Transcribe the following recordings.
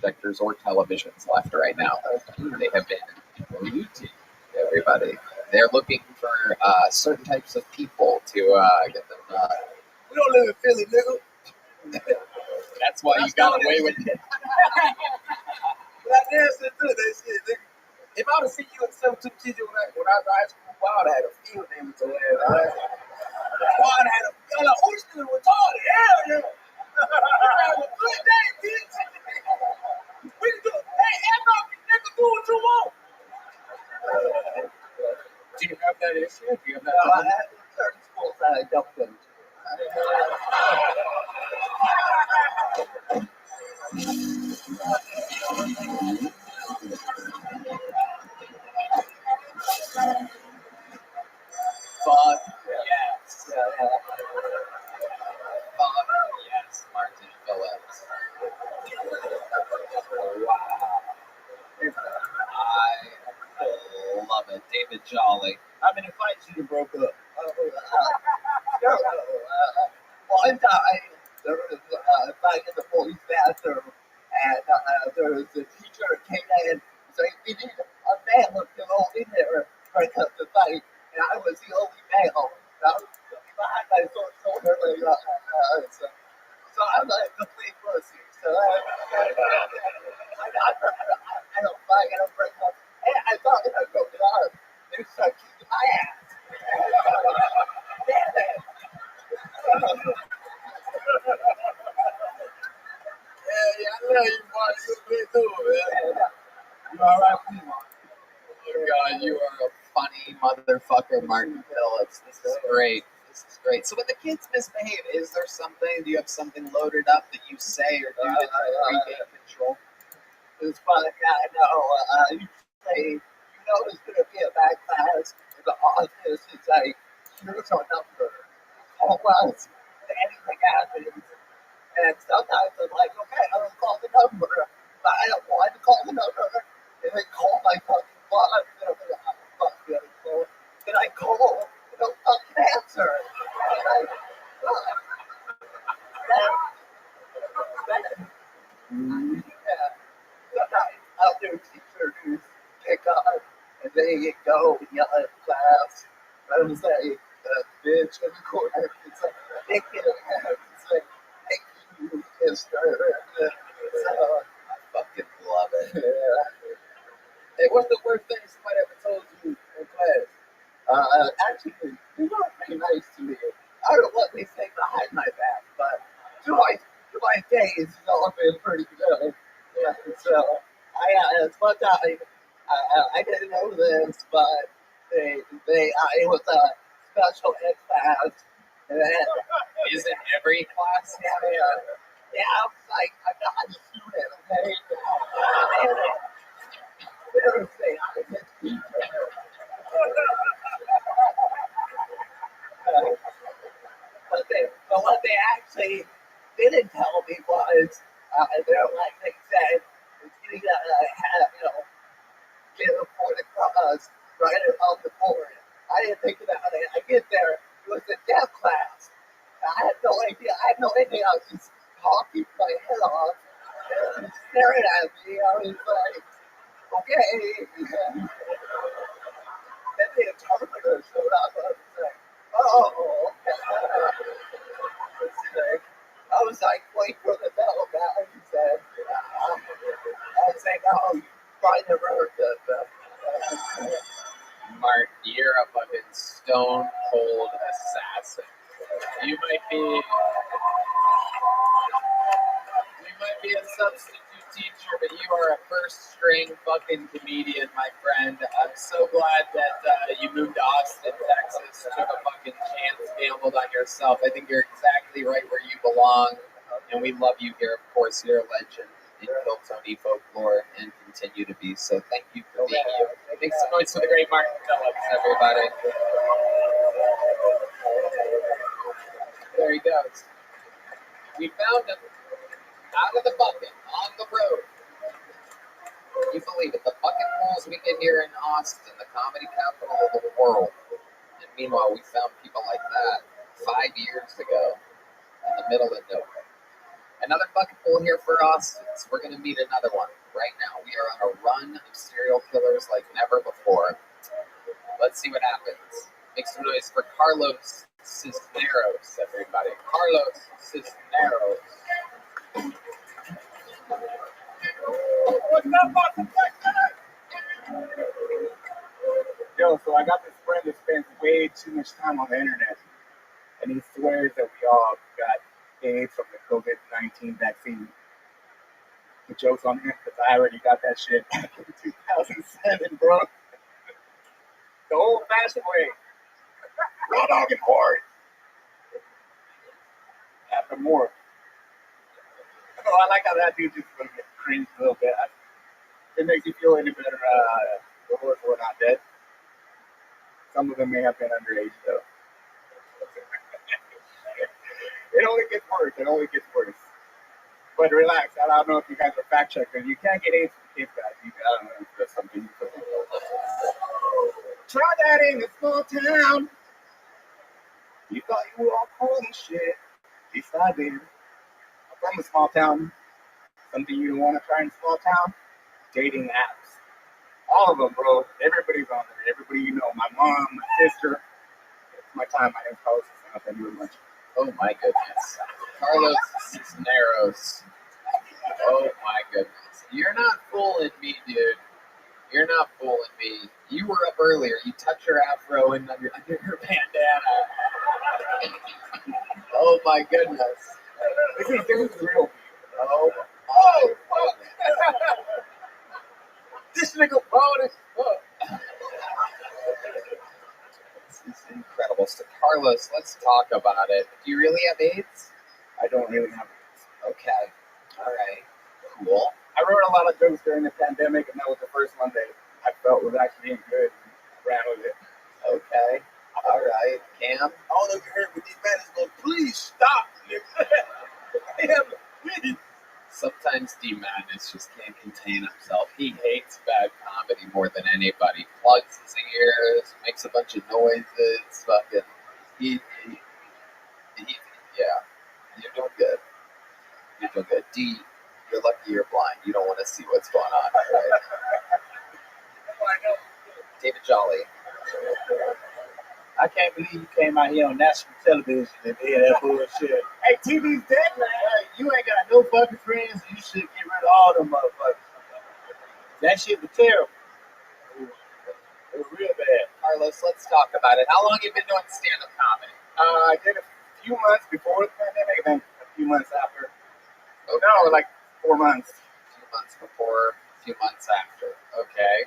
projectors or televisions left right now. They have been looting everybody. They're looking for certain types of people to get them. We don't live in Philly, nigga. That's why you got away with it. But I danced into that shit, nigga. If I would have seen you in 72 kids when I was in high school, I would have had a field day with your ass. I would have had a field like, oh, this nigga retarded. Hell yeah. Have a good day, bitch. We can do it. Hey, nigga, do what you want. Do you have that issue? Do you have that? No, I had certain schools that I don't go to. Fuck yes. Fuck yes, Martin Phillips. Wow. I love it. David Jolly. How many fights you broke up? One time, there was a fight in the police bathroom, and there was a teacher that came in and said, we need a male to go in there break up the fight. And I was the only male. And I was behind my shoulder. So I'm like a complete pussy. So I don't fight, I don't break up. And I thought that I broke it off. They started kicking my ass. Damn it. Yeah, I know you want to get through it, man. You alright with me, man? Oh God, you are a funny motherfucker, Martin Phillips. This is great. This is great. So when the kids misbehave, is there something? Do you have something loaded up that you say or do to regain control? It's funny, I know. You say, you know there's going to be a bad class, and the office is like, here's our number. Call us. Anything happens. And sometimes I'm like, okay, I'm going to call the number. But I don't want to call the number. And they call my fucking bluff. And I'm like, oh, fuck the other phone. Then I call, and they'll fucking answer. And I, yeah. Sometimes I'll do teachers pick up, and they go and yell at class. I was like, bitch in the corner. It's like, they get it. It's like, thank you, mister. So, I fucking love it. yeah. Hey, what's the worst thing somebody ever told you in class? Actually, they were pretty nice to me. I don't know what they say behind my back, but to my face, it's all been pretty good. Yeah, so it's one time I didn't know this, but it was a special ed class. And Is it every class? yeah, I was like, I'm not a student, okay? Seriously, I was a teacher. But what they actually didn't tell me was, they said, you gotta have, get a point across, write it on the board. I didn't think about it. I get there, it was a deaf class. I had no idea. I was just talking my head off. And staring at me. I was like, okay. Then the interpreter showed up. I was like, oh, okay. I was like, wait for the bell guy. He said, I was like, oh, you probably never heard that. Mark, you're a fucking stone cold assassin. You might be a substitute teacher, but you are a first string fucking comedian, my friend. I'm so glad that you moved to Austin, Texas, took a fucking chance, gambled on yourself. I think you're exactly right where you belong, and we love you here. Of course, you're a legend in Hilltony folklore and continue to be. So thank you for being you. Make some noise for the great Martin Phillips, everybody. There he goes. We found him out of the bucket on the road. You believe it? The bucket pools we get here in Austin, the comedy capital of the world. And meanwhile, we found people like that 5 years ago in the middle of nowhere. Another bucket full here for Austin. So we're going to meet another one right now. We are on a run of serial killers like never before. Let's see what happens. Make some noise for Carlos Cisneros, everybody. Carlos Cisneros. What's up, Austin, Texas? Yo, so I got this friend that spends way too much time on the internet, and he swears that we all got AIDS from the COVID-19 vaccine. The joke's on him because I already got that shit back in 2007, bro. The old-fashioned way. Raw dog and horde. After more. Oh, I like how that dude just cringed a little bit. It makes you feel any better. The hordes were not dead. Some of them may have been underage, though. It only gets worse. It only gets worse. But relax. I don't know if you guys are fact checkers. You can't get AIDS from the Cape guys. I don't know if that's something. Try that in a small town. You thought you were all cool and shit. At least I did. I'm from a small town. Something you don't want to try in a small town? Dating apps. All of them, bro. Everybody's on there. Everybody you know. My mom, my sister. It's my time. My name's Carlos Cisneros. Thank you very much. Oh my goodness. Carlos Cisneros. Oh my goodness. You're not fooling me, dude. You're not fooling me. You were up earlier. You tucked your afro in under your bandana. Oh my goodness. This is real. Oh, Fuck. This nigga bald as fuck. this is incredible. So, Carlos, let's talk about it. Do you really have AIDS? I don't really have it. Okay. All right. Cool. I wrote a lot of jokes during the pandemic, and that was the first one that I felt was actually good. I ran with it. Okay. All right. Cam? I don't know if you heard, but these man is going, please stop, nigga. Damn, please. Sometimes D Madness just can't contain himself. He hates bad comedy more than anybody. Plugs his ears, makes a bunch of noises. Fucking, he yeah. You're doing good. You're doing good. D, you're lucky you're blind. You don't want to see what's going on, right? David Jolly. I can't believe you came out here on national television and did that bullshit. Hey, TV's dead, man. You ain't got no fucking friends. You should get rid of all them motherfuckers. That shit was terrible. It was real bad. Carlos, let's talk about it. How long have you been doing stand-up comedy? I did a few months before the pandemic, and then a few months after. Okay. No, like 4 months. A few months before, a few months after. Okay.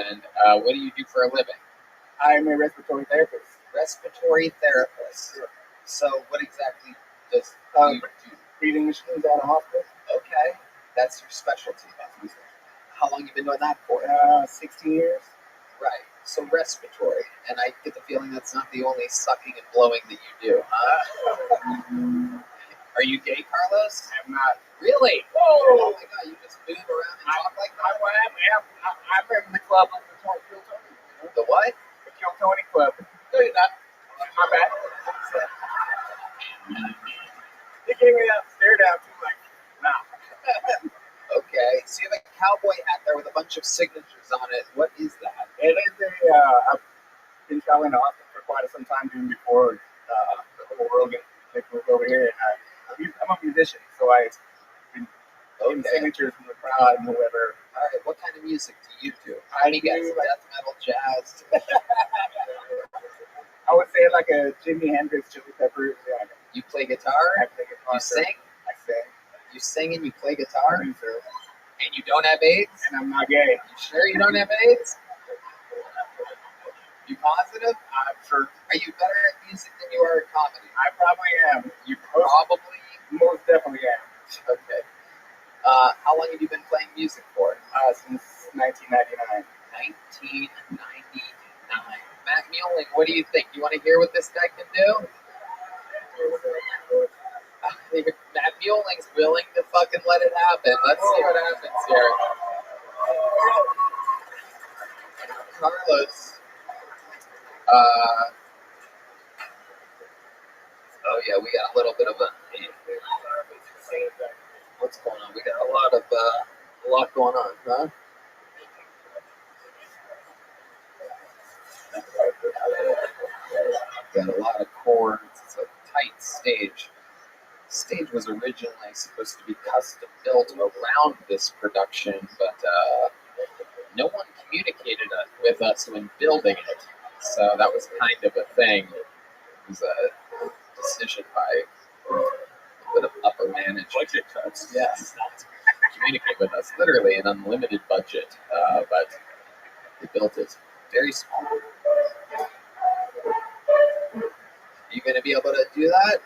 And what do you do for a living? I'm a respiratory therapist. Respiratory therapist. Sure. So what exactly does you do? Breathing machines at a hospital. Okay. That's your specialty. How long you been doing that for? 16 years. Right. So respiratory. And I get the feeling that's not the only sucking and blowing that you do, huh? Are you gay, Carlos? I'm not. Really? Whoa! Oh my god, you just move around and talk like that? I'm in the club with the Kill Tony. The what? The Kill Tony Club. No, you're not. My bad. He gave me that stare down too, like, nah. Okay. So you have a cowboy hat there with a bunch of signatures on it. What is that? It is I've been traveling to Austin for quite some time, even before the whole Rogan thing moved over here. And I'm a musician, so I've been getting signatures from the crowd and whoever. All right. What kind of music do you do? How do you guys? Death metal, jazz? I would say like a Jimi Hendrix, Chili Peppers. Yeah, You play guitar? I play guitar. You sing? I sing. You sing and you play guitar? I sir. And you don't have AIDS? And I'm not gay. You sure you don't have AIDS? You positive? I'm sure. Are you better at music than you are at comedy? I probably am. You probably. Most definitely am. Okay. How long have you been playing music for? Since 1999. 1999. Matt Muehlling, what do you think? You want to hear what this guy can do? Matt Muehling's willing to fucking let it happen. Let's see what happens here. Carlos. Oh yeah, we got a little bit of a. What's going on? We got a lot going on, huh? Got a lot of chords. It's a tight stage. The stage was originally supposed to be custom built around this production, but no one communicated with us when building it. So that was kind of a thing. It was a decision by a bit of upper management. Budget cuts. Yes, communicate with us. Literally an unlimited budget, but they built it very small. Are you going to be able to do that?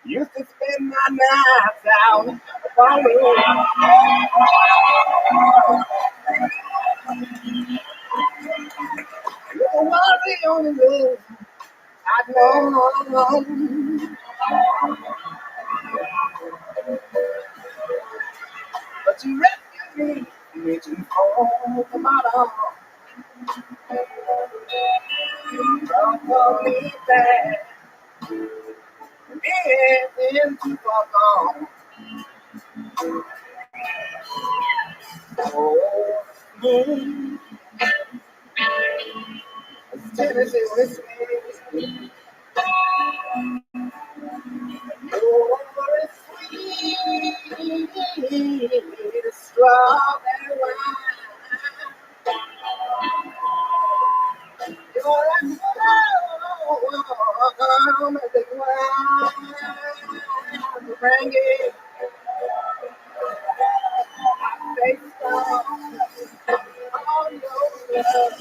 Used to spend my nights out following. You was the only love I'd known. But you rescued me, reaching for the bottom. You brought me back, into far gone. Oh, moon, Tennessee whiskey. You're sweet, strawberry wine. You're as warm as the ground. Bring it, face down on your love.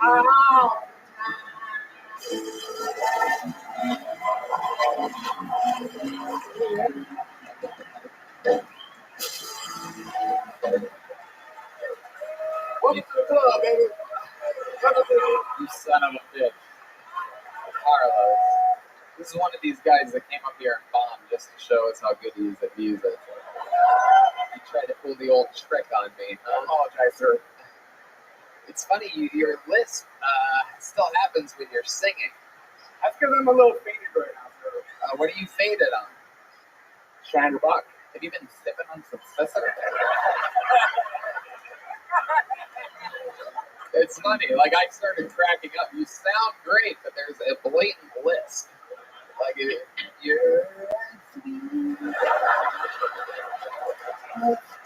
Oh. Welcome to the club, baby. You son of a bitch. Carlos. This is one of these guys that came up here and bombed just to show us how good he is at music. He tried to pull the old trick on me. I apologize, sir. It's funny, your lisp still happens when you're singing. That's because I'm a little faded right now, sir. What are you faded on? Shiner Buck. Have you been sipping on some scissor? It's funny, like I started cracking up. You sound great, but there's a blatant lisp. Like you're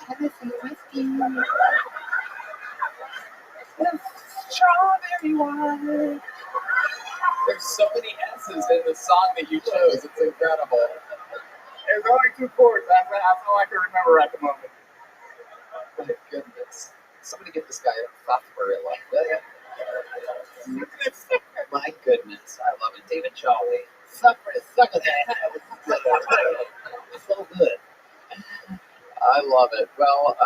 Tennessee whiskey. Strawberry wine. There's so many S's in the song that you chose. It's incredible. There's only 2 chords. That's all I can remember at the moment. My goodness. Somebody get this guy a sarsaparilla. My goodness. I love it. David Jolly. Suck that. It's so good. I love it. Well,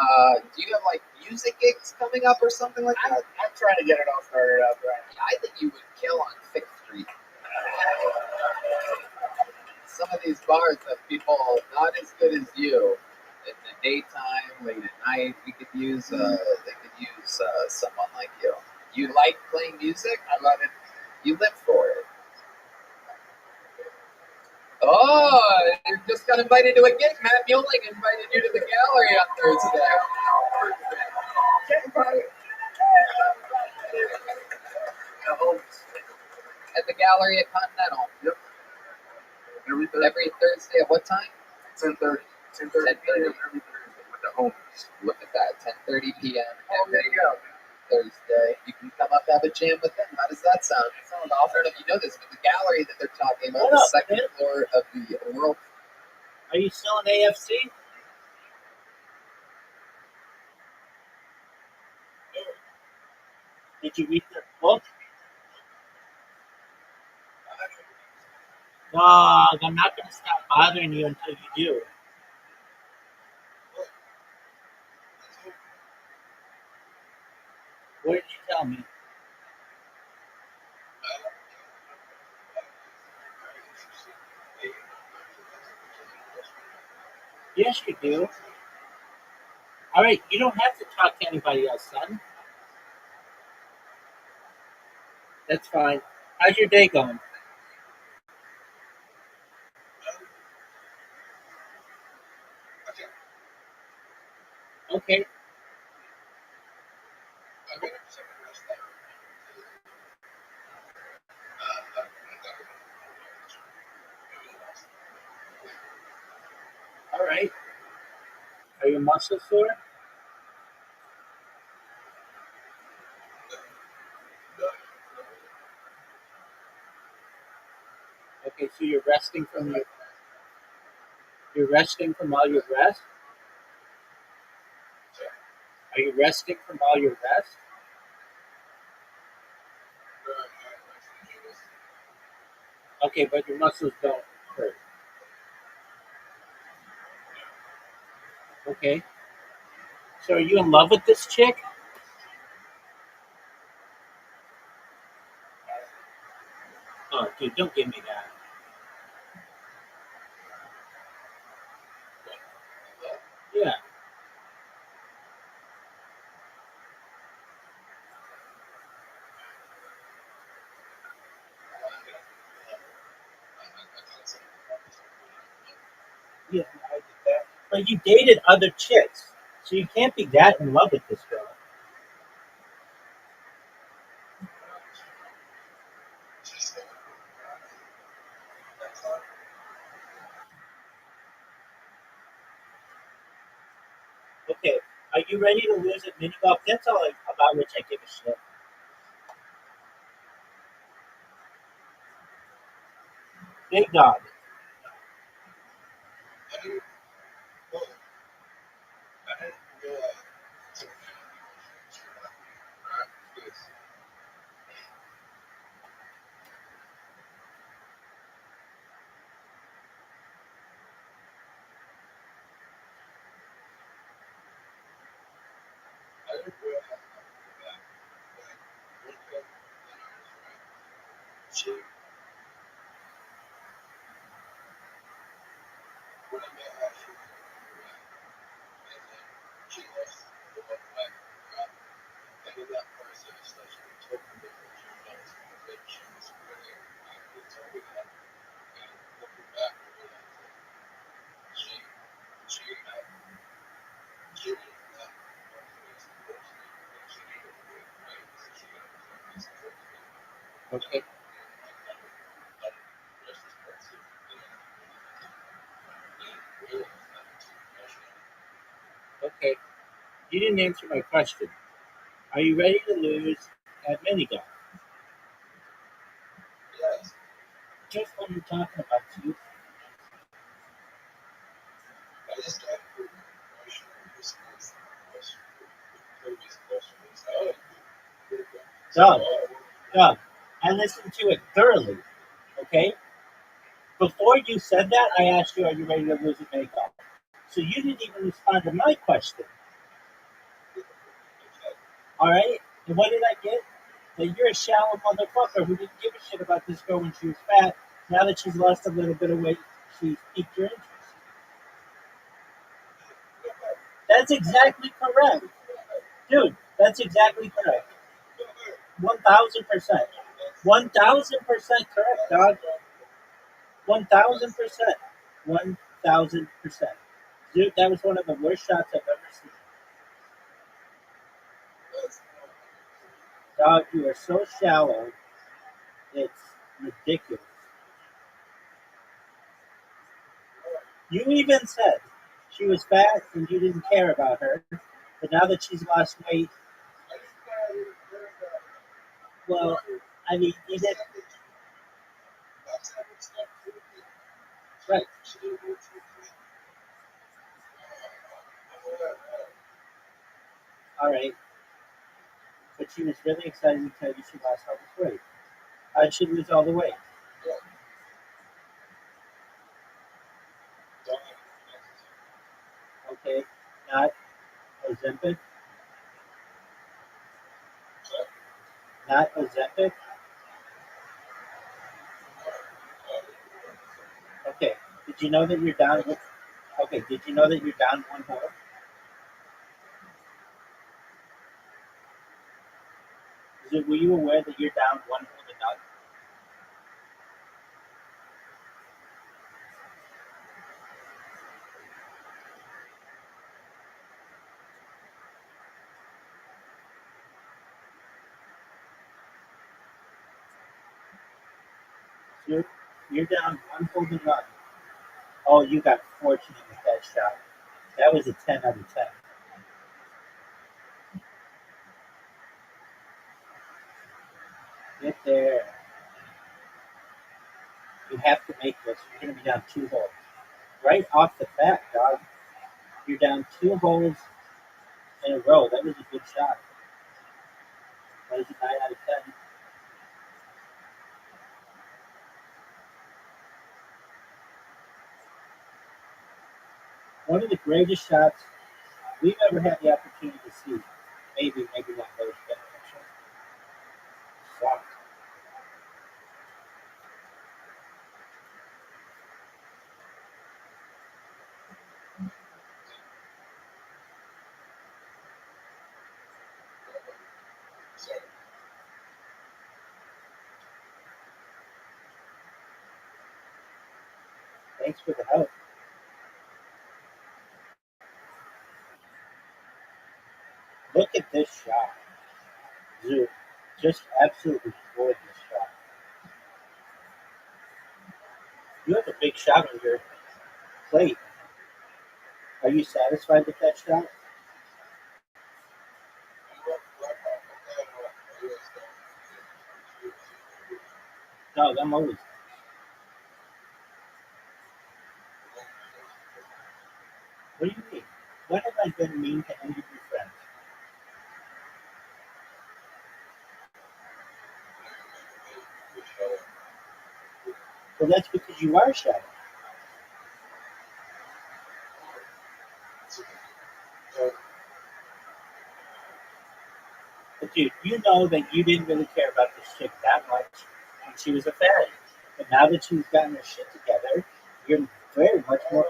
do you have like music gigs coming up or something like that? I'm trying to get it all started up, right? I think you would kill on 6th Street. Some of these bars have people not as good as you in the daytime, late at night. We could use, they could use someone like you. You like playing music? I love it. You live for it. Oh, you just got invited to a gig. Matt Mueling invited you to the gallery on Thursday. At the gallery at Continental. Yep. Every Thursday at what time? 10:30. 10:30 p.m. every Thursday with the homies. Look at that, 10:30 p.m. Oh, there you go. Thursday. You can come up, have a jam with them. How does that sound? It sounds awesome. I don't know if you know this, but the gallery that they're talking about, the second floor of the World Are you still in AFC? Did you read the book? Dog, I'm not going to stop bothering you until you do. What did you tell me? Yes, you do. All right, you don't have to talk to anybody else, son. That's fine. How's your day going? Okay. All right. Are your muscles sore? Okay, so you're resting from all your rest? Are you resting from all your rest? Okay, but your muscles don't hurt. Okay. So are you in love with this chick? Oh, dude, don't give me that. Yeah. Yeah, I did that. But you dated other chicks, so you can't be that in love with this girl. Okay, are you ready to lose at mini golf? That's all about which I give a shit. Big dog. Okay. Okay. You didn't answer my question. Are you ready to lose at mini golf? Just what I'm talking about, you. Doug, Doug, I listened to it thoroughly. Okay. Before you said that, I asked you, "Are you ready to lose at mini golf?" So you didn't even respond to my question. All right. And what did I get? That you're a shallow motherfucker who didn't give a shit about this girl when she was fat. Now that she's lost a little bit of weight, she's piqued your interest. That's exactly correct. Dude, that's exactly correct. 1,000%. 1,000% correct, dog. 1,000%. 1,000%. Dude, that was one of the worst shots I've ever seen. Dog, you are so shallow, it's ridiculous. You even said she was fat and you didn't care about her, but now that she's lost weight, well, I mean, you did. Right. All right. But she was really excited to tell you she lost all this weight. How did she lose all the weight? Okay. Not Ozempic? Not Ozempic? Okay. Did you know that you're down? Okay. Did you know that you're down one hole? Were you aware that you're down one hole to none? You're down one hole to none. Oh, you got fortunate with that shot. That was a 10 out of 10. Get there. You have to make this. You're going to be down 2 holes. Right off the bat, dog. You're down 2 holes in a row. That was a good shot. That was a 9 out of 10. One of the greatest shots we've ever had the opportunity to see. Maybe not those generation. Sucked. Thanks for the help. Look at this shot. Zoo. Just absolutely gorgeous shot. You have a big shot on your plate. Are you satisfied with that shot? No, I'm always. What do you mean? When have I been mean to any of your friends? Well, that's because you are shy. But dude, you know that you didn't really care about this chick that much when she was a fatty. But now that she's gotten her shit together, you're very much more.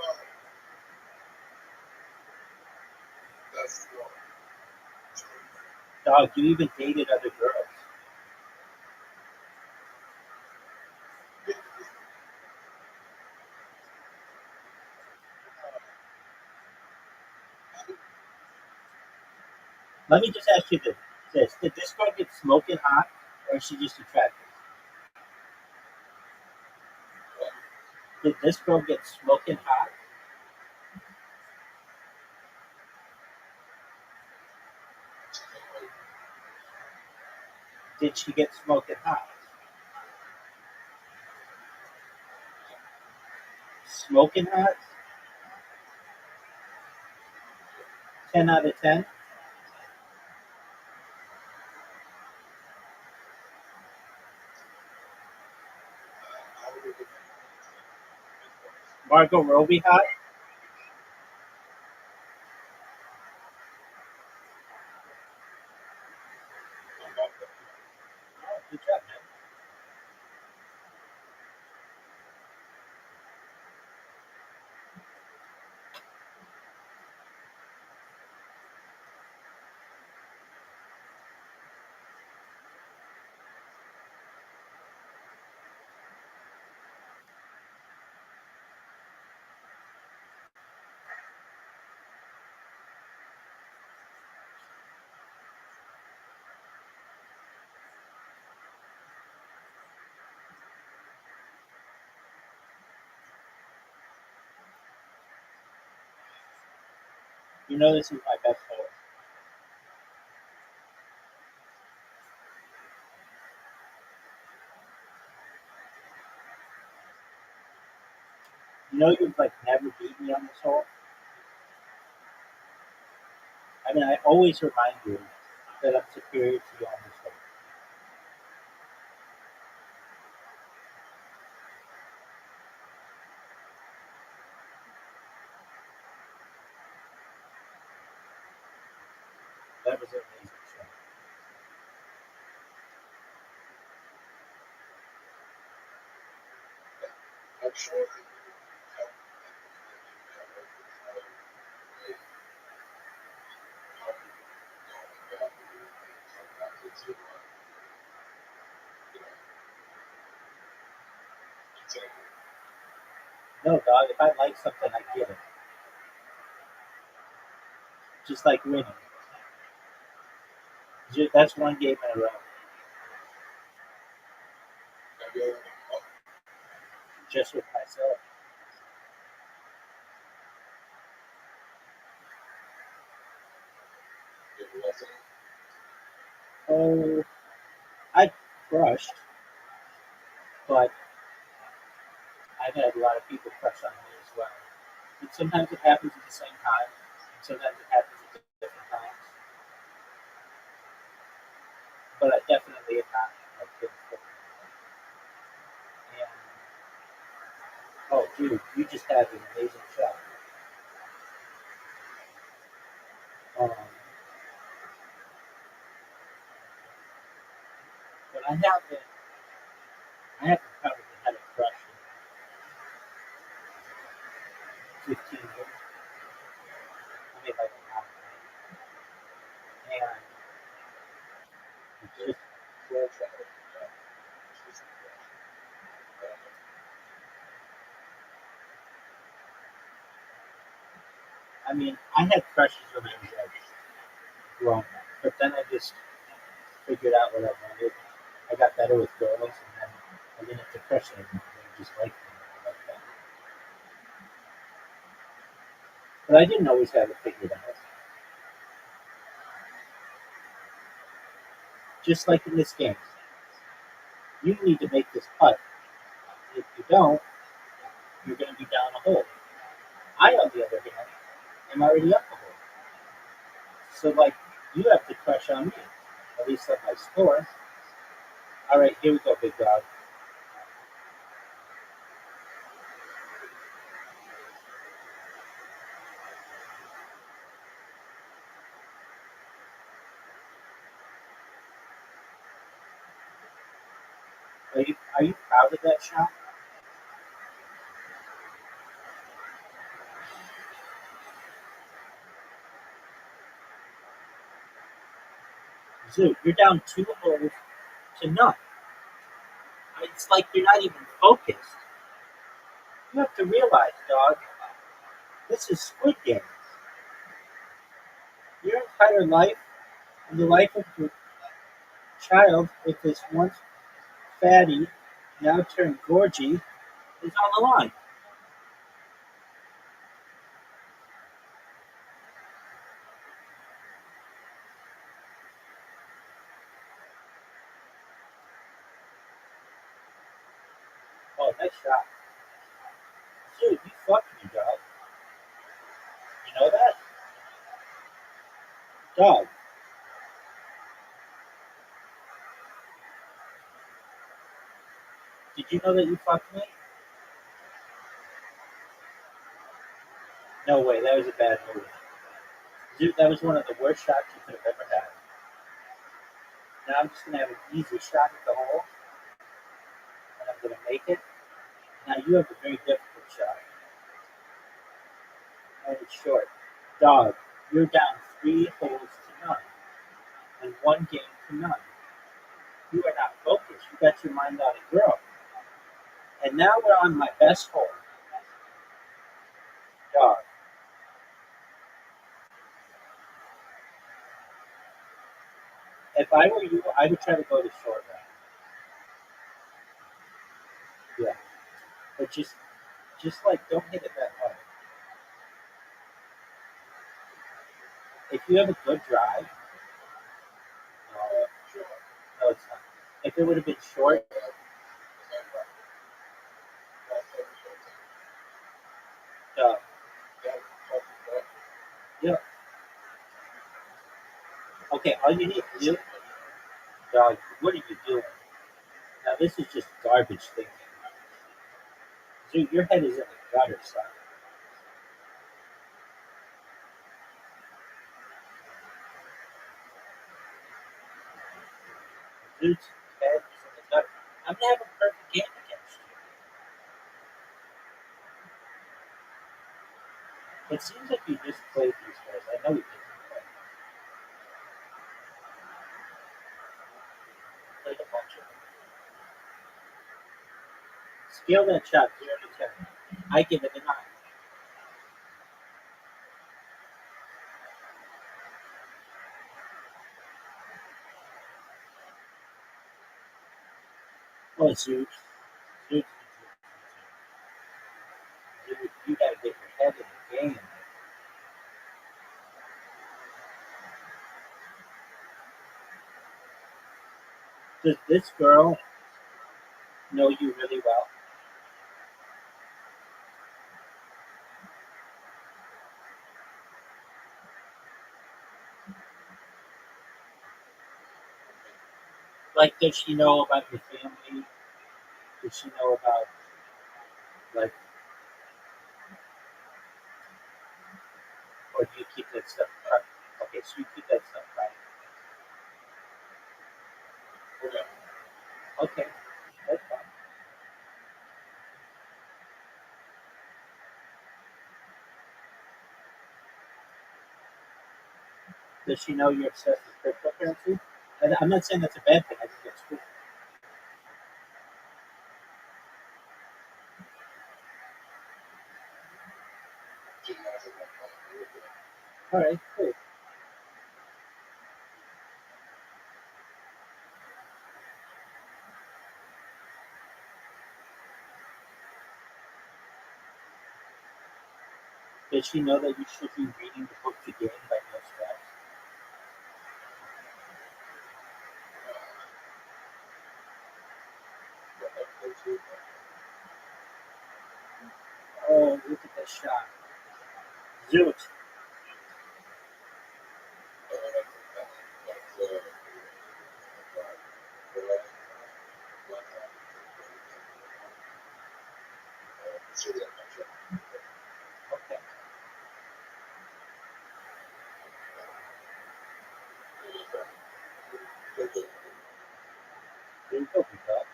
Dog, you even dated other girls. Let me just ask you this. Did this girl get smoking hot or is she just attractive? Did this girl get smoking hot? Did she get smoking hot? Smoking hot? 10 out of 10? Margot Robbie hot? Oh, good job, man. You know this is my best hole. You know you've like never beat me on this hole. I mean, I always remind you that I'm superior to you on this one. That was an amazing show. I'm sure. No, dog, if I like something, I get it. Just like winning. That's one game in a row. Just with myself. Oh, I crushed, but I've had a lot of people crush on me as well. And sometimes it happens at the same time, and sometimes it happens at different times. But I definitely am not like getting full. And oh, dude, you just had an amazing shot. Um, but I haven't probably had a crush in 15 years. I mean, like a lot. And it's just, I mean, I had crushes when I was like grown up, but then I just figured out what I wanted. I got better with girls, and then I didn't have to crush anymore. I just liked them like that. But I didn't always have it figured out. Just like in this game, you need to make this putt. If you don't, you're going to be down a hole. I, on the other hand, am already up a hole. So, like, you have to crush on me, at least on my score. All right, here we go, big dog. Are you proud of that shot? Zoo, you're down 2 holes to none. It's like you're not even focused. You have to realize, dog, this is Squid Game. Your entire life and the life of your child with this once fatty, now turned gorgy, is on the line. Oh, nice shot. Dude, you fucked me, dog. You know that? Dog, did you know that you fucked me? No way, that was a bad move. Dude, that was one of the worst shots you could have ever had. Now I'm just going to have an easy shot at the hole, and I'm going to make it. Now you have a very difficult shot. And it's short. Dog, you're down 3 holes to none, and one game to none. You are not focused. You got your mind on a girl. And now we're on my best hole. Dog. If I were you, I would try to go the short route. Yeah. But just like don't hit it that hard. If you have a good drive, no, it's not. If it would have been short, uh, yeah, Okay, all you need to do, dog, what are you doing? Now this is just garbage thinking. Dude, your head is in the gutter, son. Dude's head is in the gutter. I'm gonna have a perfect game against you. It seems like you just played these guys. I know you didn't play. Played a bunch of them. Scale that shot 0 to 10. I give it a 9. Oh, it's huge. Dude, you gotta get your head in the game. Does this girl know you really well? Like, does she know about your family? Does she know about, like, or do you keep that stuff private? Okay, so you keep that stuff private. Okay, that's fine. Does she know you're obsessed with cryptocurrency? And I'm not saying that's a bad thing. I think that's cool. All right, cool. Does she know that you should be reading the book to gain by no stress? Oh, look at that shot. Zoot. Okay. There you go, Peacock.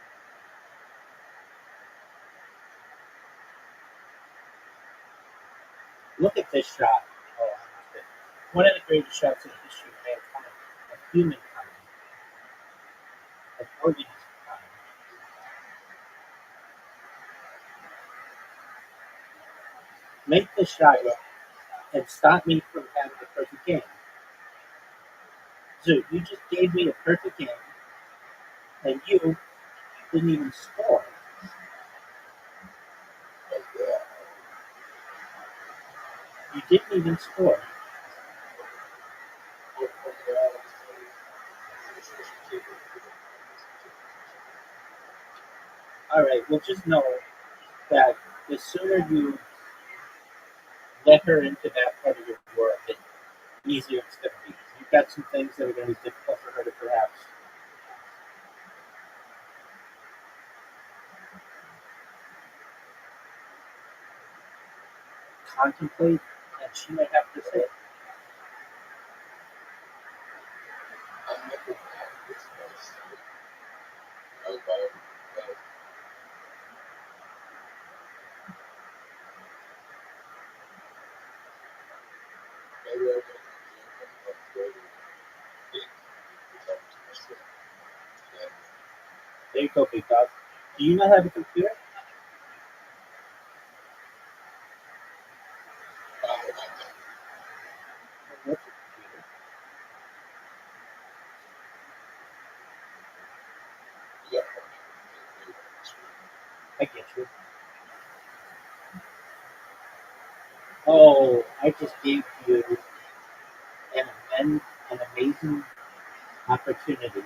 Look at this shot. Oh, I missed it. One of the greatest shots in the history of mankind, of humankind, of organism kind. Make this shot and stop me from having a perfect game. Zoot, you just gave me a perfect game, and you didn't even score. You didn't even score. All right, well, just know that the sooner you let her into that part of your world, the easier it's going to be. You've got some things that are going to be difficult for her to perhaps contemplate, and she might have to say, there you go, big dog. Do you not have a computer? What's your computer? I get you. Oh, I just gave you an amazing opportunity,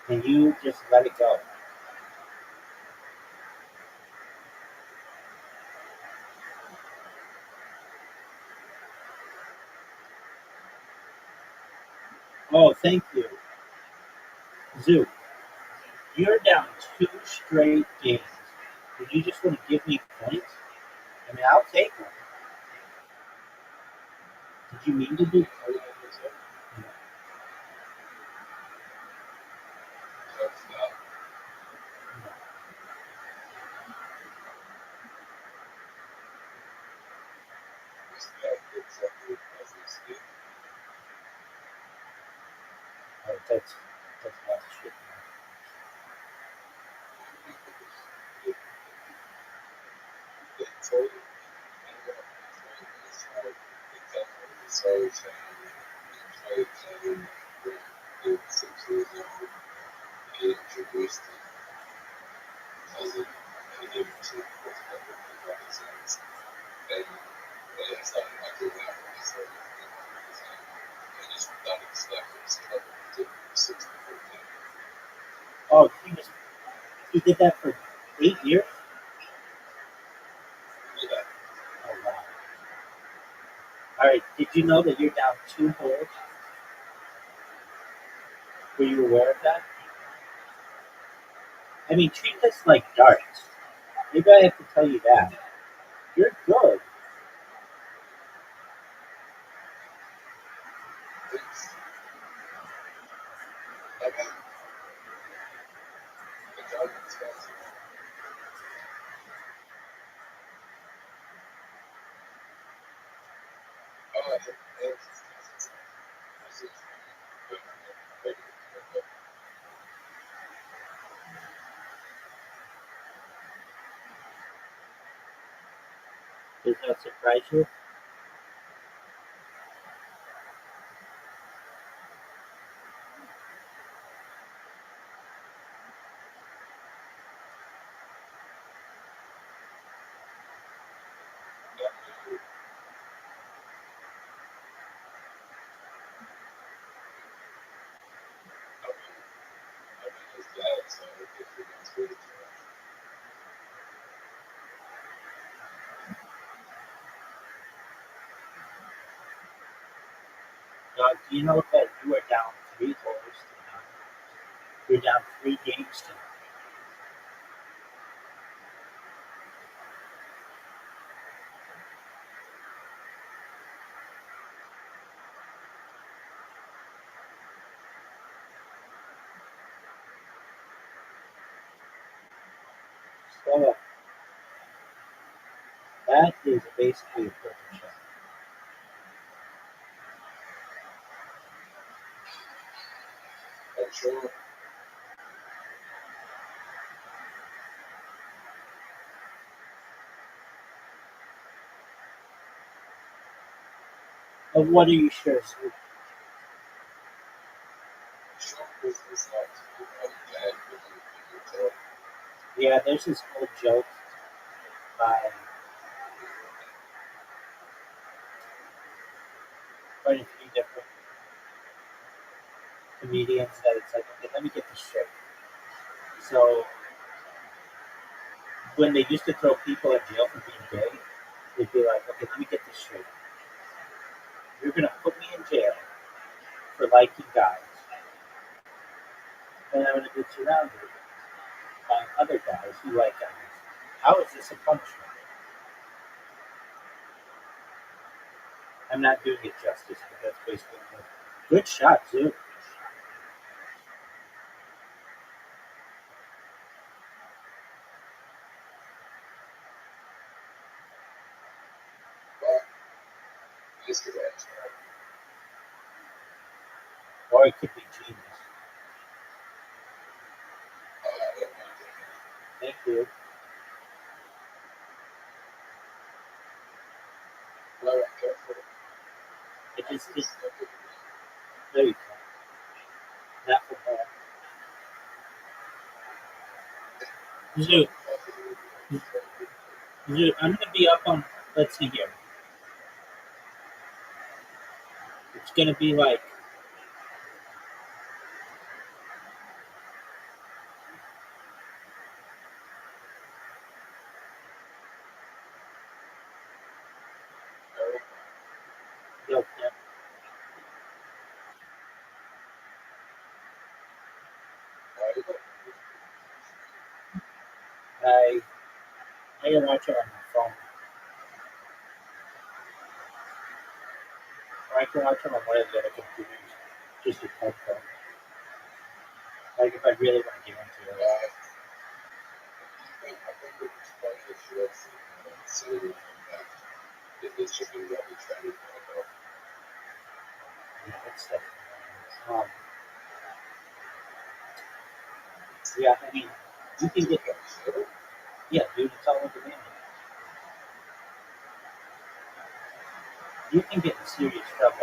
and you just let it go. Oh, thank you. Zoo, you're down 2 straight games. Did you just want to give me points? I mean, I'll take them. Did you mean to do? Oh, that's lots of shit. Oh, you did that for 8 years? Oh, wow. All right, did you know that you're down 2 holes? Were you aware of that? I mean, treat this like darts. Maybe I have to tell you that. You're good. Does that surprise you? Dog, do you know that you are down 3 holes tonight? You're down 3 games tonight. So that is basically a perfect shot. Of what are you sure? Sue? Yeah, there's this old joke by quite a few different comedians that it's like, okay, let me get this straight. So when they used to throw people in jail for being gay, they'd be like, okay, let me get this straight. You're gonna put me in jail for liking guys, and I'm gonna be surrounded by other guys who like guys. How is this a punishment? I'm not doing it justice, but that's basically it. Good shot, too. Or it could be genius. Thank you. It just there you go. Not from home. I'm gonna be up on. Let's see here. It's gonna be like yo, I can watch it on my phone. Or I can watch it on one of the other computers. Just with headphones. Like if I really want to get into it. Yeah, it's stuff. Yeah, I mean, you can get yeah, dude, it's all on demand. You can get in serious trouble.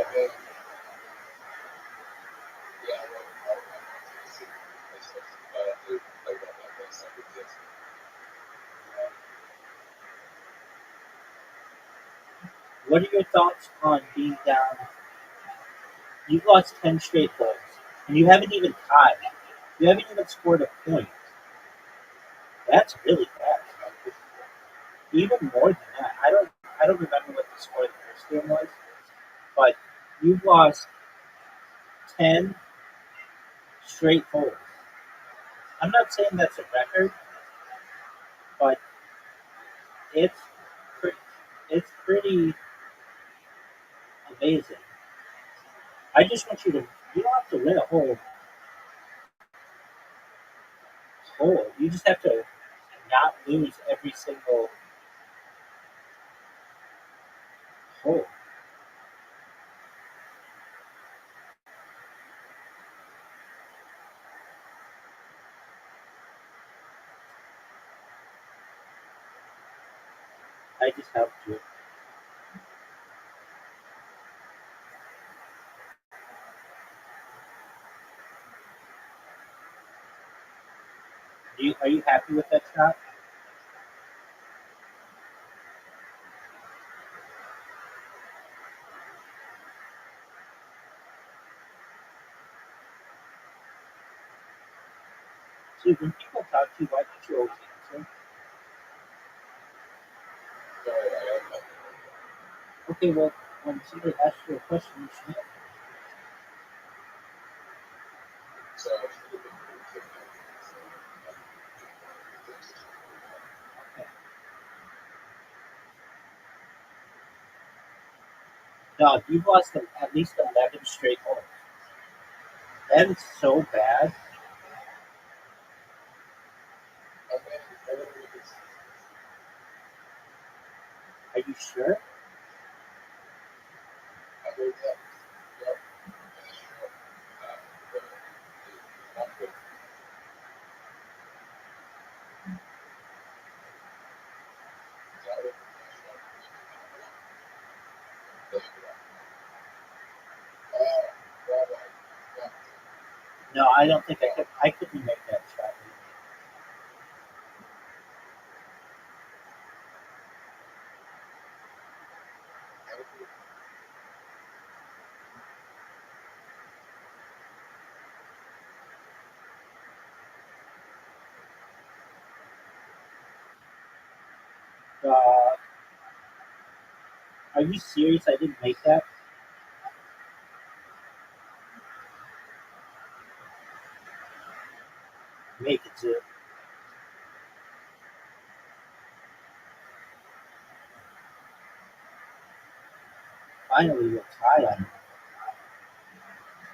What are your thoughts on being down? You've lost 10 straight holes, and you haven't even tied. You haven't even scored a point. That's really bad. Even more than that. I don't remember what the score of the first game was, but you've lost 10 straight holes. I'm not saying that's a record, but it's pretty, it's pretty amazing. I just want you to, you don't have to win a whole hole. You just have to not lose every single hole. I just have to. Are you happy with that shot? See, when people talk to you, why don't you always answer? Okay, well, when somebody asks you a question, you should answer. Okay. Dog, you've lost at least 11 straight holes. That is so bad. Are you sure? No, I don't think I could. I couldn't make that shot. Are you serious? I didn't make that. Make it, Zip. Finally, you're tie on it.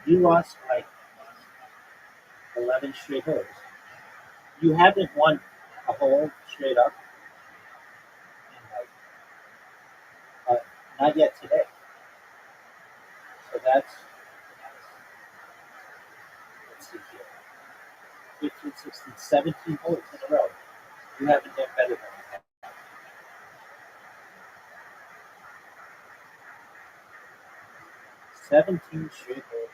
You lost like 11 straight holes. You haven't won a hole straight up. Not yet today. So that's, let's see here, 15, 16, 17 holes in a row. You haven't done better than that. 17 straight holes.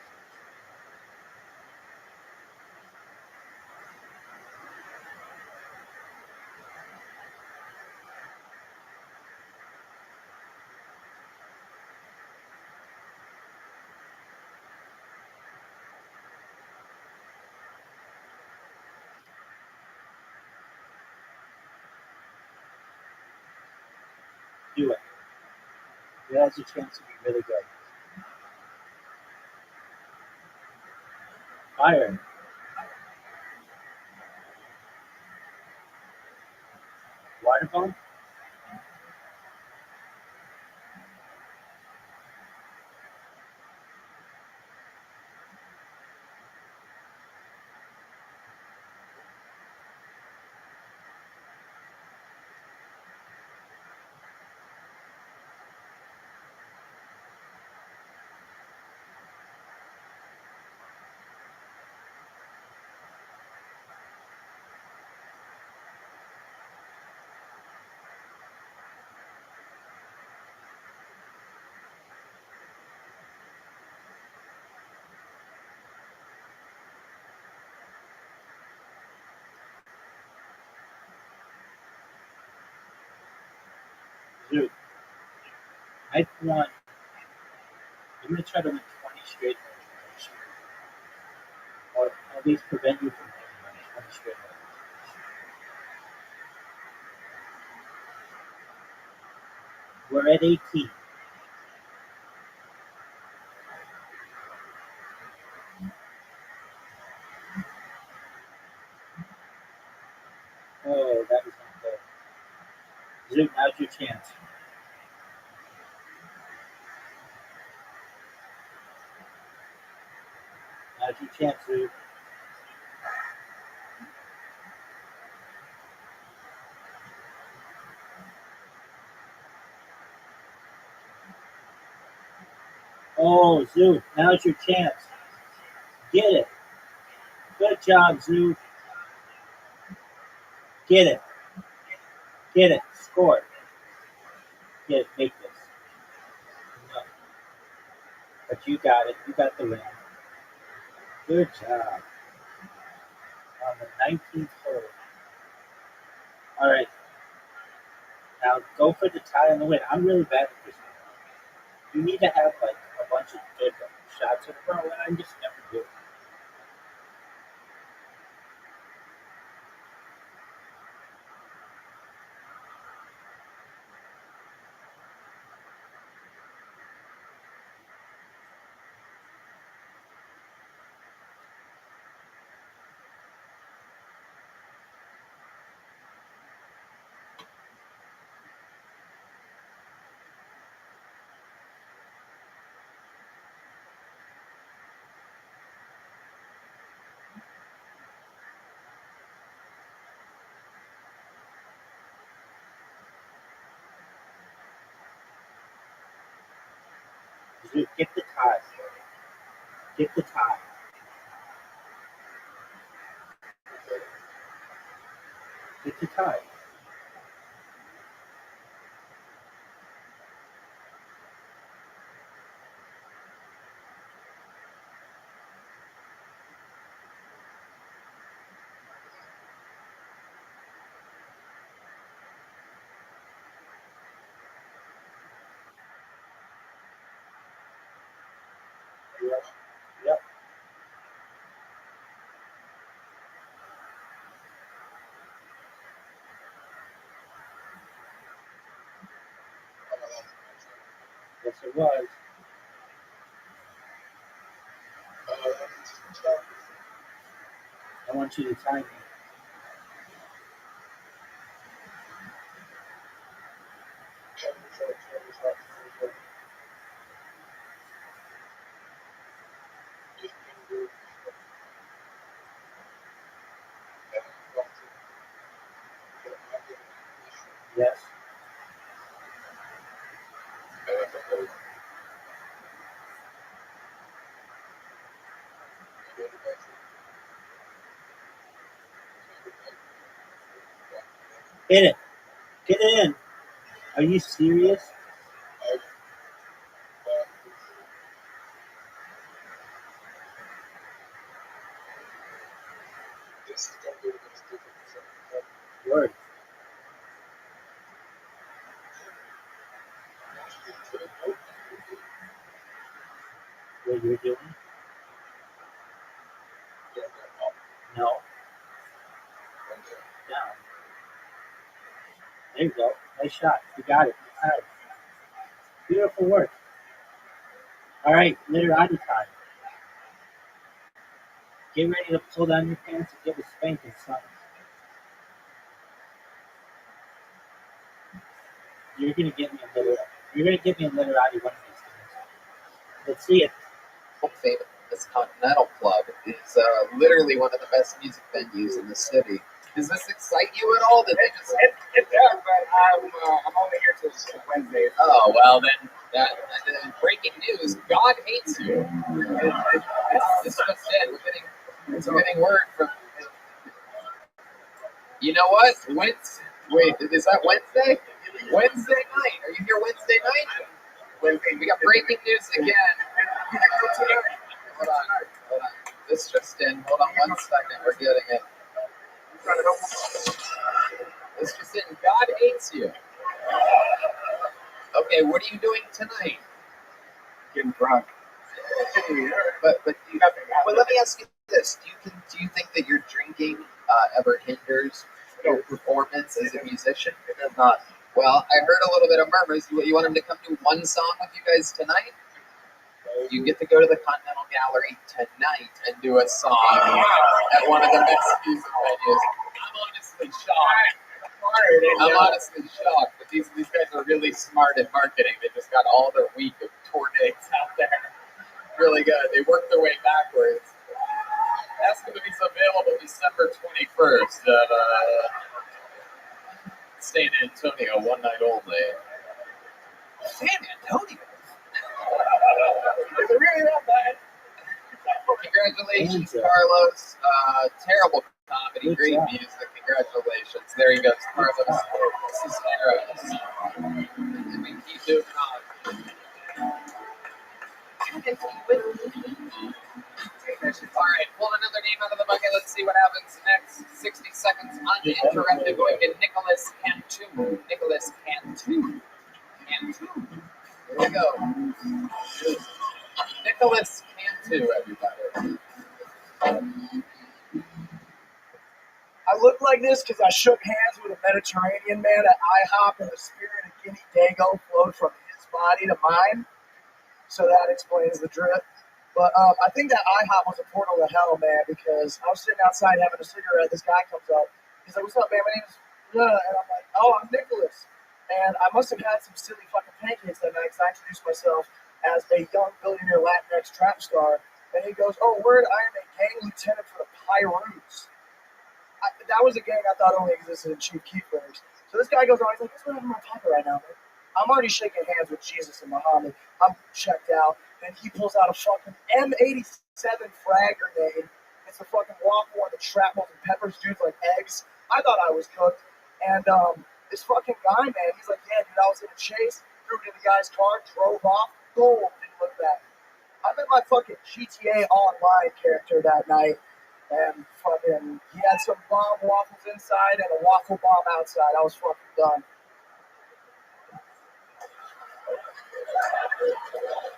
Do it. It has a chance to be really good. Fire. I'm going to try to win 20 straight games, or at least prevent you from winning 20 straight games. We're at 18. Oh, that was not good. Zoot, now's your chance. Now's your chance, Zoot. Oh, Zoot, now's your chance. Get it. Good job, Zoot. Get it. Get it. Score. Get it. Make this. No. But you got it. You got the win. Good job. On the 19th hole. All right. Now go for the tie and the win. I'm really bad at this. You need to have like a bunch of good shots in a row, and I just never do. Get the tie. Get the tie. Get the tie. Yep. Yes, it was. I want you to tie me. Yes. Hit it. Get it in. Are you serious? Word. What you're doing? No. Down. There you go. Nice shot. You got it. All right. Beautiful work. All right, literati time. Get ready to pull down your pants and give a spanking, son. You're gonna get me a literati. You're gonna get me a literati one of these days. Let's see it. Famous Continental Club is literally one of the best music venues in the city. Does this excite you at all? Did they just? It does, but I'm only here till Wednesday. Oh well, then breaking news: God hates you. It's just it. We're getting word from. You know what? Wait, is that Wednesday? Wednesday night. Are you here Wednesday night? Wednesday. We got breaking news again. Hold on. This just in. Hold on 1 second. We're getting it. This just in. God hates you. Okay, what are you doing tonight? drunk. But you have. Well, let me ask you this: do you think that your drinking ever hinders your performance as a musician? It does not. Well, I heard a little bit of murmurs. You want him to come do one song with you guys tonight? You get to go to the Continental Gallery tonight and do a song at one of the best music venues. I'm honestly shocked, but these guys are really smart at marketing. They just got all their week of tour dates out there. Really good. They worked their way backwards. That's going to be available December 21st at San Antonio, one night only. San Antonio? Is it really that bad? Congratulations, Carlos. Terrible comedy, great music. Congratulations. There he goes, Carlos Cisneros. And we keep moving on. All right, pull another name out of the bucket. Let's see what happens next. 60 seconds uninterrupted. Going to Nicholas Cantu. Nicholas Cantu. Here we go. Nicholas Cantu, everybody. I look like this because I shook hands with a Mediterranean man at IHOP and the spirit of Guinea Dago flowed from his body to mine. So that explains the drip. But I think that IHOP was a portal to hell, man, because I was sitting outside having a cigarette. This guy comes up. He's like, "What's up, man? My name is..." And I'm like, "Oh, I'm Nicholas." And I must have had some silly fucking pancakes that night because I introduced myself as a young billionaire Latinx trap star. And he goes, "Oh, word, I am a gang lieutenant for the Pyroos." That was a gang I thought only existed in Chief Keepers. So this guy goes on, he's like, "What's going on in my pocket right now, man?" I'm already shaking hands with Jesus and Muhammad. I'm checked out. And he pulls out a fucking M87 frag grenade. It's a fucking waffle and the shrapnel and peppers dudes like eggs. I thought I was cooked. And this fucking guy, man, he's like, "Yeah, dude, I was in a chase, threw it in the guy's car, drove off, boom, didn't look back." I met my fucking GTA Online character that night. And fucking, he had some bomb waffles inside and a waffle bomb outside. I was fucking done.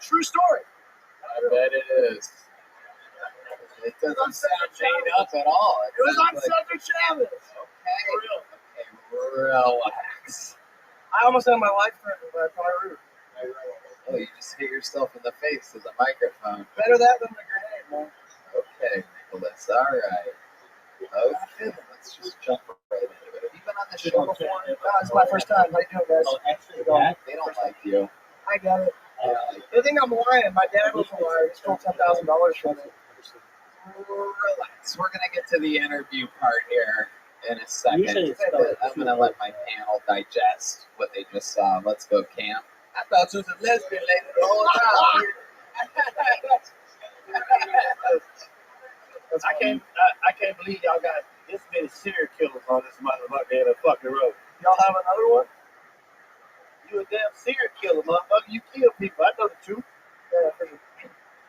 True story. I bet it is. It doesn't sound made up at all. It was on Cedric Chavez. Okay, relax. I almost had my life threatened by Pyro. Oh, you just hit yourself in the face with a microphone. Better that than the grenade, man. Okay, Nicholas. All right. Okay, let's just jump right into it. Have you been on the show before? No, it's my first time. How you doing, guys? Oh, actually, that They don't like you. I got it. They think I'm lying. My dad was a liar. He stole $10,000 from me. Relax. We're gonna get to the interview part here in a second. Usually it's I'm gonna let my panel digest what they just saw. Let's go, Cam. I thought you was a lesbian lady the whole time. I can't believe y'all got this many serial killers on this motherfucker in the fucking road. Y'all have another one? You a damn serial killer, motherfucker. You kill people. I know the truth. Yeah, for sure.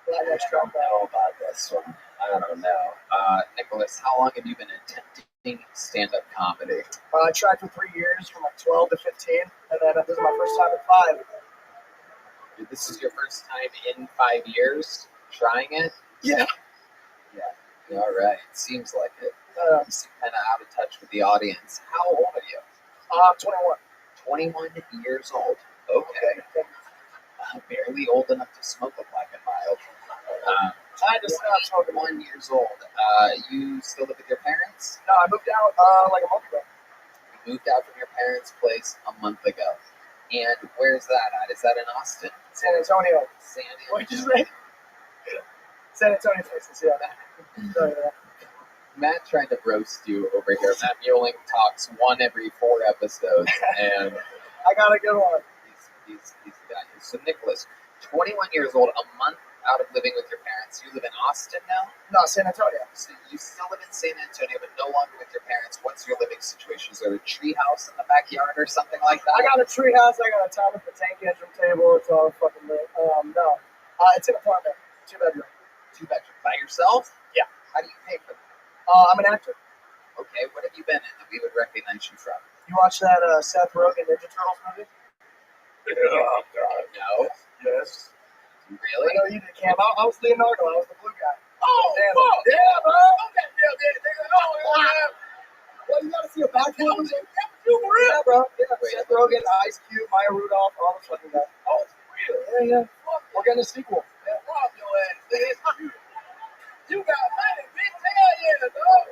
I don't know about this one. I don't know. Nicholas, how long have you been attempting stand-up comedy? I tried for 3 years, from like 12 to 15, and then this is my first time at 5. This is your first time in 5 years trying it? Yeah. Yeah. All right. Seems like it. Uh, You seem kind of out of touch with the audience. How old are you? I'm 21. 21 years old. Okay. Barely old enough to smoke a black and mild. I just stopped smoking. 21 years old. You still live with your parents? No, I moved out like a month ago. You moved out from your parents' place a month ago. And where's that at? Is that in Austin? San Antonio. San Antonio? What did you say? San Antonio, Texas, yeah. Sorry, yeah. Matt tried to roast you over here. Matt Mueling talks one every 4 episodes, and I got a good one. he's got you. So, Nicholas, 21 years old, a month out of living with your parents. You live in Austin now? No, San Antonio. So you still live in San Antonio, but no longer with your parents. What's your living situation? Is there a tree house in the backyard or something like that? I got a tree house. I got a Thomas the Tank Engine table. It's all fucking lit. No. It's an apartment. 2-bedroom. 2-bedroom. By yourself? Yeah. How do you pay for that? I'm an actor. Okay, what have you been in that we would recognize you from? You watch that Seth Rogen Ninja Turtles movie? Oh, God. No. Yes. I Really? know you did, Cam. I was Leonardo. I was the blue guy. Oh, Damn. fuck. Yeah, bro. Okay, nigga. Oh, yeah. Well, you gotta see a backfield. You for real? Yeah, bro. Yeah. Wait, Seth Rogen, Ice Cube, Maya Rudolph, all the fucking guys. Oh, it's real. Yeah, yeah. We're getting a sequel. Yeah, rob your ass, nigga. You got money, bitch. Hell yeah, dog.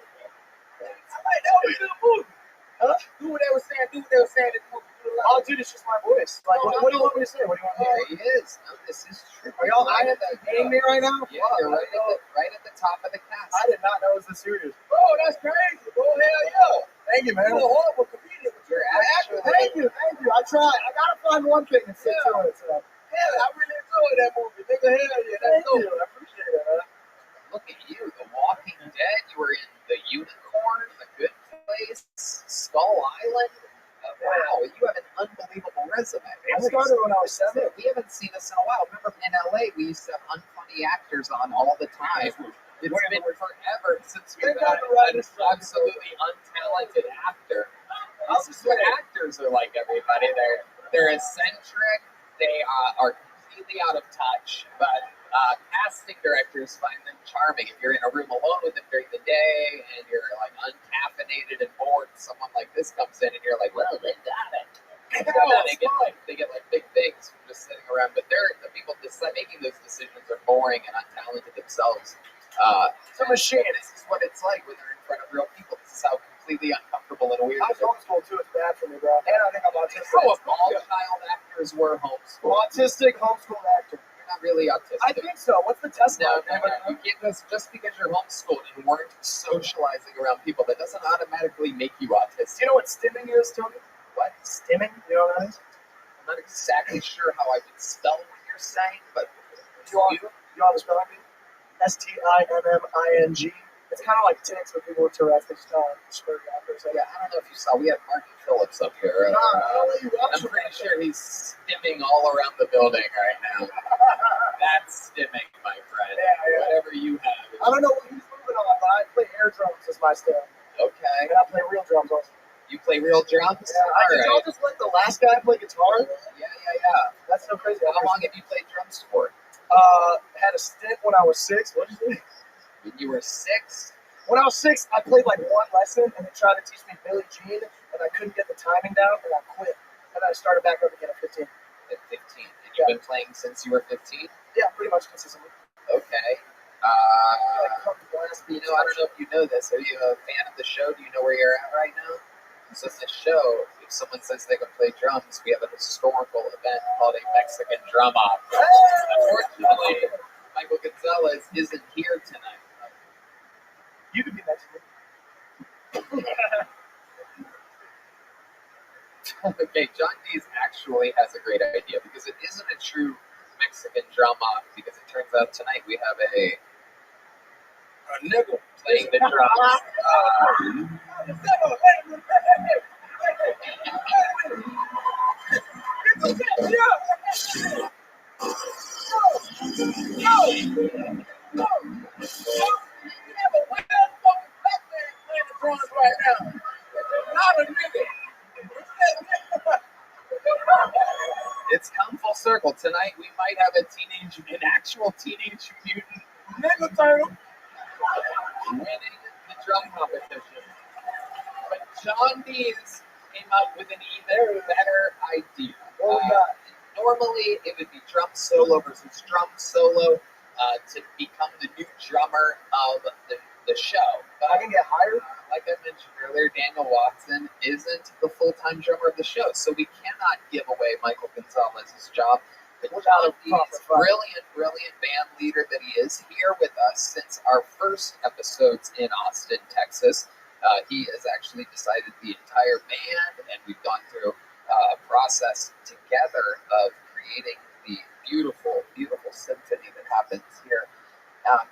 I like that was a good movie. Huh? Do what they were saying. Do what they were saying. Oh, dude, it's just my voice. Like, what do you want me to say? What do you want me to There say? he is. No, this is true. Are y'all right hating me right now? Yeah, you're right at the top of the cast. I did not know it was this serious. Bro, that's crazy. Bro, hell yeah. Thank you, man. You're a horrible comedian. But You're actually. Thank you. I tried. I gotta find one thing to stick to it. So. Yeah, I really enjoyed that movie. Nigga, hell yeah. That's Thank dope. you. I appreciate it, man. Look at you, The Walking Dead. You were in The Unicorn, The Good Place, Skull Island. Wow, you have an unbelievable resume. I started when I was 7. We haven't seen this in a while. Remember in LA, we used to have unfunny actors on all the time. It's been forever since we've They got had the writers an absolutely untalented actor. This is what actors are like, everybody. They're eccentric. They are completely out of touch, but casting directors find them charming. If you're in a room alone with them during the day and you're like uncaffeinated and bored, someone like this comes in and you're like, well, they got it. They get like big things from just sitting around, but the people making those decisions are boring and untalented themselves. It's a machine. This is what it's like when they're in front of real people. This is how completely uncomfortable and weird I was it is. homeschooled too. It's bad for me, bro. And I think I'm autistic. Oh, if all child actors were homeschooled. Autistic homeschooled actor. You're not really autistic. I think so. What's the test No, like? you get this just because you're homeschooled and weren't socializing around people. That doesn't automatically make you Do autistic. you know what stimming is, Tony? What? Stimming? You know what that is? I'm not exactly sure how I would spell what you're saying, but You know how to spell it? STIMMING. It's kind of like tics with people with Tourette's. They just spur you out for a second. yeah, I don't know if you saw. We had Martin Phillips up here. I'll let you watch I'm pretty sure he's stimming all around the building right now. That's stimming, my friend. Yeah. Whatever you have. I don't know what he's moving on, but I play air drums as my style. Okay. And I play real drums also. You play real drums? Yeah, did y'all just let the last guy play guitar? Yeah. That's so crazy. How long have you played drums for? Had a stint when I was 6. What did you say? When you were 6? When I was 6, I played like one lesson, and they tried to teach me Billie Jean, and I couldn't get the timing down, and I quit. And I started back up again at 15. At 15. And you've been playing since you were 15? Yeah, pretty much consistently. Okay. Like, I don't know if you know this. Are you a fan of the show? Do you know where you're at right now? So in the show, if someone says they can play drums, we have a historical event called a Mexican drum off. Unfortunately, Michael Gonzalez isn't here tonight. You could be Mexican. Okay, John Dees actually has a great idea because it isn't a true Mexican drum off because it turns out tonight we have a nigga playing the drums. It's come full circle. Tonight we might have an actual teenage mutant Ninja Turtle winning the drum competition. But John Dees came up with an even better idea. Normally it would be drum solo versus drum solo to become the new drummer of the show. But I can get hired. like I mentioned earlier, Daniel Watson isn't the full-time drummer of the show, so we cannot give away Michael Gonzalez's job. But John Dees, brilliant band leader that he is, here with us since our first episodes in Austin, Texas. He has actually decided the entire band, and we've gone through a process together of creating the beautiful, beautiful symphony that happens here.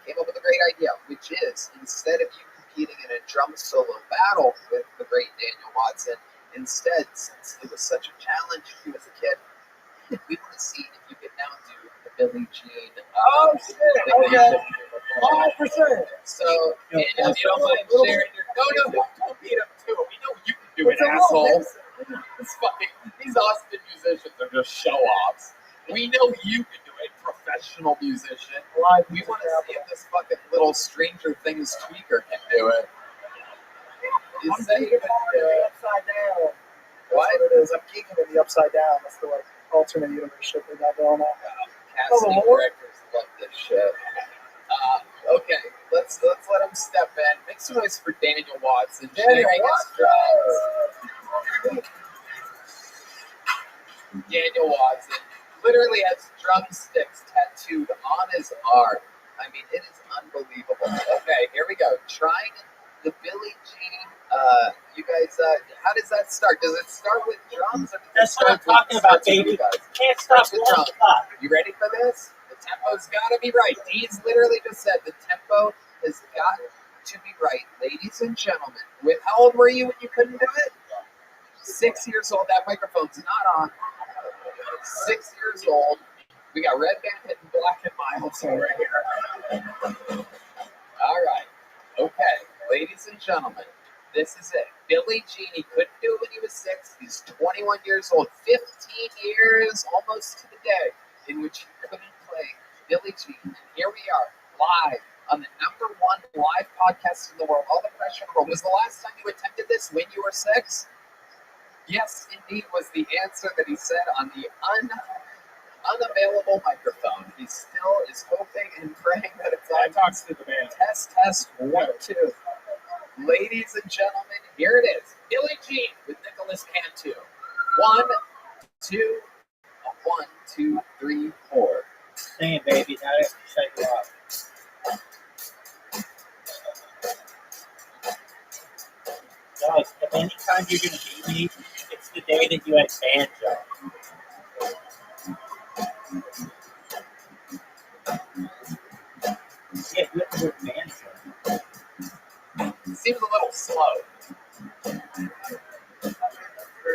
Came up with a great idea, which is instead of you competing in a drum solo battle with the great Daniel Watson, instead, since it was such a challenge to you as a kid, we want to see if you can now do the Billie Jean. Oh, shit. Okay. 100%. So, Daniel, you don't mind sharing your. No, don't beat him too. We know you can do it, It's a asshole. little It's fucking. These Austin musicians are just show offs. We know you can do it. professional musician. Live We music want to see capital. if this fucking little Stranger Things tweaker can do it. I'm Is that geeking even hard in the upside down. That's What? what it is. I'm geeking in the upside down. That's the like alternate universe shit they got going on. Casting Oh, Lord. directors love this shit. Okay, let's let him step in. Make some noise for Daniel Watson. Daniel sharing his Watson! drums. Daniel Watson literally has drumsticks tattooed on his arm. I mean, it is unbelievable. Okay, here we go. Trying the Billie Jean. You guys, how does that start? Does it start with drums? Or does That's it what I'm start talking about, starts with baby. you guys? Can't stop, Starts with won't drums. stop. You ready for this? The tempo's got to be right. Dee's literally just said the tempo has got to be right. Ladies and gentlemen, how old were you when you couldn't do it? 6 years old. That microphone's not on. 6 years old. We got Red Band hitting Black and Miles over here. All right. Okay. Ladies and gentlemen, this is it. Billie Jean, he couldn't do it when he was 6. He's 21 years old. 15 years, almost to the day, in which he couldn't play Billie Jean. And here we are, live on the #1 live podcast in the world. All the pressure in the world. Was the last time you attempted this when you were 6? Yes, indeed, was the answer that he said on the unavailable microphone. He still is hoping and praying that it's on. Talks to the man. Test, 1, 2. Ladies and gentlemen, here it is. Billie Jean with Nicholas Cantu. 1, 2, 1, 2, 3, 4. Sing it, baby. Now I have to shut you off. Guys, if any time you're going to beat me, it's the day that you had banjo. Yeah, you have to work banjo. Seems a little slow.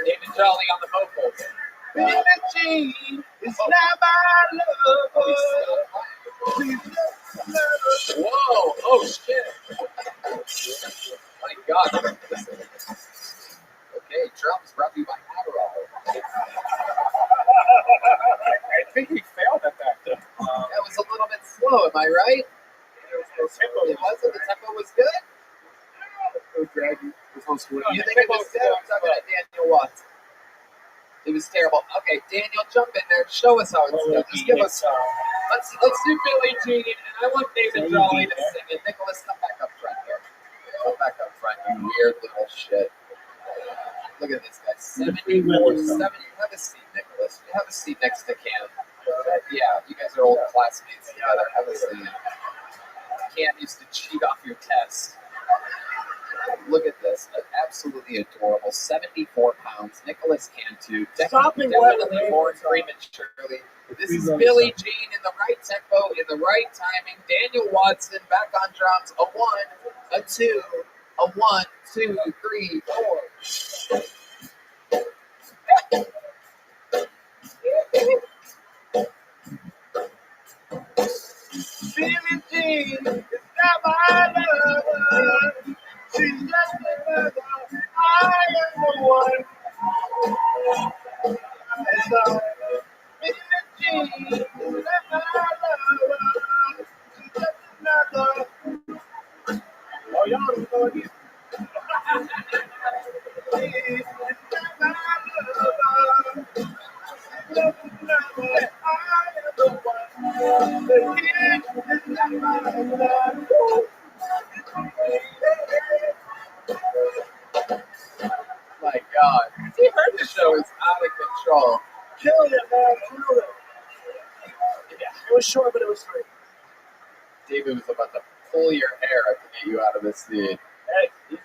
David Jolly on the vocals. Billie Jean is not my lover. Whoa! Oh shit! My God! Listen. Okay, drums brought to you by Adderall. I think he failed at that though. That was a little bit slow. Am I right? It wasn't. The tempo was good. It was draggy. It was supposed to win. You think it was good? I'm talking to Daniel Watson. It was terrible. Okay, Daniel, jump in there. Show us how it's done. Just give us. Let's do Billie Jean, and I want David Jolly to sing it. Nicholas, come back up front here. Come back up front, you weird little shit. Look at this guy. 74, 70. Have a seat, Nicholas. Have a seat next to Cam. Yeah, you guys are old classmates together. Have a seat. Cam used to cheat off your test. Look at this. Absolutely adorable. 74 pounds. Nicholas Cantu. Stopping Definitely born prematurely. This is Billie Jean in the right tempo, in the right timing. Daniel Watson back on drums. A 1, a 2, a 1, 2, 3, 4. Billie Jean is not my lover. She's just another. I am the one. Billie Jean is not my lover. She's just another. Oh, y'all don't know it. She's not my lover. She's just another. I am the one. The kid is not my lover. My God. You heard the show is out of control. Killing it, man. Killing it. Yeah, it was short, but it was free. David was about to pull your hair to get you out of this scene. Hey,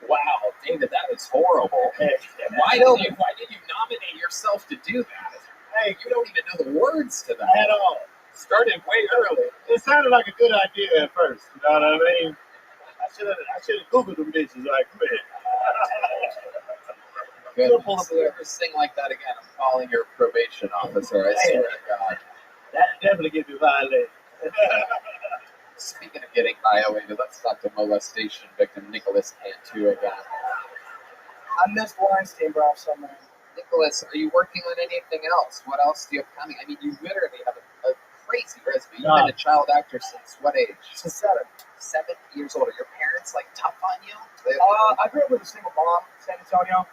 Wow, David, that is horrible. hey, Why did you nominate yourself to do that? hey, You don't even know the words to that. at all. Started way early. It sounded like a good idea at first. You know what I mean? I should have Googled them bitches right quick. Goodness, if you ever sing like that again, I'm calling your probation officer. I swear to God. That definitely get me violated. Speaking of getting violated, let's talk to molestation victim Nicholas Cantu again. I missed Weinstein, bro, so man. Nicholas, are you working on anything else? What else do you have coming? I mean, you literally have a crazy, Resby. You've been a child actor since what age? Since 7. 7 years old. Are your parents like tough on you? I grew up with a single mom, San Antonio.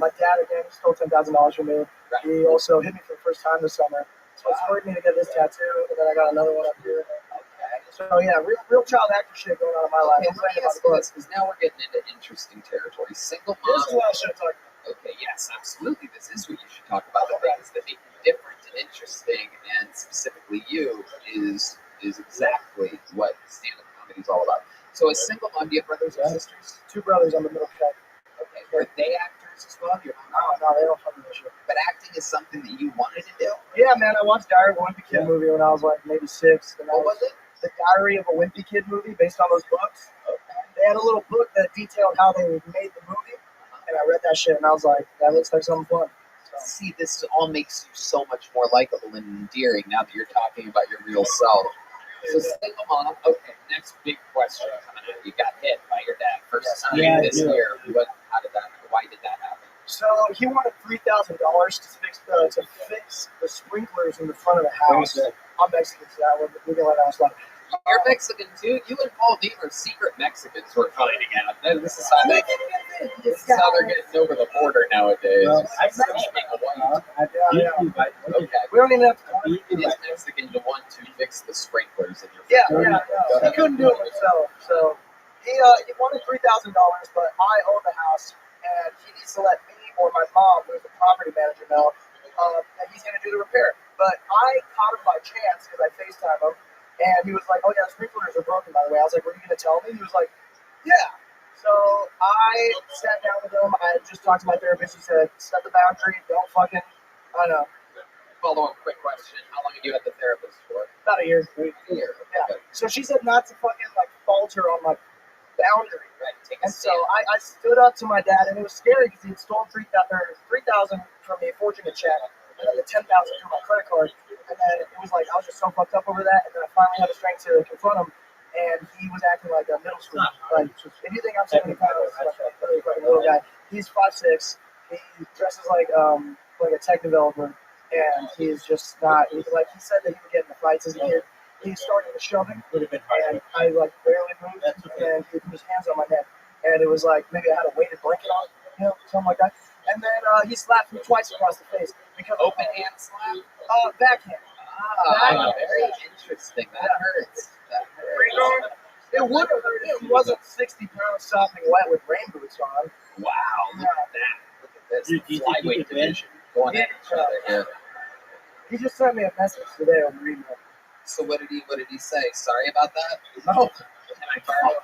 My dad again stole $10,000 from me. Right. He also hit me for the first time this summer. So it's hurt me to get this tattoo, and then I got another one up here. Okay. So yeah, real child actor shit going on in my life. Okay, let me ask you this, because now we're getting into interesting territory. Single This is mom. what I should talk about. Okay, yes, absolutely. This is what you should talk about. The things that make you different and interesting, and specifically you, is exactly what stand-up comedy is all about. So, as single mom, do you have brothers or sisters? 2 brothers on the middle child. Okay, are they actors as well? Your mom? No, they don't fucking know shit. But acting is something that you wanted to do. Yeah, man, I watched Diary of a Wimpy Kid movie when I was like maybe 6. And What was it? The Diary of a Wimpy Kid movie based on those books. Okay. They had a little book that detailed how they made the movie, and I read that shit, and I was like, that looks like something fun. So, See, this all makes you so much more likable and endearing now that you're talking about your real self. So, single mom. Okay, next big question coming up. You got hit by your dad first time this year. How did that? Why did that happen? so he wanted $3,000 to fix the sprinklers in the front of the house. I'm Mexican, so we can let that slide. You're Mexican too. You and Paul Dean are secret Mexicans. We're finding out. This is how they're getting over the border nowadays. I Speaking of white. Okay. We don't even have to. It is Mexican to want to fix the sprinklers in your Yeah, front yeah, door. no. He couldn't do it himself. So he wanted $3,000, but I own the house, and he needs to let me or my mom, who's the property manager, know that he's going to do the repair. But I caught him by chance because I FaceTime him, and he was like, "Oh yeah, the sprinklers are broken, by the way." I was like, "Were you going to tell me?" He was like, "Yeah." So I sat down with him. I just talked to my therapist. He said, "Set the boundary. Don't fucking." I know. Follow-up quick question. How long have you had the therapist for? About a year. A year. Yeah. Okay. So she said not to fucking like falter on my boundary. Right. Take a And so stand. I stood up to my dad, and it was scary because he had stolen $3,000 from me, a fortune in check, and then the $10,000 from my credit card. And then it was like I was just so fucked up over that, and then I finally had the strength to confront him, and he was acting like a middle schooler. Like if you think I'm 70 pounds, like a really fucking little guy, he's 5'6". He dresses like a tech developer, and he's just not. He said that he would get into fights as a kid. He started shoving, and I like barely moved, and he put his hands on my neck, and it was like maybe I had a weighted blanket on, something like that. And then he slapped me twice across the face because Open hand slap. backhand. Very interesting. That hurts. It would have hurt if he wasn't 60 pounds sopping wet with rain boots on. Wow. Look at that. Look at this. Do you think Flyweight you could win? division going at each other here. He just sent me a message today on email. So what did he say? Sorry about that. No, Can I borrow?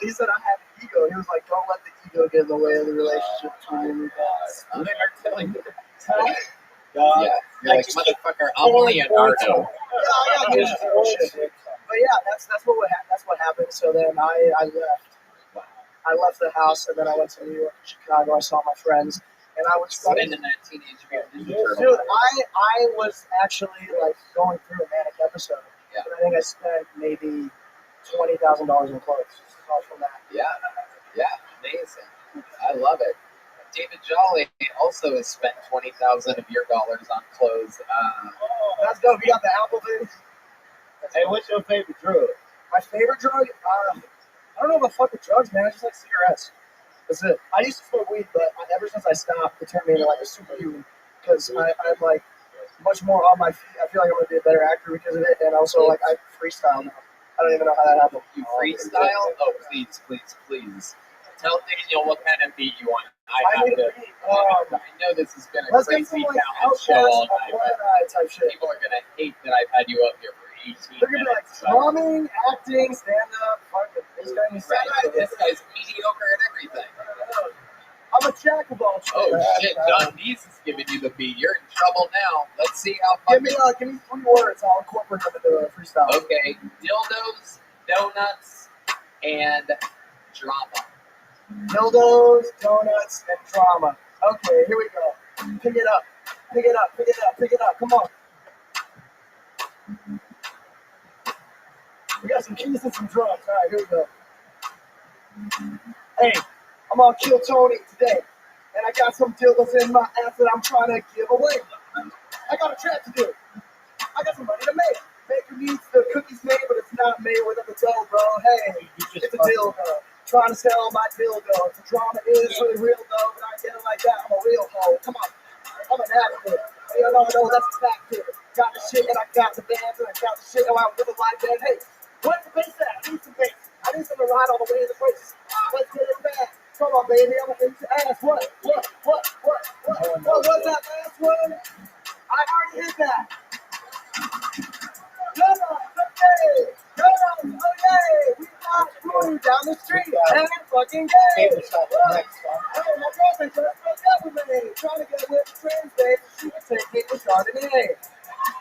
he said I had an ego. He was like, don't let the ego get in the way of the relationship between you guys. They are telling you. Dog. Yeah. You're like, motherfucker, I'm Leonardo. Yeah, but yeah, that's what happened. So then I left. Wow. I left the house, and then I went to New York, Chicago. I saw my friends, and I was studying. Spending that teenage Mutant Ninja Turtle. Dude, I was actually like going through a manic episode. Yeah. And I think I spent maybe $20,000 in clothes all from that. Yeah, amazing. I love it. David Jolly also has spent $20,000 of your dollars on clothes. That's dope. You got the Apple thing? Hey, what's your favorite drug? My favorite drug? I don't know about fucking drugs, man. I just like cigarettes. That's it. I used to smoke weed, but ever since I stopped, it turned me into like a superhuman. Because I'm like much more on my feet. I feel like I'm going to be a better actor because of it. And also, like, I freestyle now. I don't even know how that happened. You freestyle? Oh, please. Tell Daniel what kind of beat you want. I know this has been a Let's get crazy some like talent show all Outcast night, but type shit. people are going to hate that I've had you up here for 18 They're gonna be like minutes. drumming, acting, stand up, fucking this guy needs Right, this guy's mediocre at everything. I'm a jack of all trades. Oh shit, John Deese is giving you the beat. You're in trouble now. Let's see how Give fucking... me 3 words. I'll incorporate them into a freestyle. Okay, dildos, donuts, and drama. Dildos, donuts, and drama. Okay, here we go. Pick it up. Come on. We got some keys and some drums. All right, here we go. Hey, I'm on Kill Tony today, and I got some dildos in my ass that I'm trying to give away. I got a track to do. got some money to make. Baker needs the cookies made, but it's not made without the dough, bro. Hey, it's a dildo. Trying to sell my dildo. The drama is really real, though, but I get it like that. I'm a real hoe. Come on. I'm an advocate. You know, that's a fact here. Got the shit and I got the bands and I got the shit and I'm with a live band. Hey, where's the bass at? I need some bass. I need some to ride all the way to the places. Let's get it back. Come on, baby. I'm gonna ask what was that last one? I already hit that. Come on, okay. Come on, okay. We got food down the street. And fucking gay. Hey, my girlfriend just broke up with me. Trying to get with the trans babe so she can take me to Chardonnay.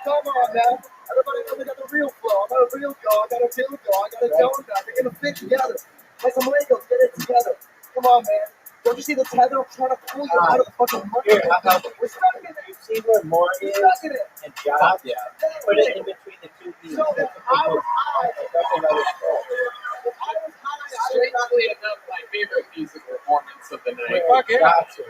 Come on now. Everybody knows I got the real flow. I got a real dog. I got a dildo. I got a donut. They're gonna fit together. Like some Legos. Get it together. Come on, man. Don't you see the tether? I'm trying to pull you out of the fucking money. Here, We're stuck in it. you see where more is Stuck in it. and job? Yeah. Put it in between the two B's. So if I was high, Strangely enough, my favorite music performance of the night. Fuck yeah. Gotcha.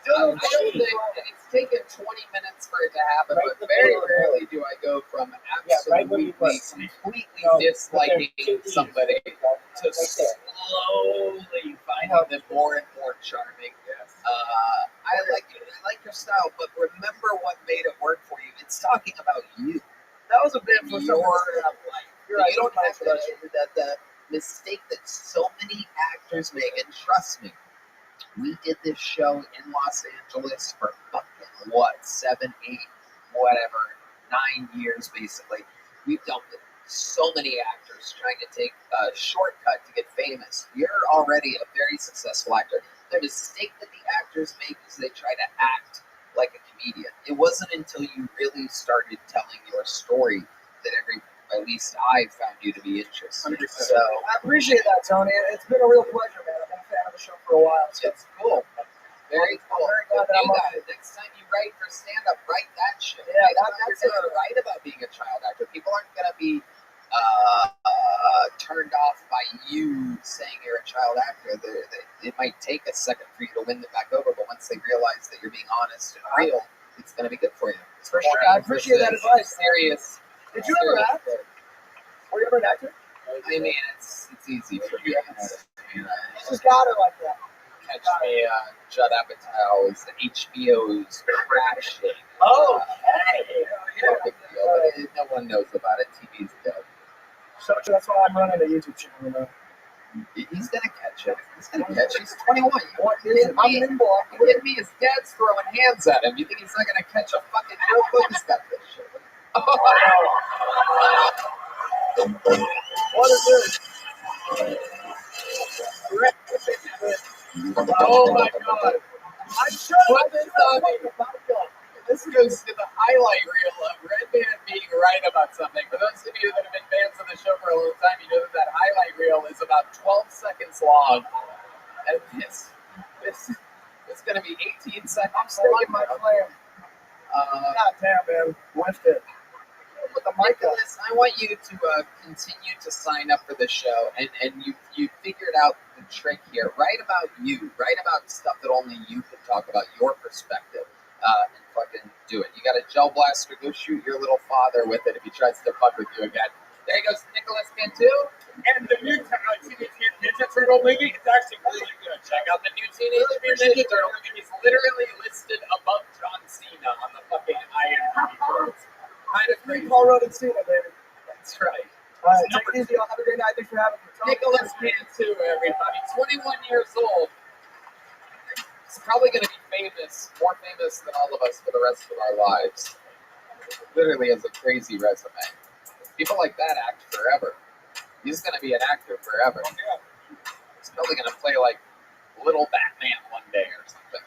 I don't think it's taken 20 minutes for it to happen, but very rarely do I go from absolutely completely disliking somebody to slowly finding them more and more charming. I like your style, but remember what made it work for you. It's talking about you. that was a bit for Your some life. You're right, You don't have you're right. the mistake that so many actors make, and trust me, we did this show in Los Angeles for fucking what, 7, 8, whatever, 9 years basically. We've dealt with so many actors trying to take a shortcut to get famous. You're already a very successful actor. The mistake that the actors make is they try to act like a comedian. It wasn't until you really started telling your story that at least I found you to be interesting. So I appreciate that, Tony. It's been a real pleasure, man. I've been a fan of the show for a while. So it's cool. Very cool. Very glad that You I'm on got it. Next time you write for stand-up, write that shit. Yeah, That's that's you're gonna write about being a child actor. People aren't gonna be turned off by you saying you're a child actor. It might take a second for you to win them back over, but once they realize that you're being honest and real, it's gonna be good for you. For sure. I appreciate that advice. Serious. Did you ever act? Were you ever an actor? I mean, it's easy for me. You just got it like that. Catch me, Judd Apatow's HBO's Crashing. Oh, No big deal, but no one knows about it. TV's dead. So that's why I'm running a YouTube channel. You know? He's gonna catch it. He's gonna catch it. He's 21. I'm nimble. You kidding me? His dad's throwing hands at him. You think he's not gonna catch a fucking notebook? He's got this shit. What is this? Oh my god. I'm sure Put this on me. This goes to the highlight reel of Redman being right about something. For those of you that have been fans of the show for a long time, you know that highlight reel is about 12 seconds long. And this is going to be 18 seconds. I'm sticking my claim. God damn, man. Whiffed it. With the mic on. Nicholas, I want you to continue to sign up for the show, and you figured out the trick here. Write about you. Write about stuff that only you can talk about, your perspective, and fucking do it. You got a gel blaster, go shoot your little father with it if he tries to fuck with you again. There he goes, Nicholas Cantu. And the new Teenage Ninja Turtle movie, it's actually really good. Check out the new Teenage Mutant Ninja Turtle movie. He's literally listed above John Cena on the fucking IMDb boards. Kind of crazy. Paul Rudd and Cena, baby. That's right. All right, take it easy. Y'all have a great night. Thanks for having me. Nicholas Cantu, everybody. 21 years old. He's probably going to be famous, more famous than all of us for the rest of our lives. Literally has a crazy resume. People like that act forever. He's going to be an actor forever. He's probably going to play like Little Batman one day or something.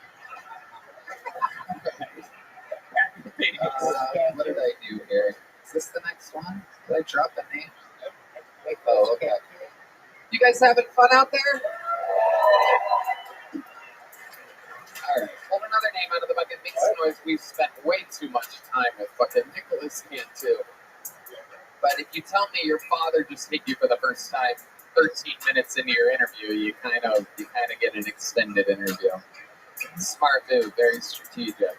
What did I do here? Is this the next one? Did I drop a name? Oh, okay. You guys having fun out there? Alright, pull another name out of the bucket. Make some noise. We've spent way too much time with fucking Nicholas Cantu. But if you tell me your father just hit you for the first time 13 minutes into your interview, you kind of get an extended interview. Smart move, very strategic.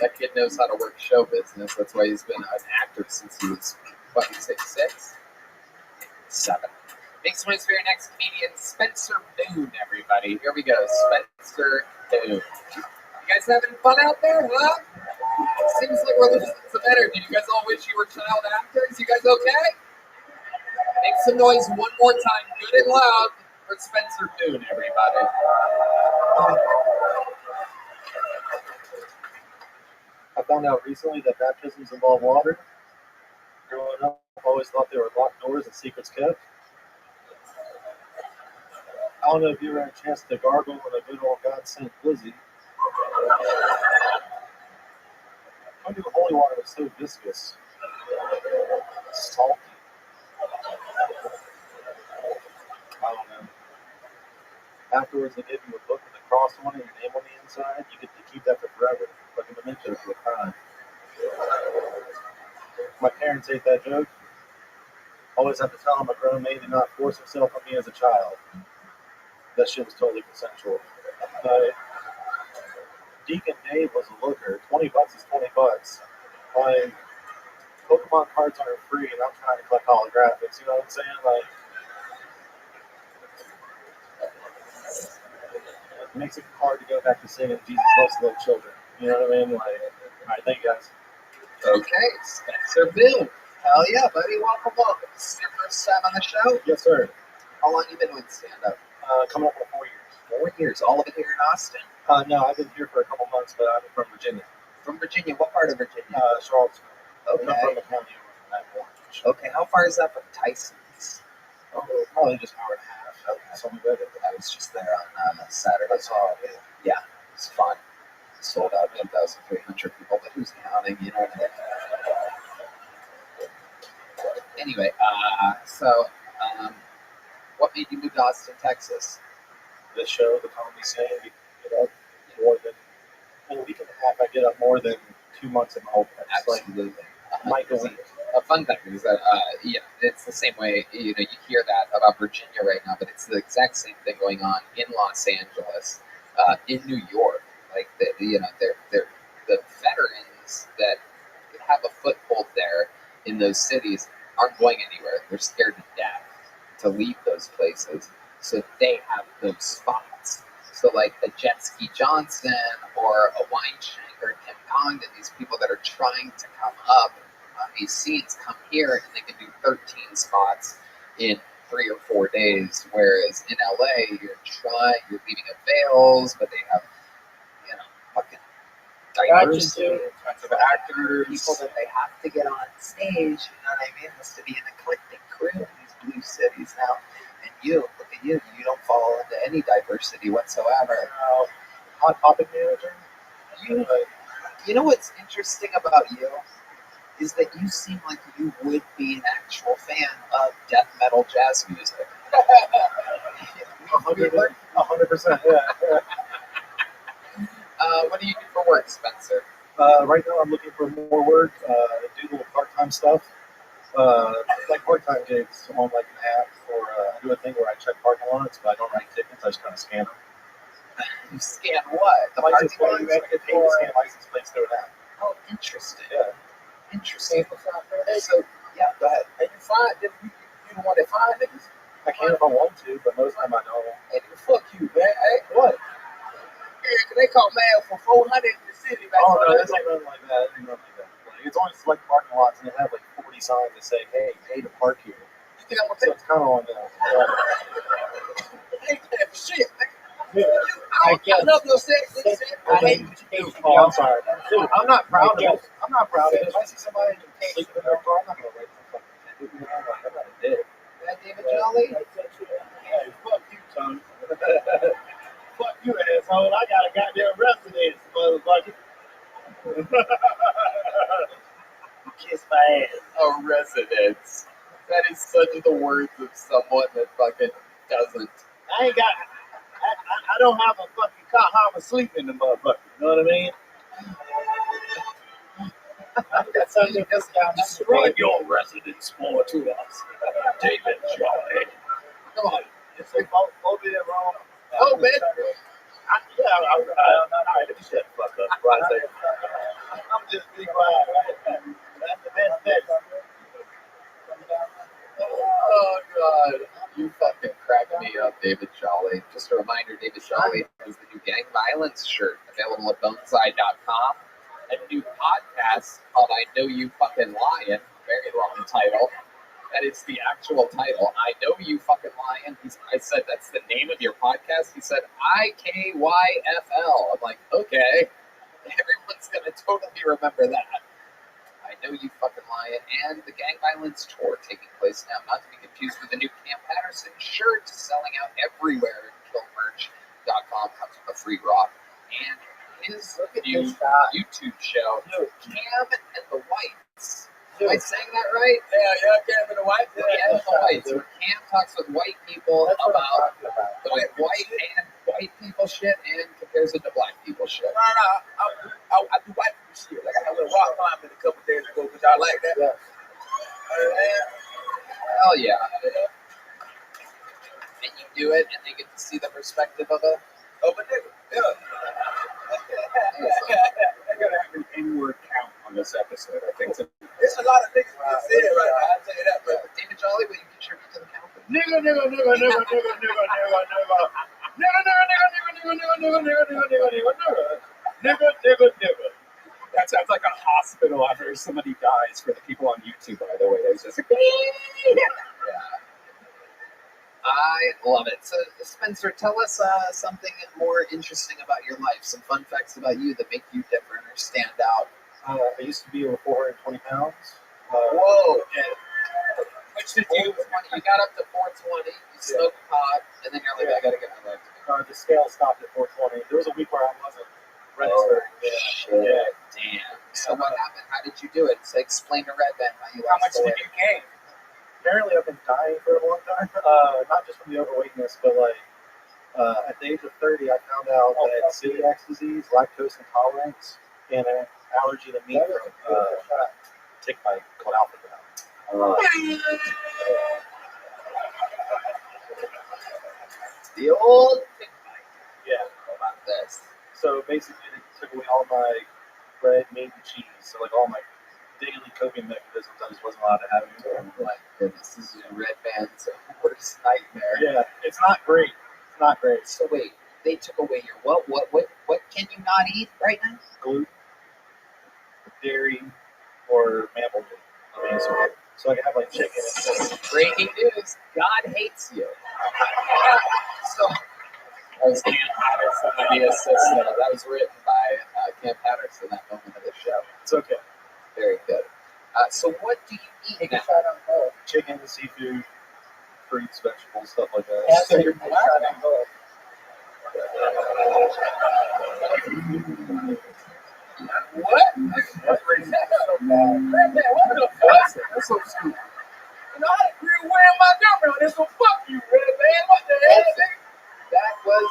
That kid knows how to work show business. That's why he's been an actor since he was, what, you say 6? 7. Make some noise for your next comedian, Spencer Boone, everybody. Here we go, Spencer Boone. You guys having fun out there, huh? Seems like we're losing some energy. You guys all wish you were child actors? You guys okay? Make some noise one more time, good and loud, for Spencer Boone, everybody. I found out recently that baptisms involve water. Growing up, I always thought they were locked doors and secrets kept. I don't know if you ever had a chance to gargle with a good old God sent Blizzy. I knew holy water was so viscous, salty. I don't know. Afterwards, they give you a book with a cross on it and your name on the inside. You get to keep that for forever, like a memento to a crime. My parents hate that joke. Always have to tell them a grown man did not force himself on me as a child. That shit was totally consensual. Deacon Dave was a looker. $20 is $20. Like, Pokemon cards aren't free, and I'm trying to collect holographics. You know what I'm saying? Like, it makes it hard to go back to singing Jesus Loves Little Children. You know what I mean? Like, all right, thank you guys. Okay, Spencer Boone. Hell yeah, buddy. Welcome. This is your first time on the show? Yes, sir. How long you been doing stand-up? Coming up on 4 years. 4 years. All of it here in Austin? No, I've been here for a couple months, but I'm from Virginia. From Virginia. What part of Virginia? Charlottesville. Okay. I'm from the county over Okay, how far is that from Tyson's? probably just an hour and a half. Okay. Something good. I was just there on Saturday. That's all. Yeah, it was fun. Sold out 1,300 people, but who's counting? You know what I mean? Anyway, what made you move to Austin, Texas? This show, the comedy scene, we get up more than in a week and a half. I get up more than 2 months in my whole life. Absolutely. Like a week. A fun thing is that, it's the same way, you hear that about Virginia right now, but it's the exact same thing going on in Los Angeles, in New York. Like, they're the veterans that have a foothold there in those cities aren't going anywhere. They're scared to death to leave those places. So they have those spots. So like a Jet Ski Johnson or a Wineshank or Tim Congdon, these people that are trying to come up on these scenes come here and they can do 13 spots in 3 or 4 days. Whereas in LA, you're leaving avails, but they have, fucking diversity, tons of actors, people that they have to get on stage, you know what I mean? It has to be an eclectic crew in these blue cities now. And look at you don't fall into any diversity whatsoever. Hot topic manager. You know what's interesting about you is that you seem like you would be an actual fan of death metal jazz music. 100%. Yeah. what do you do for work, Spencer? Right now, I'm looking for more work. Do little part-time stuff, like part-time gigs on like an app, or I do a thing where I check parking lots, but I don't write tickets. I just kind of scan them. You scan what? The License parking plates. lot? I get paid to scan license plates through an app. Oh, interesting. Yeah. Interesting. So, yeah, go ahead. And you find them, you the one that find niggas? I can if I want to, but most of the time I don't. Hey, nigga, fuck you, man. Hey, What? yeah, 'cause they caught man for 400 in the city. Back Oh, no, then. it's like nothing like that. It's nothing like that. Like, it's only select parking lots, and they have like 40 signs that say, hey, pay to park here. You think I'm gonna So take it's kind of on them. I ain't paying for shit, nigga. I I love your sex. Good shit. I hate what you do. Oh, I'm sorry. Dude, I'm not proud of it. I'm not proud of it. If I see somebody sleeping in their car, I'm not going to write some fucking ticket. I'm not a dick. That David Jolly? Hey, fuck you, Tony. Fuck you, asshole. I got a goddamn residence, motherfucker. Kiss my ass. A residence. That is such the words of someone that fucking doesn't. I ain't got. I don't have a fucking car. I'm asleep in the motherfucker. You know what I mean? That's how you just got Destroy your residence for to us, David Jolly. Come on. It's like both of them wrong. Oh, man. All right, let me shut the fuck up. Right there. God, you fucking cracked me up, David Jolly. Just a reminder, David Jolly has the new gang violence shirt available at boneside.com. A new podcast called I Know You Fucking Lying, very long title. That is the actual title. I Know You Fucking Lying. I said, that's the name of your podcast? He said, IKYFL. I'm like, okay. Everyone's going to totally remember that. I Know You Fucking Lying. And the gang violence tour taking place now. Not to be confused with the new Cam Patterson shirt selling out everywhere at killmerch.com. Comes with a free rock. And his new YouTube show, Cam and the Whites. Am I saying that right? Yeah, Cam and the White. Yeah, the Whites. Where Cam talks with white people about the white people shit and compares it to black people shit. No. I do white people shit. Like I went rock climbing a couple days ago, because I like that. Yeah. Hell yeah. And you do it, and they get to see the perspective of a nigga. Yeah. I gotta have an N-word count on this episode, I think. There's a lot of niggas that say it right now. I'll tell you that, but David Jolly, will you contribute to the count? Nigga. That sounds like a hospital after somebody dies for the people on YouTube, by the way. There's just Yeah. I love it. So, Spencer, tell us something more interesting about your life. Some fun facts about you that make you different or stand out. I used to be over 420 pounds. Whoa. And Which did you? You got up to 420. You smoked pot, and then you're like, I gotta get my life together. the scale stopped at 420. There was a week where I wasn't Oh, registered. shit. Damn. So what happened? How did you do it? So explain to Red Band how you how lost much the did weight. you gain? Apparently, I've been dying for a long time. Not just from the overweightness, but like at the age of 30, I found out that I had celiac disease, lactose intolerance, and an allergy to meat from tick bite called alpha gal. The old pig fight. Yeah. How about this? So basically, they took away all my bread, meat, and cheese. So like all my daily coping mechanisms, I just wasn't allowed to have anymore. Oh my goodness, this is Red Band's worst nightmare. Yeah, it's not great. It's not great. So wait, they took away your what can you not eat right now? Gluten, dairy, or mammal meat. So I can have like chicken and stuff. Breaking news: God hates you. So that was Cam Patterson, the assistant. That was written by Cam Patterson. That moment of the show. It's okay. Very good. So what do you eat now? Chicken, seafood, fruits, vegetables, stuff like that. So you're black now. What? That's so stupid. You know, I agree with wearing my girlfriend on this, so fuck you, Red Band. What the hell? That was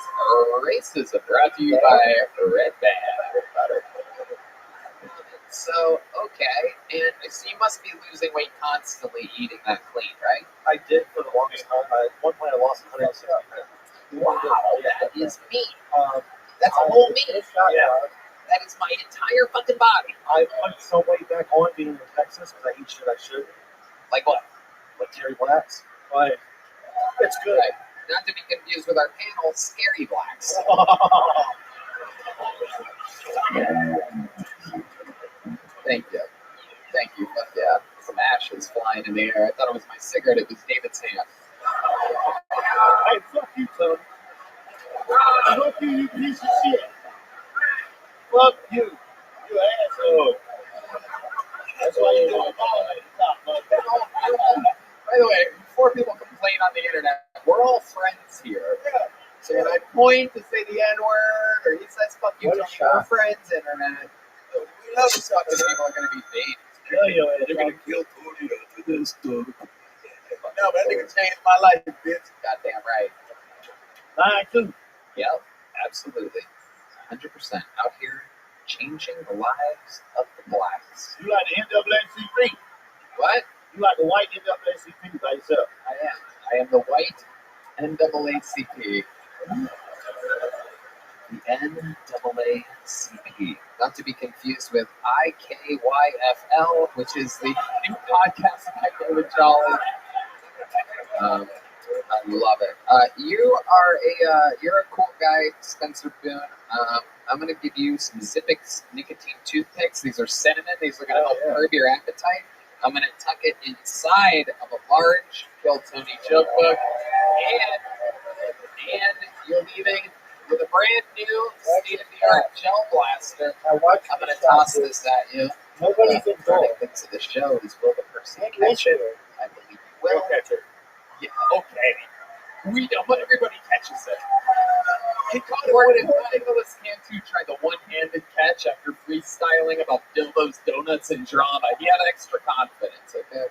racism, brought to you by Red Band. So, okay, and so you must be losing weight constantly eating that clean, right? I did for the longest time. At one point, I lost 160 pounds. Wow, that is me. Um, That's a whole me. Yeah. That is my entire fucking body. I put some weight back on being in Texas because I eat shit I shouldn't. Like what? Like Terry Blacks. But it's good. Right. Not to be confused with our panel, Scary Blacks. Thank you. Thank you. Fuck yeah. Some ashes flying in the air. I thought it was my cigarette. It was David's hand. Hey, fuck you, Tony. Fuck you, you piece of shit. Fuck you. You asshole. That's why you don't follow me. By the way, before people complain on the internet, we're all friends here. So when I point to say the N-word or he says fuck you, we're friends, internet. We love this fucking people are going to be bait. They're gonna kill Tony after this, dude. No, but that nigga changed my life, bitch. Goddamn right. Mine too. Yep, absolutely. 100% out here changing the lives of the blacks. You like the NAACP. What? You like the white NAACP by yourself. I am the white NAACP. The NAACP. Not to be confused with IKYFL, which is the new podcast by David Jolly. I love it. You're a cool guy, Spencer Boone. I'm gonna give you some Zippix nicotine toothpicks. These are cinnamon. These are gonna help curb your appetite. I'm gonna tuck it inside of a large Kill Tony joke book, and you're leaving with a brand new state-of-the-art gel blaster. I'm gonna toss this at you. Nobody's Starting involved. things of the show is will the person catch it? I believe you will. catch it. Yeah, okay. We don't, but everybody catches it. He caught it when Nicholas Cantu tried the one-handed catch after freestyling about dildos, donuts, and drama. He had extra confidence, okay?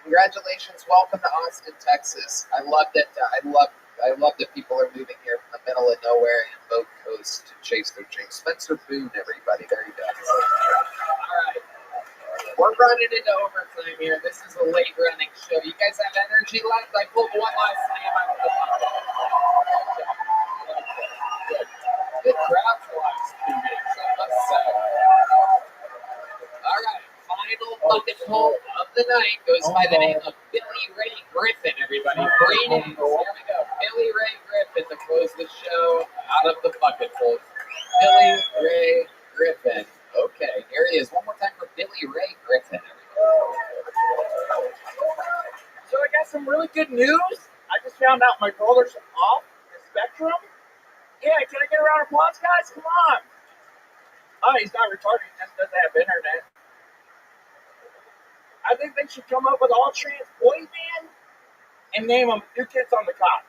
Congratulations. Welcome to Austin, Texas. I love that people are moving here from the middle of nowhere and boat coast to chase their dreams. Spencer Boone, everybody. There he goes. All right. We're running into overtime here. This is a late running show. You guys have energy left? I pulled one last slam out of the Good crowd for the last 2 weeks, I must say. All right. Final bucket hole of the night goes by the name of Billy Ray Griffin, everybody. Great names. Here we go. Billy Ray Griffin to close the show out of the bucket hole. Billy Ray Griffin. Okay, here he is. One more time for Billy Ray Griffin, everybody. So I got some really good news. I just found out my brother's off the spectrum. Yeah, can I get a round of applause, guys? Come on. Oh, he's not retarded. He just doesn't have internet. I think they should come up with all trans boy band and name them New Kids on the Block.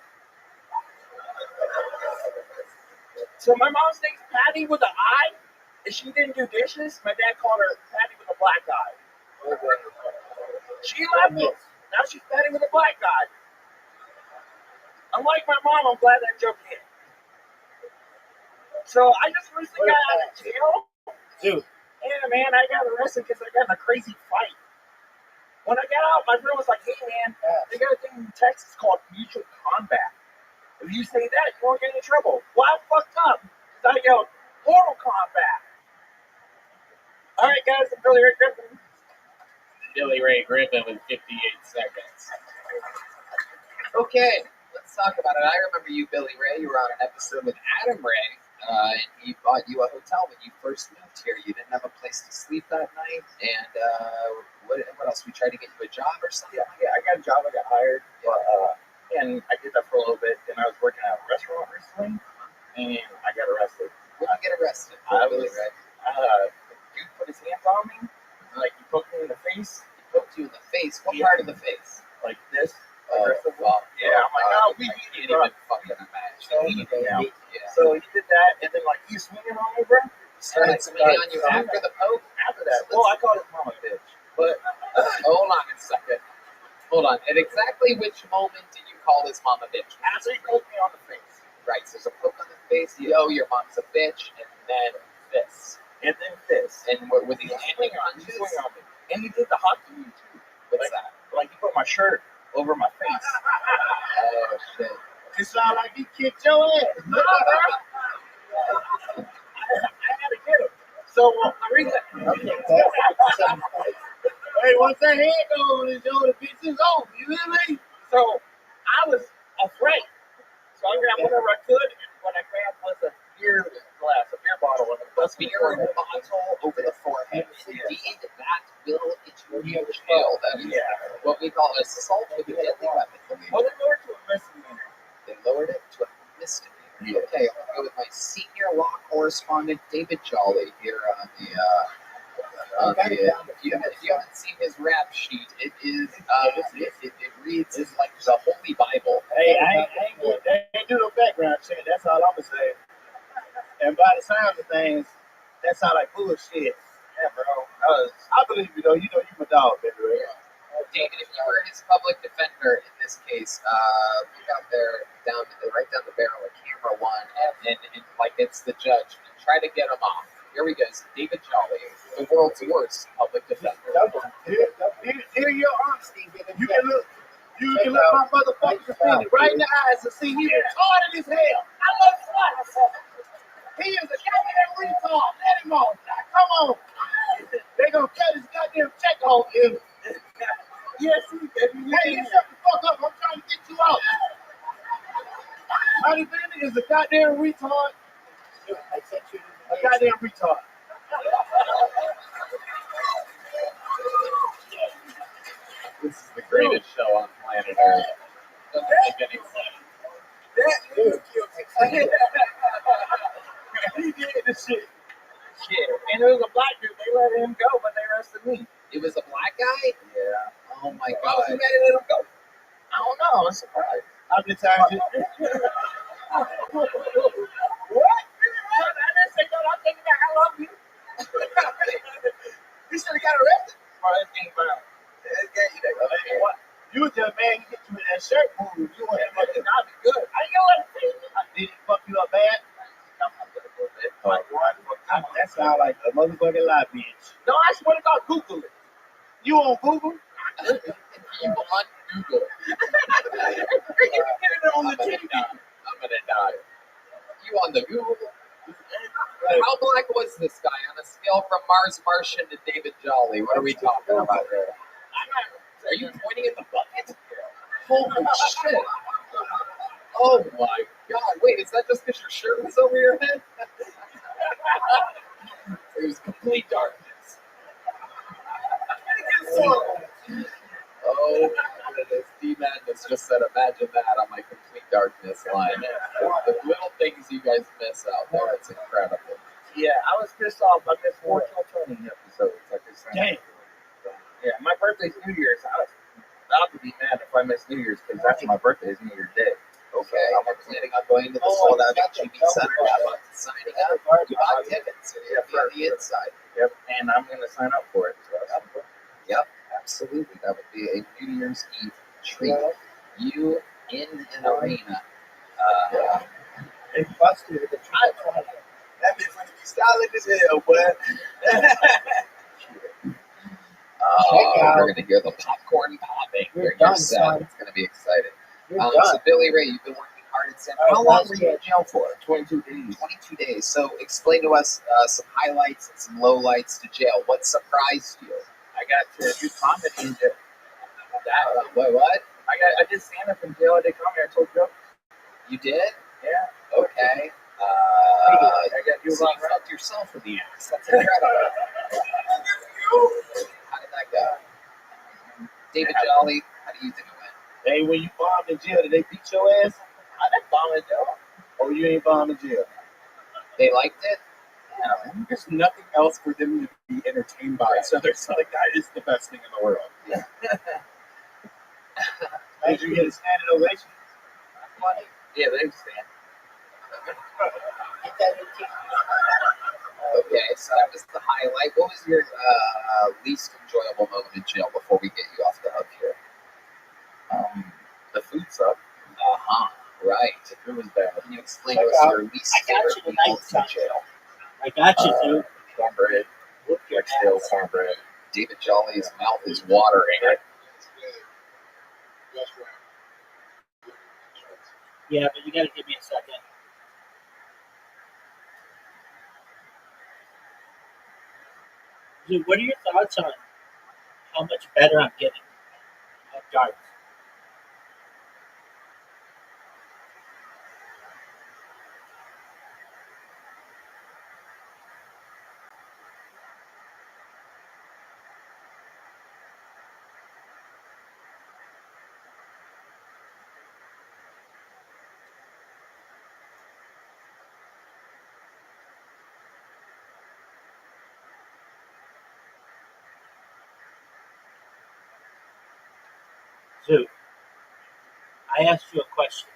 So my mom's name's Patty with an I. If she didn't do dishes, my dad called her Patty with a black eye. She left us. Now she's Patty with a black eye. Unlike my mom, I'm glad that joke hit. So I just recently got out of jail. Dude, Yeah, man, I got arrested because I got in a crazy fight. When I got out, my friend was like, hey, man, they got a thing in Texas called mutual combat. If you say that, you won't get in trouble. Well, I fucked up because I yelled Mortal Kombat. All right, guys, I'm Billy Ray Griffin. Billy Ray Griffin with 58 seconds. Okay, let's talk about it. I remember you, Billy Ray. You were on an episode with Adam Ray, and he bought you a hotel when you first moved here. You didn't have a place to sleep that night, and what else? We tried to get you a job or something? Yeah, I got a job. I got hired, and I did that for a little bit. And I was working at a restaurant recently, and I got arrested. When did you get arrested? Billy Ray. Dude put his hands on me, like he poked me in the face. He poked you in the face. What part of the face? Like this. Oh, well, Yeah, I'm like, oh, we can't even fucking imagine. So he did that, and then like he's swinging on me, bro. Started swinging on you after the poke? After that, well, I called his mom a bitch. But hold on a second. Hold on. At exactly which moment did you call his mom a bitch? after he poked me on the face, Right, so there's a poke on the face, you know your mom's a bitch, and then this. and then this, And with the he landing swung on on me, and he did the hockey move too. What's that? Like he put my shirt over my face. Oh, shit. It sounded like he kicked your ass. No, bro. I had to get him. So the reason. Hey, once that head goes, it's over. The bitch is over. You hear me? So I was afraid. So I grabbed whatever I could, and what I grabbed was a beer glass, a beer bottle, and a Beer bottle over the forehead. Indeed, that will get you in jail. That is what we call assault with a deadly weapon. Well, they lowered to a misdemeanor. They lowered it to a misdemeanor. Okay, I'm going to go with my senior law correspondent, David Jolly, here on the if you haven't seen his rap sheet, it is it reads as like the Holy Bible. Hey, I ain't do no background check. That's all I'm gonna say. And by the sounds of things, that sound like bullshit. Yeah, bro. I believe you though. You know you my dog, baby. Right? David, if you were his public defender in this case, look out there right down the barrel of camera one, and like it's the judge, and try to get him off. Here we go. David Jolly, the world's worst public defender. Hear your honesty, baby. You can look my motherfucking defendant right in the eyes and see he's retarded as hell. I love sluts. He is a goddamn retard. Let him off. Now, come on. They gonna cut his goddamn check off him. Yes, baby. Hey, you shut the fuck up. I'm trying to get you out. Honey Bandit is a goddamn retard. I sent you A goddamn retard. This is the greatest show on planet Earth. Doesn't make any sense. That is cute. He did the shit. Shit. And it was a black dude. They let him go, but they arrested me. It was a black guy? Yeah. Oh my Why was god. you mad at let him go? I don't know. I was surprised. I'm just trying to. What? I didn't say no. I'm taking back. I love you. You should have got arrested. Bro, this game violent. This game, You was just mad you get you in that shirt move. You want I'd be good. I ain't gonna let him see me. did he fuck you up bad? That sound like a motherfucking lie, bitch. No, I swear to God, Google it. You on Google? You on Google. You can get it on the TV. I'm gonna die. You on the Google? How black was this guy on a scale from Mars Martian to David Jolly? What are we talking about here? Are you pointing at the bucket? Holy shit. Oh my god. Wait, is that just because your shirt was over your head? It was complete darkness. Oh my goodness. D-Madness just said, imagine that on my complete darkness line. The little things you guys miss out there, it's incredible. Yeah, I was pissed off. I missed 4 Kill Tony episodes. I just Damn. Yeah, my birthday's New Year's. I was about to be mad if I missed New Year's because after my birthday is New Year's Day. Okay, I'm planning on going to the sold out HGV Center. How about signing up? You bought tickets. You're on the inside. Yep, and I'm going to sign up for it. So Yep, absolutely. That would be a New Year's Eve treat. You in an arena. They busted with the trial. That bitch gonna be solid as hell, boy. We're going to hear the popcorn popping during your set. It's going to be exciting. So, Billy Ray, you've been working hard at San. How long were you in jail for? 22 days. 22 days. So, explain to us some highlights and some lowlights to jail. What surprised you? I got to do comedy in jail. What? I did stand up in jail. I did comedy. I told jokes. You did? Yeah. Okay. I got you So wrong, you right? fucked yourself in the ass. That's incredible. How did that go? David Jolly, how do you think it went? Hey, when you bombed in jail, did they beat your ass? I didn't bomb in jail. Or you ain't bombed in jail? They liked it? Yeah. There's nothing else for them to be entertained by. So they're like, that is the best thing in the world. Did you get a standing ovation? Funny. Yeah, they stand. Okay, so that was the highlight. What was your least enjoyable moment in jail before we get you off the hook here? The food sucked. Right. The food was bad. Can you explain to us your least favorite meals in jail? I got you, dude. Cornbread. Like stale cornbread. David Jolly's mouth is watering. Yeah, but you gotta give me a second. Dude, what are your thoughts on how much better I'm getting at darts? Dude, I asked you a question.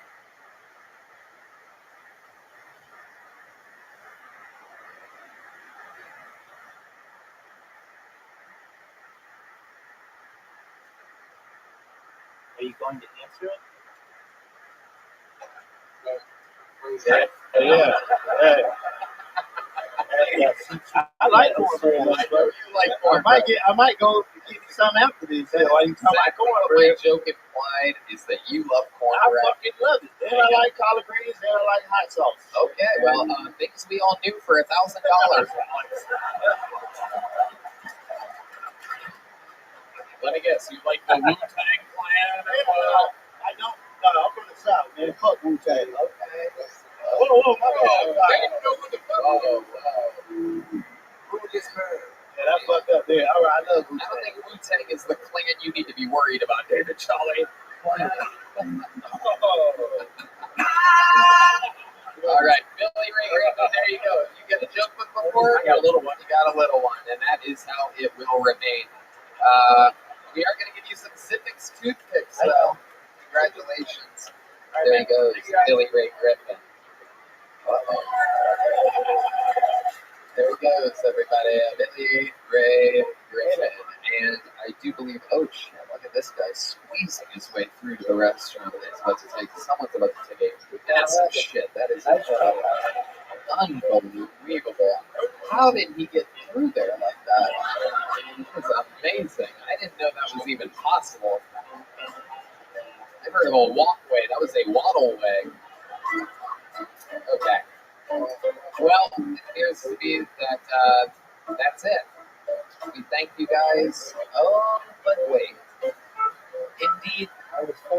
Are you going to answer it? Yeah. Hey. Yes. I like cornbread. I know you like I might go get you some after this. While you talk about Exactly what cornbread. my joke implied is that you love I cornbread. fucking love it. And I like collard greens, and I like hot sauce. Okay, well, things we all knew for $1,000. Let me guess, you like the Wu-Tang Clan? I don't. No, I'm from the South, man. Fuck Wu-Tang. Okay. Whoa, my bad. They don't know what the fuck. Who just heard? Yeah, that's fucked up there. All right, I love I don't Wu-Tang. think Wu-Tang is the clan you need to be worried about, David Charlie. All right, Billy Ray Griffin, there you go. You get a joke book before? I got a little one. You got a little one, and that is how it will remain. We are going to give you some Civics toothpicks, though. Congratulations. There he goes, Billy Ray Griffin. There he goes, everybody. Billy Ray Griffin. And I do believe, oh shit, look at this guy squeezing his way through to the restaurant. Someone's about to take a massive shit. That is unbelievable. How did he get through there like that? It was amazing. I didn't know that was even possible. I've heard of a walkway. That was a waddleway. Okay. Well, it appears to be that that's it. We thank you guys. Oh, but wait. Indeed,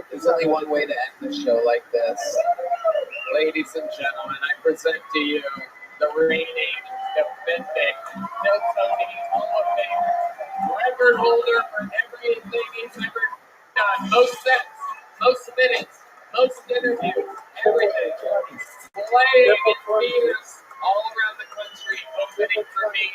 there's only one way to end the show like this. Ladies and gentlemen, I present to you the reigning, defending, Tony Hall of Famer, record holder for everything he's ever done. Most sets, most minutes, most interviews, everything. Playing in theaters all around the country, opening for me.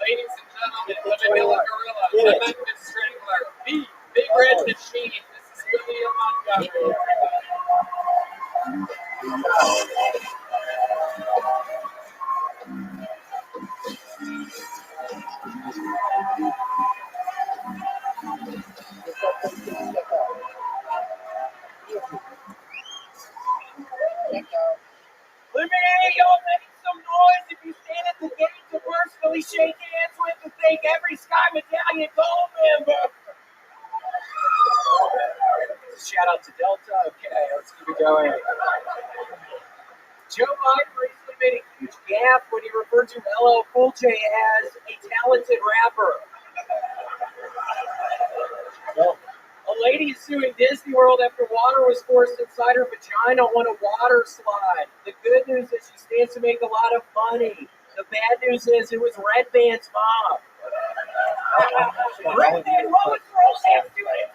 Ladies and gentlemen, the Manila Gorilla, the Memphis Strangler, the Big Red Machine. This is William Montgomery. Let me hear y'all make some noise if you stand at the gate to personally shake hands with and thank every Sky Battalion Gold member. Shout out to Delta. Okay, let's keep it going. Joe Biden recently made a huge gaffe when he referred to LL Cool J as a talented rapper. A lady is suing Disney World after water was forced inside her vagina on a water slide. The good news is she stands to make a lot of money. The bad news is it was Red Band's mom. Red Band, what was Roseanne doing?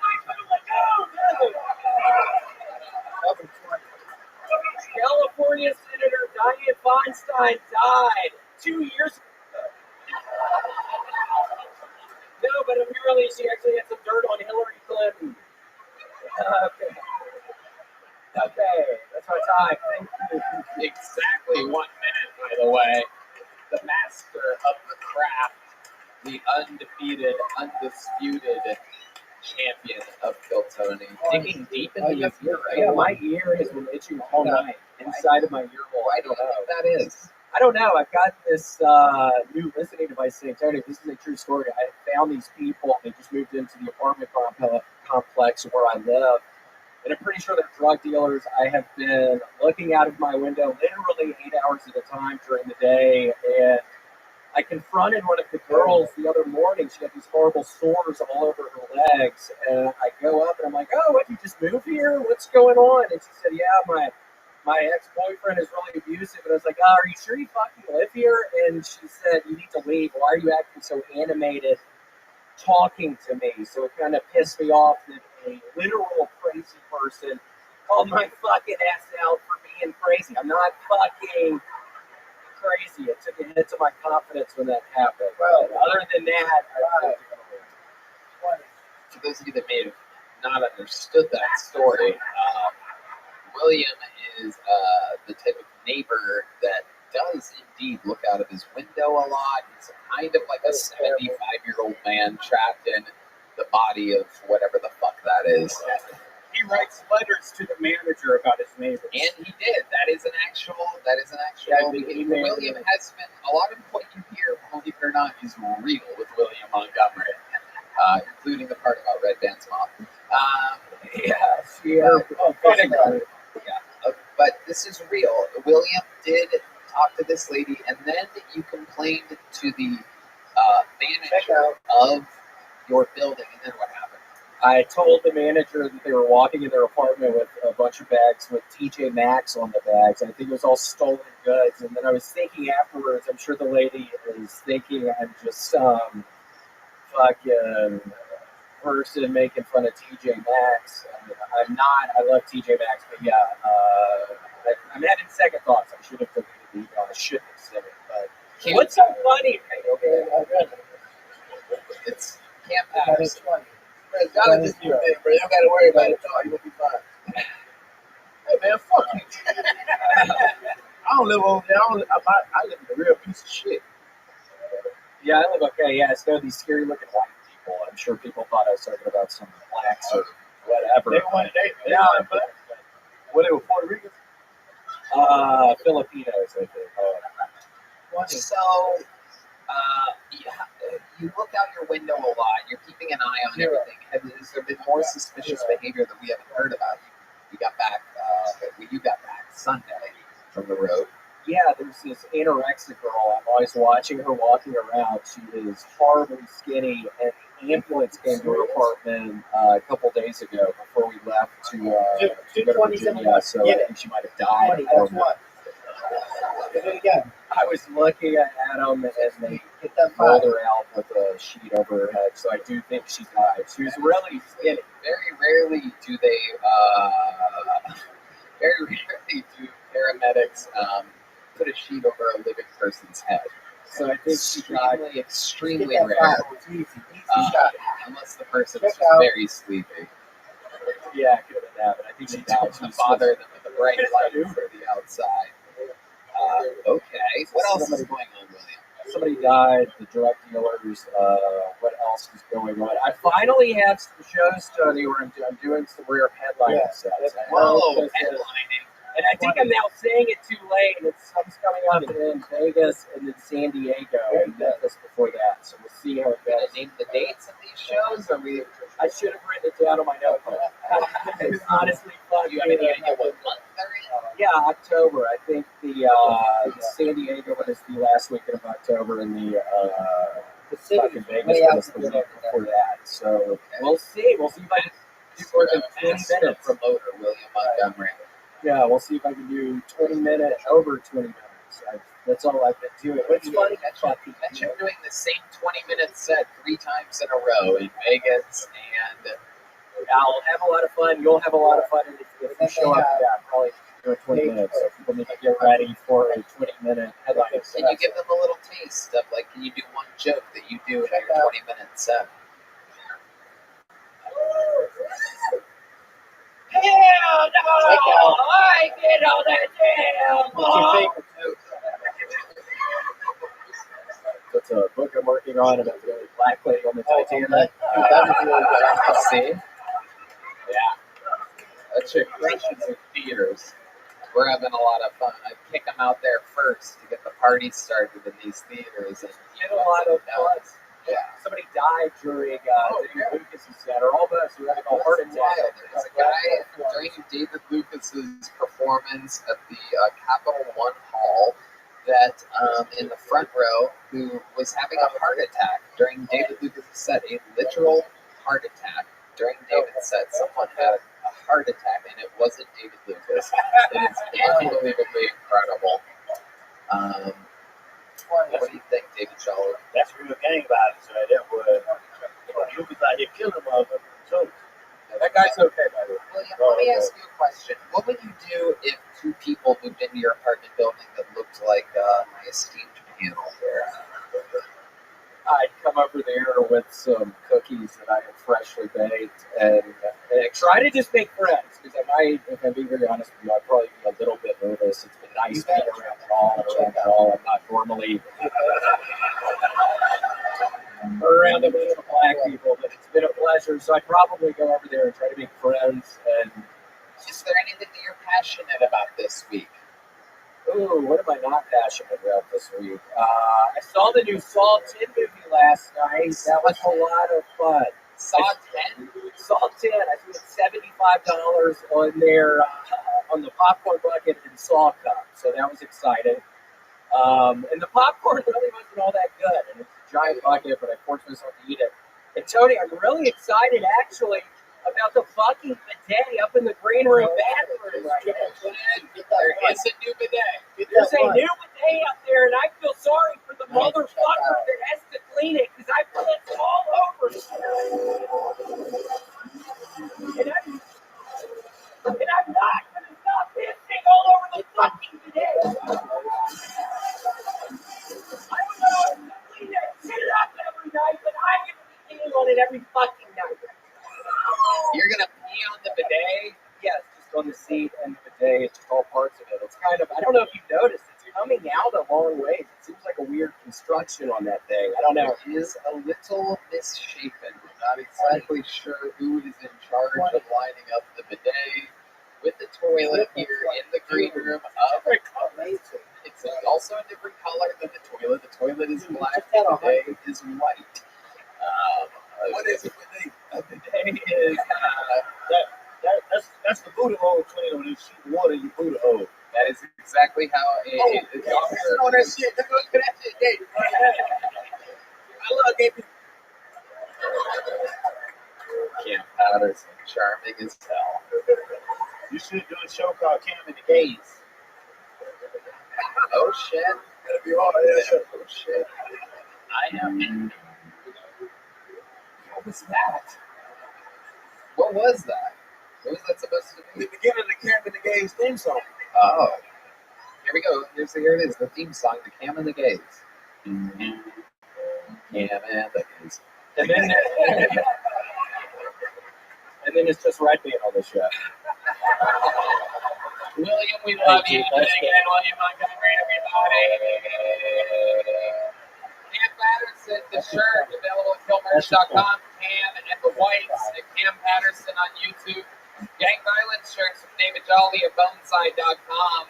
California Senator Dianne Feinstein died 2 years ago. No, but apparently she actually had some dirt on Hillary Clinton. Okay, that's my time. Thank you. Exactly 1 minute, by the way. The master of the craft, the undefeated, undisputed champion of Kill Tony. Digging deep into your ear, right? Yeah, my ear has been itching all night. Inside of my ear hole. I don't know what that is. I don't know. I've got this new listening device in Tony. This is a true story. I found these people. They just moved into the apartment complex where I live. And I'm pretty sure they're drug dealers. I have been looking out of my window literally 8 hours at a time during the day. And I confronted one of the girls the other morning. She had these horrible sores all over her legs. And I go up and I'm like, oh, what, you just moved here? What's going on? And she said, yeah, my ex-boyfriend is really abusive. And I was like, oh, are you sure you fucking live here? And she said, you need to leave. Why are you acting so animated talking to me? So it kind of pissed me off that a literal crazy person called my fucking ass out for being crazy. I'm not fucking crazy. It took a hit to my confidence when that happened. Well, other than that, For those of you that may have not understood that story, William is the type of neighbor that does indeed look out of his window a lot. He's kind of like a 75-year-old man trapped in the body of whatever the fuck that is. he writes letters to the manager about his neighbors. And he did. That is an actual. William has been, a lot of what you hear, believe it or not, is real with William Montgomery, including the part about Red Band's mom. But this is real. William did talk to this lady, and then you complained to the manager of your building, and then what happened? I told the manager that they were walking in their apartment with a bunch of bags with TJ Maxx on the bags. I think it was all stolen goods. And then I was thinking afterwards, I'm sure the lady is thinking I'm just some fucking person making fun of TJ Maxx. I'm not. I love TJ Maxx, but yeah, I'm having second thoughts. I should have deleted the email. I shouldn't have said it. But what's so funny? Okay, It's Camp But Patterson. it's funny. Bro, y'all just do things, bro. You don't gotta worry about it, dog. You'll be fine. Hey, man, fuck you. I don't live over there. I live in a real piece of shit. Yeah, I live okay. Yeah, it's these scary looking white people. I'm sure people thought I was talking about some blacks or whatever. They want black. What, they were Puerto Ricans? Filipinos, I think. So, you look out your window a lot. You're keeping an eye on everything. Has there been more suspicious behavior that we haven't heard about? You got back. You got back Sunday from the road. Yeah, there's this anorexic girl. I'm always watching her walking around. She is horribly skinny, and the ambulance came to her apartment a couple days ago before we left to go to Virginia. So I think she might have died. I don't know. I was looking at them, and they rolled her out with a sheet over her head. So I do think she died. She was really skinny. Very rarely do paramedics put a sheet over a living person's head. So I think she died. Extremely rare. Unless the person's just very sleepy. Yeah, it could have been that, but I think she died. To bother them with the bright light for the outside. Okay. What else is going on, William? Somebody died, the drug dealers, what else is going on? I finally have some shows done where I'm doing some rare headlining sets. Whoa, headlining. And I think I'm now saying it too late, and some's coming up in Vegas and then San Diego and Memphis before that. So we'll see how it Are you goes. gonna name the dates of these shows? Or I should have written it down on my notebook. It's honestly fun. you have any idea what month they're in? Yeah, October. I think the San Diego one is the last weekend of October, and the fucking Vegas one is the week before that. So we'll see. We'll see if I can do more than 20 minutes. Promoter William Montgomery. Yeah, we'll see if I can do 20 minutes, over 20 minutes. That's all I've been doing. What's funny? Mention doing the same 20-minute set 3 times in a row in Vegas, and I'll have a lot of fun. You'll have a lot of fun if you show up. Yeah, probably do 20 minutes. So people need to get ready for a 20-minute headline. can you give them a little taste of, like, can you do one joke that you do in your 20-minute set? Hell no! I get on that damn ball! That's a book I'm working on about the black lady on the Titanic. See? Yeah. That chick crushes in theaters. We're having a lot of fun. I kick them out there first to get the party started in these theaters. And Get a lot of fun. Yeah. Somebody died during David Lucas's set, or almost, who had a heart attack. There's a guy during David Lucas's performance at the Capital One Hall that in the front row who was having a heart attack during David Lucas's set, a literal heart attack during David's set. Someone had a heart attack, and it wasn't David Lucas. It is unbelievably incredible. What do you think, David Schaller? That's a real gang violence right there, boy. You was out here killing motherfuckers. So, That guy's okay, by the way. William, let me ask you a question. What would you do if 2 people moved into your apartment building that looked like my esteemed panel there? I'd come over there with some cookies that I had freshly baked and try to just make friends, because I might, if I'm being very honest with you, I'd probably be a little bit nervous. It's been nice being around it all. I'm not normally around a bunch of black people, but it's been a pleasure. So I'd probably go over there and try to make friends. And Is there anything that you're passionate about this week? ooh, what am I not passionate about this week? I saw the new Saw 10 movie last night. That was a lot of fun. Saw 10? Saw 10. I spent $75 on their on the popcorn bucket and Saw cup, so that was exciting. And the popcorn really wasn't all that good, and it's a giant bucket, but I forced myself to eat it. And Tony, I'm really excited actually about the fucking bidet up in the green room bathroom right now. There is a new bidet. There's a new bidet up there, and I feel sorry for the motherfucker that has to clean it because I pissed all over it. And I'm not going to stop pissing all over the fucking bidet. I would know to clean that shit up every night, but I'm going to be peeing on it every fucking night. You're gonna pee on the bidet? Yes, just on the seat and the bidet, it's just all parts of it. It's kind of, I don't know if you've noticed, it's coming out a long ways. It seems like a weird construction on that thing. I don't know. It is a little misshapen. I'm not exactly sure who is in charge of lining up the bidet with the toilet here in the green room of it's also a different color than the toilet. The toilet is black, the bidet is white. What is it? A bidet is That's the Buddha hole cleaner when you shoot water in your Buddha hole. that is exactly how it is. on that shit. Look at that shit, Gabe. I love Gabe. Camp Patterson, charming as hell. You should do a show called Cam and the Gays. Oh shit. That'd be hard. Yeah. Oh shit. I am. What was that? What was that? What was that supposed to The be? beginning of the Camp and the Gays theme song. Oh. Here we go. Here it is. The theme song, The Cam and the Gays. Cam and the Gays. And then, and then it's just Red Band on the show. William, we love you. Again, William Montgomery, everybody. Cam Patterson, the shirt available at killmerch.com. Cam and the Whites at Cam Patterson on YouTube. Gang Violence shirts from David Jolly at boneside.com.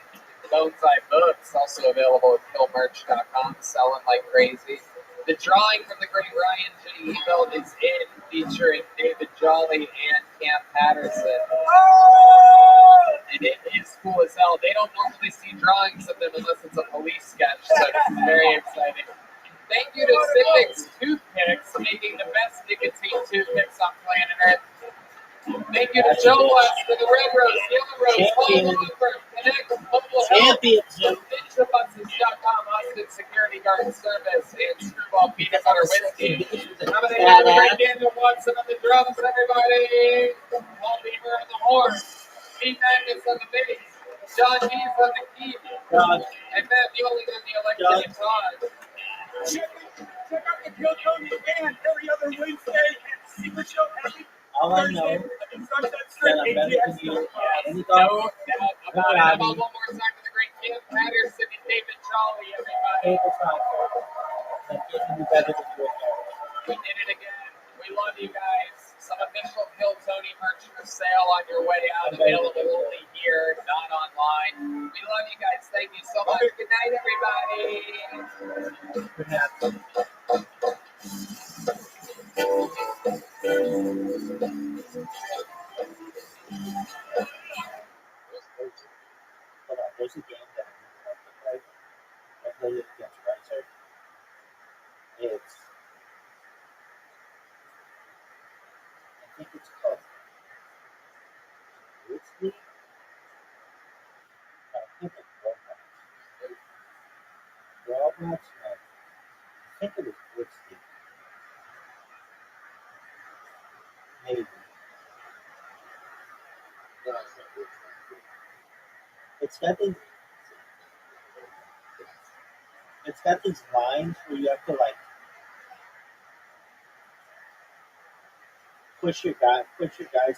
Boneside books also available at killmerch.com. Selling like crazy. The drawing from the great Ryan J. Ebel is in, featuring David Jolly and Cam Patterson. And it is cool as hell. They don't normally see drawings of them unless it's a police sketch, so it's very exciting. Thank you to Civic's Toothpicks, making the best nicotine toothpicks on planet Earth. Thank you to Joe West for the Red Rose, Yellow Rose, Follow Over, Connect, Mobile Health, NinjaBuses.com, Austin Security Guard Service, and Screwball Peanut Butter Whiskey. Coming in here, the great Daniel Watson on the drums, everybody. Paul Beaver on the horn. Pete Magnus on the bass. John Dees on the key. And Matt Mueling on the electric guitar. Check out the Kill Tony band every other Wednesday at Secret Show Happy All I know Thursday and Sunset Strip that I'm better ATX. than you. Any No thought? doubt about it. How about one more time for the great Cam Patterson and David Jolly, everybody. Table talk. That can't be better than you. We did it again. We love you guys. Some official Kill Tony merch for sale on your way out. Available only here, not online. We love you guys. Thank you so much. Good night, everybody. Good night. Hold on, there's a game that I played it against Ricer. I think it's called Whiskey. I think it's Roblox. Roblox? No. I think it was Whiskey. Maybe. It's got these lines where you have to like push your guys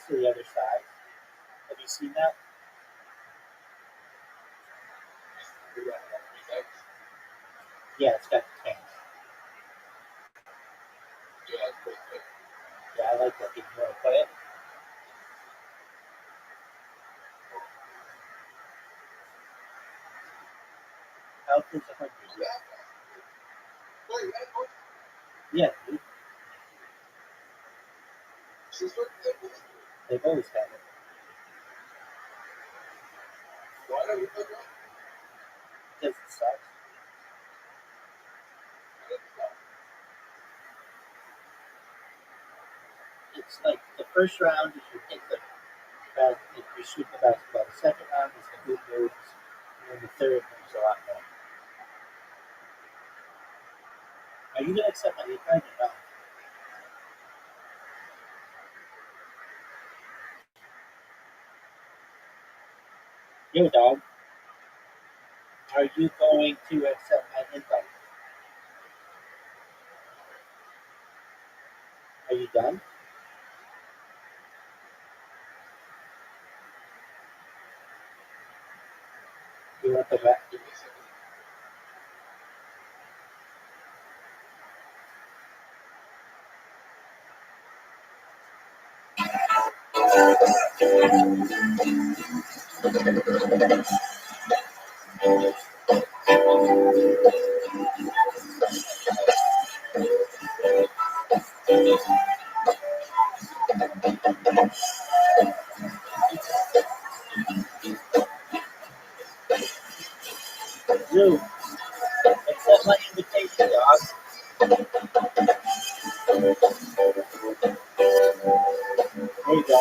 to the other side. Have you seen that? Yeah, it's got tanks. Yeah, I like that. You want to play it? Health is 100. Yeah, dude. They've always had it. Because it sucks. it's like the first round is you hit the you shoot the basketball. The second round is the hoop moves, and then the third moves a lot more. Are you gonna accept my invite or not? Yo, dog. Are you going to accept my invite? Are you done? You want the back? Drew, accept my invitation, dog. There you go.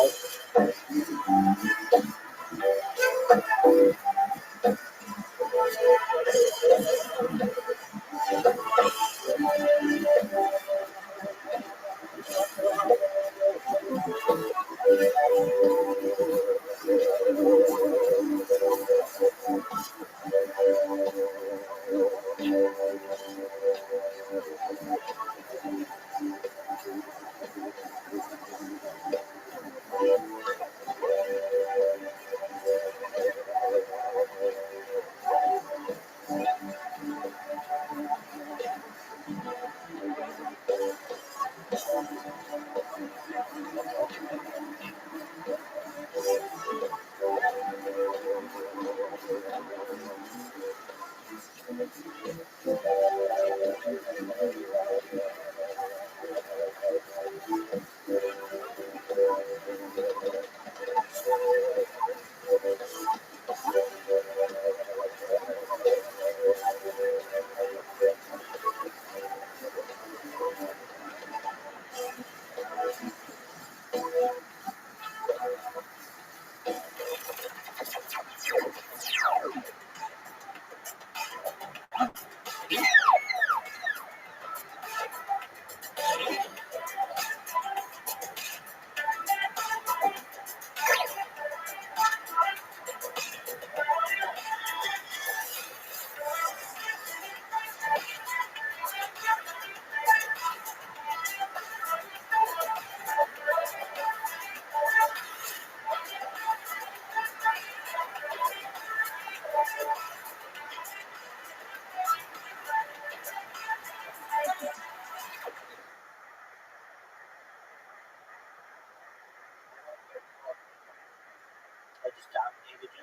I just dominated you.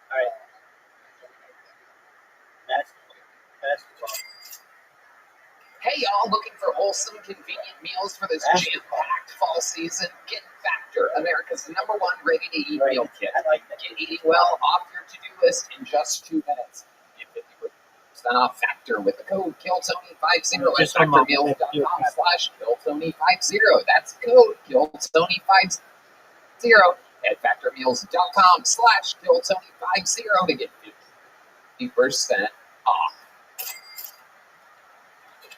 All right. Basketball. Hey y'all, looking for wholesome, convenient meals for this jam-packed fall season? Get Factor, America's #1 ready-to-eat meal kit. I like that. Get eating well off your to-do list in just 2 minutes. Get 50% off Factor with the code KILLTONY50 at Just a moment. factormeals.com/KILLTONY50. That's code KILLTONY50 at factormeals.com/KILLTONY50 to get 50% off.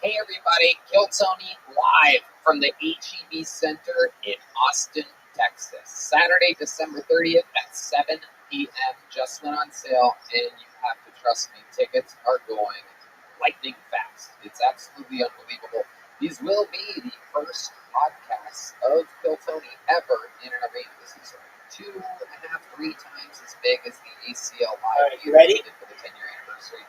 Hey everybody, Kill Tony live from the HEB Center in Austin, Texas. Saturday, December 30th at 7 p.m. Just went on sale, and you have to trust me, tickets are going lightning fast. It's absolutely unbelievable. These will be the first podcasts of Kill Tony ever in an arena. This is 2.5, 3 times as big as the ACL Live. You ready? For the 10-year anniversary.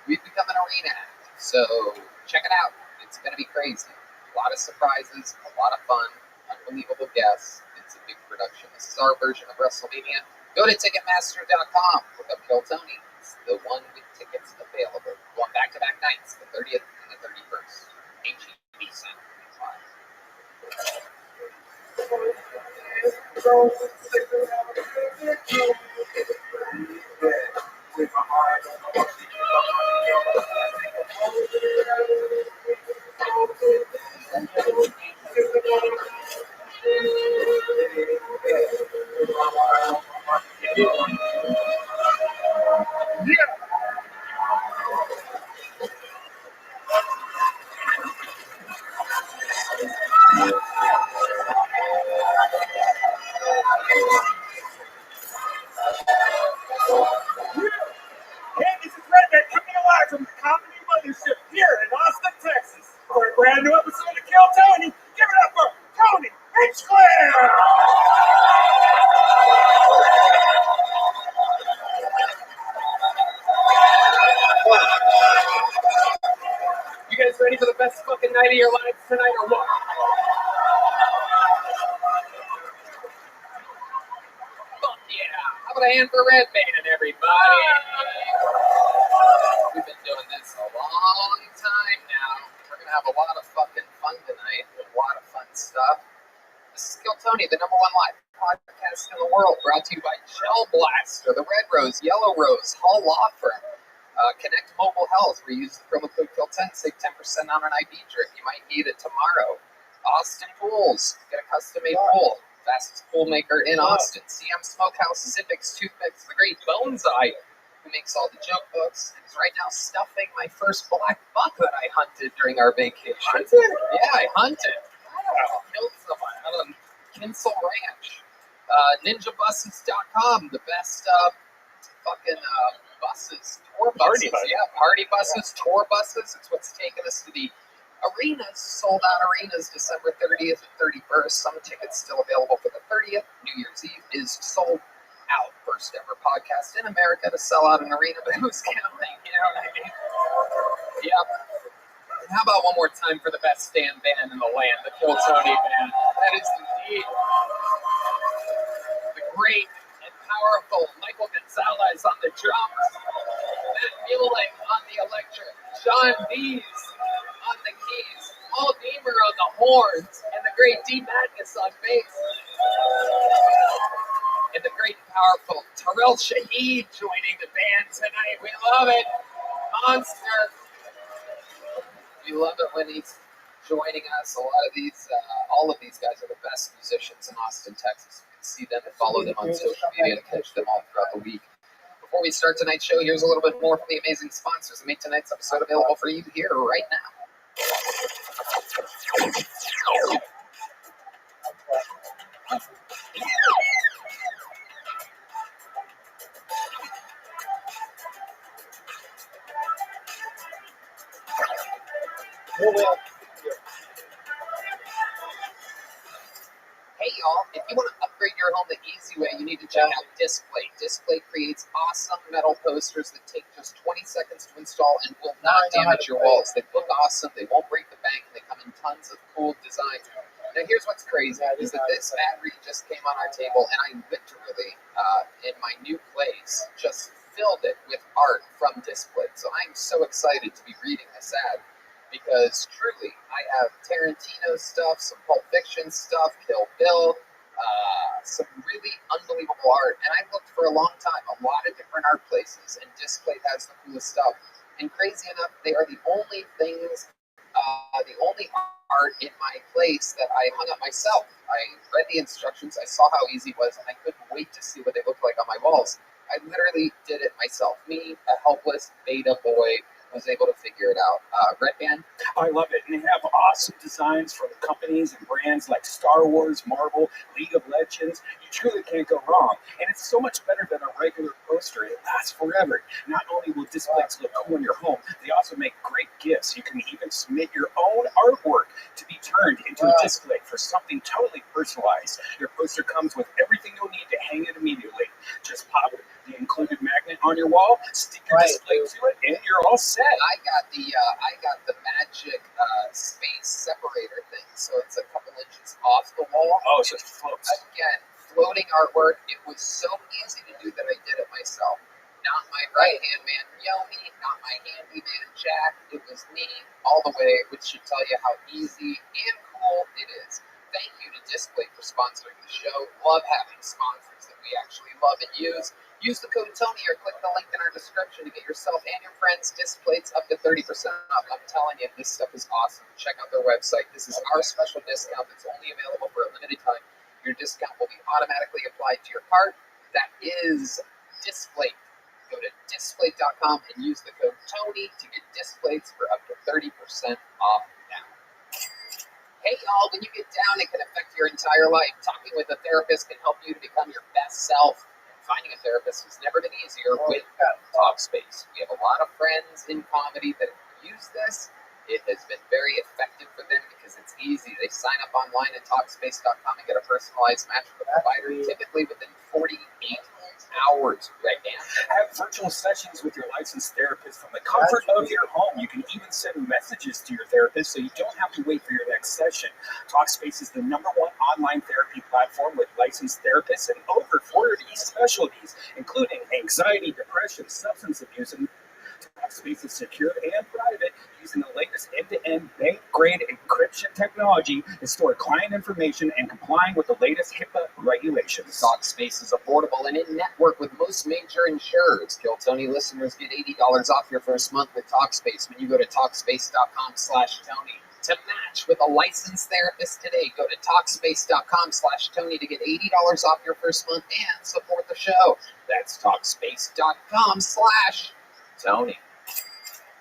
We've become an arena act. So check it out. It's going to be crazy. A lot of surprises, a lot of fun, unbelievable guests. It's a big production. This is our version of WrestleMania. Go to Ticketmaster.com. Look up Kill Tony. It's the one with tickets available. Going back-to-back nights, the 30th and the 31st. HEB Center. Hey, this is Rabbi coming alive from the Comedy Mothership here in Austin, Texas. For a brand new episode of Kill Tony, give it up for Tony Hinchcliffe! You guys ready for the best fucking night of your lives tonight or what? Fuck yeah. How about a hand for Red Band, everybody? We've been doing this a long time now. We're going to have a lot of fucking fun tonight. A lot of fun stuff. This is Kill Tony, the #1 live podcast in the world, brought to you by Gel Blaster, the Red Rose, Yellow Rose, Hall Law Firm, Connect Mobile Health, where you use the promo code KILL10, save 10% on an IB drip. You might need it tomorrow. Austin Pools, get a custom-made pool. Fastest pool maker in Austin. CM Smokehouse, Zippix, Toothpicks, the great Boneseye, who makes all the joke books, and is right now stuffing my first black buck that I hunted during our vacation. Yeah, I hunted. I killed someone out on Kinsel Ranch. NinjaBuses.com, the best fucking buses, tour buses. Yeah, party buses, tour buses. It's what's taken us to the arenas, sold out arenas, December 30th and 31st. Some tickets still available for the 30th. New Year's Eve is sold out. First ever podcast in America to sell out an arena, but who's counting? You know what I mean? Yep. And how about one more time for the best stand band in the land, the Kill Tony Band? That is indeed the great and powerful Michael Gonzalez on the drums, Matt Muehlink on the electric, John Dees on the keys, Paul Deemer on the horns, and the great D Madness on bass. And the great and powerful Terrell Shaheed joining the band tonight. We love it. Monster. We love it when he's joining us. A lot of these, all of these guys are the best musicians in Austin, Texas. You can see them and follow them on social media to catch them all throughout the week. Before we start tonight's show, here's a little bit more from the amazing sponsors that make tonight's episode available for you here right now. Hey y'all, if you want to upgrade your home the easy way, you need to check out Displate. Displate creates awesome metal posters that take just 20 seconds to install and will not damage your walls. They look awesome, they won't break the bank, and they come in tons of cool designs. Now here's what's crazy, is that this battery just came on our table, and I literally, in my new place, just filled it with art from Displate. So I'm so excited to be reading this ad. Because truly, I have Tarantino stuff, some Pulp Fiction stuff, Kill Bill, some really unbelievable art. And I've looked for a long time, a lot of different art places, and Displate has the coolest stuff. And crazy enough, they are the only things, the only art in my place that I hung up myself. I read the instructions, I saw how easy it was, and I couldn't wait to see what they looked like on my walls. I literally did it myself. Me, a helpless beta boy, was able to figure it out. Red Band? I love it. And they have awesome designs from companies and brands like Star Wars, Marvel, League of Legends. You truly can't go wrong. And it's so much better than a regular poster. It lasts forever. Not only will displays look cool in your home, they also make great gifts. You can even submit your own artwork to be turned into a display for something totally personalized. Your poster comes with everything you'll need to hang it immediately. Just pop the included magnet on your wall, stick your display to it, and you're all set. I got the magic space separator thing, so it's a couple inches off the wall. Oh, so it floats. Again, floating artwork. It was so easy to do that I did it myself. Not my right-hand man Yomi, not my handyman Jack. It was me all the way, which should tell you how easy and cool it is. Thank you to Displate for sponsoring the show. Love having sponsors that we actually love and use. Use the code Tony or click the link in our description to get yourself and your friends Displates up to 30% off. I'm telling you, this stuff is awesome. Check out their website. This is our special discount that's only available for a limited time. Your discount will be automatically applied to your cart. That is Displate. Go to displate.com and use the code TONY to get Displates for up to 30% off now. Hey y'all, when you get down, it can affect your entire life. Talking with a therapist can help you to become your best self. Finding a therapist has never been easier with Talkspace. We have a lot of friends in comedy that use this. It has been very effective for them because it's easy. They sign up online at Talkspace.com and get a personalized match with a provider, typically within 48 hours. Right, Dan? Have virtual sessions with your licensed therapist from the comfort of your home. You can even send messages to your therapist so you don't have to wait for your next session. Talkspace is the #1 online therapy platform with licensed therapists and over 40 specialties, including anxiety, depression, substance abuse, and Talkspace is secure and private using the latest end-to-end bank-grade encryption technology to store client information and complying with the latest HIPAA regulations. Talkspace is affordable and in-network with most major insurers. Kill Tony listeners get $80 off your first month with Talkspace when you go to Talkspace.com/Tony. To match with a licensed therapist today, go to Talkspace.com/Tony to get $80 off your first month and support the show. That's Talkspace.com/Tony.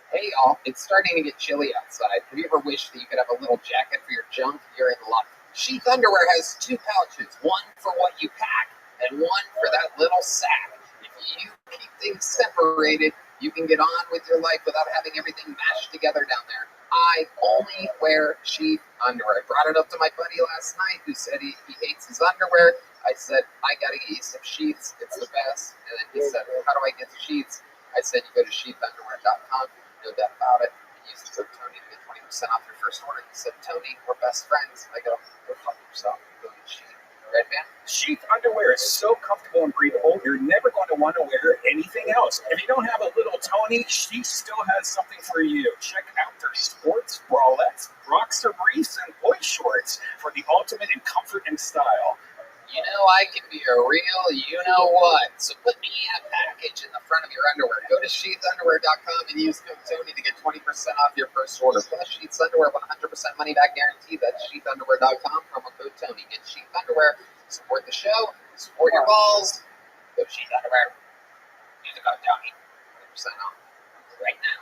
Hey y'all, it's starting to get chilly outside. Have you ever wished that you could have a little jacket for your junk? You're in luck. Sheath Underwear has 2 pouches, one for what you pack and one for that little sack. If you keep things separated, you can get on with your life without having everything mashed together down there. I only wear Sheath Underwear. I brought it up to my buddy last night who said he hates his underwear. I said, I gotta get you some sheets. It's the best. And then he said, how do I get the sheets? I said, you go to sheathunderwear.com. No doubt about it. You use the code Tony to get 20% off your first order. He said, Tony, we're best friends. I go fuck yourself. Go get Sheath. Right, man? Sheath underwear is so comfortable and breathable, you're never going to want to wear anything else. If you don't have a little Tony, Sheath still has something for you. Check out their sports bralettes, Rockstar briefs, and boy shorts for the ultimate in comfort and style. You know I can be a real you-know-what. So put me in a package in the front of your underwear. Go to sheathunderwear.com and use code Tony to get 20% off your first order. Plus Sheath's Underwear, 100% money-back guarantee. That's sheathunderwear.com, promo code Tony. Get Sheath Underwear. Support the show. Support your balls. Go to Sheath Underwear. Use the code Tony. 20% off. Right now.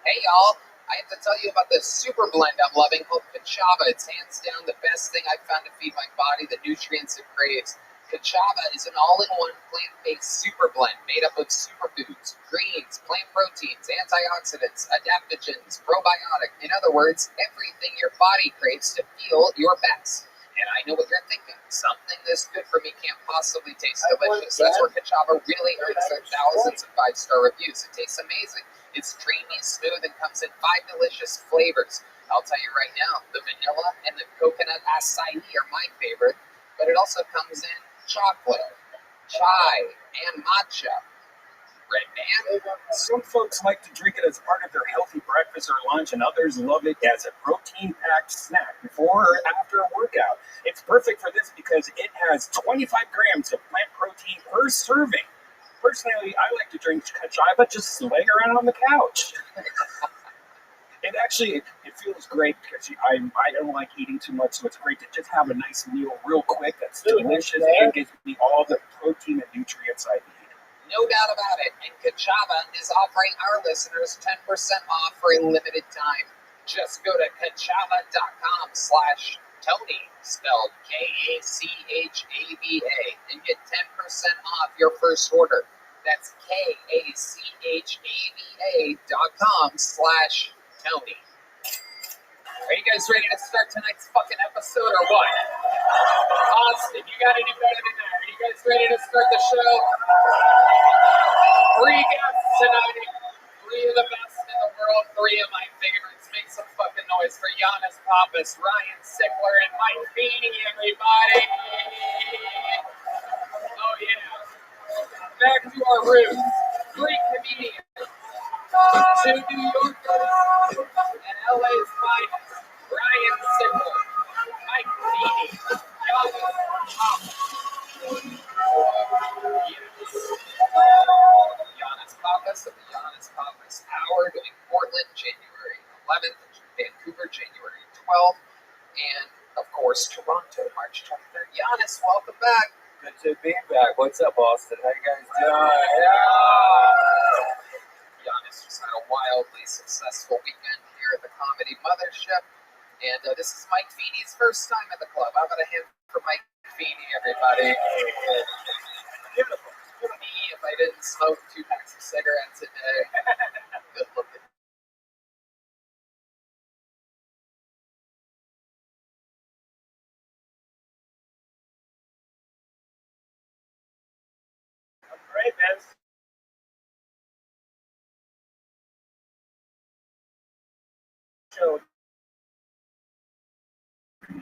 Hey, y'all. I have to tell you about this super blend I'm loving called Kachava. It's hands down the best thing I've found to feed my body the nutrients it craves. Kachava is an all-in-one plant-based super blend made up of superfoods, greens, plant proteins, antioxidants, adaptogens, probiotic. In other words, everything your body craves to feel your best. And I know what you're thinking. Something this good for me can't possibly taste delicious. That's where Kachava really earns their thousands of 5-star reviews. It tastes amazing. It's creamy, smooth, and comes in 5 delicious flavors. I'll tell you right now, the vanilla and the coconut acai are my favorite, but it also comes in chocolate, chai, and matcha. Red man? Some folks like to drink it as part of their healthy breakfast or lunch, and others love it as a protein-packed snack before or after a workout. It's perfect for this because it has 25 grams of plant protein per serving. Personally, I like to drink Kachava just laying around on the couch. It feels great because I don't like eating too much, so it's great to just have a nice meal real quick that's delicious and gives me all the protein and nutrients I need. No doubt about it. And Kachava is offering our listeners 10% off for a limited time. Just go to kachava.com/Tony, spelled Kachava, and get 10% off your first order. That's kachava.com/Tony. Are you guys ready to start tonight's fucking episode or what? Austin, you got any better than that? Are you guys ready to start the show? 3 guests tonight. 3 of the best in the world. 3 of my favorites. Make some fucking noise for Giannis Pappas, Ryan Sickler, and Mike Feeney, everybody. Oh, yeah. Back to our roots. 3 comedians. 2 New Yorkers. And LA's finest. Ryan Sickler, Mike Feeney, Giannis Pappas of the Giannis Pappas Hour, doing Portland January 11th, Vancouver January 12th, and of course Toronto March 23rd. Giannis, welcome back. Good to be back. What's up, Austin? How you guys doing? Yeah. Giannis just had a wildly successful weekend here at the Comedy Mothership. And this is Mike Feeney's first time at the club. How about a hand for Mike Feeney, everybody? Beautiful. Me, if I didn't smoke 2 packs of cigarettes a day. Good looking. I'm great, man. Show.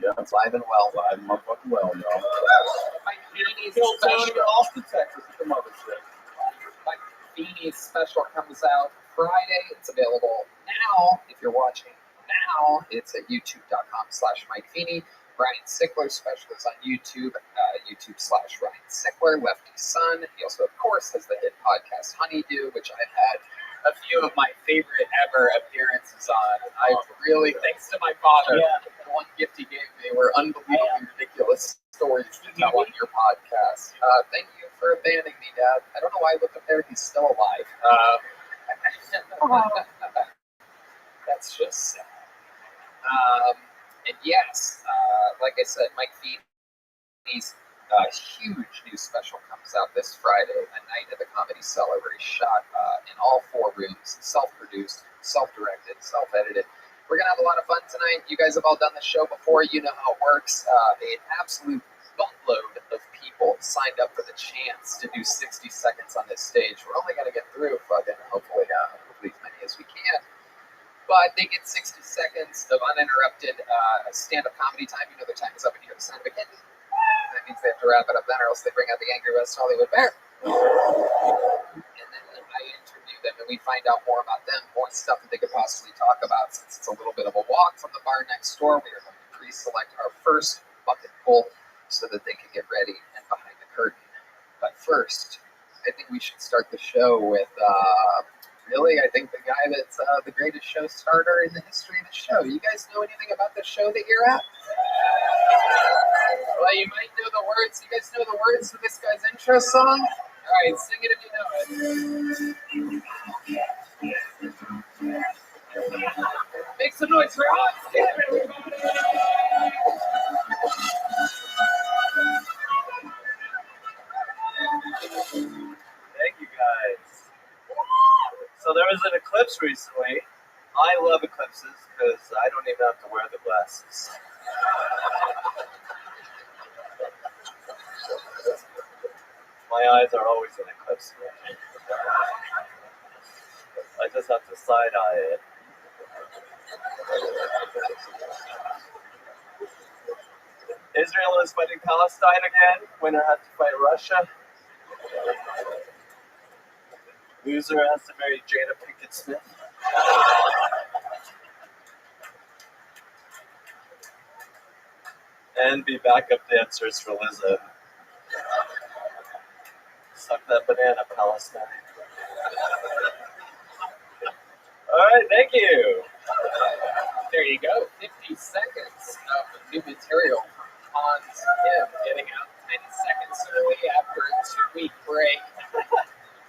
Yeah, it's live and well. Live and motherfucking well, y'all. Mike Feeney's Hilltown, special. Austin, Texas. It's the mothership. Mike Feeney's special comes out Friday. It's available now if you're watching now. It's at youtube.com/Mike Feeney. Ryan Sickler's special is on YouTube, YouTube/Ryan Sickler, Lefty Son. He also, of course, has the hit podcast Honeydew, which I've had a few of my favorite ever appearances on. I really, thanks to my father, the one gift he gave me were unbelievably ridiculous stories to tell on your podcast. Thank you for abandoning me, Dad. I don't know why I look up there. He's still alive. That's just sad. And yes, like I said, Mike Feeney's huge new special comes out this Friday, A Night at the Comedy Cellar, where he shot in all 4 rooms, self-produced, self-directed, self-edited. We're going to have a lot of fun tonight. You guys have all done the show before. You know how it works. An absolute buttload of people signed up for the chance to do 60 seconds on this stage. We're only going to get through hopefully as many as we can. But they get 60 seconds of uninterrupted stand-up comedy time. You know the time is up when you hear the sound of a kitten. That means they have to wrap it up then, or else they bring out the Angry West Hollywood Bear. And then I interview them, and we find out more about them, more stuff that they could possibly talk about. Since it's a little bit of a walk from the bar next door, we are going to pre-select our first bucket full so that they can get ready and behind the curtain. But first, I think we should start the show with... Really, I think the guy that's the greatest show starter in the history of the show. You guys know anything about the show that you're at? Well, you might know the words. You guys know the words to this guy's intro song? All right, sing it if you know it. Make some noise for ROTHSCHILD, everybody! Thank you, guys. So there was an eclipse recently. I love eclipses because I don't even have to wear the glasses. My eyes are always in eclipse. I just have to side-eye it. Israel is fighting Palestine again. Winner has to fight Russia. Loser has to marry Jada Pinkett Smith. And be backup dancers for Lizzo. Suck that banana, Palestine. Alright, thank you. There you go. 50 seconds of new material from Hans Kim getting out 90 seconds early after a 2-week break.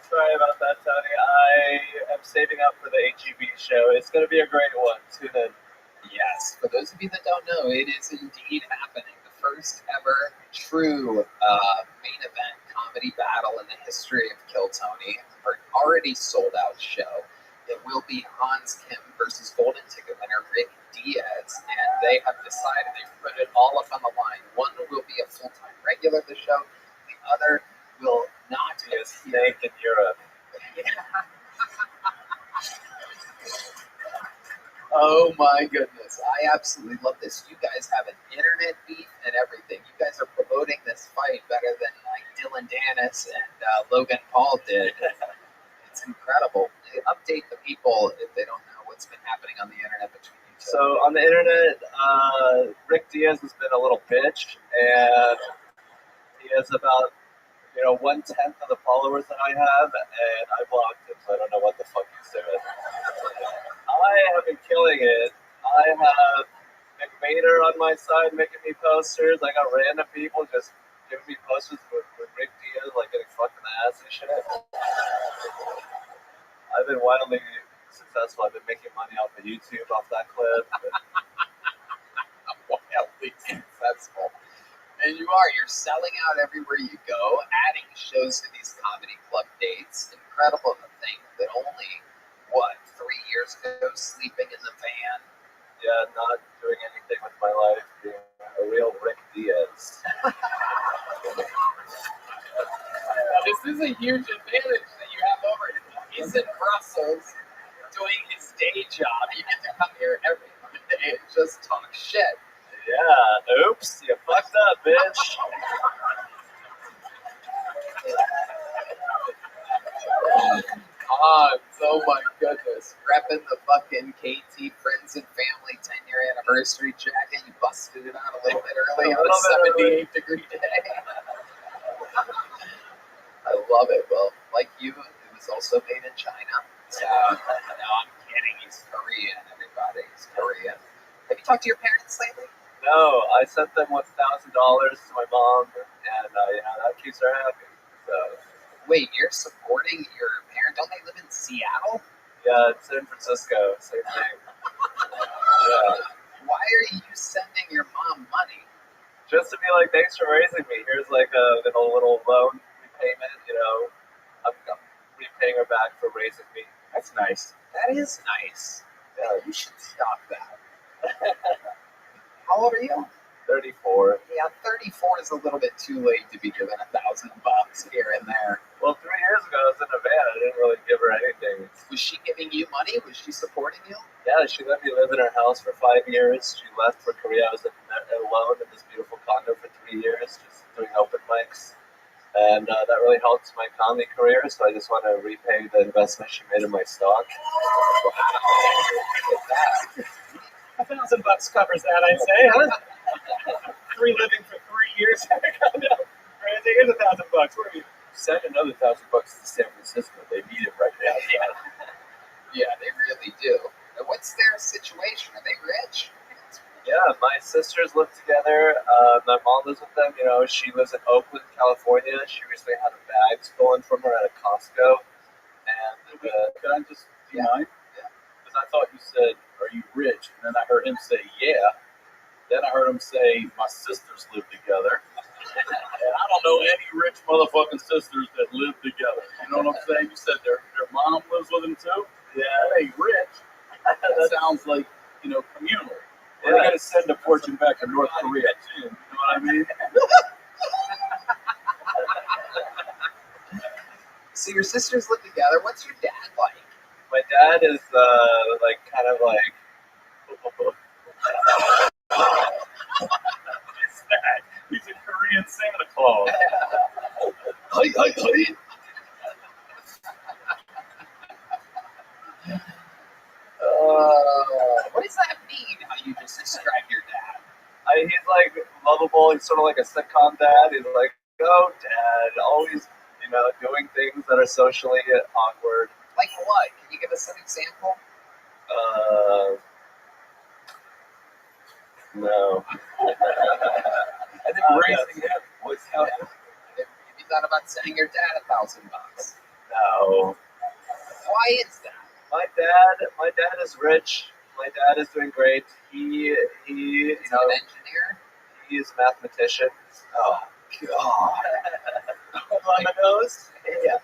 Sorry about that, Tony. I am saving up for the HEB show. It's going to be a great one. Tune in. Yes, for those of you that don't know, it is indeed happening. The first ever true main event comedy battle in the history of Kill Tony. Our already sold out show. It will be Hans Kim versus Golden Ticket winner Rick Diaz, and they have decided they've put it all up on the line. One will be a full-time regular of the show. The other will not be a snake in Europe. Oh my goodness. I absolutely love this. You guys have an internet beef and everything. You guys are promoting this fight better than like Dylan Dennis and Logan Paul did. It's incredible. Update the people if they don't know what's been happening on the internet between you two. So on the internet, Rick Diaz has been a little bitch, and he has about 1/10 of the followers that I have, and I blocked him, so I don't know what the fuck he's doing. I have been killing it. I have Vader on my side making me posters. I got random people just giving me posters with Rick Diaz, like getting fucked in the ass and shit. I've been wildly successful. I've been making money off of YouTube off that clip. Wildly successful. And you're selling out everywhere you go, adding shows to these comedy club dates. Incredible to think that only, 3 years ago, sleeping in the van. Yeah, not doing anything with my life, being a real Rick Diaz. Now, this is a huge advantage that you have over him. He's in Brussels doing his day job. You get to come here every Monday and just talk shit. Yeah, oops, you fucked up, bitch. Oh my goodness. Repping the fucking KT Friends and Family 10-year anniversary jacket. You busted it out a little bit early on a 78-degree day. I love it. Well, like you, it was also made in China. So, no, I'm kidding. He's Korean, everybody. He's Korean. Have you talked to your parents lately? No, I sent them $1,000 to my mom, and that keeps her happy. So, Wait, you're supporting your parents? Don't they live in Seattle? yeah, it's San Francisco, same thing. Yeah. Why are you sending your mom money? Just to be like, thanks for raising me. Here's like a little loan repayment, I'm repaying her back for raising me. That's nice. That is nice. Yeah, you should stop that. How old are you? 34. Yeah, 34 is a little bit too late to be given $1,000 here and there. Well, 3 years ago, I was in a van. I didn't really give her anything. Was she giving you money? Was she supporting you? Yeah, she let me live in her house for 5 years. She left for Korea. I was alone in this beautiful condo for 3 years, just doing open mics. And that really helped my comedy career, so I just want to repay the investment she made in my stock. Wow. $1,000 covers that, I'd say, huh? Free living for 3 years. Here's $1,000. Where are you? Send another $1,000 to San Francisco. They need it right now. Yeah, they really do. And what's their situation? Are they rich? Yeah, my sisters live together. My mom lives with them. She lives in Oakland, California. She recently had a bag stolen from her at a Costco. And Can I just, do you mind? Because I thought you said, are you rich? And then I heard him say, yeah. Then I heard him say, my sisters live together. And I don't know any rich motherfucking sisters that live together. You know what I'm saying? You said their mom lives with them too? yeah, Hey, rich. That sounds like, communal. Yeah. We're going to send a fortune back to North Korea too. You know what I mean? So your sisters live together. What's your dad like? my dad is kind of like. What's that? He's a Korean Santa Claus. Hi. What does that mean? How you just described your dad? He's like lovable. He's sort of like a sitcom dad. He's like, oh, dad, always, doing things that are socially awkward. Like what? Can you give us an example? No. I think raising him was helpful. Have you thought about sending your dad $1,000? No. Why is that? My dad is rich. My dad is doing great. He Is he an engineer? he is a mathematician. Oh God! On the nose. Yeah.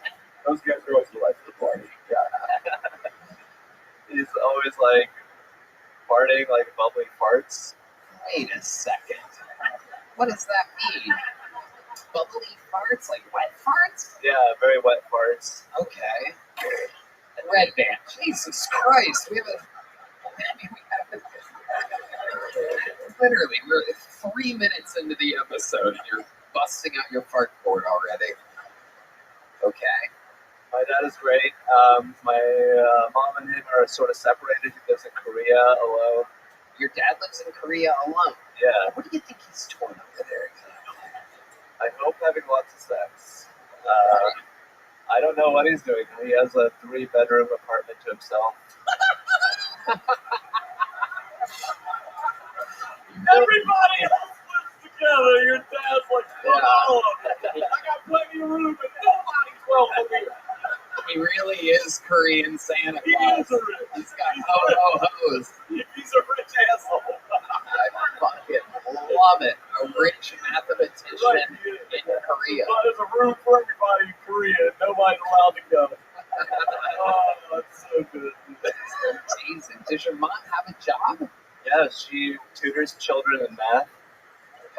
Those guys are always the life of the party. He's always like farting, like bubbly farts. Wait a second. What does that mean? Bubbly farts? Like wet farts? Yeah, very wet farts. Okay. Red band. Jesus Christ. We have literally, we're 3 minutes into the episode and you're busting out your fart cord already. Okay. My dad is great. My mom and him are sort of separated. He lives in Korea alone. Your dad lives in Korea alone. Yeah, What do you think he's doing over there? I hope having lots of sex. I don't know what he's doing. He has a 3-bedroom apartment to himself. Everybody else lives together. Your dad's like, oh, I got plenty of room, but nobody's welcome here. He really is Korean Santa He Claus. is a rich. He's got ho-ho-hos. He's a rich asshole. I fucking love it. A rich mathematician in Korea. Well, there's a room for everybody in Korea. Nobody's allowed to go. Oh, that's so good. That's amazing. Does your mom have a job? Yeah, she tutors children in math.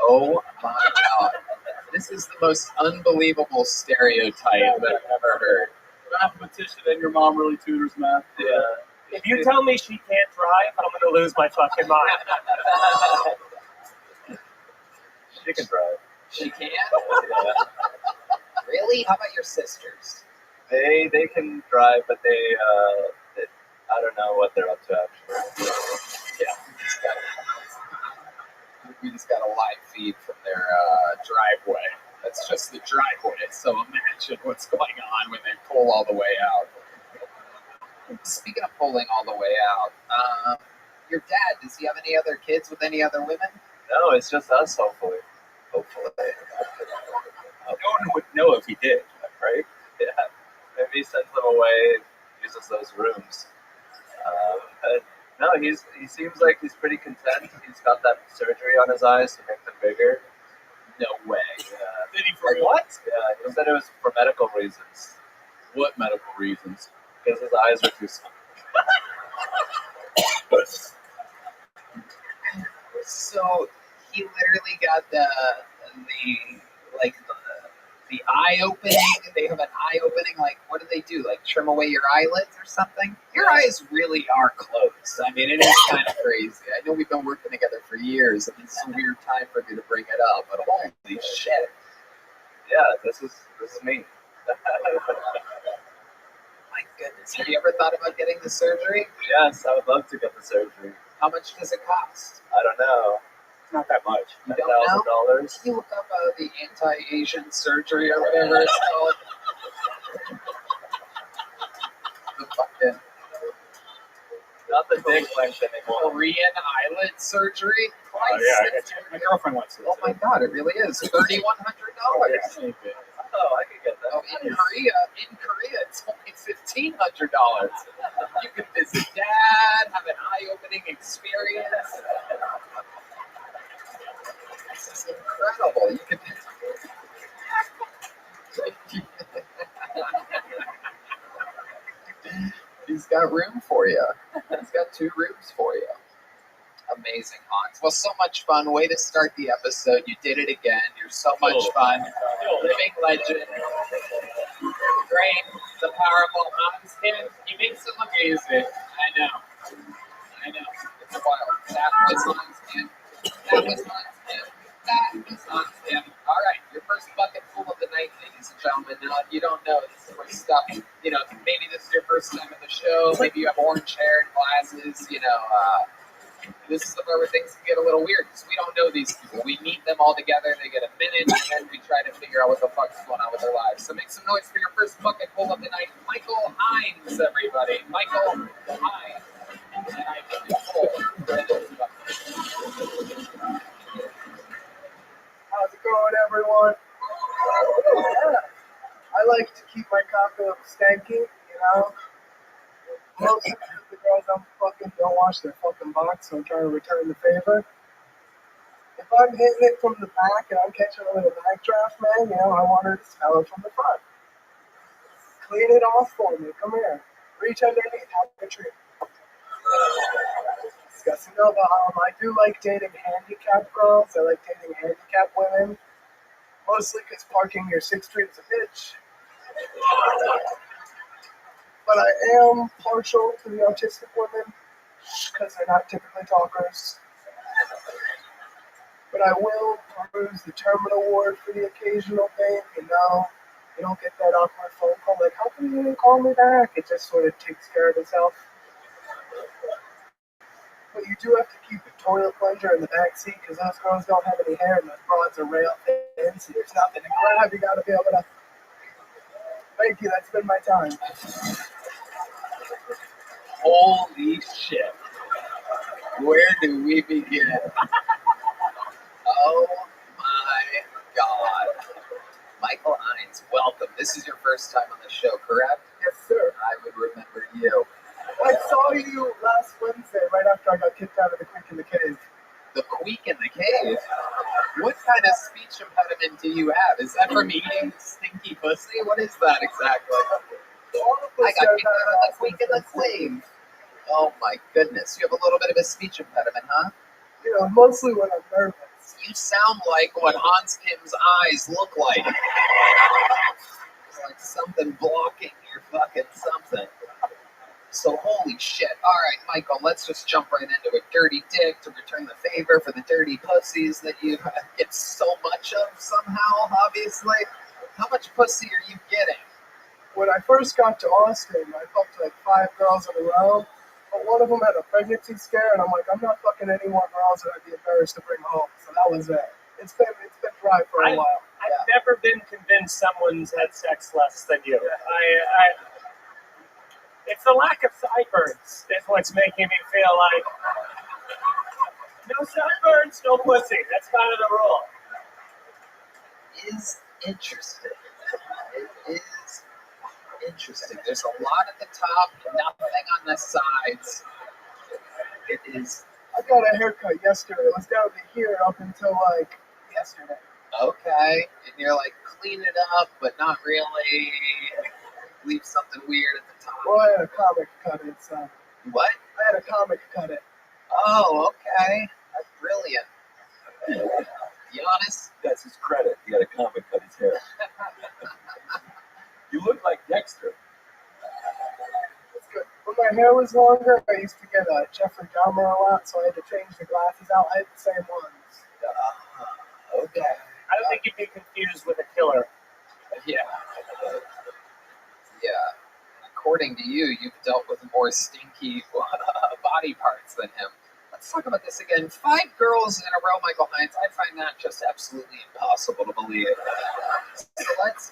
Oh my god. This is the most unbelievable stereotype that I've ever heard. Mathematician and your mom really tutors math. Yeah. If you tell me she can't drive, I'm going to lose my fucking mind. She can drive. She can? Yeah. Really? How about your sisters? They can drive, but they I don't know what they're up to actually. Yeah. We just got a live feed from their driveway. That's just the driveway. So imagine what's going on when they pull all the way out. Speaking of pulling all the way out, your dad, does he have any other kids with any other women? No, it's just us, hopefully. Hopefully. No one would know if he did, right? Yeah. Maybe he sends them away, uses those rooms. But no, he seems like he's pretty content. He's got that surgery on his eyes to make them bigger. No way. Yeah. Did he for what? Yeah, he said it was for medical reasons. What medical reasons? Because his eyes were too small. So he literally got the eye opening. They have an eye opening. Like, what do they do? Like, trim away your eyelids or something? Your eyes really are closed. I mean, it is kind of crazy. I know we've been working together for years, and it's a weird time for me to bring it up. But holy shit! Yeah, this is me. My goodness. Have you ever thought about getting the surgery? Yes, I would love to get the surgery. How much does it cost? I don't know. It's not that much. You don't know? $10,000. Can you look up the anti-Asian surgery or whatever it's called? The fucking Not the dick length anymore. Korean eyelid surgery? Oh, yeah, my girlfriend wants it. Oh my god, it really is $3,100. Oh, I could get that. Oh, in Korea, it's only $1,500. You can visit dad, have an eye-opening experience. This is incredible. You can. He's got room for you. He's got 2 rooms for you. Amazing, Hans. Well, so much fun. Way to start the episode. You did it again. You're so much fun. Living legend. Great. The powerful Hans Kim. He makes it look easy. I know. It's wild. That was Hans Kim. That was Hans Kim. That was Hans Kim. All right. Your first bucket full of the night, ladies and gentlemen. Now, you don't know. This is where stuff, maybe this is your first time at the show. Maybe you have orange hair and glasses, this is where things can get a little weird because we don't know these people. We meet them all together, they get a minute, and then we try to figure out what the fuck is going on with their lives. So make some noise for your first bucket full of the night. Michael Hines, everybody. Michael Hines. And I give you full. How's it going, everyone? Yeah. I like to keep my cock up stanky, Most of the girls I'm fucking don't wash their fucking box, so I'm trying to return the favor. If I'm hitting it from the back and I'm catching a little backdraft, man, I want her to smell it from the front. Clean it off for me. Come here. Reach underneath. Have a treat. Discussing about I do like dating handicapped girls. I like dating handicapped women. Mostly because parking your 6th Street is a bitch. But I am partial to the autistic women because they're not typically talkers. But I will peruse the terminal ward for the occasional thing, you don't get that awkward phone call like, how come you didn't call me back? It just sort of takes care of itself. But you do have to keep a toilet plunger in the back seat because those girls don't have any hair and those broads are rail thin, so there's nothing to grab. You got to be able to. Thank you, that's been my time. Holy shit. Where do we begin? Oh my God. Michael Hines, welcome. This is your first time on the show, correct? Yes, sir. I would remember you. I saw you last Wednesday, right after I got kicked out of the Creek in the Cave. The Queek in the Cave? What kind of speech impediment do you have? Is that from eating stinky pussy? What is that exactly? I got kicked out of the Queek in the Cave. Oh my goodness. You have a little bit of a speech impediment, huh? You know, mostly when I'm nervous. You sound like what Hans Kim's eyes look like. It's like something blocking your fucking something. So holy shit. Alright, Michael, let's just jump right into it. Dirty dick to return the favor for the dirty pussies that you get so much of somehow, obviously. How much pussy are you getting? When I first got to Austin, I fucked like 5 girls in a row, but one of them had a pregnancy scare, and I'm like, I'm not fucking any more girls that I'd be embarrassed to bring home. So that was it. It's been dry for a while. I've never been convinced someone's had sex less than you. It's the lack of sideburns is what's making me feel like no sideburns, no pussy. That's kind of the rule. Is interesting. It is interesting. There's a lot at the top, nothing on the sides. It is I got a haircut yesterday. It was down to here up until like yesterday. okay. And you're like, clean it up, but not really. Leave something weird at the top. Well, I had a comic cut it, so. What? I had a comic cut it. Oh, okay. That's brilliant. Giannis? That's his credit. He had a comic cut his hair. You look like Dexter. It's good. When my hair was longer, I used to get Jeffrey Dahmer a lot, so I had to change the glasses out. I had the same ones. Okay. I don't think you'd be confused with a killer. Yeah. Yeah. According to you, you've dealt with more stinky body parts than him. Let's talk about this again. 5 girls in a row, Michael Hines. I find that just absolutely impossible to believe. So let's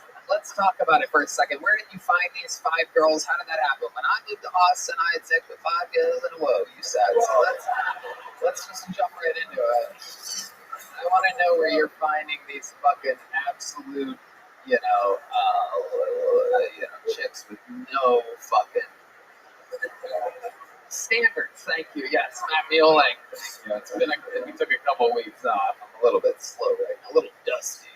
talk about it for a second. Where did you find these 5 girls? How did that happen? When I moved to Austin, I had sex with 5 girls in a row, you said. So let's just jump right into it. I want to know where you're finding these fucking absolute, chicks with no fucking standards. Thank you. Yes, Matt Mueling. We took a couple weeks off. I'm a little bit slow right now, a little dusty.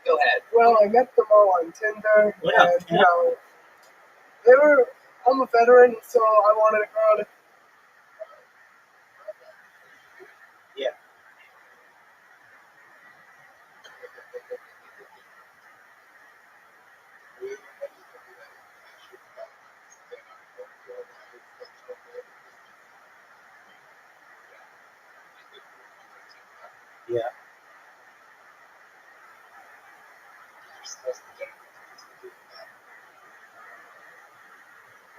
Go ahead. Well, I met them all on Tinder, Yeah. and, you know, I'm a veteran, so I wanted a girl to. Yeah. Yeah.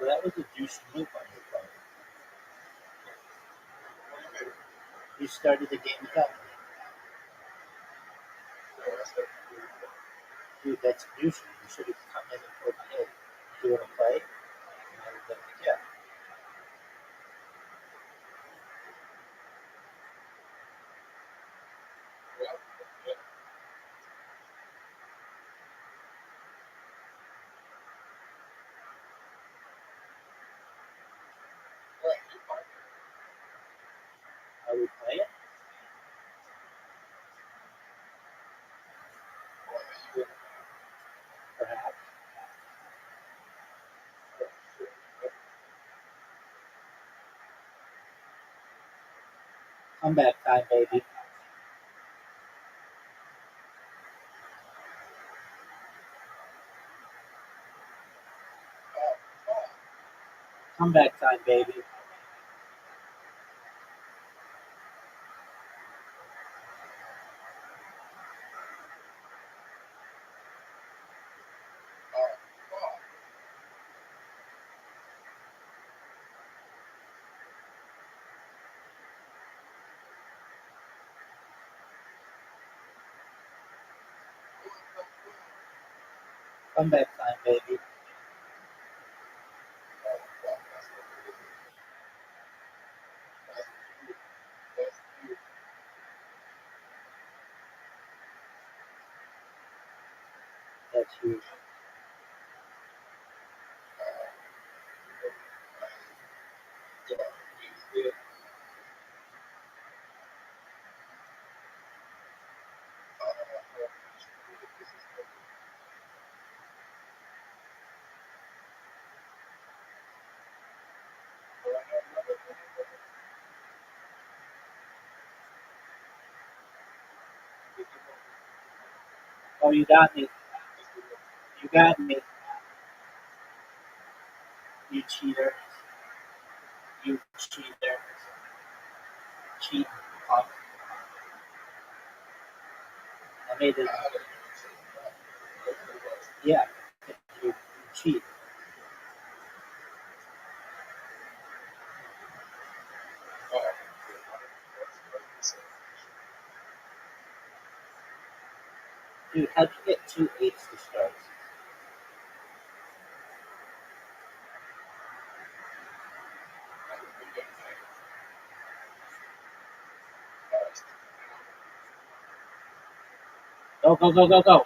Well, that was a douche move on your part. You started the game without me. Dude, that's douchey. You should have come in and told me, hey, do you want to play? And I would have been like, yeah. Are we playing? Perhaps. Comeback time, baby. Comeback time, baby. Comeback time, baby. That's huge. Oh, you got me. You got me. You cheater. You cheater. Cheat. Punk. I made it. Yeah. You cheat. Dude, how'd you get 2 8s to start? Go, go, go, go, go.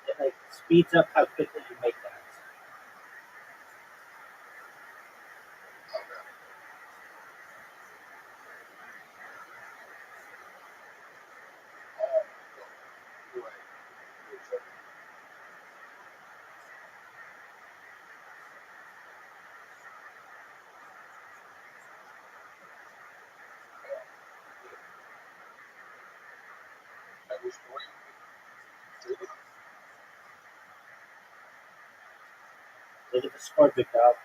It like speeds up how quickly you make that. Look at the score, big dog.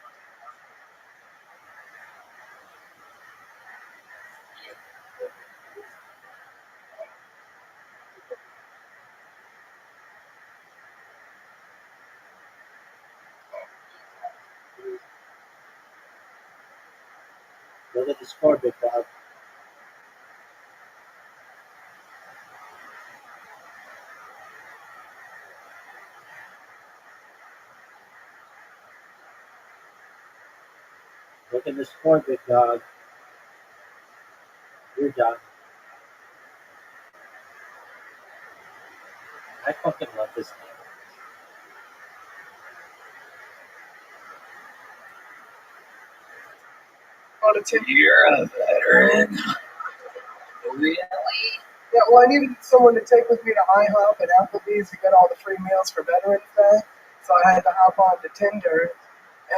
Look at the score, big dog. Look at the score, big dog. You're done. I fucking love this game. You're a veteran. Really? Yeah, well, I needed someone to take with me to IHOP and Applebee's to get all the free meals for Veterans Day. So I had to hop on to Tinder.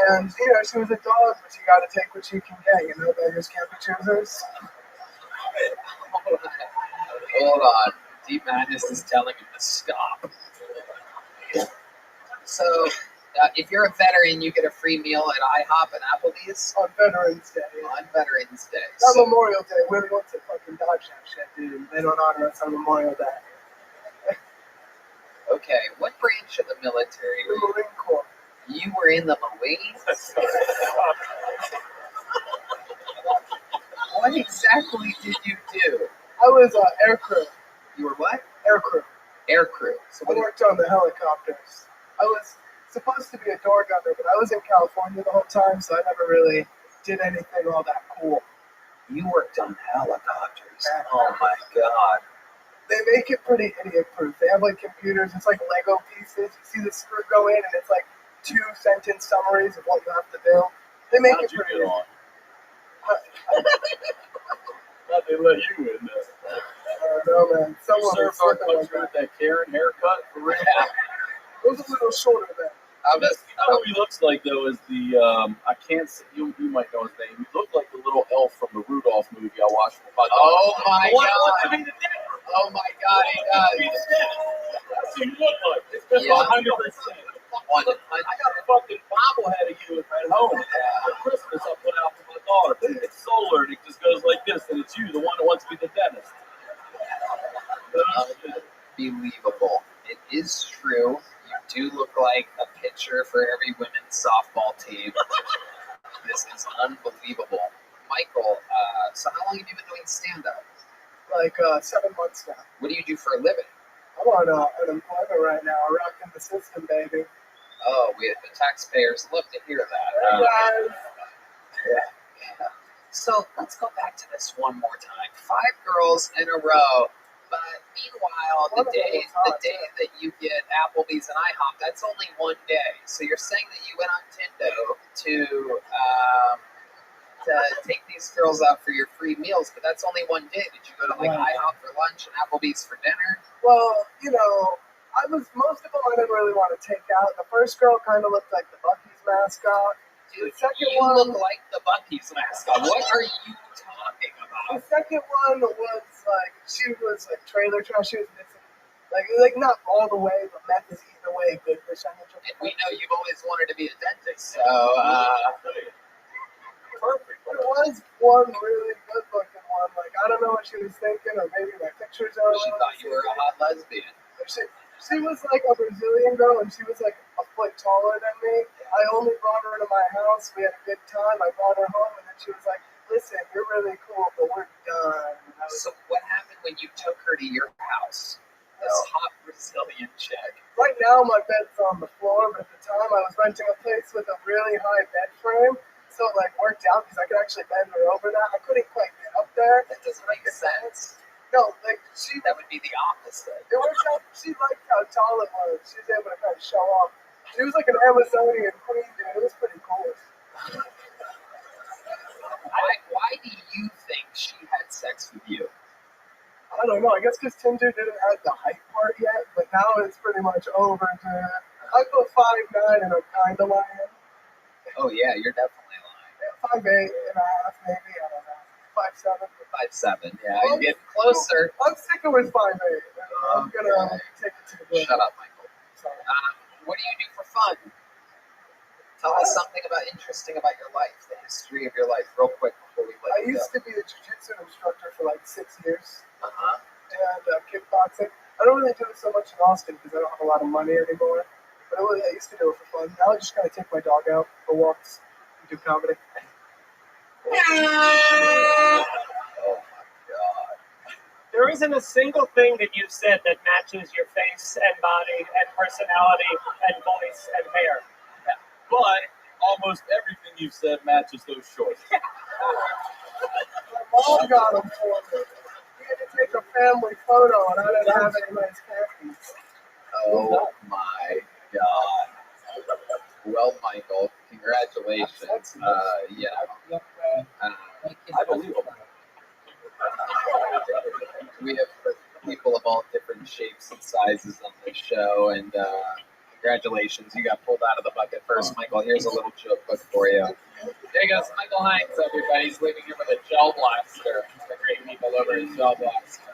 And, you know, she was a dog, but you got to take what you can get. You know, beggars can't be choosers. Hold on. Deep Madness is telling him to stop. So, if you're a veteran, you get a free meal at IHOP and Applebee's On Veterans Day. on Veterans Day. Not So, Memorial Day. We're the ones that fucking dodge that shit, dude. They don't honor us on Memorial Day. okay, what branch of the military The were you? Marine Corps. You were in the Marines? What exactly did you do? I was air crew. You were what? Air crew. Air crew. So I what? worked on the helicopters. I was supposed to be a door gunner, but I was in California the whole time, so I never really did anything all that cool. You worked on helicopters. Oh my god. They make it pretty idiot-proof. They have like computers. It's like Lego pieces. You see the screw go in, and it's like 2-sentence summaries of what you have to do. They make it pretty. on? How'd they let you in there? I don't know, man. Someone was Surf our slipping like country that. with that Karen haircut for real. It was a little shorter then. How he looks like though is the I can't see, you might know his name. He looked like the little elf from the Rudolph movie I watched with my daughter. Oh my The one that god. went to be the dad. Oh my God, he does. That's what you look like. It's been Yeah. 100%. 100. I got a fucking bobblehead of you at home. For Christmas, I put out for my daughter. It's solar, and it just goes like this, and it's you, the one that wants to be the dentist. Unbelievable. It is true. You do look like a pitcher for every women's softball team. This is unbelievable. Michael, so how long have you been doing stand-up? Like 7 months now. What do you do for a living? I'm on unemployment right now, rocking the system, baby. Oh, the taxpayers love to hear that. Hey guys. Yeah. So let's go back to this one more time. 5 girls in a row. But meanwhile, the day that you get Applebee's and IHOP, that's only one day. So you're saying that you went on Tinder to take these girls out for your free meals, but that's only one day. Did you go to like IHOP for lunch and Applebee's for dinner? Well, you know, most of them I didn't really want to take out. The first girl kind of looked like the Buc-ee's mascot. Dude, The second you one look like the Buc-ee's mascot. What are you talking The about? second one was like she was like trailer trash. She was missing like not all the way, but meth is eating away a good percentage of And we know you've always wanted to be a dentist, so Perfect. There was one really good looking one. Like I don't know what she was thinking, or maybe my pictures are. she thought you were a hot lesbian. She was like a Brazilian girl, and she was like a foot taller than me. I only brought her to my house. We had a good time. I brought her home, and then she was like, "Listen, you're really cool, but we're done." And I was So what happened when you took her to your house? This hot Brazilian chick. Right now, my bed's on the floor, but at the time, I was renting a place with a really high bed frame, so it like worked out because I could actually bend her over that. I couldn't quite get up there. That doesn't make sense. No, like That would be the opposite. it worked out. She liked how tall it was. She was able to kind of show off. She was like an Amazonian queen, dude. It was pretty cool. Why do you think she had sex with you? I don't know. I guess because Tinder didn't have the height part yet, but now it's pretty much over. I put 5'9" and I'm kind of lying. Oh yeah, you're definitely lying. 5'8" and a half, maybe. I don't know. 5'7". 5'7". Yeah, you're getting closer. I'm sticking with 5'8". I'm gonna take it to the good. Shut up, Michael. Sorry. What do you do for fun? Tell us something interesting about your life, the history of your life, real quick before we let I you go. used to be a jiu-jitsu instructor for like 6 years, Uh-huh. and kickboxing. I don't really do it so much in Austin because I don't have a lot of money anymore. But I used to do it for fun. Now I just kind of take my dog out for walks and do comedy. Oh my God. There isn't a single thing that you've said that matches your face and body and personality and voice and hair. But almost everything you've said matches those shorts. My mom got them for me. We had to take a family photo, and I didn't have any nice khakis. Oh my God. Well, Michael, congratulations. I believe him. We have people of all different shapes and sizes on this show, and congratulations. You got pulled out of the bucket first, Michael. Here's a little joke book for you. There goes Michael Hines, everybody. He's leaving here with a gel blaster. The great people over his gel blaster.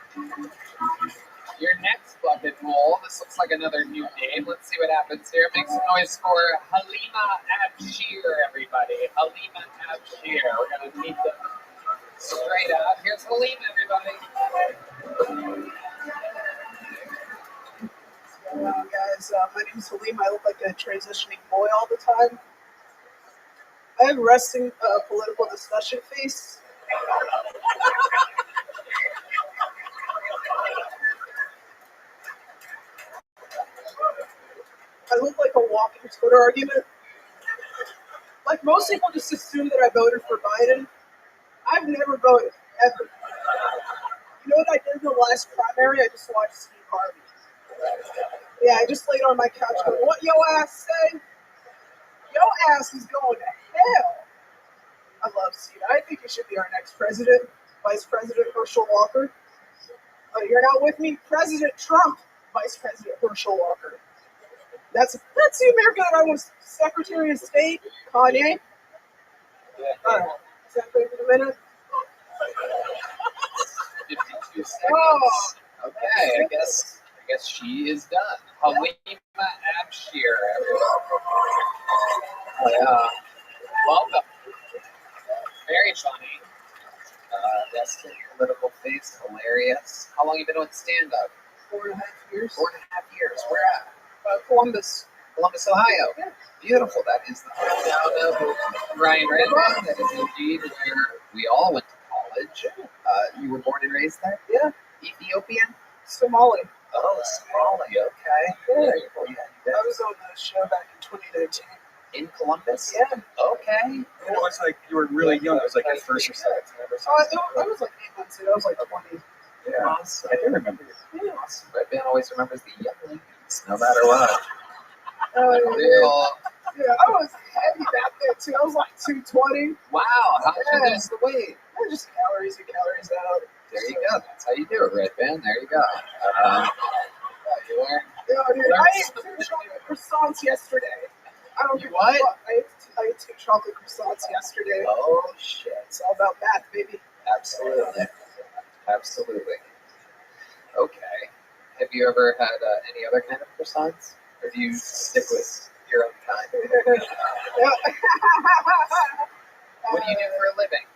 Your next bucket roll. This looks like another new name. Let's see what happens here. Make some noise for Halima Abshir, everybody. Halima Abshir. We're going to meet them straight up. Here's Halima, everybody. Guys, my name is Halim. I look like a transitioning boy all the time. I have resting political discussion face. I look like a walking Twitter argument. Like most people just assume that I voted for Biden. I've never voted, ever. You know what I did in the last primary? I just watched Steve Harvey. Yeah, I just laid on my couch going, what yo ass say? Yo ass is going to hell. I love Steve. I think he should be our next president, Vice President Herschel Walker. You're not with me? President Trump, Vice President Herschel Walker. That's the America that I was Secretary of State, Kanye. All right, is that great for the minute? 52 seconds. Oh, Okay, I guess she is done. Halima Abshir, everyone. Welcome. Very funny. Destined political face, hilarious. How long you been with stand-up? 4.5 years. 4.5 years. Where at? Columbus. Columbus, Ohio. Beautiful. That is the hometown of Ryan Redman. That is indeed where we all went to college. You were born and raised there? Yeah. Ethiopian? Somali. Oh, Somali. Okay. Very cool. Yeah, I was on the show back in 2019. in Columbus? Yeah. Okay. It was like you were really young. It was like your first or second time or I something. was like 8 months in. I was like 20. Yeah, Awesome. I do remember you. Yeah. Awesome. Redman always remembers the younglings, no matter what. Yeah, I was heavy back then too. I was like 220. Wow, how'd you lose the weight? Just calories in, calories out. There you go. That's how you do it, Redman. There you go. You learn. Yeah, dude, I ate 2 chocolate croissants yesterday. I don't You give a what? fuck. I ate 2 chocolate croissants yesterday. Oh, shit. It's all about math, baby. Absolutely. Absolutely. Okay. Have you ever had any other kind of croissants? Or do you stick with your own kind? What do you do for a living?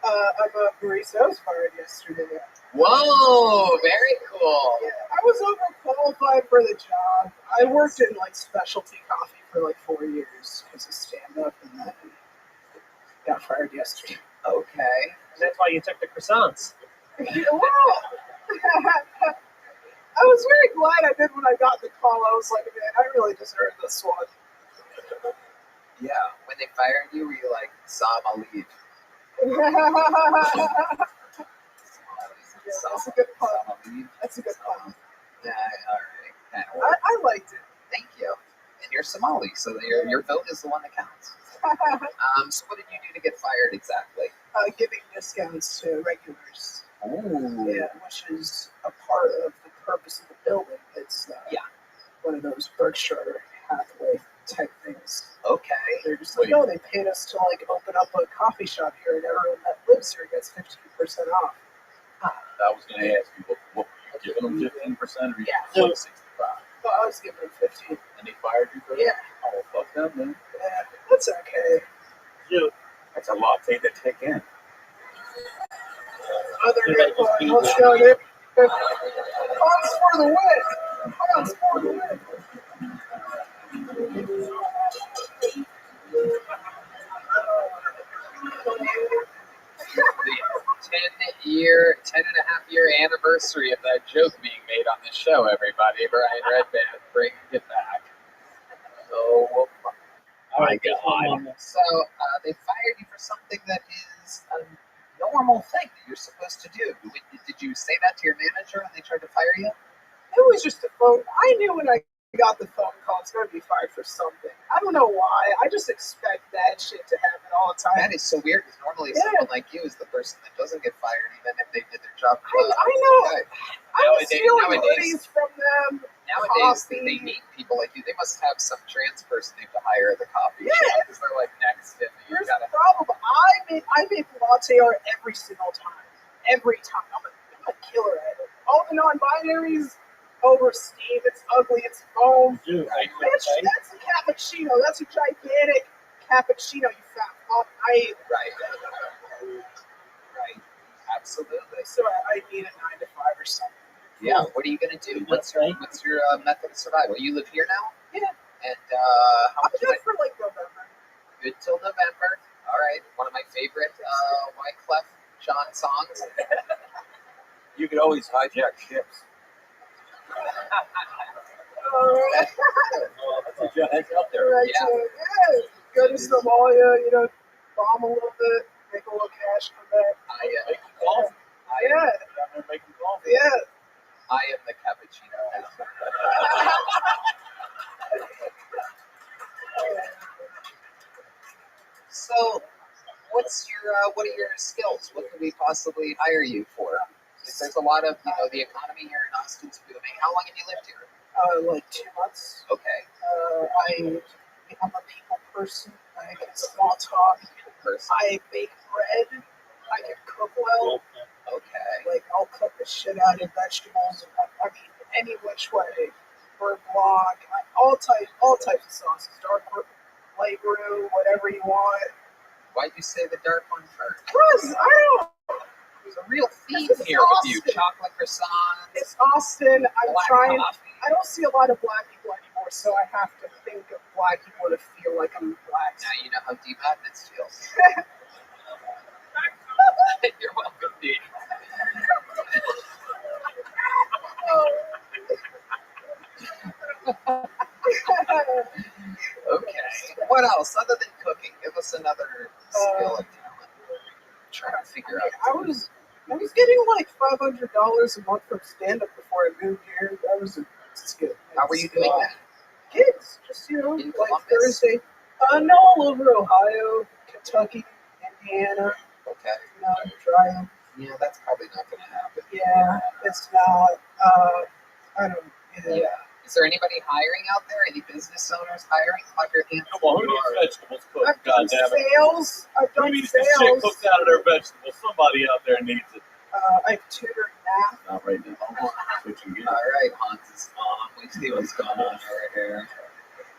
I'm a barista. I was fired yesterday. Whoa, very cool. Yeah, I was overqualified for the job. I worked in like specialty coffee for like 4 years because of stand-up, and then got fired yesterday. Okay. That's why you took the croissants. Well, I was very glad I did when I got the call. I was like, man, I really deserve this one. Yeah. When they fired you, were you like, Sam, I'll leave? That's a good pun. Sam, I'll leave? That's a good pun. Yeah, all right. Kind of works. I liked it. Thank you. And you're Somali, so your vote is the one that counts. So what did you do to get fired exactly? Giving discounts to regulars. Oh. Yeah, which is a part of the purpose of the building. It's one of those Berkshire Hathaway type things. Okay. They're just like, oh, they paid us to like open up a coffee shop here, and everyone that lives here gets 15% off. I was going to ask you, what were you giving them 15% or you Yeah. giving them 65? Well, I was giving them 15. And they fired you for that? Yeah. Oh, fuck them, then. Yeah, that's okay. That's a latte to take in. Other good one. Let's go, Nick. Odds for the win. Odds for the win. The 10.5-year anniversary of that joke being made on this show, everybody. Brian Redband bringing it back. Oh, my God. So, they fired you for something that is a normal thing that you're supposed to do. Did you say that to your manager when they tried to fire you? It was just a phone. I knew when I got the phone call, it's going to be fired for something. I don't know why. I just expect bad shit to happen all the time. That is so weird because normally someone like you is the person that doesn't get fired even if they did their job. I know. Okay. I was stealing hoodies from them. Nowadays, they need people like you. They must have some trans person they have to hire at the coffee shop because they're like next to me. Here's the problem. I make latte art every single time. Every time. I'm a killer at it. All the non-binaries over steam. It's ugly. It's foam. Dude, Bitch, that's a cappuccino. That's a gigantic cappuccino, you fat fuck. Right. Absolutely. So I need a 9 to 5 or something. Yeah. What are you gonna do? What's your method of survival? You live here now? Yeah. And how I'm much? good for like November. Good till November. All right. One of my favorite Wyclef Jean songs. You could always hijack ships. That's out there. Right, go to Somalia, bomb a little bit, make a little cash, come back. I am the cappuccino now. So, what are your skills? What can we possibly hire you for? Because there's a lot of, the economy here in Austin's booming. How long have you lived here? Like 2 months. Okay. I'm a people person. I can small talk. Person. I bake bread. I can cook well. Okay. Like, I'll cook the shit out of vegetables. I mean, any which way. Bird block, all types of sauces. Dark roux, light roux, whatever you want. Why'd you say the dark one first? Because, I don't know. There's a real theme This is here with you. Austin. Chocolate croissants. It's Austin. I'm black trying. coffee. I don't see a lot of black people anymore, so I have to think of black people to feel like I'm black. Now you know how deep this feels. You're welcome, dude. Okay. What else other than cooking? Give us another skill and talent. I'm trying to figure out. I was getting like $500 a month from stand up before I moved here. That was a skill. How were you doing that? Kids, just like Columbus? Thursday. No, all over Ohio, Kentucky, Indiana. Okay. Trying. Yeah, that's probably not going to happen. Yeah, it's not. I don't. Yeah. Is there anybody hiring out there? Any business owners hiring? Clap your hands. Come on, who needs vegetables cooked? I've done God damn it. sales. I've Who done needs the shit sales. cooked out of their vegetables? Somebody out there needs it. I've tutored math. Not right now. Switching gears. All right, Hans's mom. We see what's going on over here.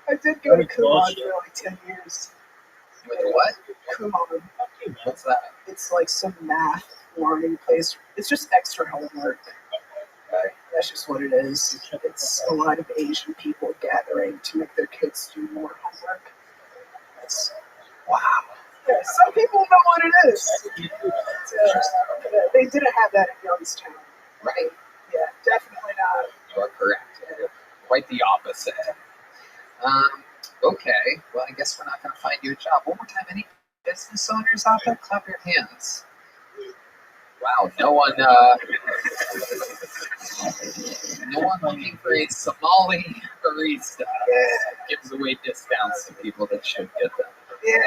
I did go to Kumon for like 10 years. With what? Kumon. What's that? It's like some math learning place. It's just extra homework. Okay. That's just what it is. It's a lot of Asian people gathering to make their kids do more homework. Wow. Yeah, some people know what it is. They didn't have that in Youngstown. Right. Yeah, definitely not. You are correct. Quite the opposite. Okay. Well, I guess we're not going to find you a job. One more time. Any business owners out there? Clap your hands. Wow. No one looking for a Somali barista. Gives away discounts to people that should get them. Yeah.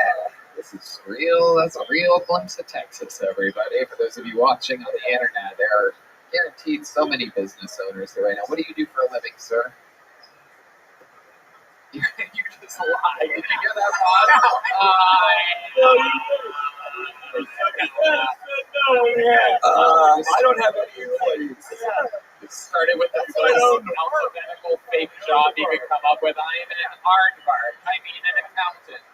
This is real. That's a real glimpse of Texas, everybody. For those of you watching on the internet, there are guaranteed so many business owners there right now. What do you do for a living, sir? You just lied. Did you hear that, Bob? I don't have any employees. It started with the most alphabetical fake job you could come up with. I am an aardvark. I mean an accountant.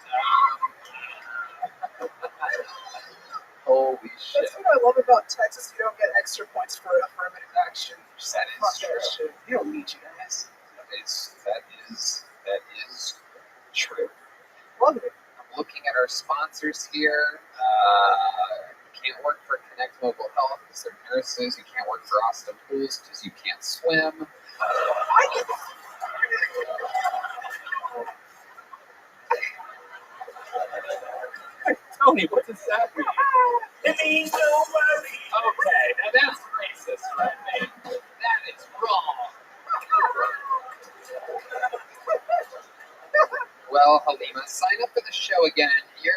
Holy shit. That's what I love about Texas. You don't get extra points for affirmative action. That is Fuck true. that shit. You don't need you guys. That is true. Love it. I'm looking at our sponsors here. Can't work for Connect Mobile Health because they're nurses. You can't work for Austin Pools because you can't swim. Tony, what does that mean? It means don't worry. Okay, now that's racist, right? That is wrong. Well, Halima, sign up for the show again. You're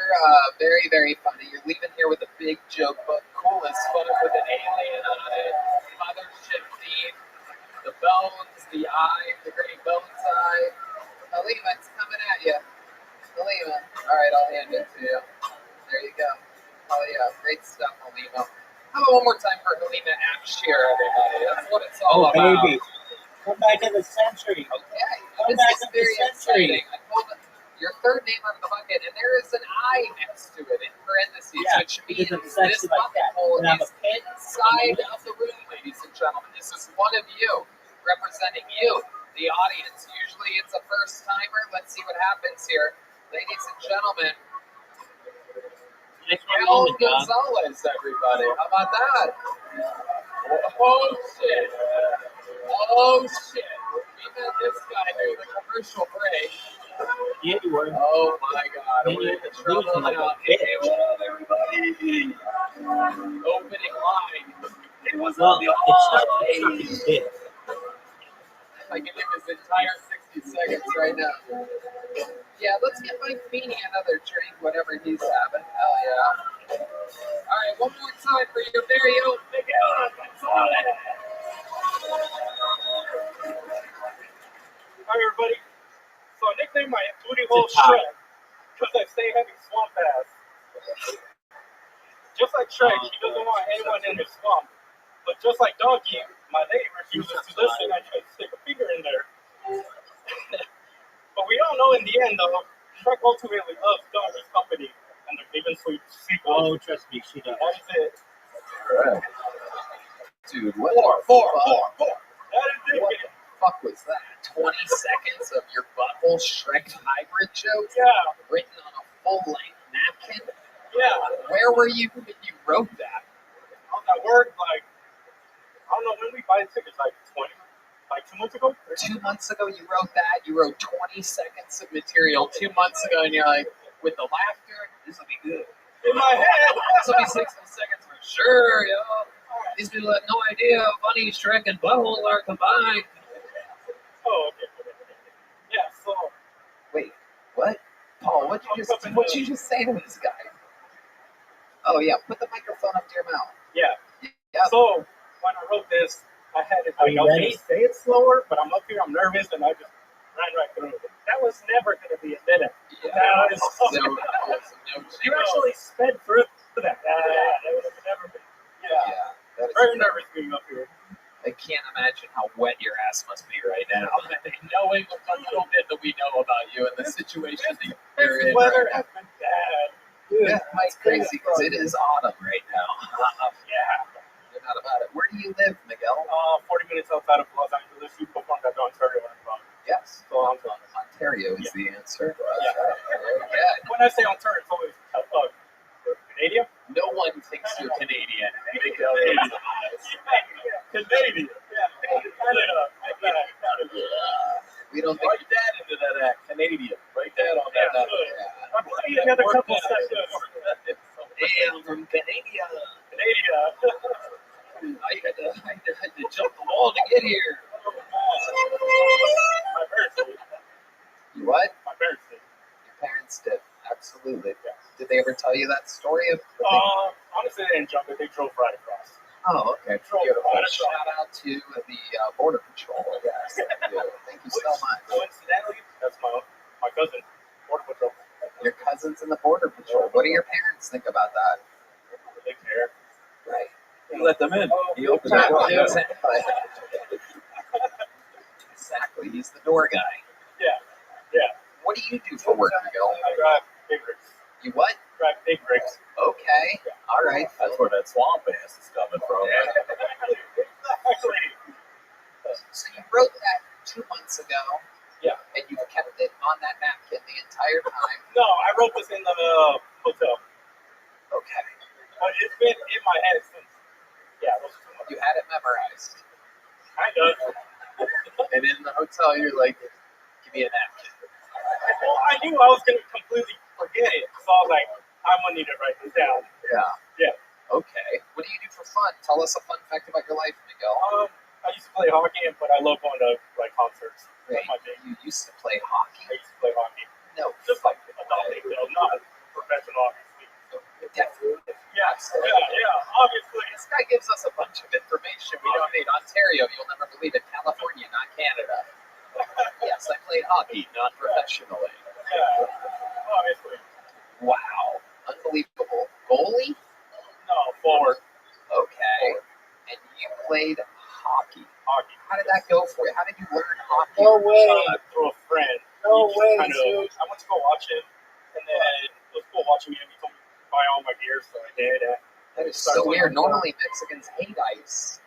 very, very funny. You're leaving here with a big joke book, cool as fuck with an alien on it. Mothership theme, the bones, the eye, the great bones eye. Halima, it's coming at you. Halima. All right, I'll hand it to you. There you go. Oh yeah, great stuff, Halima. How about one more time for Halima Afshir, everybody? That's what it's all about. Baby. Come back in the century. Okay, Come this back is in the very century. exciting. I told them your third name on the bucket, and there is an I next to it in parentheses, Yeah, which means because I'm this sexy like bucket that. hole And I'm is inside of the room, ladies and gentlemen. This is one of you, representing you, the audience. Usually it's a first timer. Let's see what happens here. Ladies and gentlemen, El Gonzalez, everybody. How about that? Oh, shit. Oh, shit. We met this guy during the commercial break. Yeah, you were. Oh, my God. Yeah, We're in you're trouble like now. a bitch. Hey, what up, everybody? Opening line. It was Well, on the it's not fucking dick. I can give his entire 60 seconds right now. Yeah, let's get Mike Feeney another drink, whatever he's having. Hell yeah. All right, one more time for your very own Miguel Gonzalez. Hi, everybody. So I nicknamed my booty hole It's a tie. Shrek because I stay heavy swamp ass. Just like Shrek, he doesn't want anyone in his swamp. But just like Donkey, my lady refuses to listen. I try to stick a finger in there. But we all know in the end, though, Shrek ultimately loves Donkey's company. And they're even sequels. Oh, trust me, she does. That is it. All right. Dude, what Four. the fuck? That is it. What the fuck was that? 20 seconds of your butthole Shrek hybrid joke Yeah. written on a full-length napkin? Yeah. Where were you when you wrote that? I was at work, like, I don't know when we buy tickets, like 2 months ago? 2 months ago you wrote that. You wrote 20 seconds of material 2 months ago, and you're like, with the laughter, this will be good. In my head. This will be 60 seconds for sure, yo. These people have no idea how funny Shrek and butthole are combined. Oh, okay. Yeah, so. Wait, what? Paul, what'd you just say to this guy? Oh yeah, put the microphone up to your mouth. Yeah. Yeah. So, when I wrote this, I had it, Are like, you I was ready? going to say it slower, but I'm up here, I'm nervous, and I just ran right through it. That was never going to be a minute. Yeah. That was No, you actually sped through that. That would have never been. Yeah. that is Very nervous being up here. I can't imagine how wet your ass must be right now. Knowing a little bit that we know about you and the situation that you're in Weather right has been bad. now. Yeah, it's crazy because it is autumn right now. Yeah. No doubt about it. Where do you live, Miguel? 40 minutes outside of Los Angeles. You performed at Ontario when I'm from. Yes. So I'm from. Ontario is the answer. Yeah. Yeah. When I say Ontario, it's always Canadian. No one thinks you're Canadian. Miguel Canadian. Yeah. Canada. We don't think Write that into that act. Canadian. Write that on that. I'll play you another couple seconds. Hey, I'm from Canada. Canada. I had to jump the wall to get here. My parents did. You what? My parents did. Your parents did. Absolutely. Did they ever tell you that story of? Honestly, they didn't jump it. They drove right across. Oh, okay. Beautiful. Shout out to the Border Patrol. Yes. Thank you so much. Coincidentally, that's my cousin, Border Patrol. Your cousin's in the Border Patrol. What do your parents think about that? They care. Right. He let them in. He opened the door. Exactly. Exactly. He's the door guy. Yeah. What do you do for work, Miguel? I drive big rigs. You what? Drive big rigs. Okay. All right. That's where that swamp ass is coming from. Actually, So you wrote that 2 months ago. Yeah. And you've kept it on that napkin the entire time. no, I wrote this in the hotel. Okay. But it's been in my head since. Yeah, those 2 months. You had it memorized. Kind of. And in the hotel, you're like, give me a napkin. Well, I knew I was going to completely forget it. So I was like, I'm going to need to write this down. Yeah. Okay. What do you do for fun? Tell us a fun fact about your life, Miguel. I used to play hockey, but I love going to like concerts. Wait, That's my thing. you used to play hockey? I used to play hockey. No. Just like adult league, though, not professional, obviously. Definitely. Yeah, obviously. This guy gives us a bunch of information we don't need. Ontario, you'll never believe it. California, not Canada. Yes, I played hockey, not professionally. Yeah, obviously. Wow. Unbelievable. Goalie? No, forward. Okay. And you played hockey. Hockey. How did that go for you? How did you learn hockey? No way. Through a friend. No He just way, kind of, dude. I went to go watch him, and then it was cool watching him. He told me to buy all my gear, so I did. That is so weird. Normally Mexicans hate ice.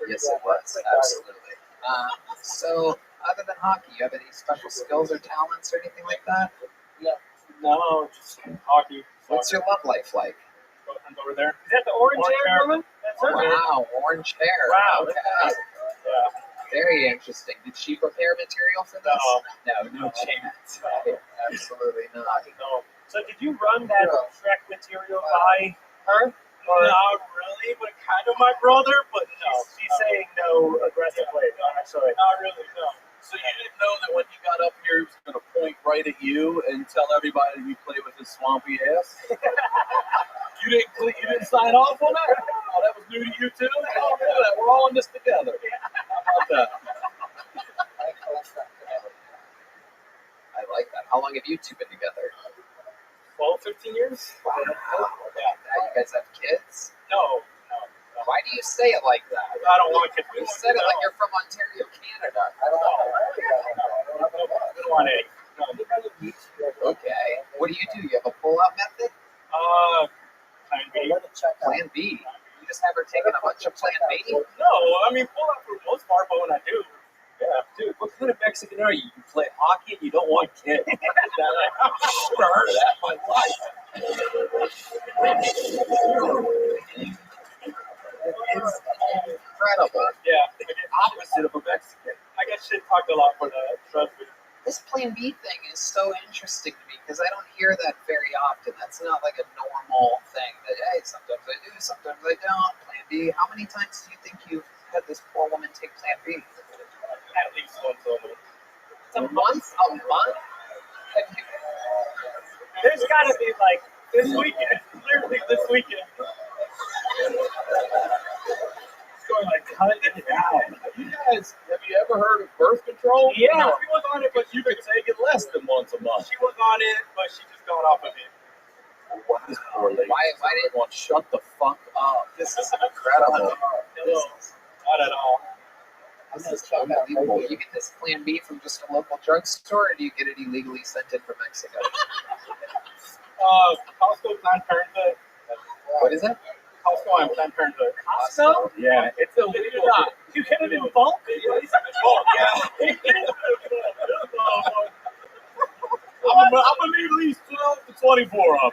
Yes, it was. Absolutely. So, other than hockey, you have any special skills or talents or anything like that? No, just hockey. What's your love life like? Girlfriend's over there. Is that the orange-haired woman? That's her. Wow, orange hair. Wow, Okay. Yeah. Very interesting. Did she prepare material for this? No chance. Absolutely not. No. So did you run that Shrek material by her? Or Not really, but kind of my brother, but no. she's saying no aggressively, actually. Not really, no. So you didn't know that when you got up here, he was going to point right at you and tell everybody you play with his swampy ass? You didn't sign off on that? Oh, that was new to you too? Oh, look at that. We're all in this together. How about that? How long have you two been together? 12, 15 years? Wow. You guys have kids? No. Why do you say it like that? I don't want kids. You said it like you're from Ontario, Canada. We don't want any. No. Okay. What do? You have a pull-out method? Plan B. Plan B. You just have her taking a bunch of Plan B? No, I mean, pull out for the most part, but when I do, yeah. Dude, what kind of Mexican are you? You play hockey and you don't want kids. I've never heard of that in my life. It's incredible. Yeah. Opposite of a Mexican. I get shit talked a lot for that. Trust me. This Plan B thing is so interesting to me because I don't hear that very often. That's not like a normal thing that, hey, sometimes I do, sometimes I don't. Plan B. How many times do you think you've had this poor woman take Plan B? At least once a month. A month? A month? Have you? There's got to be like this weekend, literally this weekend. It's going like, cut it down. You guys, have you ever heard of birth control? Yeah. No, she was on it, but you could take it less than once a month. She was on it, but she just got off of it. Wow. This poor lady. Why didn't want shut the fuck up? This is incredible. No, not at all. This is unbelievable. You get this Plan B from just a local drugstore, or do you get it illegally sent in from Mexico? Costco, Planned Parenthood. What is it? Costco and Planned Parenthood. Costco? Yeah, it's illegal. You get it in bulk? Yeah. I'm gonna need at least 12 to 24 of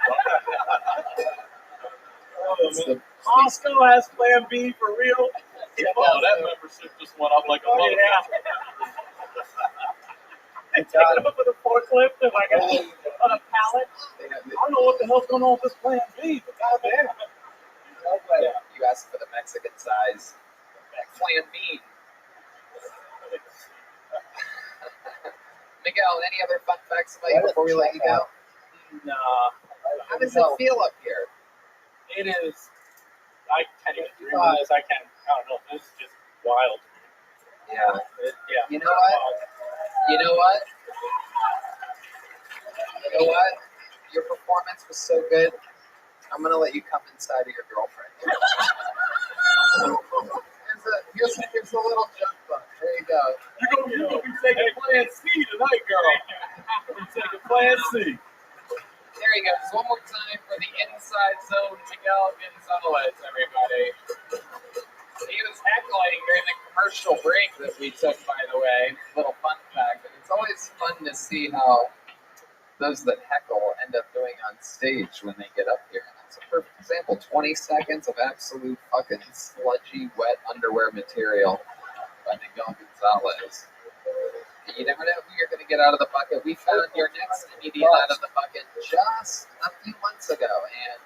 them. Costco has Plan B for real. Oh, that membership just went up like a mother. They take it up with a forklift and like on a pallet. I don't know what the hell's going on with this Plan B, but goddamn. You asked for the Mexican size. Plan B. Miguel, any other fun facts about you before we let you go? Nah. How does it feel up here? It is. I can't even dream of this. I don't know. This is just wild. Yeah. Yeah. You know what? You know what? You know what? Your performance was so good. I'm gonna let you come inside of your girlfriend. Here's a little jump button. There you go. You're gonna be taking Plan C tonight, girl. You're gonna be taking Plan C. There you go. Just one more time for the inside zone. Miguel Gonzalez, everybody. He was heckling during the commercial break that we took, by the way. Little fun fact. And it's always fun to see how those that heckle end up doing on stage when they get up here. And that's a perfect example. 20 seconds of absolute fucking sludgy, wet underwear material by Miguel Gonzalez. You never know who you're going to get out of the bucket. We found your next comedian out of the bucket just a few months ago, and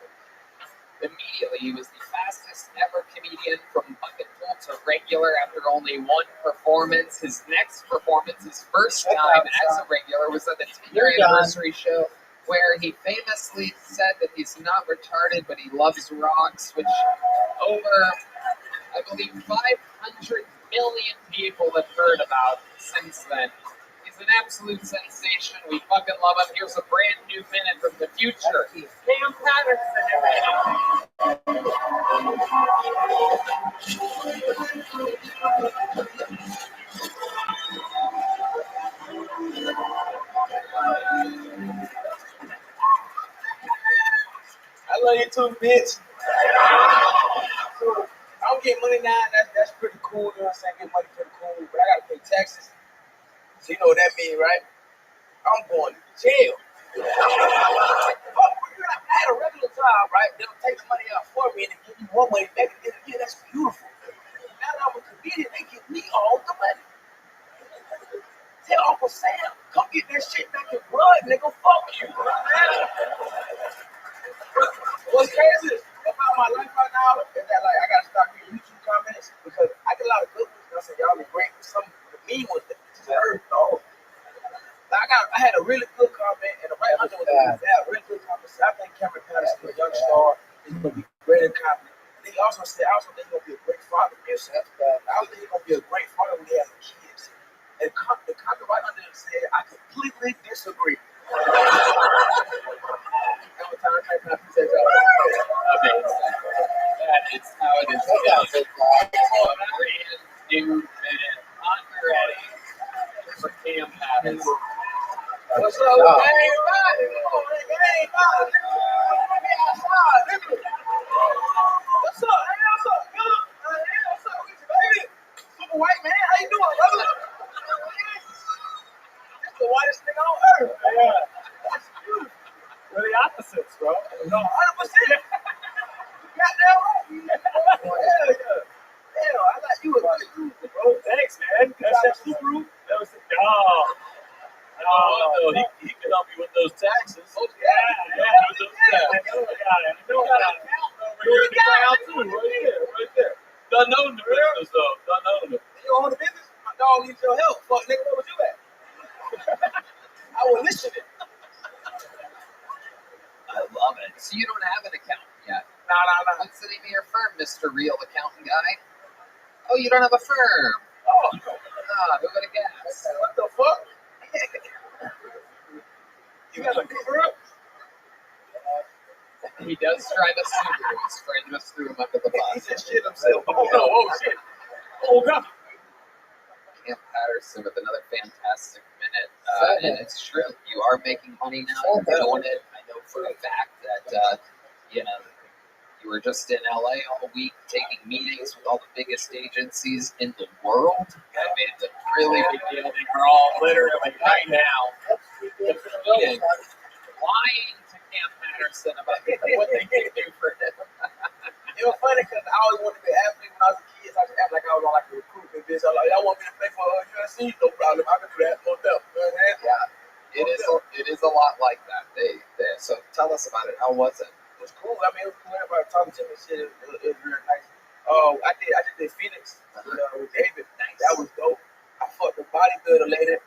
immediately he was the fastest ever comedian from bucket full to regular after only one performance. His next performance, his first time as a regular, was at the 10-year anniversary show, where he famously said that he's not retarded, but he loves rocks, which over, I believe, 500 million people have heard about since then. He's an absolute sensation. We fucking love him. Here's a brand new minute from the future. Cam Patterson, everybody. I love you too, bitch. So, I don't get money now, that's pretty cool, you know what I'm saying? Get money pretty cool, but I gotta pay taxes. So you know what that means, right? I'm going to jail. I had a regular job, right? They'll take the money out for me and they give me more money back again. That's beautiful. Now that I'm a comedian, they give me all the money. Tell Uncle Sam, come get that shit back in blood, nigga. Fuck you. What's crazy about my life right now is that like I gotta stop reading YouTube comments because I get a lot of good ones. I said y'all be great, but some of the mean ones that just hurt though. Like, I had a really good comment and right under was I had a really good comment. So I think Cameron Patterson, a young star, is gonna be great in comedy. And he also said I also think he's gonna be a great father. I also think he's gonna be a great father when he has kids. And the comment right under him said I completely disagree. Amazing. That is how it is done. Brand new minute. I'm ready for Cam Patterson. What's up? Hey, everybody. Hey, everybody. What's up? Hey, what's up? Good. Hey, what's up with you, baby? Super white man. How you doing, brother? This the whitest thing on earth. Yeah. We're the opposites, bro. No, 100%. Goddamn right. Hell yeah. Hell, I thought you were good dude, bro. Thanks, man. That's that Subaru. That was the He can help you with those taxes. I know the guy. I know Got that. an accountant over here in the crowd too, right there. Doesn't own the business though. Doesn't own it. You own the business? My dog needs your help. Fuck, nigga, where was you at? I was listening. I love it. So you don't have an accountant yet? Nah. What's the name of your firm, Mr. Real Accountant Guy? Oh, you don't have a firm. Oh, Who would have guessed? what the fuck? You got a cover up? He does drive a Subaru. His friend just threw him under the He bus. just shit himself. Oh, no. Oh, shit. Oh, God. Cam Patterson with another fantastic minute. And it's true. You are making money now. You're doing it. I know for a fact that, you were just in LA all week taking meetings with all the biggest agencies in the world. I mean, it's a really big deal. They were all literally right now meeting, lying to Cam Patterson about what they can do for him. It was funny because I always wanted to be an athlete when I was a kid. So I just act like I was on like a recruitment bitch. I was like, y'all want me to play for USC? No problem. I can do that. No doubt. Yeah, it is a lot like that. So tell us about it. How was it? It was cool. I mean, it was cool. Everybody talking to me and shit. It was real nice. I just did Phoenix with David. That was dope. I fucked the bodybuilder lady.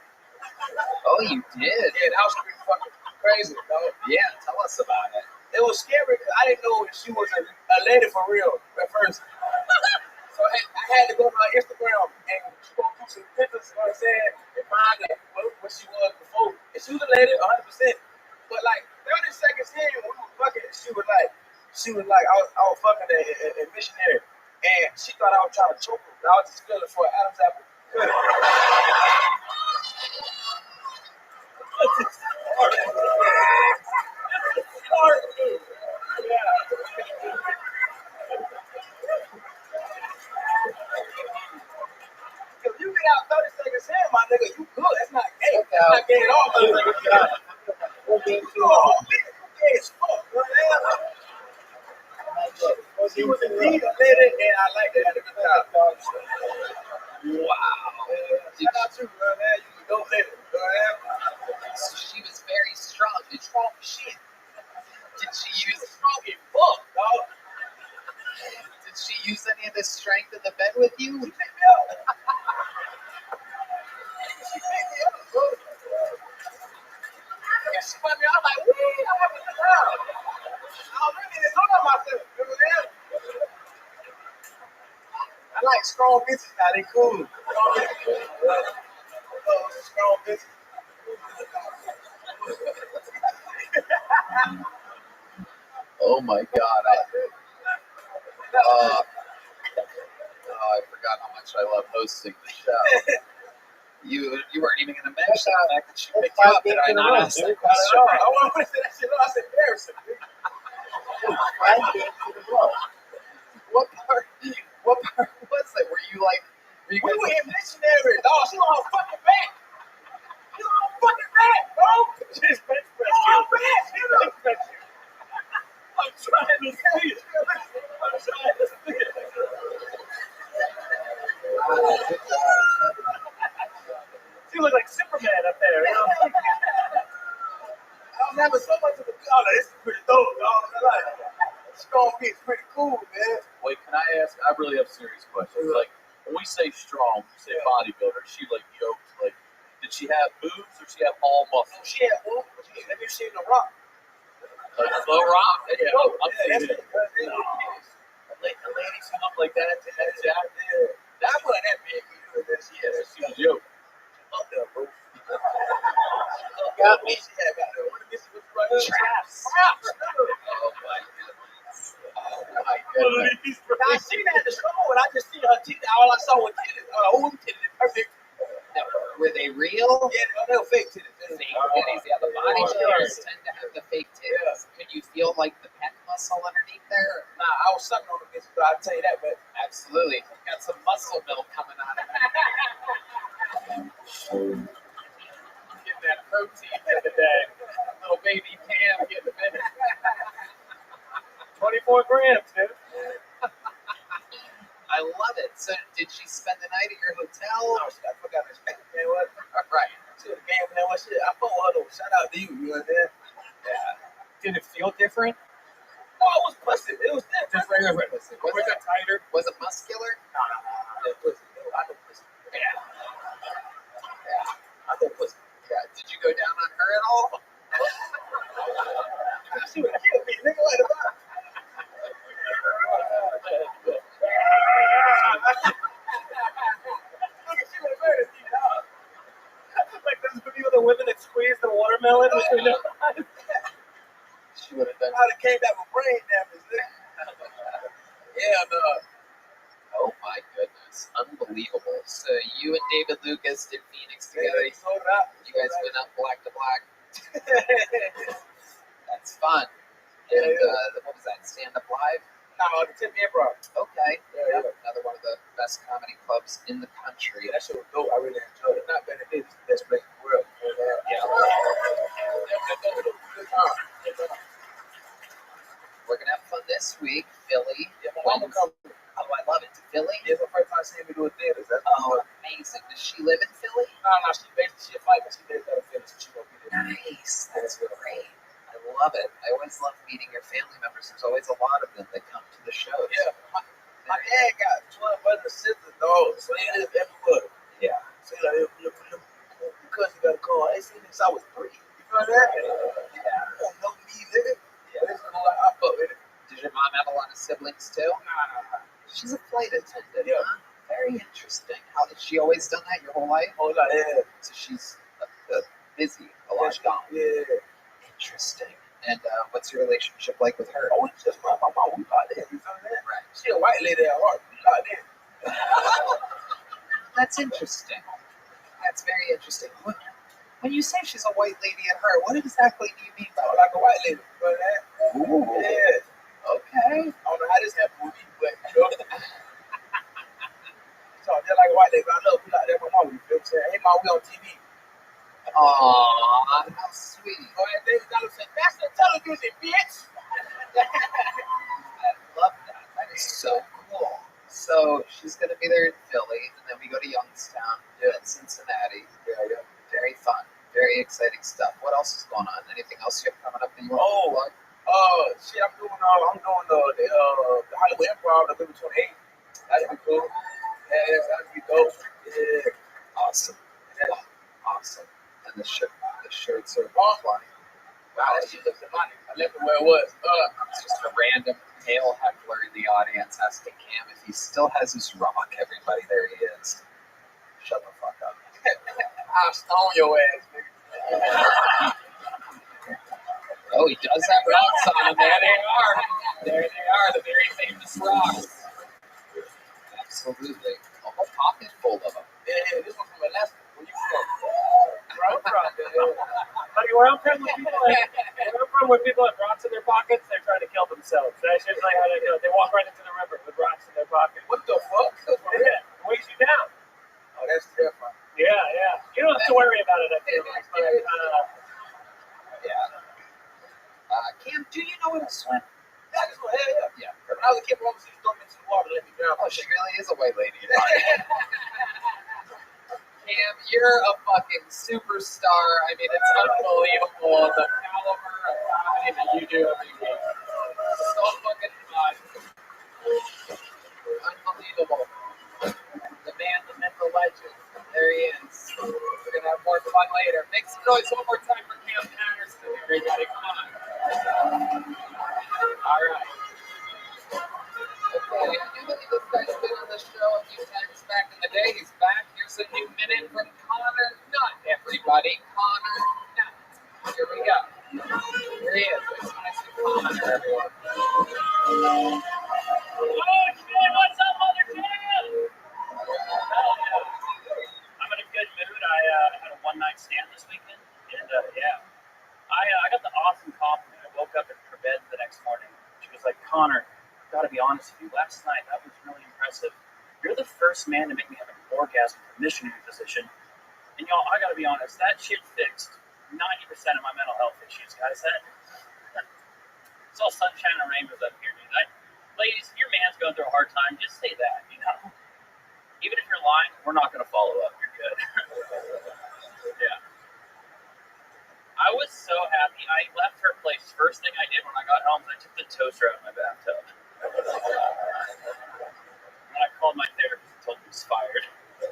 Oh, you did? Yeah, that was pretty fucking crazy, dog. Yeah, tell us about it. It was scary because I didn't know if she was a lady for real at first. So I had to go to her Instagram and go through some pictures, you know what I'm saying, and find out what she was before. And she was a lady, 100%. But like 30 seconds in, when we were fucking, she was like, I was fucking a missionary. And she thought I was trying to choke her. I was just feeling for an Adam's apple. Good. If you get out 30 seconds in, my nigga, you good. That's not gay. That's not gay at all, motherfucker. You do a whole nigga, you gay as fuck. You know what I'm saying? She was indeed a lady, and I liked it. Had a good time. Wow. Shout out to you, man. You was a dope lady. You know what I'm saying? She was very strong. Did Strong as shit. she She use was strong as fuck, dog. Did she use any of the strength in the bed with you? She picked me up. She picked me up, bro. And she put me, I'm like, wee, I'm having a good time. I was really enjoying myself. You know what I'm saying? I like strong bitches now, they cool. Strong bitches. Strong bitches. Oh my God! I forgot how much I love hosting the show. You weren't even going to mention the fact that she picked you up. Did I not ask that question? I want to say that shit. I said embarrassing. What part was it? Were you like? We were in missionary, dog. She on her fucking back. She on her fucking back, bro. She's bench She on her back, nigga. I'm trying to see it. I'm trying to see it. She looked like Superman up there. You know? I was having so much of a color. This is pretty dope, dog. Like, strong bitch, pretty cool, man. Wait, can I ask? I really have serious questions. Like, when we say strong, we say bodybuilder. She like yoked. Like, did she have boobs or she have all muscles? She had one. Have you seen The Rock? Like slow rock? Yeah, I'm Yeah, seeing it. A lady who looked like that, that jack. That wasn't that big. Yeah, she was yoked. Up there, bro. Got me. She had got the goodness. Now, I seen her at the store, and I just seen her titties. All I saw was titties. Titties. Perfect. Now, were they real? Yeah, they were fake titties. Fake titties. Yeah, the bodybuilders tend to have the fake titties. Could you feel like the pec muscle underneath there? Nah, I was sucking on the bitch, but I'll tell you that, but Absolutely. Got some muscle milk coming out of it. Getting that protein for the day. Little baby Pam getting a minute. 24 grams, dude. I love it. So, did she spend the night at your hotel? no, I forgot her. Man, what? Right. She was a game and that one shit. I fuck with her though. Shout out to you, you know what I'm saying? Did it feel different? No, it was pussy. It was different. Just regular pussy. Was it tighter? Was it muscular? No. That pussy. I know pussy. Yeah. I know pussy. Yeah. Did you go down on her at all? She would kill me, nigga. What the fuck? She would have murdered me, dog. Like those video of the women that squeeze the watermelon between their eyes. She would have done. I'd have came back with brain damage, nigga. Yeah, dog. Oh my goodness. Unbelievable. So, you and David Lucas did Phoenix together. They sold it out. You guys went up black to black. That's fun. And what was that? Stand Up Live? No, the Tip Improv. Okay. Yeah. Another one of the best comedy clubs in the country. Yeah, that shit was dope. I really enjoyed it. Not better than this. Best place in the world. Yeah. Good time. We're gonna have fun this week, Philly. Yeah, my mama come. Oh, I love it. Philly? It's the first time seeing me do a theater. That's Oh, amazing. Does she live in Philly? No, she basically she a fight, but she based out of Philly, so she gonna be there. Nice. That's great. I love it. I always love meeting your family members. There's always a lot of them that come to the shows. Yeah, my dad got 12 brothers and sisters, dog, so they live everywhere. Yeah. So like, because you got a call, I ain't seen this since I was 3. You know that? Yeah. You don't know me, nigga. But it's cool. I fuck with it. Does your mom have a lot of siblings too? Nah. She's a flight attendant. Yeah. Huh? Very interesting. How has she always done that your whole life? Oh, like, yeah. So she's busy a lot. Yeah. Interesting. And what's your relationship like with her? Oh, it's just my mom. We got there. You know that? Right. She a white lady at heart. We got there. That's interesting. That's very interesting. When you say she's a white lady at heart, what exactly do you mean by Oh, like a white lady. You know that? Ooh. Yeah. Okay. I don't know how this happened with me, but you know. So just like a white lady, but I love we like that. My mom, you feel what I'm saying? Hey, mom, we on TV. Aww, how sweet. Oh, and David Dollar said, that's the television, bitch. I love that. That is so cool. So she's going to be there in Philly, and then we go to Youngstown, and Cincinnati. Yeah. Very fun. Very exciting stuff. What else is going on? Anything else you have coming up that you want to plug? Shit, I'm doing the Hollywood Improv November 28th. That'd be cool. Yeah, that'd be dope. Yeah. Awesome. Yeah. Awesome. And the shirts are Oh. flying. Wow, that shit looks demonic. I left it where it was. It's just a random male heckler in the audience asking Cam if he still has his rock. Everybody, there he is. Shut the fuck up. I'll stone your ass, nigga. Oh, he does have rocks on him. There they are. There they are, the very famous rocks. Absolutely. A whole pocket full of them. Yeah, this one from Alaska. Where you from? Where I'm from, buddy, where I'm from, when people have rocks in their pockets, they're trying to kill themselves. That's usually how they do it. They walk right into the river with rocks in their pocket. What the fuck? Yeah, it weighs you down. Oh, that's terrifying. Yeah. You don't have to worry about it, I feel like. Yeah. Cam, do you know how to swim? Yeah, I just go, hell yeah. Yeah. When I was a kid, my mom used to throw me into the water and let me drown. Oh, she really is a white lady. Cam, you're a fucking superstar. I mean, it's unbelievable the caliber of comedy that you do every week. So fucking fun. Unbelievable. The man, the myth, the legend. There he is. We're going to have more fun later. Make some noise one more time for Cam Patterson, everybody. Come on. All right. Okay, I do believe this guy's been on the show a few times back in the day. He's back. Here's a new minute from Connor Nutt, everybody. Connor Nutt. Here we go. Here he is. This is when I say Connor, everyone. was like, Connor, gotta be honest with you, last night that was really impressive. You're the first man to make me have an orgasm from missionary position. And y'all, I gotta be honest, that shit fixed 90% of my mental health issues, guys. It's all sunshine and rainbows up here, dude. Ladies, if your man's going through a hard time, just say that, you know? Even if you're lying, we're not gonna follow up. You're good. Yeah. I was so happy. I left her place. First thing I did when I got home is I took the toaster out of my bathtub. And I called my therapist and told him he was fired. He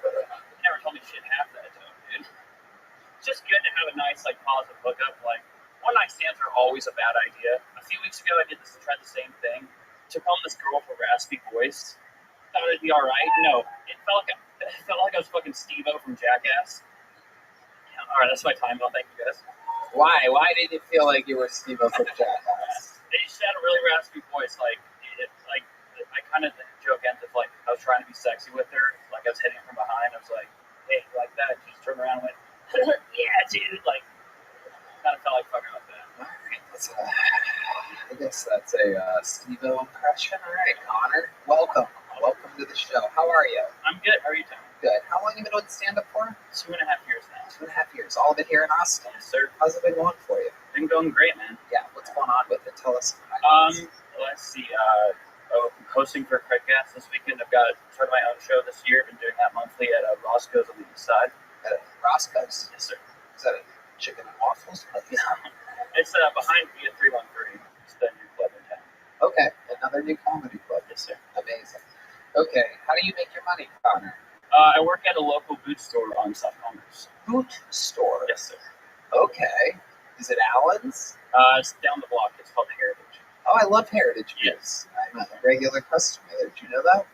never told me shit half that time, dude. It's just good to have a nice, like, positive hookup. Like, one night stands are always a bad idea. A few weeks ago, I tried the same thing. Took home this girl with a raspy voice. Thought it'd be all right. No, it felt like I was fucking Steve-O from Jackass. Yeah, all right, that's my time. Well, thank you guys. Why? Why did it feel like you were Steve-O from Jackass? They just had a really raspy voice. Like I kind of joke into like I was trying to be sexy with her. Like I was hitting her from behind. I was like, hey, like that. She just turned around and went, yeah, dude. Like, kind of felt like fucking with that. All right, I guess that's a Steve-O impression. All right, Connor, welcome to the show. How are you? I'm good. How are you doing? Good. How long have you been doing stand-up for? 2.5 years now. 2.5 years. All of it here in Austin. Yes, sir. How's it been going for you? Been going great, man. Yeah. What's going on with it? Tell us. Let's see. I'm hosting for Craigcast this weekend. I've started my own show this year. Been doing that monthly at ROTHSCHILD on the east side. At Roscoe's? Yes, sir. Is that a chicken and waffles place? It's behind Via 313. It's the new club in town. Okay. Another new comedy club. Yes, sir. Amazing. Okay. How do you make your money, Connor? I work at a local boot store on South Commerce. Boot store? Yes, sir. Okay. Is it Allen's? It's down the block. It's called Heritage. Oh, I love Heritage. Yes. I'm a regular customer there. Do you know that?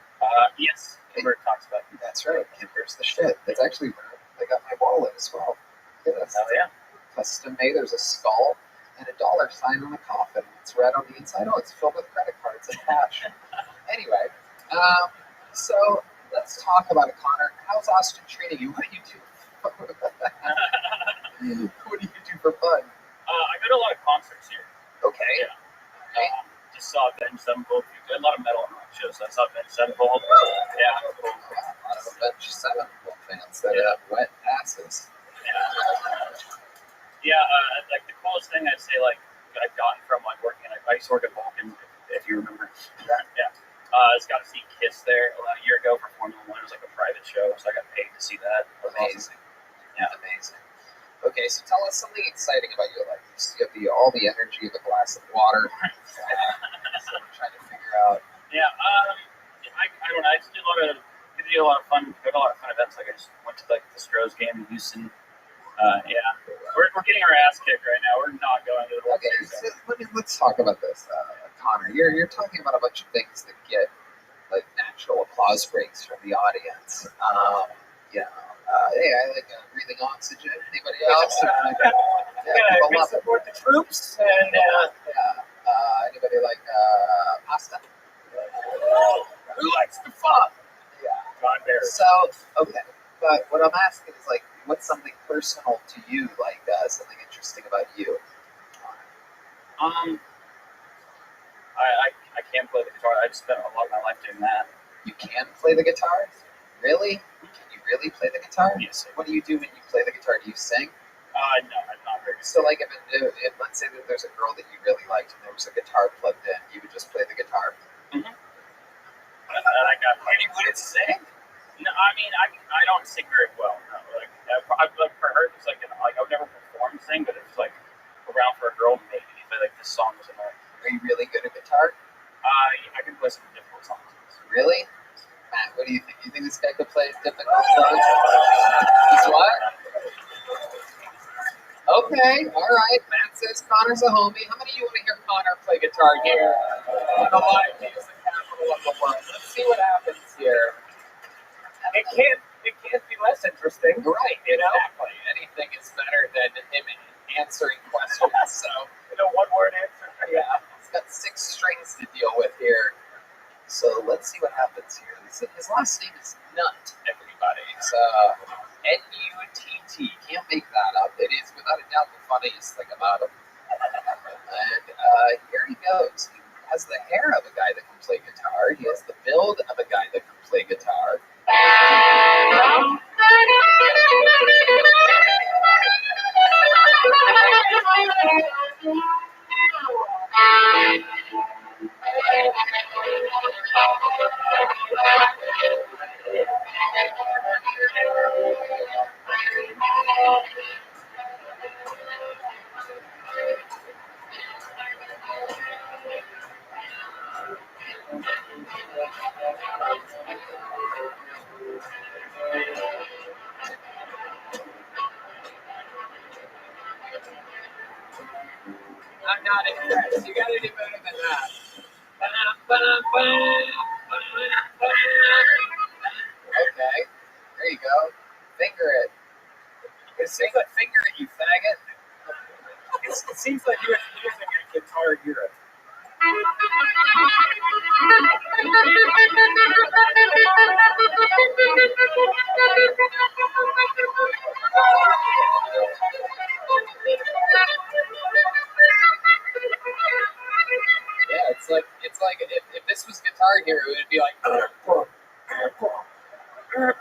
Yes. Kimber talks about it. That's right. Kimber's the shit. That's actually where I got my wallet as well. Yes. Oh, yeah. Custom made. There's a skull and a dollar sign on a coffin. It's red on the inside. Oh, it's filled with credit cards and cash. Anyway, so let's talk about it, Connor. How's Austin treating you? What do you do? What do you do for fun? I go to a lot of concerts here. Okay. Yeah. Just saw Avenged Sevenfold. A lot of metal and rock shows. I saw Avenged Sevenfold. Yeah. Cool. A lot of Avenged Sevenfold fans that have wet asses. Yeah. Like the coolest thing I'd say, like I've gotten from like working. I used to work at Vulcan, if you remember that. Yeah. I just got to see Kiss there a year ago for Formula One. It was like a private show, so I got paid to see that. Amazing. Awesome. Yeah. Amazing. Okay, so tell us something exciting about your life. You have all the energy of a glass of water. So I'm trying to figure out. Yeah. I don't know. I just do a lot of fun. Go to a lot of fun events. Like I just went to like the Stros game in Houston. Yeah. We're getting our ass kicked right now. We're not going to the World Okay, Series. so let's talk about this, Connor. You're talking about a bunch of things that get like natural applause breaks from the audience. Hey, I like breathing oxygen. Anybody else? We support the troops and Anybody like pasta? who likes to fuck? Yeah. John Barry. So okay, but what I'm asking is like, what's something personal to you? Like something interesting about you? I can't play the guitar. I just spent a lot of my life doing that. You can play the guitar? Really? Can you really play the guitar? Yes. What do you do when you play the guitar? Do you sing? No, I'm not very good. So, like, if let's say that there's a girl that you really liked and there was a guitar plugged in, you would just play the guitar. Mm-hmm. And you wouldn't sing? No, I mean, I don't sing very well. No. Like for her, it's like I would never perform sing, but it's like around for a girl maybe. But like this song was annoying. Are you really good at guitar? I can play some difficult songs. Really? Matt, what do you think? You think this guy could play difficult songs? He's what? Okay, all right. Matt says Connor's a homie. How many of you want to hear Connor play guitar here? On the live, he is the capital of the world. Let's see what happens here. It can't be less interesting. Right, exactly. Anything is better than him answering questions. So, one word answer. Yeah, he's got 6 strings to deal with here. So let's see what happens here. His last name is Nut, everybody. It's N-U-T-T. Can't make that up. It is, without a doubt, the funniest thing about him. And here he goes. He has the hair of a guy that can play guitar. He has the build of a guy that can play guitar. I'm not impressed. You gotta do better than that. Okay, there you go. Finger it. Sing it, finger it, you faggot. It seems like you're using a Guitar Hero. Yeah, it's like if this was Guitar Hero, it'd be like the crowd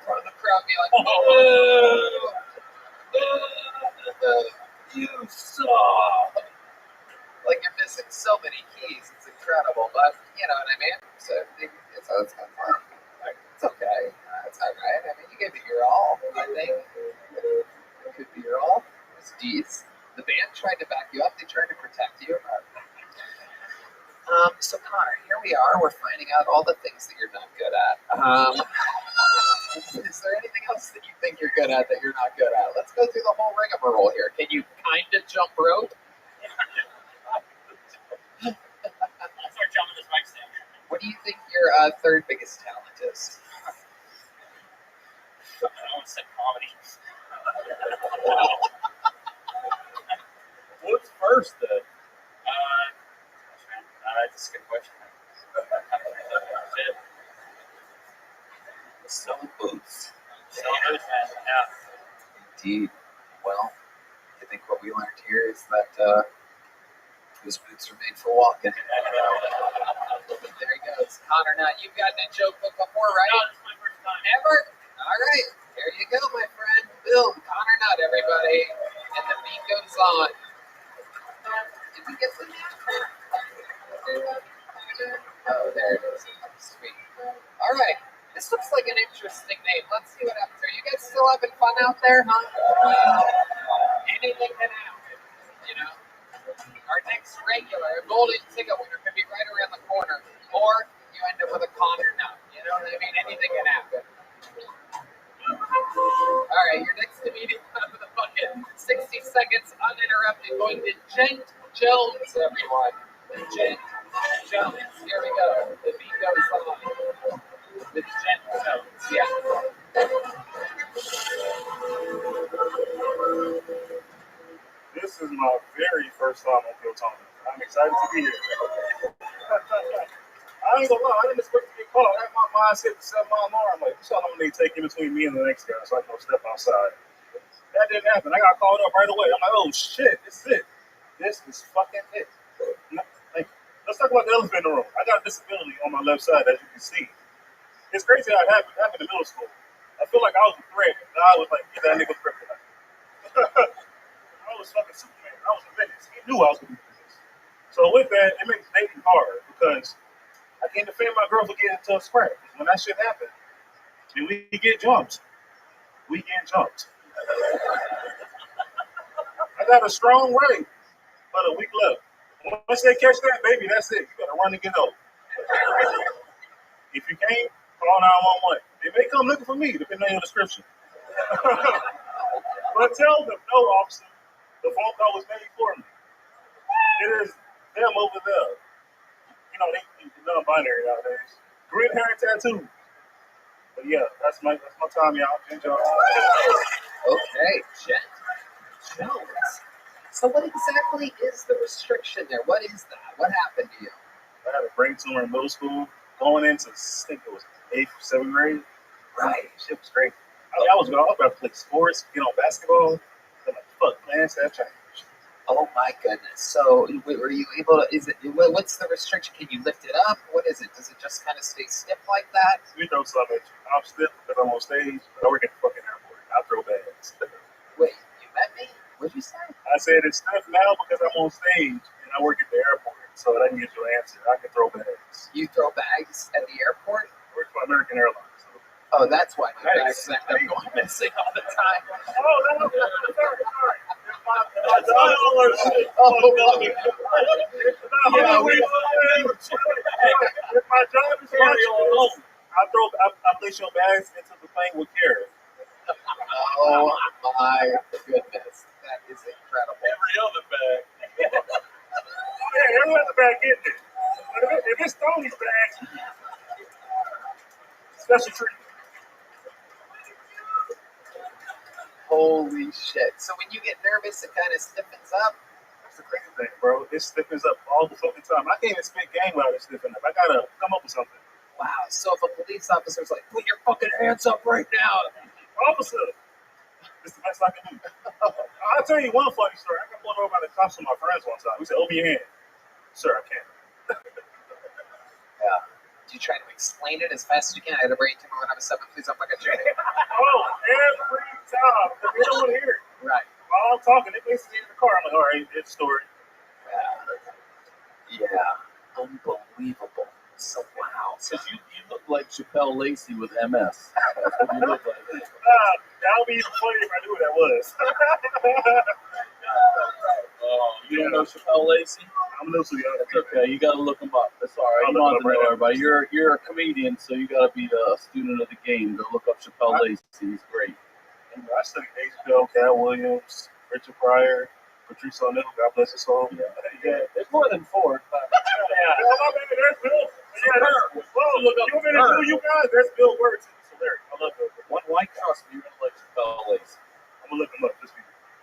be like, oh, you suck. Like you're missing so many keys. It's incredible, but you know what I mean. So it's kind of fun. It's okay. It's all right. I mean, you gave it your all. I think it could be your all. It's D's. The band tried to back you up. They tried to protect you. So Connor, here we are. We're finding out all the things that you're not good at. Is there anything else that you think you're good at that you're not good at? Let's go through the whole rigmarole here. Can you kind of jump rope? I'll start jumping this mic stand. What do you think your third biggest talent is? I almost said comedy. What's first, then? That's a good question. Selling boots. Selling boots, man. Yeah. Indeed. Well, I think what we learned here is that those boots are made for walking. There he goes. Connor, now you've gotten a joke book before, right? No, this is my first time. Ever? All right. There you go, my friend. Boom. Connor Nut, everybody. And the beat goes on. Did we get the Oh, there it is. Sweet. All right. This looks like an interesting name. Let's see what happens. Are you guys still having fun out there, huh? Anything can happen, you know? Our next regular golden ticket winner could be right around the corner, or you end up with a Connor Nut. You know what I mean? Anything can happen. All right, your next comedian with a fucking 60 seconds uninterrupted going to Jen Jones, everyone. Jen Jones. Here we go. The beat goes on. With Jen Jones. Yeah. This is my very first time on Philtonic. I'm excited to be here. I ain't gonna lie, I didn't expect to get caught. I had my mindset to set my alarm. Like, this is how long they take in between me and the next guy so I can go step outside. That didn't happen. I got called up right away. I'm like, oh shit, this is it. This is fucking it. Thank you. Let's talk about the elephant in the room. I got a disability on my left side, as you can see. It's crazy how it happened in middle school. I feel like I was a threat. And I was like, get that nigga kryptonite. I was fucking Superman. I was a menace. He knew I was going to do this. So with that, it makes dating hard because I can't defend my girl for getting into a scrap. When that shit happens, and we get jumped. We get jumped. I got a strong right, but a weak left. Once they catch that, baby, that's it. You gotta run and get over. If you can't, call 911. They may come looking for me, depending on your description. But tell them, no, officer, the phone call was made for me. It is them over there. You know, they non-binary nowadays. Green hair and tattoo. But yeah, that's my time, y'all. Enjoy. Okay, Jen Jones. So what exactly is the restriction there? What is that? What happened to you? I had a brain tumor in middle school, going into, I think it was 8th, 7th grade. Right. Shit was great. I was about to play sports, get on basketball. I'm like, fuck, plans have changed. Oh my goodness. So were you able to, what's the restriction? Can you lift it up? What is it? Does it just kind of stay stiff like that? We throw something at you. I'm stiff because I'm on stage, but I work at the fucking airport. I throw bags. Wait, you met me? What'd you say? I said it's stiff now because I'm on stage and I work at the airport. So that didn't get your answer. I can throw bags. You throw bags at the airport? I work for American Airlines. So. Oh, that's why my bags end up going missing all the time. Oh, no. Sorry. If my job is watching, I place your bags into the thing with care. Oh my goodness. That is incredible. Every other bag. Yeah, every other bag getting it. If it's Tony's bag, special treatment. Holy shit. So when you get nervous, it kind of stiffens up? That's the crazy thing, bro. It stiffens up all the fucking time. I can't even spit game without it stiffening up. I gotta come up with something. Wow. So if a police officer's like, put your fucking hands up right now. Officer, it's the best I can do. I'll tell you one funny story. I got pulled over by the cops with my friends one time. We said, open your hand. Sir, I can't. Yeah. Do you try to explain it as fast as you can? I had a brain tumor when I was 7. Please don't fucking shoot me. Oh, every time. Because they don't want to hear it. Right. While I'm talking, they basically in the car. I'm like, all right, it's a story. Yeah. Unbelievable. So, wow. Because you look like Chappelle Lacey with MS. That's what you look like. That would be even funny if I knew what that was. You don't know Chappelle Lacey? I'm a little too young. That's okay. You got to look him up. That's all right. You don't have to know everybody. You're a comedian, so you got to be a student of the game. Go look up Chappelle Lacey. He's great. I studied Dave Chappelle, Cat Williams, Richard Pryor, Patrice O'Neal. God bless his soul. Yeah, there's more than 4. But, Oh, my man, there's Bill. Yeah, look up. You want me to do you guys? There's Bill Words. It's hilarious. I love Bill Words. Why trust me? You're going to like Chappelle Lacey. I'm going to look him up. Just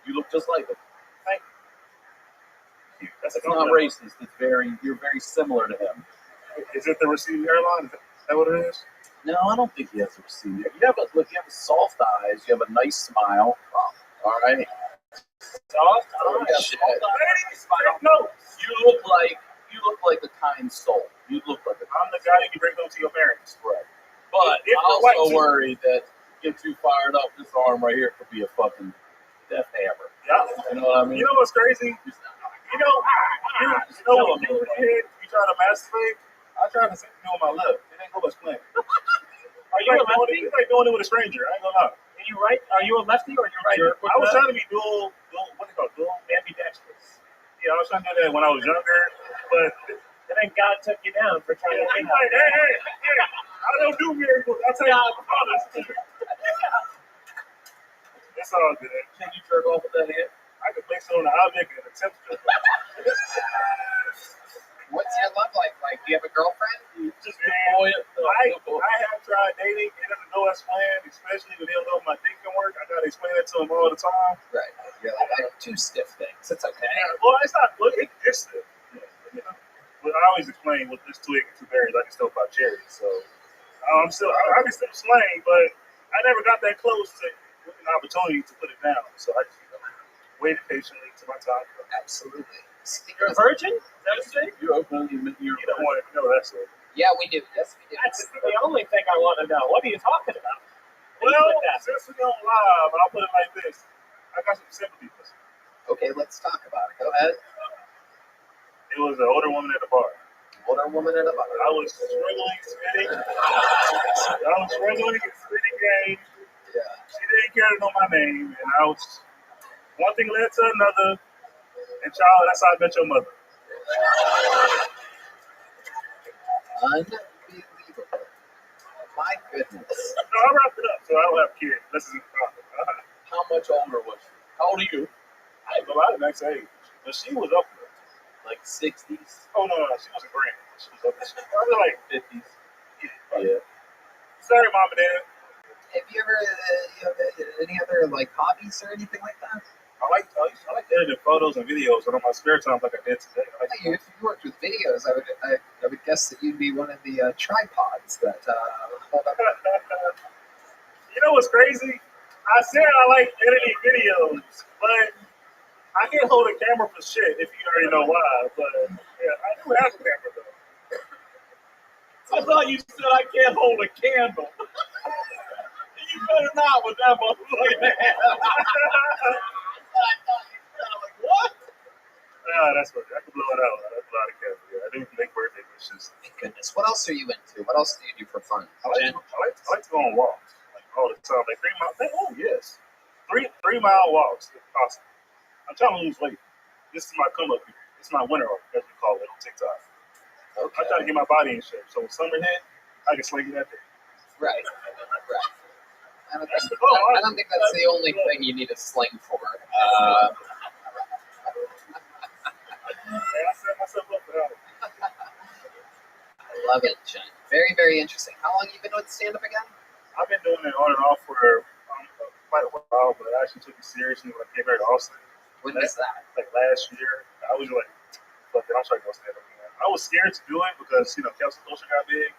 you look just like him. Thank you. That's not racist. You're very similar to him. Is it the receding hairline? Is that what it is? No, I don't think he has a receding. You have soft eyes. You have a nice smile. All right. soft Shit. No, you look like a kind soul. You look like I'm the guy you bring home to your parents. Right. But I'm also worried that get too fired up. This arm right here could be a fucking death hammer. Yeah. You know what I mean? You know what's crazy? You know when you were a kid, you try to masturbate. I tried to sit with my lip. It ain't go much playing. Are you a lefty? It's like doing it with a stranger. I ain't gonna lie. Are you right? Are you a lefty or you're right? I was trying to be dual. What do you call it? Dual ambidextrous. Yeah, I was trying to do that when I was younger, but then God took you down for trying to. He's like, hey, I don't do miracles. I'll tell you honest. It's all good. Can you jerk off with that hand? I can place it on the object and attempt to. What's your love life like? Do you have a girlfriend? Just I have tried dating. It doesn't go as planned, especially when they don't know if my dick can work. I gotta explain that to them all the time. Right. You're like, I have 2 stiff things. It's okay. Yeah, well, it's not. Look, it's stiff. You know. But I always explain with this twig and 2 berries, I can still buy cherries. So I can still slang, but I never got that close to an opportunity to put it down. So I just waited patiently to my time. Absolutely. You're a virgin? Is that what you say? You're openly admit you're You don't want to know that story. Yeah, we do. Yes, we do. That's the only thing I want to know. What are you talking about? Well, since we're on live, I'll put it like this. I got some sympathy for you. Okay, let's talk about it. Go ahead. It was an older woman at the bar. Older woman at the bar. I was struggling spitting game. Yeah. She didn't care to know my name, and I was one thing led to another. And child, that's how I met your mother. Unbelievable. My goodness. No, I wrapped it up, so I don't have kids. This is How much older was she? How old are you? I ain't gonna lie, the next age. But she was up there. Like 60s? Oh, no, she was a grand. She was up there. Probably like 50s. Yeah. Sorry, Mom and Dad. Have you ever any other like hobbies or anything like that? I like editing photos and videos, and on my spare time, like I did today. If you worked with videos, I would guess that you'd be one of the tripods that hold up. You know what's crazy? I said I like editing videos, but I can't hold a camera for shit if you already know why, but yeah, I do have a camera though. I thought you said I can't hold a candle. You better not with that motherfucker. Like, what? Yeah, that's what I can blow it out. That's a lot of camera. Yeah, I didn't make birthday wishes. Thank goodness. What else are you into? What else do you do for fun? I like to go on walks like all the time. Like 3 mile. Oh yes, 3 mile walks if possible. I'm trying to lose weight. This is my come up period. This is my winter arc, as we call it on TikTok. Okay. I'm trying to get my body in shape. So when summer hit, I can sling it that day. Right. I don't think that's the only thing you need a sling for. I set myself up for that. I love it, Jen. Very, very interesting. How long have you been with stand-up again? I've been doing it on and off for quite a while, but I actually took it seriously when I came here to Austin. When was that? Like last year. I was like, fuck it, I'm trying to go stand up again. I was scared to do it because, cancel culture got big.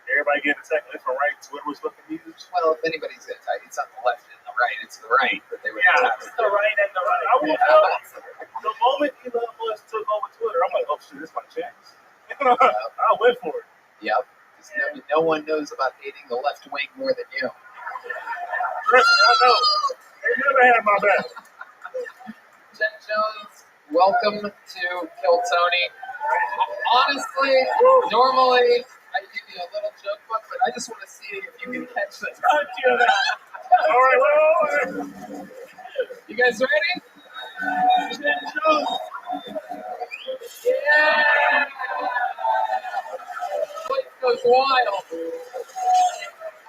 Everybody getting attacked left and right. Twitter was fucking huge. Well, if anybody's going to attack, it's not the left and the right. It's the right that they were attacking. It's the right and the right. I will tell the moment Elon Musk took over Twitter, I'm like, oh shit, this is my chance. I went for it. Yep. No one knows about hating the left wing more than you. Trust me, I know. They never had my back. Jen Jones, welcome to Kill Tony. Honestly, normally I give you a little joke book, but I just want to see if you can catch the touch of that. All right, well, you guys ready? Jen Jones. Yeah! Place goes wild.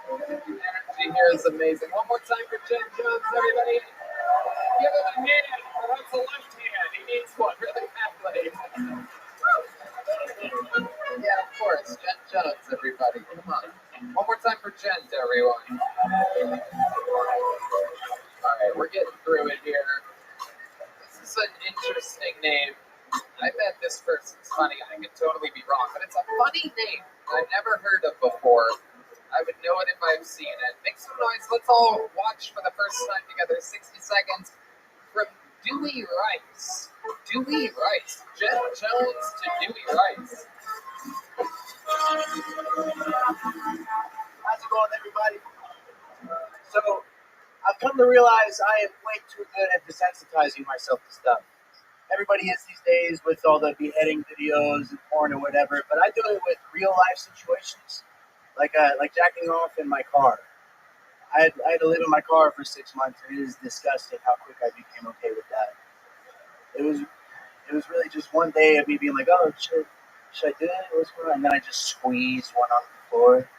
The energy here is amazing. One more time for Jen Jones, everybody. Give him a hand. That's the left hand. He needs one really badly. Yeah, of course. Jen Jones, everybody. Come on. One more time for Jen, everyone. All right, we're getting through it here. This is an interesting name. I bet this person's funny. I could totally be wrong, but it's a funny name I've never heard of before. I would know it if I've seen it. Make some noise. Let's all watch for the first time together. 60 seconds from Dewey Rice. Dewey Rice. Jen Jones to Dewey Rice. How's it going, everybody? So, I've come to realize I am way too good at desensitizing myself to stuff. Everybody is these days with all the beheading videos and porn or whatever, but I do it with real life situations, like jacking off in my car. I had to live in my car for 6 months, and it is disgusting how quick I became okay with that. It was really just one day of me being like, oh, should I do it? What's going on? And then I just squeezed one on the floor.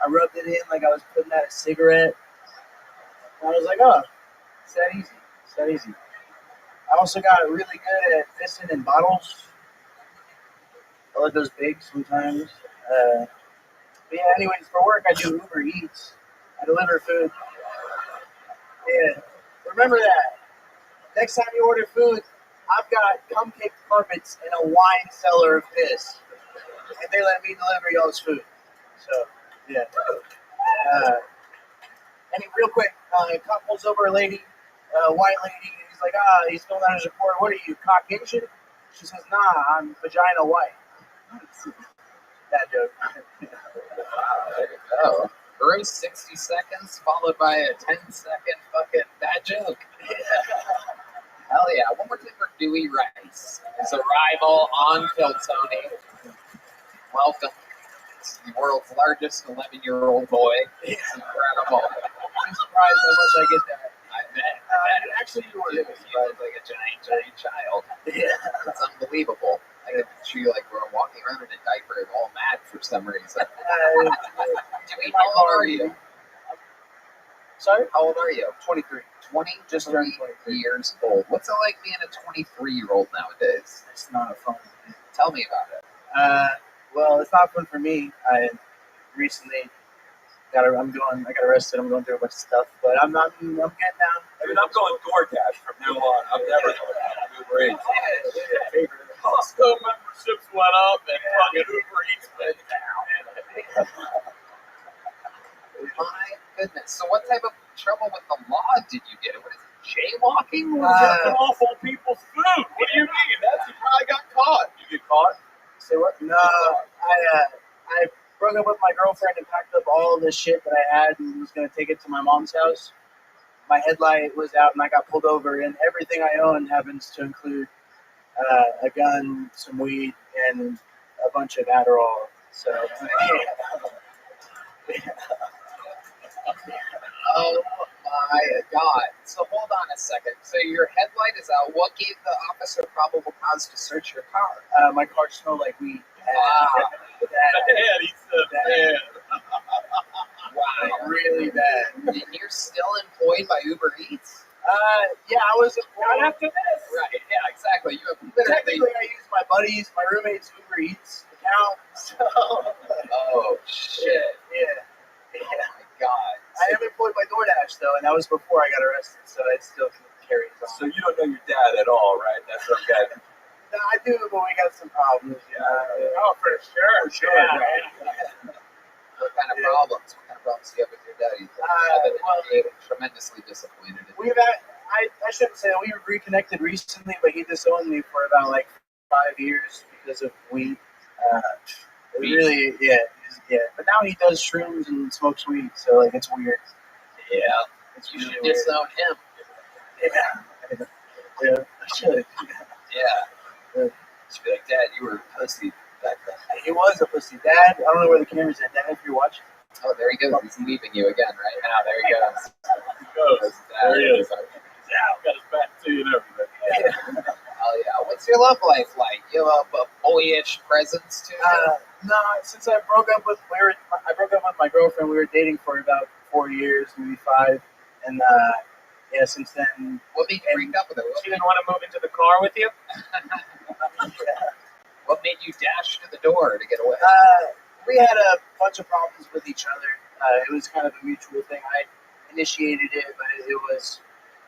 I rubbed it in like I was putting out a cigarette. And I was like, oh, it's that easy. It's that easy. I also got really good at pissing in bottles. I let those big sometimes. But yeah, anyways, for work I do Uber Eats. I deliver food. Yeah, remember that. Next time you order food, I've got cum-caked carpets and a wine cellar of piss. And they let me deliver y'all's food. So, yeah. And real quick, cop pulls over a lady, white lady, and he's like, he's filling out his report. What are you, Caucasian? She says, nah, I'm vagina white. Bad joke. Wow, there you go. First 60 seconds, followed by a 10-second fucking bad joke. Hell yeah. One more time for Dewey Rice. His arrival on Kill Tony. Welcome. This is the world's largest 11-year-old boy. It's incredible. I'm surprised how much I get that. I bet. Actually, you were You look like a giant child. Yeah. It's unbelievable. I can picture you like we're walking around in a diaper all mad for some reason. Dewey, how old are you? Sorry? How old are you? 23. 20? Just turned 23. Years old. What's it like being a 23-year-old nowadays? It's not fun. Tell me about it. Well, it's not fun for me. I recently I got arrested. I'm going through a bunch of stuff, but I'm getting down. I mean, I'm going DoorDash from now on. I'm never going to Uber Eats. Costco memberships went up and fucking Uber Eats went down. My goodness. So what type of trouble with the law did you get? What is it? Jaywalking? You're off on people's food. What do you mean? That's you probably got caught. You get caught? Say what? No, I broke up with my girlfriend and packed up all the shit that I had and was gonna take it to my mom's house. My headlight was out and I got pulled over, and everything I own happens to include a gun, some weed, and a bunch of Adderall. So, Oh my God. So hold on a second. So your headlight is out. What gave the officer probable cause to search your car? My car smelled like weed. Bad, he said bad. Wow. Really bad. And you're still employed by Uber Eats? Yeah, I was Right after this. Right, yeah, exactly. You have literally... Technically, I used my buddies, my roommate's Uber Eats account. So, Oh, shit. yeah. Oh, my God. I am employed by DoorDash, though, and that was before I got arrested, so I still can carry it on. So you don't know your dad at all, right? That's okay. No, I do, but we got some problems. Oh, for sure. Yeah. What kind of problems? What kind of problems do you have with your dad? He's being tremendously disappointed in you. I shouldn't say that. We reconnected recently, but he disowned me for about like 5 years because of weed. Really, yeah. But now he does shrooms and smokes weed, so like it's weird. Yeah. It's You really should weird. disown him. Yeah, I should. Yeah. Should be like, Dad, you were a pussy back then. He was a pussy. Dad, I don't know where the camera's at. Dad, if you're watching. Oh, there he goes. He's leaving you again right now. There he goes. There he is. Yeah, got his back to you and everything. Oh yeah. What's your love life like? You have a boyish presence to you? No, since I broke up with my girlfriend. We were dating for about 4 years, maybe 5, and yeah, since then. What made you break up with her? She didn't want to move into the car with you? What made you dash to the door to get away? We had a bunch of problems with each other. It was kind of a mutual thing. I initiated it, but it was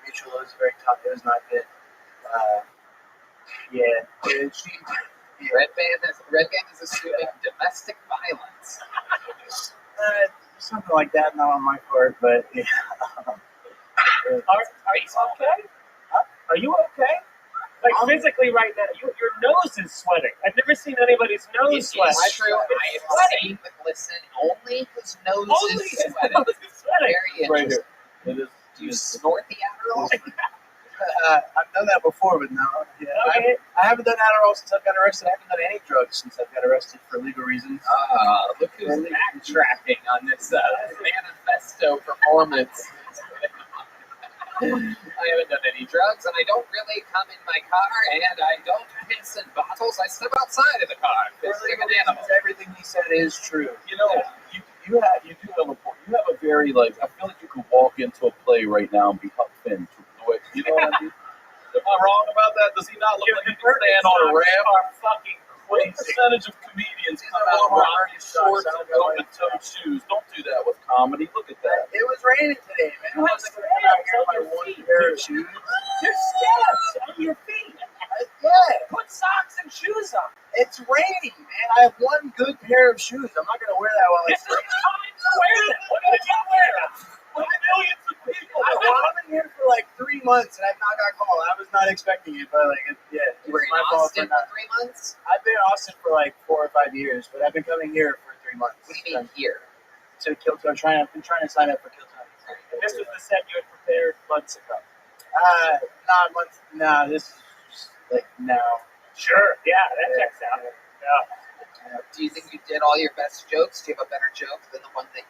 mutual. It was very tough. It was not good. Red Band is assuming domestic violence. Something like that, not on my part, but yeah. Are you okay? Are you okay? Like physically right now, your nose is sweating. I've never seen anybody's nose sweat. It's true. I have seen the glisten. Only his nose Only is his sweating. nose is sweating. Very Right interesting. here. It is. Do you snort the Adderall? I've done that before, but no. Yeah, Okay. I haven't done Adderall since I've got arrested. I haven't done any drugs since I've got arrested for legal reasons. Look who's backtracking on this manifesto performance. I haven't done any drugs, and I don't really come in my car, and I don't piss in bottles. I step outside of the car. Piss like an animal. Everything he said is true. You know, you have a very like. I feel like you could walk into a play right now and be Huck Finn. You know what I mean? Am I wrong about that? Does he not look like he can stand on a ramp? Are fucking What crazy. percentage of comedians come out rocking shorts and open-toed shoes? Don't do that with comedy. Look at that. It was raining today, man. You I have was like, I'm out here scabs by on your one feet. pair of shoes. There's scabs on your feet. Yeah, Put socks and shoes on. it's raining, man. I have one good pair of shoes. I'm not gonna wear that while This it's is raining. time to wear them. What did you wear them? With millions of people. I've been here for like 3 months and I've not got called. I was not expecting it, but like, You were in my fault Austin for for not. 3 months? I've been in Austin for like 4 or 5 years, but I've been coming here for 3 months. What do you mean here? To Kill Time. I've been trying to sign up for Kill Time. This was the set you had prepared months ago. Not months. Nah, this is just like now. Sure. Yeah, that checks out. Yeah. Do you think you did all your best jokes? Do you have a better joke than the ones that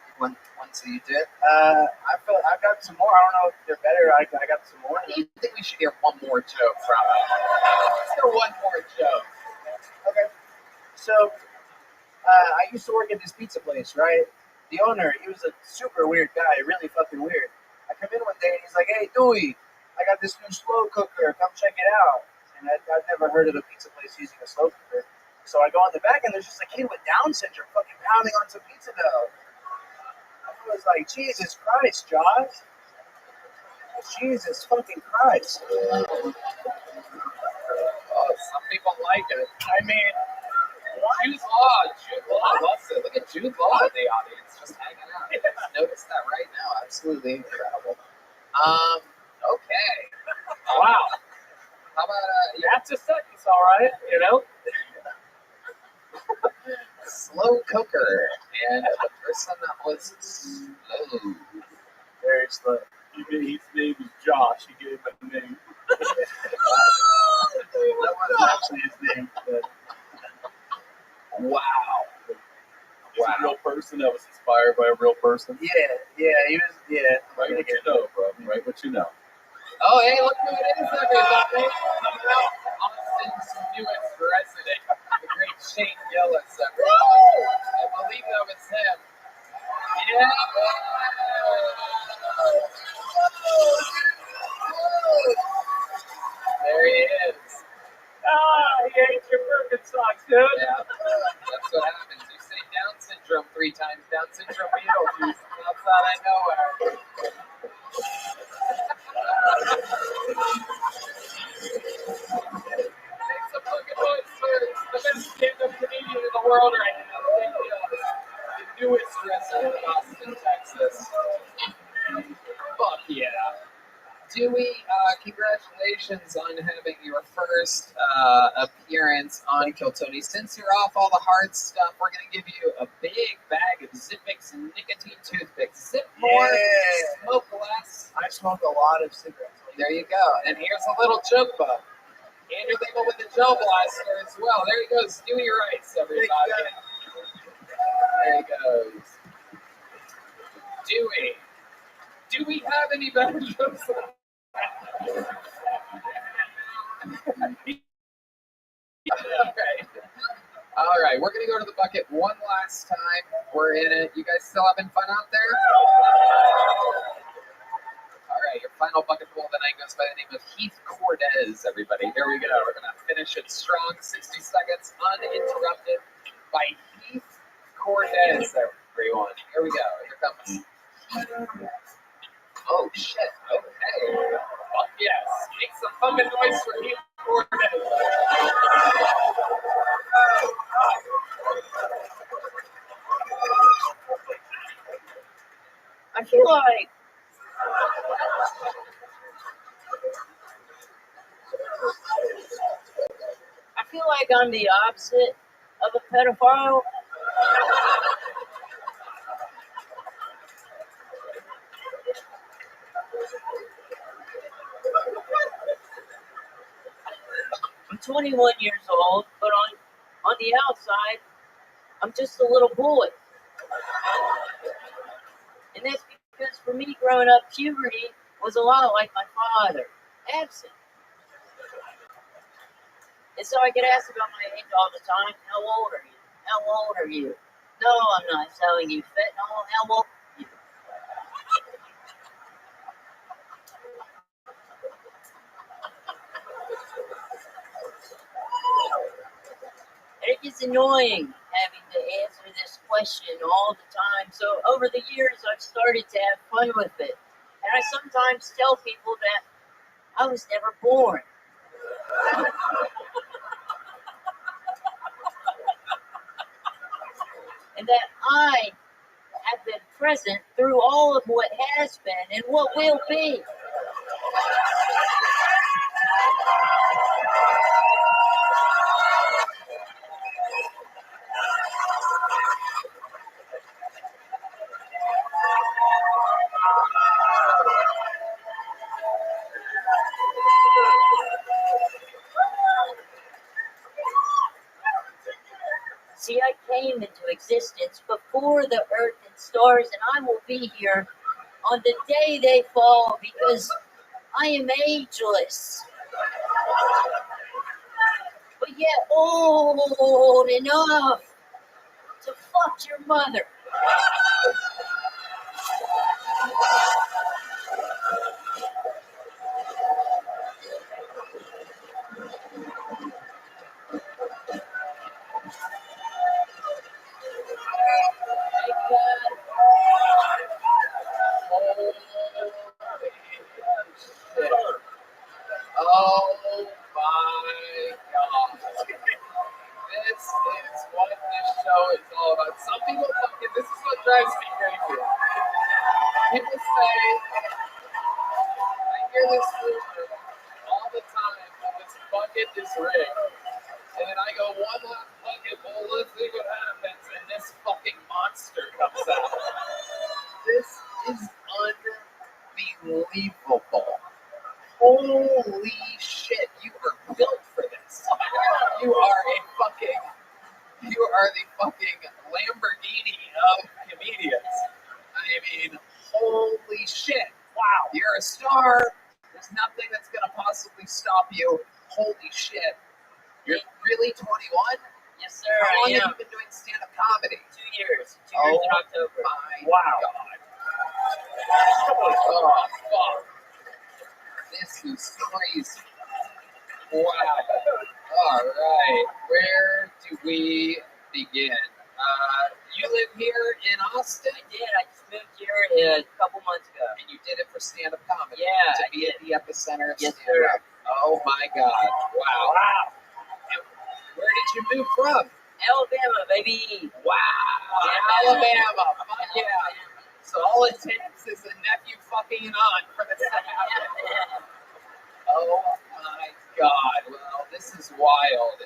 you did? I've got some more. I don't know if they're better. I got some more. Do you think we should hear one more joke from it? Let's hear one more joke. Okay. So, I used to work at this pizza place, right? The owner, he was a super weird guy, really fucking weird. I come in one day and he's like, "Hey, Dewey, I got this new slow cooker. Come check it out." And I've never heard of a pizza place using a slow cooker. So I go in the back and there's just a kid with Down syndrome fucking pounding on some pizza dough. I was like, Jesus Christ, Josh. Jesus fucking Christ. Oh, some people like it. I mean, Jude Law loves it. Look at Jude Law in the audience, just hanging out. I just noticed that right now. Absolutely incredible. Okay. Wow. How about That's a sentence, all right. You know. slow cooker and the person that was slow? Very slow. His name is Josh. He gave him a name. That wasn't actually his name, but Wow. He's a real person that was inspired by a real person. he was, Write what you know, bro. Write what you know. Oh, hey, look who it is, everybody. Austin's newest resident, the great Shane Gillis, everybody. I believe that was him. Yeah. There he is. Ah, he ate your Birkenstocks, dude. Yeah, that's what happens. You say Down syndrome 3 times, Down syndrome Beetlejuice comes out of nowhere. Make some fucking noise for the best stand-up comedian in the world right now. The newest resident of Austin, Texas. Fuck yeah. Dewey, congratulations on having your first appearance on Kill Tony. Since you're off all the hard stuff, we're going to give you a big bag of Zippix and nicotine toothpicks. Zip more, smoke less. I smoke a lot of cigarettes. There you go. And here's a little joke bug. And you're labeled with the gel blaster as well. There he goes. Dewey Rice, everybody. There he goes. Dewey. Do we have any better jokes? All right, we're going to go to the bucket one last time. We're in it. You guys still having fun out there? All right, your final bucket full of the night goes by the name of Heath Cortez, everybody. Here we go. We're going to finish it strong, 60 seconds uninterrupted by Heath Cortez, everyone. Here we go. Here comes. Oh, shit. Okay. Fuck yes. Make some fucking noise for Heath Cortez. I feel like I'm the opposite of a pedophile. I'm 21 years old, but on the outside, I'm just a little boy. And that's because for me growing up, puberty was a lot like my father, absent. And so I get asked about my age all the time. How old are you? How old are you? No, I'm not telling you fentanyl. How old are you? And it gets annoying having to answer this question all the time. So over the years, I've started to have fun with it. And I sometimes tell people that I was never born. And that I have been present through all of what has been and what will be. See, I came into existence before the earth and stars, and I will be here on the day they fall because I am ageless. But yet old enough to fuck your mother. Oh my god. This is what this show is all about. Some people fucking, this is what drives me crazy. People say, I hear this You are the fucking Lamborghini of comedians. I mean, holy shit. Wow. You're a star. There's nothing that's going to possibly stop you. Holy shit. You're really 21? Yes, sir. How long I have am. you been doing stand-up comedy? 2 years. 2 years in October. My Wow. God. Oh, fuck. This is crazy. Wow. All right. Where do we begin? You live here in Austin? I did. I just moved here a couple months ago. And you did it for stand-up comedy? Yeah, To I be at the epicenter of Yes, stand-up? Oh, my God. Wow. Wow. And where did you move from? Alabama, baby. Wow. Alabama. Fuck yeah. So all it takes is a nephew fucking an aunt for this to happen. Oh my God! Well, this is wild.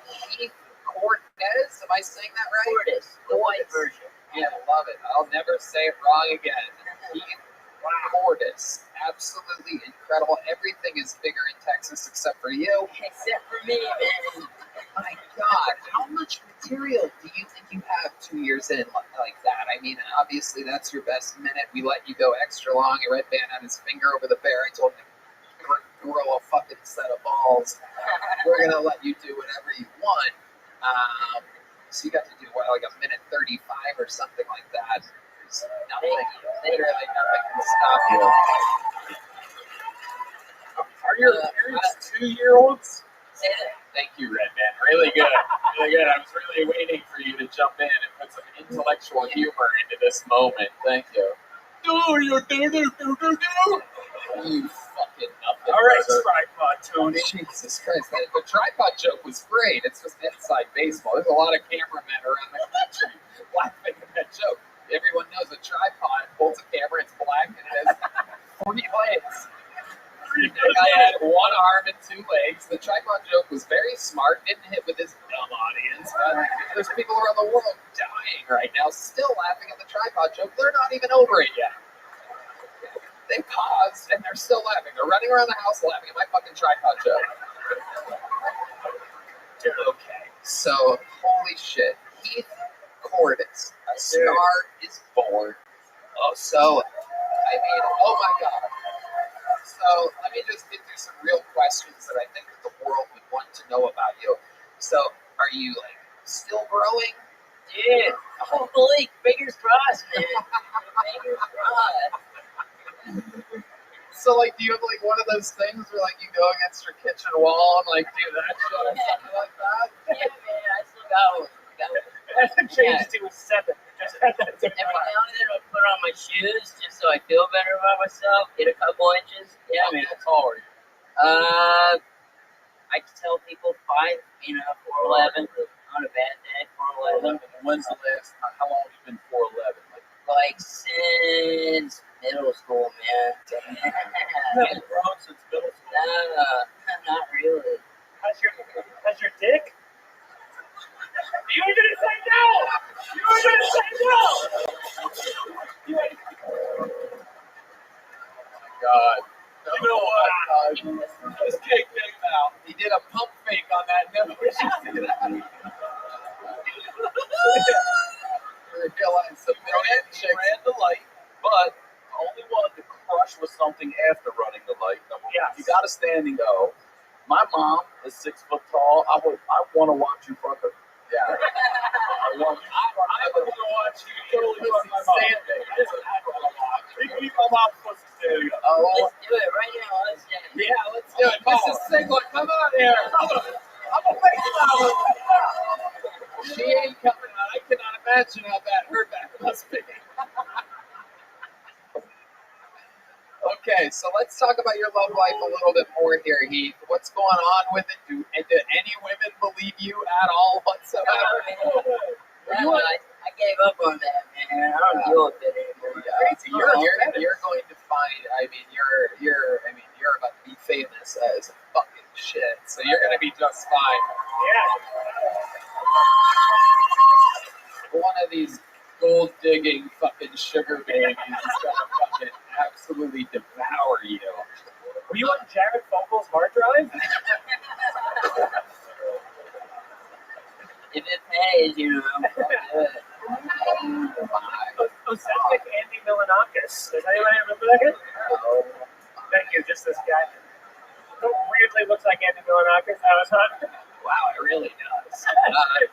Heath Cortez, am I saying that right? Cordes, the white version. Yeah, love it. I'll never say it wrong again. Heath Cortez, absolutely incredible. Everything is bigger in Texas except for you. Except for me, man. My God, how much material do you think you have 2 years in like that? I mean, obviously that's your best minute. We let you go extra long. Red Band had his finger over the bear. I told him to grow a fucking set of balls. We're gonna let you do whatever you want. So you got to do what, like a minute 35 or something like that. There's nothing, literally nothing can stop you. Are your parents 2-year-olds? Say that. Thank you, Red Man. Really good. Really good. I was really waiting for you to jump in and put some intellectual humor into this moment. Thank you. You fucking nothing. All right, brother. tripod, Tony. Jesus Christ. The tripod joke was great. It's just inside baseball. There's a lot of cameramen around the country laughing at that joke. Everyone knows a tripod holds a camera, it's black, and it has 40 legs. That guy had one arm and 2 legs. The tripod joke was very smart, didn't hit with his dumb audience. But there's people around the world dying right now, still laughing at the tripod joke. They're not even over it yet. They paused and they're still laughing. They're running around the house laughing at my fucking tripod joke. Okay, so holy shit. Heath Cordes, a star is born. Oh, so, I mean, oh my God. So let me just get through some real questions that I think that the world would want to know about you. So are you like still growing? Dude, holy, fingers crossed, man. Fingers crossed. So like, do you have like one of those things where like you go against your kitchen wall and like do that shit or something like that? Yeah, man, I still got one. I haven't changed it to a 7. Just had that Every now and then I'll put on my shoes just so I feel better about myself, get a couple inches. Yeah, man. How tall are you? I can tell people 5, 4'11", on a bad day, 4'11". When's the last time? How long have you been 4'11"? Like since middle school, man. haven't grown since middle school. No, not really. How's your dick? You were gonna say no! You were gonna say no! God. You know what? Just kicked him out. He did a pump fake on that note. We should see that. Realize the ran the light, but only wanted to crush with something after running the light. Yes. You got to stand and go. My mom is 6 foot tall. I want to watch you fuck her. Yeah. I want to watch you totally fuck my mom. That's what I want to watch. Keep my mom pussy standing up. Let's do it right now. Let's do it. Yeah, let's do it. Mrs. Sigler, come on here. I'm a fake mama. She ain't coming out. I cannot imagine how bad her back must be. Okay, so let's talk about your love life a little bit more here, Heath. What's going on with it? Do any women believe you at all whatsoever? No, I gave up on that, man. I don't deal with it anymore. Crazy. You're going to find. I mean, you're about to be famous as fucking shit. So you're going to be just fine. Yeah. One of these gold digging fucking sugar babies is gonna fucking absolutely devour you. Were you on Jared Fogel's hard drive? If it pays, you know, I'll do it. Ozempic Andy Milanakis. Does anybody remember that guy? Oh, Thank you, just this guy. Who weirdly looks like Andy Milanakis. That was hot. wow, it really does.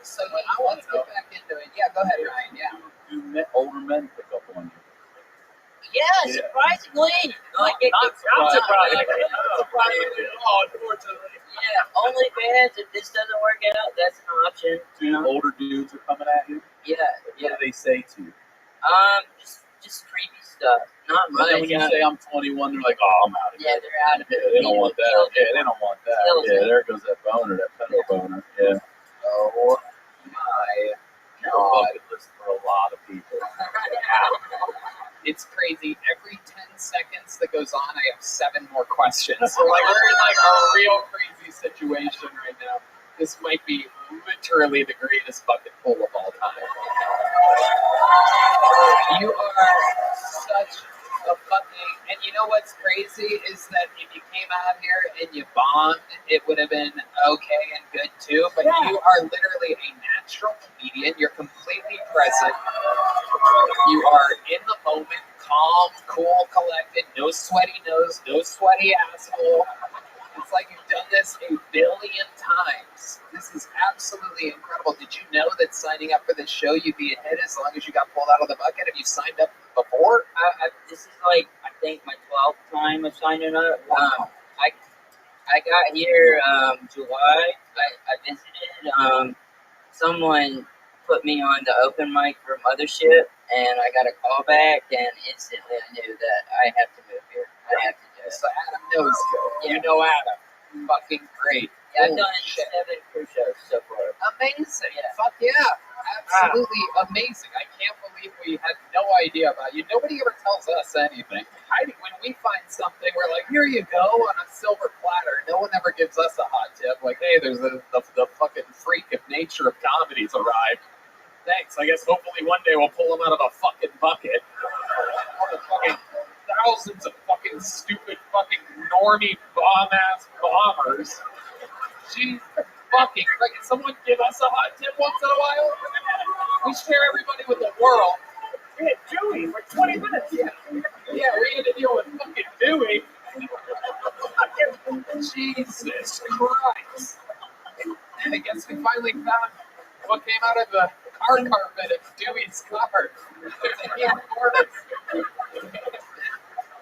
So I want to get back into it. Yeah, go ahead, Ryan. Yeah. Do older men pick up on you? Yeah, surprisingly. Like it Not surprisingly. Oh, unfortunately. Yeah, OnlyFans, if this doesn't work out, that's an option. Two older dudes are coming at you? Yeah, What do they say to you? Just creepy stuff. Not And much. then when you say I'm 21, they're like, oh, I'm out of here. Yeah, they're out of Yeah, it. they don't want that. Yeah, they don't want that. Yeah, there goes that boner, that pedo boner. Yeah. Oh my You're a bucket list for a lot of people. It's crazy. Every 10 seconds that goes on, I have 7 more questions. So like we're in like a real crazy situation right now. This might be literally the greatest bucket full of all time. You are such a fucking, and you know what's crazy is that if you came out here and you bombed, it would have been okay and good too, but you are literally a natural comedian. You're completely present. You are in the moment, calm, cool, collected, no sweaty nose, no sweaty asshole. It's like you've done this a billion times. This is absolutely incredible. Did you know that signing up for this show, you'd be a hit as long as you got pulled out of the bucket? Have you signed up before? This is like, I think, my 12th time of signing up. I got here July. I visited. Someone put me on the open mic for Mothership, and I got a call back, and instantly I knew that I have to move here. I have to do it. So Adam knows you. You know Adam. Fucking great. Yeah, I've done 7 cruise shows so far. Amazing. Fuck yeah. Absolutely amazing. I can't believe we had no idea about you. Nobody ever tells us anything. When we find something, we're like, here you go on a silver platter. No one ever gives us a hot tip. Like, hey, there's the fucking freak of nature of comedy's arrived. Thanks. I guess hopefully one day we'll pull them out of a fucking bucket. All the fucking thousands of fucking stupid fucking normie bomb-ass bombers. Jeez fucking Christ. Can someone give us a hot tip once in a while? We share everybody with the world. We had Dewey for 20 minutes. Yeah, we had to deal with fucking Dewey. Jesus Christ. I guess we finally found what came out of the car carpet of Dewey's car.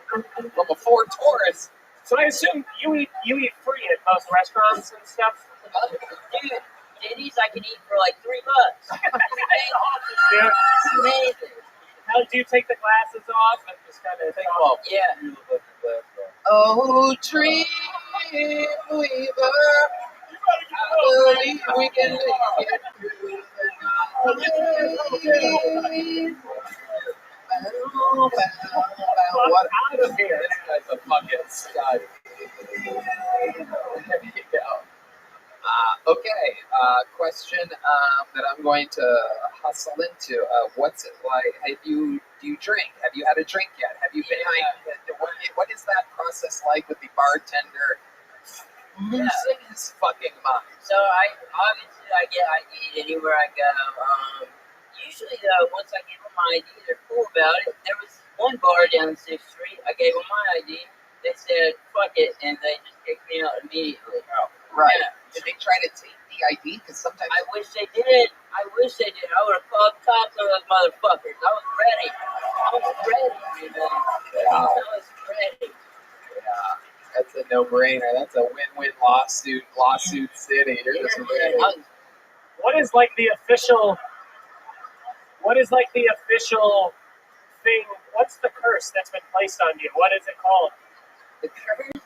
From a Ford Taurus. So I assume you eat free at most restaurants and stuff? Dude, Denny's I can eat for like $3. Yeah. It's amazing. How do you take the glasses off and just kind of take them off? Yeah. Oh, dream weaver, I believe we can make it through the night. What out of here? This guy's a fucking stud. There you go. Okay, question that I'm going to hustle into. What's it like? Do you drink? Have you had a drink yet? Have you been what is that process like with the bartender losing his fucking mind? So I get ID anywhere I go. Usually though, once I give them my ID, they're cool about it. There was one bar down 6th Street. I gave them my ID. They said fuck it, and they just kicked me out immediately. Oh, right. Yeah. Did they try to take the ID? Because sometimes I wish they did. I would have called cops on those motherfuckers. I was ready. Man. Yeah. I was ready. Yeah, that's a no-brainer. That's a win-win lawsuit city. You're just ready. What is like the official thing? What's the curse that's been placed on you? What is it called? The curse?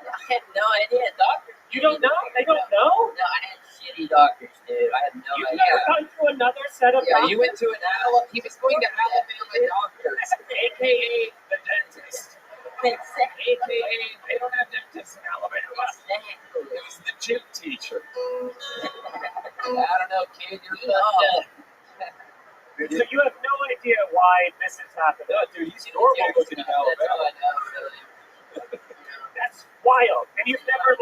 I have no idea. Doctors. You don't know? They don't know? No, I had shitty doctors, dude. I have no You've idea. never gone to another set of doctors? You went to he was going to Alabama doctors, a.k.a. the dentist. A.k.a. they don't have dentists in Alabama. Exactly. It was the gym teacher. I don't know, kid. You're So you have no idea why this has happened? No, dude, he's normal looking in Alabama. That's wild. And you've never,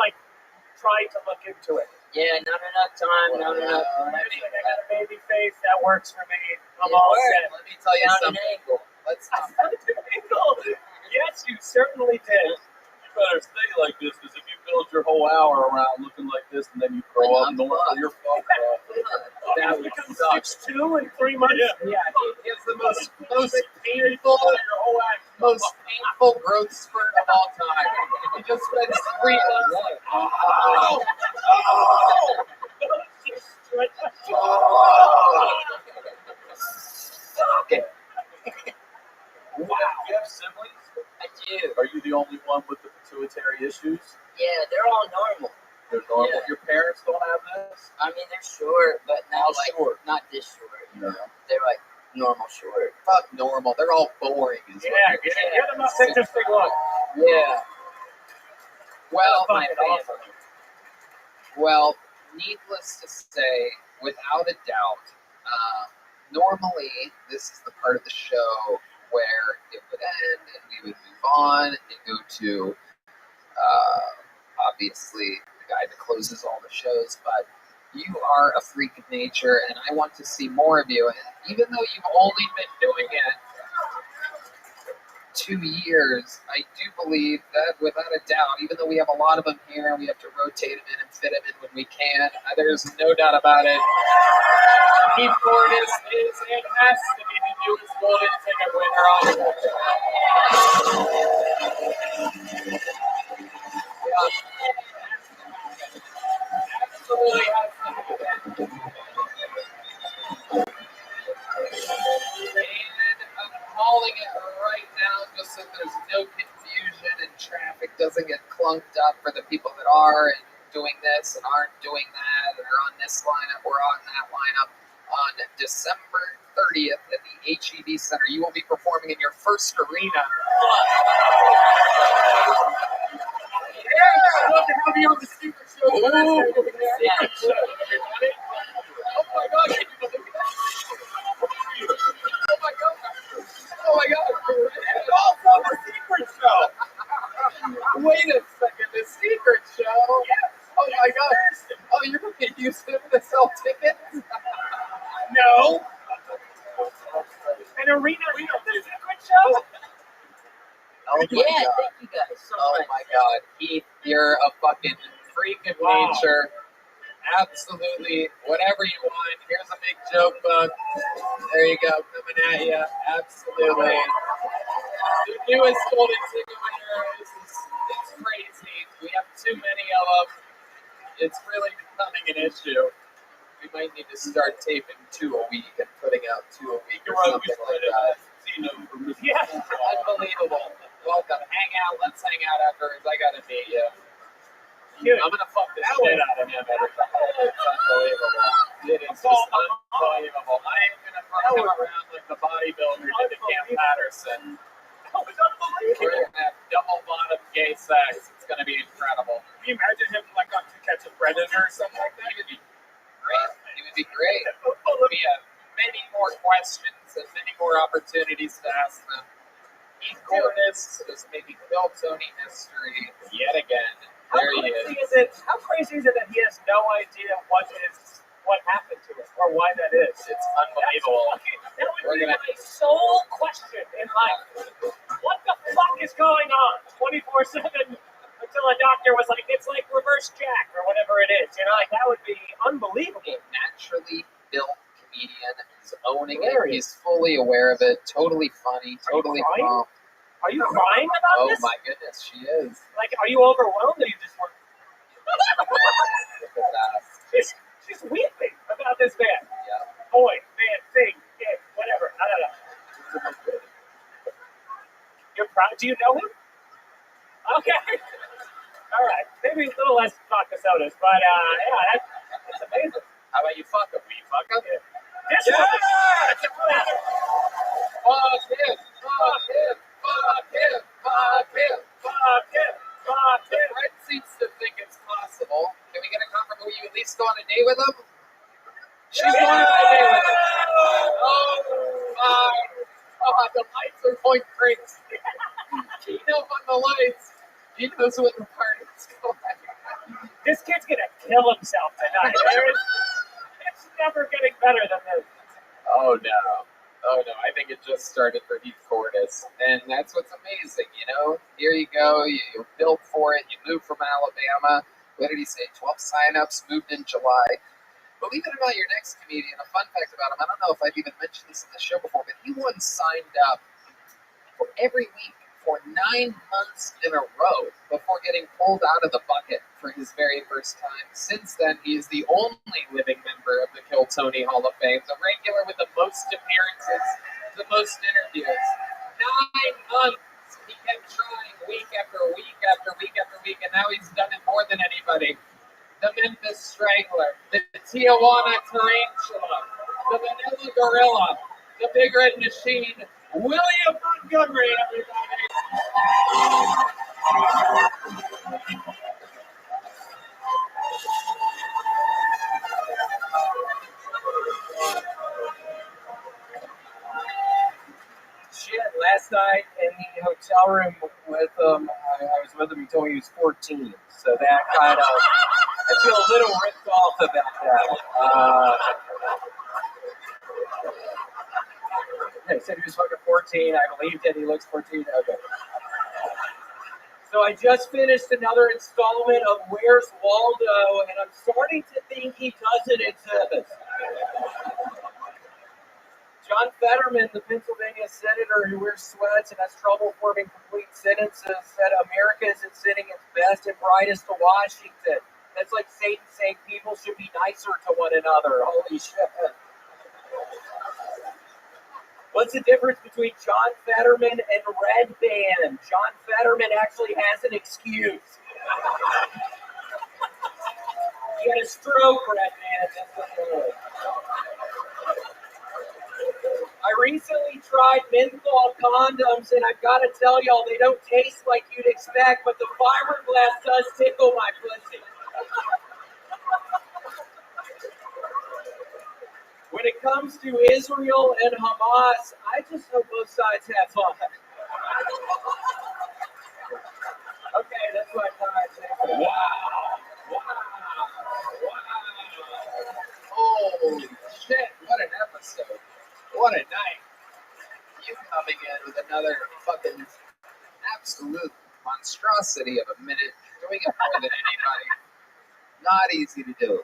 tried to look into it? Yeah, not enough time, not enough. I got a baby face. That works for me. I'm It all worked. set. Let me tell you Found an something. angle. Let's I found an angle. Yes, you certainly did. You better stay like this, because if you build your whole hour around looking like this and then you grow up normal, you're fucked up. that would Become suck. 6'2" in 3 months. Yeah, he has the most painful growth spurt of all time. He just spent 3 months like, oh, Okay. Wow. Do you have siblings? I do. Are you the only one with the pituitary issues? Yeah, they're all normal. They're normal. Yeah. Your parents don't have this? I mean, they're short, but How not like short? not this short. No. They're like normal short. fuck normal. They're all boring. Is what Yeah, you're saying. get them up, take this thing on. Yeah. Well, my Fucking family. awesome. Well, needless to say, without a doubt, normally this is the part of the show where it would end and we would move on and go to, obviously, the guy that closes all the shows, but you are a freak of nature and I want to see more of you. And even though you've only been doing it 2 years, I do believe that without a doubt, even though we have a lot of them here, we have to rotate them in and fit them in when we can. There's no doubt about it. Keith Gordis is and has to be the newest golden ticket winner on the absolutely has to happen. And I'm calling it right now just so there's no confusion and traffic doesn't get clunked up for the people that are and doing this and aren't doing that and are on this lineup or on that lineup. On December 30th at the HEB Center, you will be performing in your first arena. Yeah, I'd love to have you on the secret show. Yeah. Secret show, everybody. Oh my God, can you believe that? Oh my God. Oh my God. It's all from the secret show. Wait a second, the secret show? Yes. Oh my God. Oh, you're going to use him to sell tickets? No. An arena is the secret show? Oh my Yeah, God. thank you guys so Oh much. my God, Heath, you're a fucking freak of nature. Absolutely, whatever you want. Here's a big joke book. There you go, coming at you. Absolutely. The newest golden ticket winner. It's crazy. We have too many of them. It's really becoming an issue. We might need to start taping 2 a week and putting out 2 a week or something like that. Yeah. Unbelievable. Welcome. Hang out. Let's hang out afterwards. I gotta meet you. Cute. I'm gonna fuck the shit out of him every time. It's unbelievable. It is just unbelievable. I am gonna fuck him around like the bodybuilder did to Cam Patterson. That was unbelievable. We're gonna have double bottom gay sex. It's gonna be incredible. Can you imagine him like on To Catch a Predator or something like that? He would be great. He would be great. We have many more questions and many more opportunities to ask them. Keith Gordis is making Bill Tony history yet again. There he is. How crazy is it that he has no idea what happened to him or why that is? It's unbelievable. That would be my sole question in life. What the fuck is going on 24/7 until a doctor was like, it's like reverse jack or whatever it is. You know, like that would be unbelievable. A naturally built comedian is owning it. He's fully aware of it. Totally funny. Totally calm. Are you crying about this? Oh my goodness, she is. Like, are you overwhelmed or you just want? Look at that. She's weeping about this man. Yeah. Boy, man, thing, kid, whatever. I don't know. You're proud? Do you know him? Okay. All right. Maybe a little less vodka sodas, but yeah, that's amazing. How about you fuck him? Will you fuck him? This Yeah! one. Fuck him! Fuck him! Fuck him! Fuck him! Fuck him! Fuck him! Fred seems to think it's possible. Can we get a confirmation? Will you at least go on a date with him? She's going on a date with him. Oh my! Oh, the lights are going crazy. Keno on the lights. He knows when the party's going. This kid's gonna kill himself tonight. It's never getting better than this. Oh no. Oh no, I think it just started for Heath Cordes. And that's what's amazing, you know? Here you go, you're built for it, you moved from Alabama. What did he say? 12 signups, moved in July. Believe it or not, your next comedian, a fun fact about him, I don't know if I've even mentioned this in the show before, but he once signed up for every week for 9 months in a row before getting pulled out of the bucket for his very first time. Since then, he is the only living member of the Kill Tony Hall of Fame, the regular with the most appearances, the most interviews. 9 months! He kept trying week after week after week after week, and now he's done it more than anybody. The Memphis Strangler, the Tijuana Tarantula, the Vanilla Gorilla, the Big Red Machine, William Montgomery, everybody. Shit, last night in the hotel room with him, I was with him, he told me he was 14. So that kind of, I feel a little ripped off about that. He said he was fucking 14. I believed it. He looks 14. Okay. So I just finished another installment of Where's Waldo, and I'm starting to think he doesn't exist. John Fetterman, the Pennsylvania senator who wears sweats and has trouble forming complete sentences, said America isn't sitting its best and brightest to Washington. That's like Satan saying people should be nicer to one another. Holy shit. What's the difference between John Fetterman and Red Band? John Fetterman actually has an excuse. He had a stroke, Red Band. That's what it was. I recently tried menthol condoms, and I've got to tell y'all, they don't taste like you'd expect, but the fiberglass does tickle my pussy. When it comes to Israel and Hamas, I just hope both sides have fun. Okay, that's what I thought. Wow. Holy shit, what an episode. What a night. You coming in with another fucking absolute monstrosity of a minute, doing it more than anybody. Not easy to do.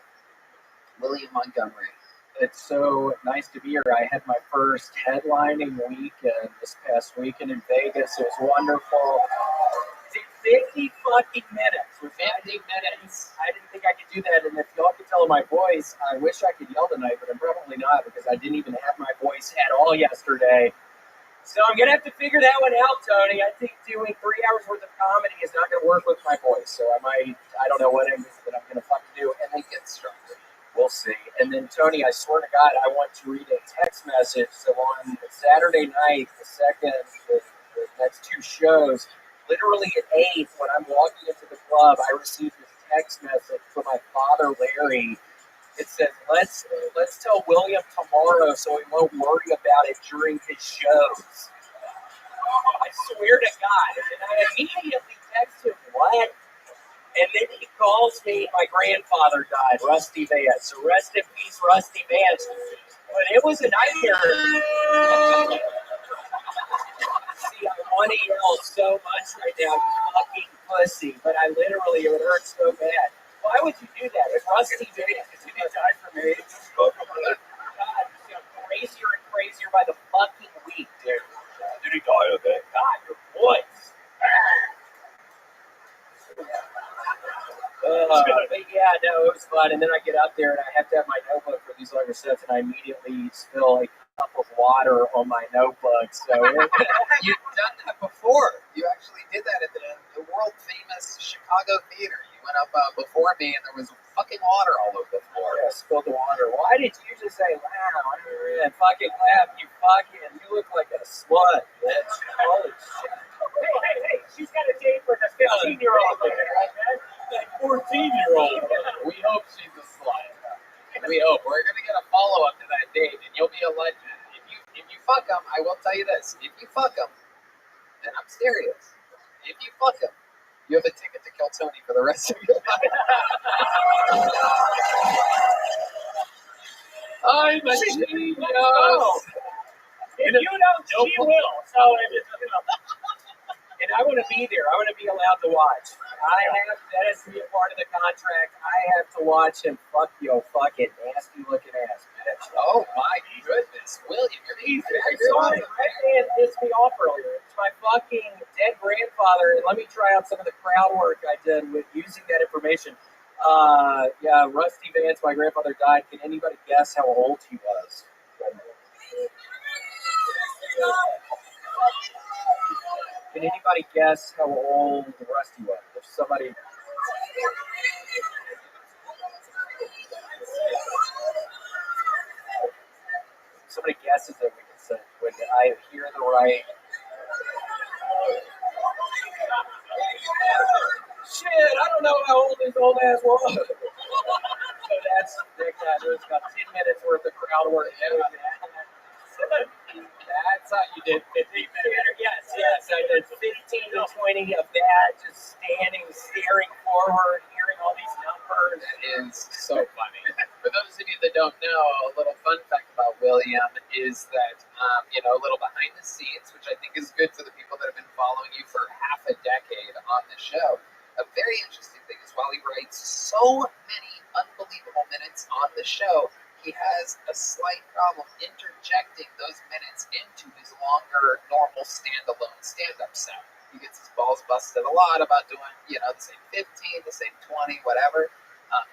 William Montgomery. It's so nice to be here. I had my first headlining weekend this past weekend in Vegas. It was wonderful. 50 fucking minutes. 50 minutes. I didn't think I could do that. And if y'all could tell my voice, I wish I could yell tonight, but I'm probably not because I didn't even have my voice at all yesterday. So I'm going to have to figure that one out, Tony. I think doing 3 hours worth of comedy is not going to work with my voice. So I don't know what it is that I'm going to fucking do. And then get stronger. We'll see. And then, Tony, I swear to God, I want to read a text message. So on Saturday night, the next 2 shows, literally at 8, when I'm walking into the club, I received this text message from my father, Larry. It says, let's tell William tomorrow so he won't worry about it during his shows. I swear to God. And I immediately text him, what? And then he calls me, my grandfather died, Rusty Vance. So rest in peace, Rusty Vance. But it was a nightmare. See, I want to yell so much right now, you fucking pussy. But I literally, it hurt so bad. Why would you do that? It's Rusty Vance. Did he die from AIDS? God, he's crazier and crazier by the fucking week, dude. Did he die of it? God, your voice. But yeah, no, it was fun. And then I get up there and I have to have my notebook for these longer sets, and I immediately spill a cup of water on my notebook. So You've done that before. You actually did that at the world famous Chicago Theater. You went up before me, and there was fucking water all over the floor. Yeah, spilled the water. Why did you just say, wow, and fucking laugh? You look like a slut, bitch. Holy shit. Hey, she's got a date for the 15-year-old there, right, man? That 14-year-old. We hope she's a slut. We hope. We're going to get a follow-up to that date, and you'll be a legend. If you fuck them, I will tell you this. If you fuck them, and I'm serious, if you fuck them, You have a ticket to kill Tony for the rest of your life. I'm a genius. If you don't, she will. So, and I want to be there. I want to be allowed to watch. That has to be a part of the contract. I have to watch him fuck your fucking nasty looking ass, bitch. Oh my goodness, William, you're easy. I'm sorry, my man pissed me off earlier. It's my fucking dead grandfather, and let me try out some of the crowd work I did with using that information. Yeah, Rusty Vance, my grandfather died. Can anybody guess how old he was? Can anybody guess how old Rusty was? If somebody... Somebody guesses it, we can say, when I hear the right... Shit, I don't know how old this old ass was. So there's about 10 minutes worth of crowd work. That's how you did 15 minutes. Yes, I did 15 to 20 of that, just standing, staring forward, hearing all these numbers. That is so funny. For those of you that don't know, a little fun fact about William is that, a little behind the scenes, which I think is good for the people that have been following you for half a decade on the show. A very interesting thing is while he writes so many unbelievable minutes on the show, he has a slight problem interjecting those minutes into his longer, normal standalone stand-up set. He gets his balls busted a lot about doing, the same 15, the same 20, whatever,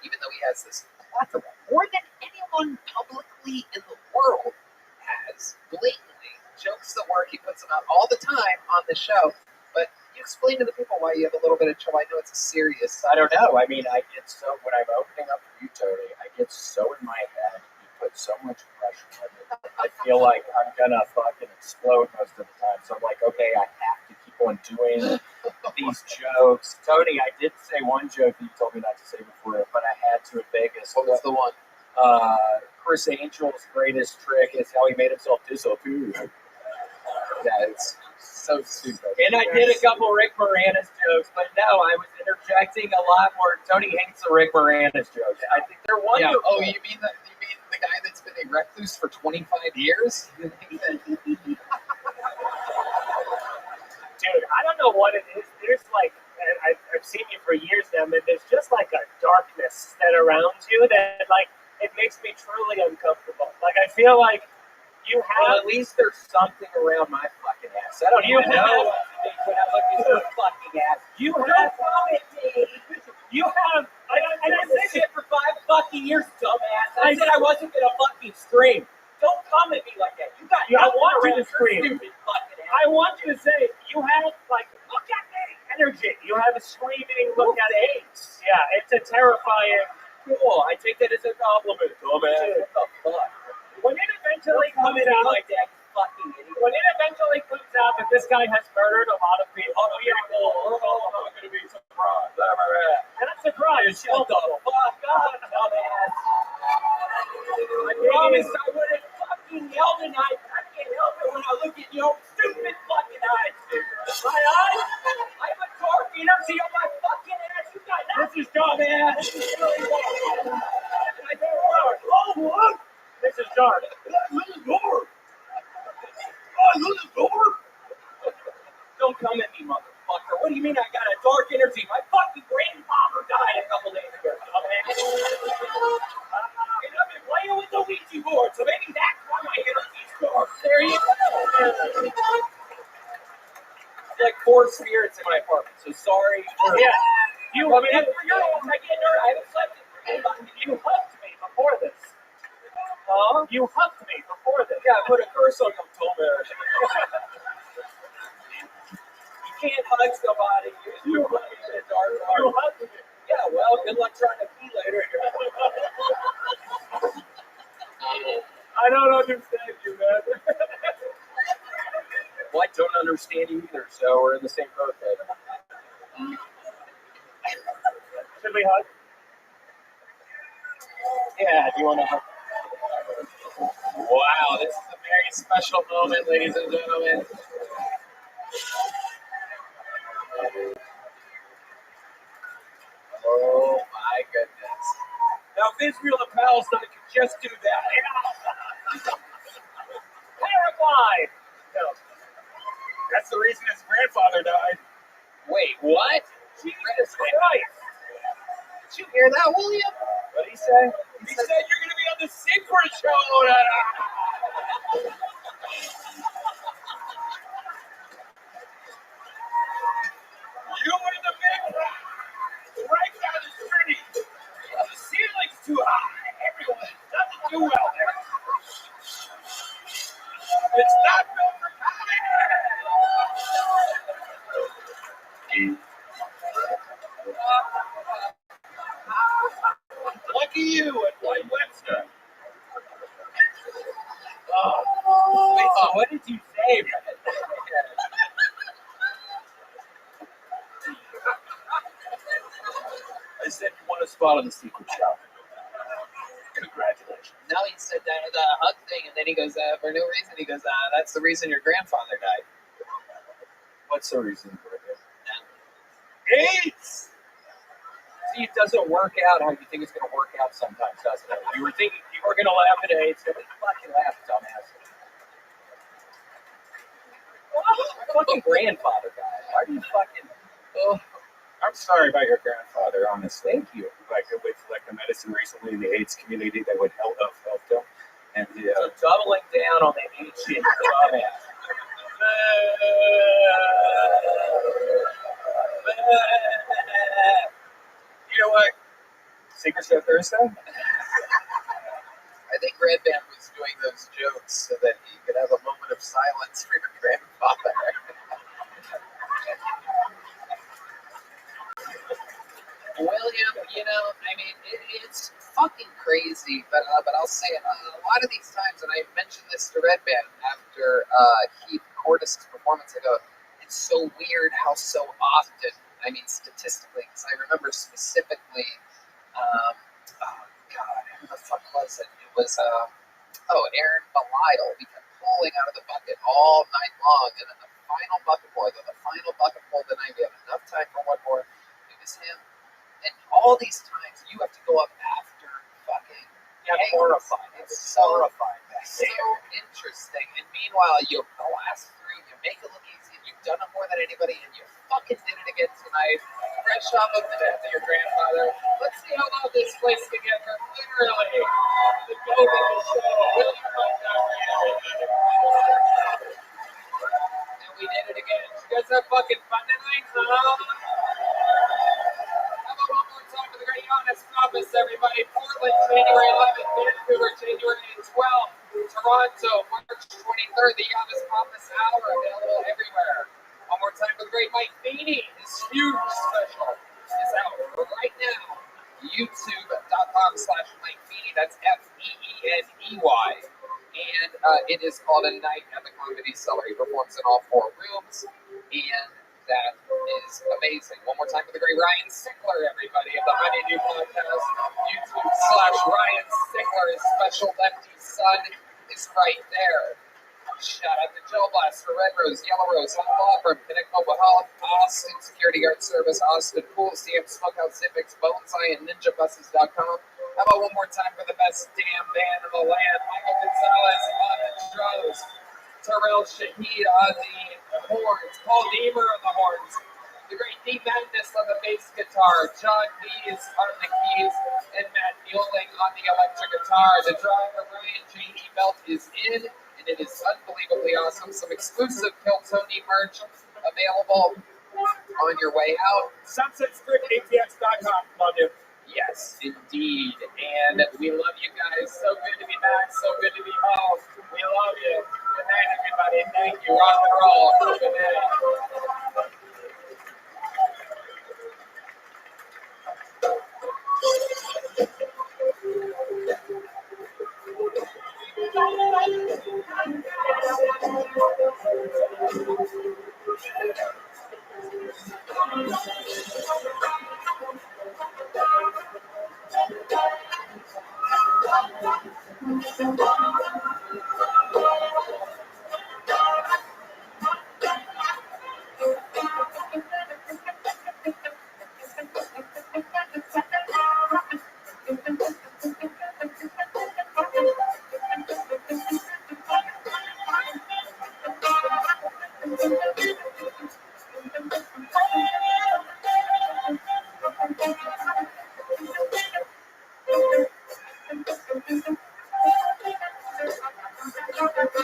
even though he has this plethora, more than anyone publicly in the world has, blatantly, jokes that work. He puts them out all the time on the show. But you explain to the people why you have a little bit of trouble. I know it's a serious... I don't know. I mean, I get so... When I'm opening up for you, Tony, I get so in my head. You put so much pressure on me. I feel like I'm going to fucking explode most of the time. So I'm like, okay, I have to keep on doing these jokes. Tony, I did say one joke that you told me not to say before, but I had to in Vegas. What was the one? Chris Angel's greatest trick is how he made himself disappear. That is so stupid. And I did a couple Rick Moranis jokes, but no, I was interjecting a lot more. Tony hates the Rick Moranis jokes. I think they're wonderful. Yeah. Oh, you mean the guy that's been a recluse for 25 years? Dude, I don't know what it is. There's like, and I've seen you for years now, but there's just like a darkness that surrounds you that like, it makes me truly uncomfortable. Like, I feel like you have... Well, at least there's something around my fucking ass. I don't even know when I look at your fucking ass. You have... You have... I said shit for 5 fucking years, dumbass. I said I wasn't going to fucking scream. Don't come at me like that. You got... I want you to scream. I want you to say, you have, like, look at me energy. You have a screaming look at AIDS. Yeah, it's a terrifying... Cool. I take that as a compliment, dumbass. What the fuck? When it eventually comes out like that, fucking idiot. When it eventually comes out that this guy has murdered a lot of people, we're all not going to be surprised. And I'm surprised. Shut the fuck up, dumbass. I promise I wouldn't fucking yell tonight. I can't help it when I look at your stupid fucking eyes, dude. My eyes? I have a dark energy on my fucking ass. You got nothing. This is dumbass. This is really bad. I go hard. Oh, what? This is dark. Little door. Oh, little door. Don't come at me, motherfucker. What do you mean I got a dark energy? My fucking grandfather died a couple days ago. And I've been playing with the Ouija board, so maybe that's why my energy's dark. There you go. There's like 4 spirits in my apartment, so sorry. Yeah. You, I mean, I haven't slept in 3 months. You hugged me before this. You hugged me before this. Yeah, put a curse on your dumbass. You can't hug somebody. You hug me in the dark. You hugged me. Yeah, well, good luck trying to pee later. I don't understand you, man. Well, I don't understand you either, so we're in the same boat, then. Should we hug? Yeah, do you want to hug? Wow, this is a very special moment, ladies and gentlemen. else that I could just do that. Paraglide. No. That's the reason his grandfather died. Wait, what? Jesus Christ. Did you hear that, William? What did he say? He said you're going to be on the Secret Show. You and the big right down the street. The ceiling's too high. Everyone doesn't do well there. It's not built for comedy. Lucky you at White Webster. Oh, wait, so what did you say, man? I said you want a spot on the Secret Show. Congratulations. No, he said that the hug thing, and then he goes, for no reason, he goes, that's the reason your grandfather died. What's the reason for it? AIDS! See, it doesn't work out how you think it's going to work out sometimes, doesn't it? You were thinking you were going to laugh at AIDS. Nobody fucking laughed, dumbass. My fucking grandfather died. Why do you fucking... Oh, I'm sorry about your grandfather, honestly. Thank you. Like with the medicine recently in the AIDS community that would help them. And the So doubling down on the AIDS shit, dumbass. You know what? Secret Show Thursday? I think Red Band was doing those jokes so that he could have a moment of silence for your grandfather. William, you know, I mean, it's fucking crazy, but I'll say it. A lot of these times, and I mentioned this to Red Band after Keith Cordes' performance, I go, it's so weird how so often, I mean, statistically, because I remember specifically, oh God, who the fuck was it? It was, Aaron Belial. He kept pulling out of the bucket all night long, and then the final bucket pull, of the night, we have enough time for one more. It was him. And all these times, you have to go up after fucking. Yeah, horrified. It's so horrified. So interesting. And meanwhile, you blast through, you make it look easy, and you've done it more than anybody, and you fucking did it again tonight. Fresh off of the death of your grandfather. Let's see how well this plays together. Literally, the goat of the show, William Montgomery, everybody. And we did it again. You guys have fucking fun tonight, huh? How about one more time for the great Honest Office, everybody? Portland, January 11th, Vancouver, January 12th, Toronto, March 23rd, the Honest Office Hour, available everywhere. One more time for the great Mike Feeney. His huge special is out right now. YouTube.com/Mike Feeney. That's FEENEY. And it is called A Night at the Comedy Cellar. He performs in all 4 rooms, and that is amazing. One more time for the great Ryan Sickler, everybody, of the Honeydew Podcast. YouTube/Ryan Sickler. His special Lefty Son is right there. Shout out to Joe Blast for Red Rose, Yellow Rose, Home Law Firm, Connect Mobile Health, Austin Security Guard Service, Austin Pool, CM Smokehouse Zippix, Bonsai, and NinjaBuses.com. How about one more time for the best damn band in the land? Michael Gonzalez on the drums, Terrell Shahid on the horns, Paul Deemer on the horns, the great Deep Madness on the bass guitar, John Dees on the keys, and Matt Mueling on the electric guitar. The driver, Ryan J.E. Belt, is in. It is unbelievably awesome. Some exclusive Kill Tony merch available on your way out. SunsetStripATX.com. Love you. Yes, indeed. And we love you guys. So good to be back. So good to be home. We love you. Good night, everybody. Thank you. Rock and roll. Good night. Hey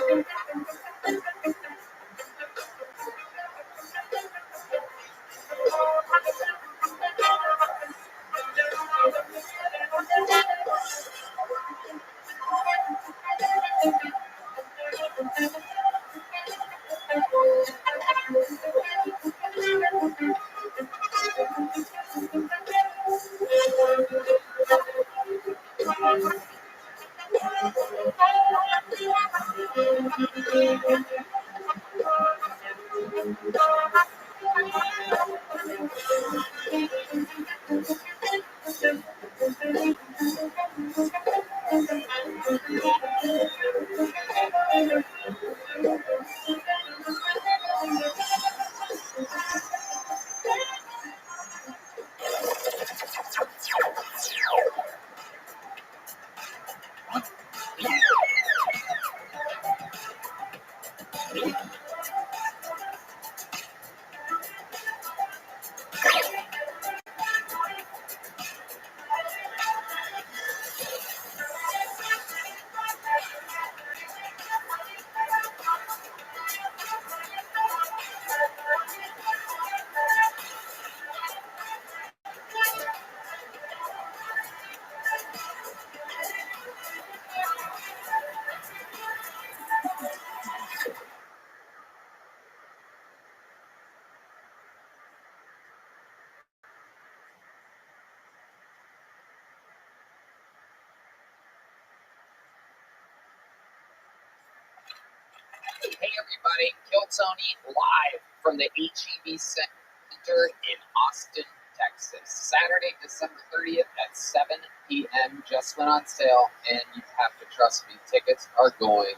everybody, Kill Tony live from the HEB Center in Austin, Texas. Saturday, December 30th at 7 p.m. Just went on sale, and you have to trust me, tickets are going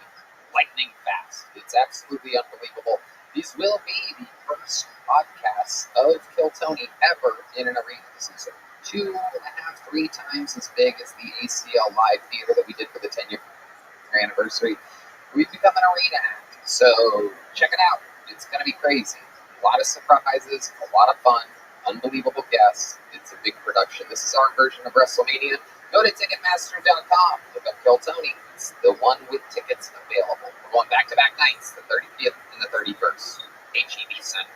lightning fast. It's absolutely unbelievable. These will be the first podcasts of Kill Tony ever in an arena. This is 2.5, 3 times as big as the ACL Live Theater that we did for the 10-year anniversary. We've become an arena act, so check it out. It's going to be crazy. A lot of surprises, a lot of fun, unbelievable guests. It's a big production. This is our version of WrestleMania. Go to Ticketmaster.com. Look up Kill Tony. It's the one with tickets available. We're going back-to-back nights, the 30th and the 31st. HEB Center.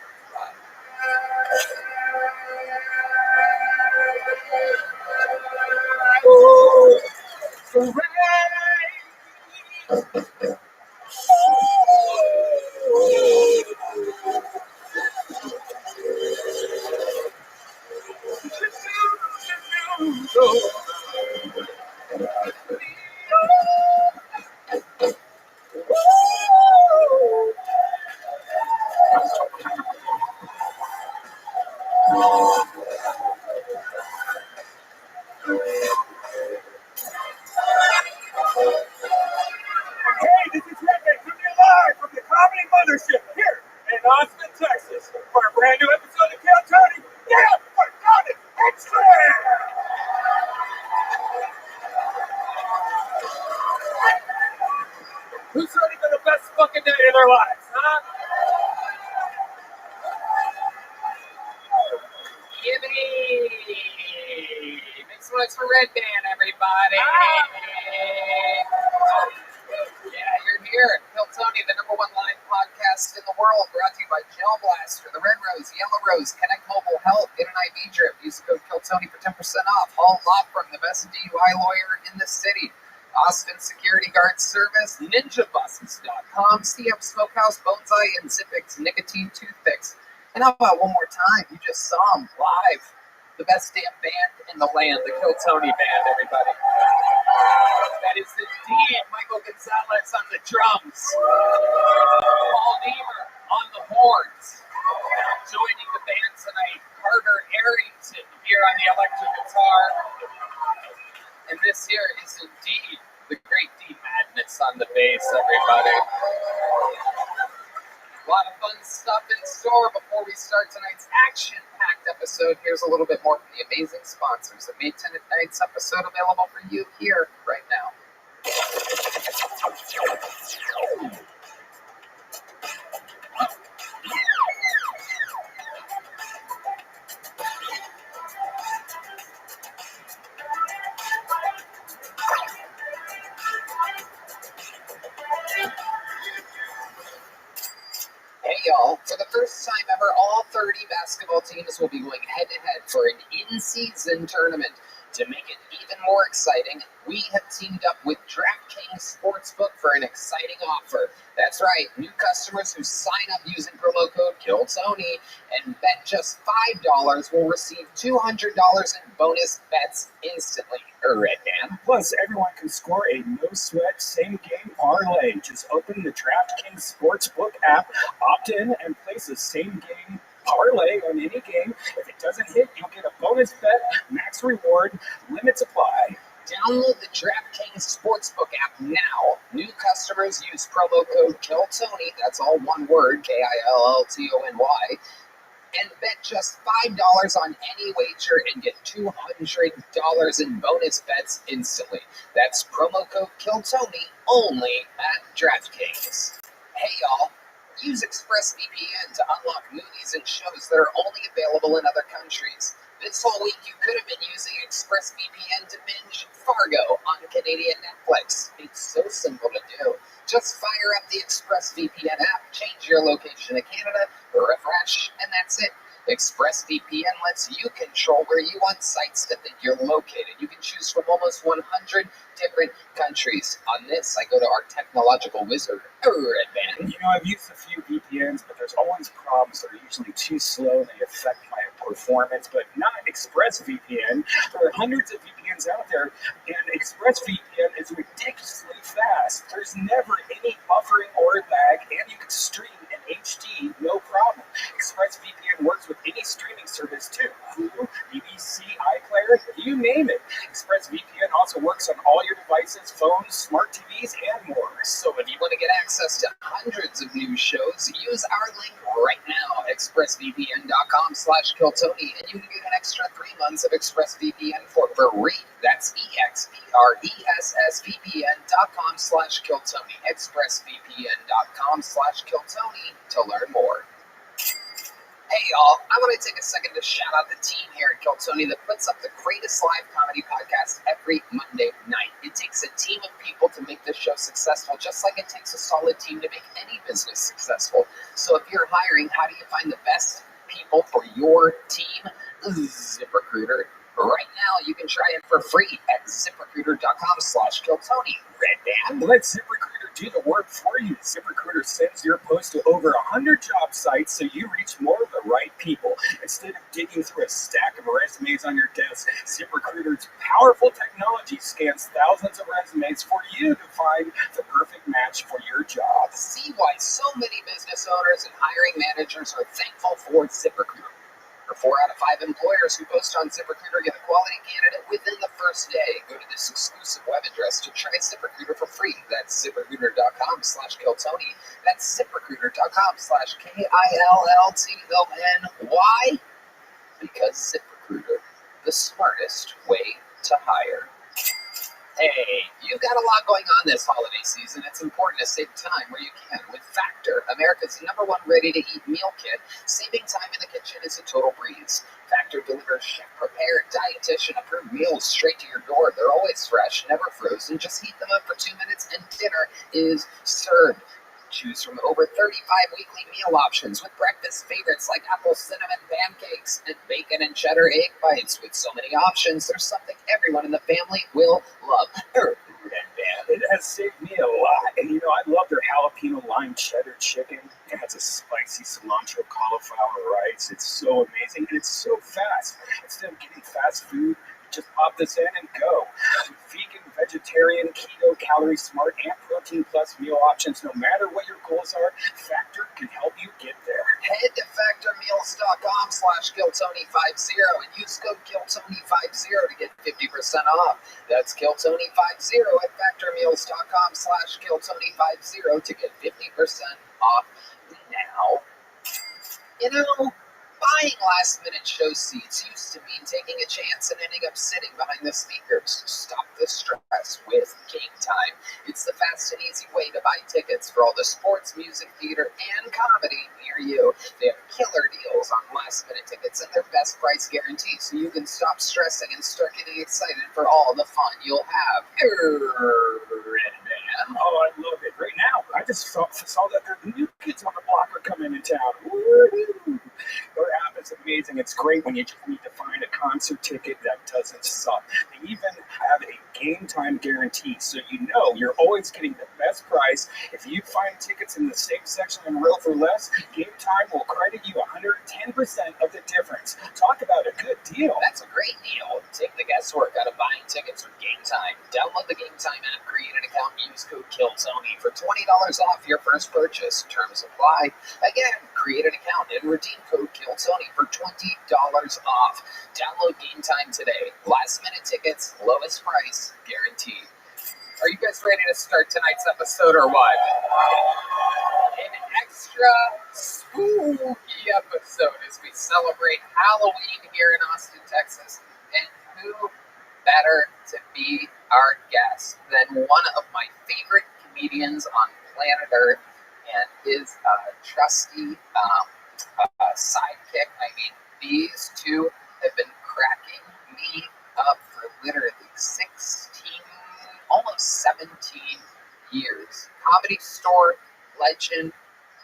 Hey, this is Rabbi coming live from the Comedy Mothership here in Austin, Texas for a brand new episode of Kill Tony. Yeah, for Tony Extra! Who's ready for the best fucking day of their lives, huh? Yippee! Make some noise for Red Band, everybody! Yeah, you're here. Kill Tony, the #1 live podcast in the world, brought to you by Gel Blaster, the Red Rose, Yellow Rose, Connect Mobile Health, get an IV drip. Use the code Kill Tony for 10% off. Hall Law Firm, the best DUI lawyer in the city. Austin Security Guard Service, NinjaBuses.com, CM Smokehouse, Bonsai, and Zippix Nicotine Toothpicks. And how about one more time? You just saw them live. The best damn band in the land, the Kill Tony Band, everybody. That is indeed Michael Gonzalez on the drums. Paul Niemer on the horns. Joining the band tonight, Carter Arrington here on the electric guitar. And this here is indeed the Great D Madness on the bass, everybody. A lot of fun stuff in store before we start tonight's action-packed episode. Here's a little bit more from the amazing sponsors that made tonight's episode available for you here right now. y'all, for the first time ever, all 30 basketball teams will be going head-to-head for an in-season tournament. To make it even more exciting, we have teamed up with DraftKings Sportsbook for an exciting offer. That's right, new customers who sign up using promo code KILLTONY and bet just $5 will receive $200 in bonus bets instantly. Red Dan. Plus, everyone can score a no-sweat same-game parlay. Just open the DraftKings Sportsbook app, opt in, and place a same-game parlay on any game. If it doesn't hit, you'll get a bonus bet, max reward, limits apply. Download the DraftKings Sportsbook app now. New customers use promo code KILLTONY, that's all one word, KILLTONY, and bet just $5 on any wager and get $200 in bonus bets instantly. That's promo code KILLTONY only at DraftKings. Hey y'all, use ExpressVPN to unlock movies and shows that are only available in other countries. This whole week you could have been using ExpressVPN to binge Fargo on Canadian Netflix. It's so simple to do. Just fire up the ExpressVPN app, change your location to Canada, refresh, and that's it. ExpressVPN lets you control where you want sites to think you're located. You can choose from almost 100 different countries. On this, I go to our technological wizard, Redman. You know, I've used a few VPNs, but there's always problems. They're usually too slow and they affect my performance, but not ExpressVPN. There are hundreds of VPNs out there, and ExpressVPN is ridiculously fast. There's never any buffering or lag, and you can stream in HD, no problem. ExpressVPN works with any streaming service too. Hulu, BBC, iPlayer, you name it. ExpressVPN also works on all your devices, phones, smart TVs, and more. So if you want to get access to hundreds of new shows, use our link right now, expressvpn.com/KILLTONY, and you can get an extra 3 months of ExpressVPN for free. That's expressvpn.com/KILLTONY, expressvpn.com/KILLTONY to learn more. Hey y'all, I want to take a second to shout out the team here at KILLTONY that puts up the greatest live comedy podcast every Monday night. It takes a team of people to make this show successful, just like it takes a solid team to make any business successful. So if you're hiring, how do you find the best people for your team? ZipRecruiter. Right now, you can try it for free at ZipRecruiter.com/KILLTONY. Red Dan. Let ZipRecruiter do the work for you. ZipRecruiter sends your post to over 100 job sites so you reach more of the right people. Instead of digging through a stack of resumes on your desk, ZipRecruiter's powerful technology scans thousands of resumes for you to find the perfect match for your job. See why so many business owners and hiring managers are thankful for ZipRecruiter. 4 out of 5 employers who post on ZipRecruiter get a quality candidate within the first day. Go to this exclusive web address to try ZipRecruiter for free. That's ZipRecruiter.com/KILLTONY. That's ZipRecruiter.com/KILLTONY. Why? Because ZipRecruiter, the smartest way to hire. Hey, you've got a lot going on this holiday season. It's important to save time where you can. With Factor, America's #1 ready-to-eat meal kit, saving time in the kitchen is a total breeze. Factor delivers chef-prepared, dietitian-approved meals straight to your door. They're always fresh, never frozen. Just heat them up for 2 minutes and dinner is served. Choose from over 35 weekly meal options with breakfast favorites like apple cinnamon pancakes and bacon and cheddar egg bites. With so many options, there's something everyone in the family will love. It has saved me a lot. And you know, I love their jalapeno lime cheddar chicken. It has a spicy cilantro cauliflower rice. It's so amazing and it's so fast. Instead of getting fast food, just pop this in and go. Vegan, vegetarian, keto, calorie smart, and protein plus meal options. No matter what your goals are, Factor can help you get there. Head to factormeals.com/KILLTONY50 and use code KILLTONY50 to get 50% off. That's KILLTONY50 at factormeals.com/KILLTONY50 to get 50% off now. You know, buying last-minute show seats used to mean taking a chance and ending up sitting behind the speakers. Stop the stress with Game Time. It's the fast and easy way to buy tickets for all the sports, music, theater, and comedy near you. They have killer deals on last-minute tickets and their best price guarantee, so you can stop stressing and start getting excited for all the fun you'll have. man. Oh, I love it. Right now, I just saw that the new kids on the block are coming into town. Woo-hoo. Their app is amazing. It's great when you just need to find a concert ticket that doesn't suck. They even have a game time guarantee, so you know you're always getting the best price. If you find tickets in the same section in row for less, Game Time will credit you 110% of the difference. Talk about a good deal. That's a great deal. Take the guesswork out of buying tickets with Game Time. Download the Game Time app, create an account, and use code KILLTONY for $20 off your first purchase. Terms apply. Again, create an account and redeem code KILLTONY for $20 off. Download Game Time today. Last minute tickets, lowest price, guaranteed. Are you guys ready to start tonight's episode or what? An extra spooky episode as we celebrate Halloween here in Austin, Texas. And who better to be our guest than one of my favorite comedians on planet Earth and his trusty sidekick. I mean, these two have been cracking me up for literally almost 17 years. Comedy Store legend,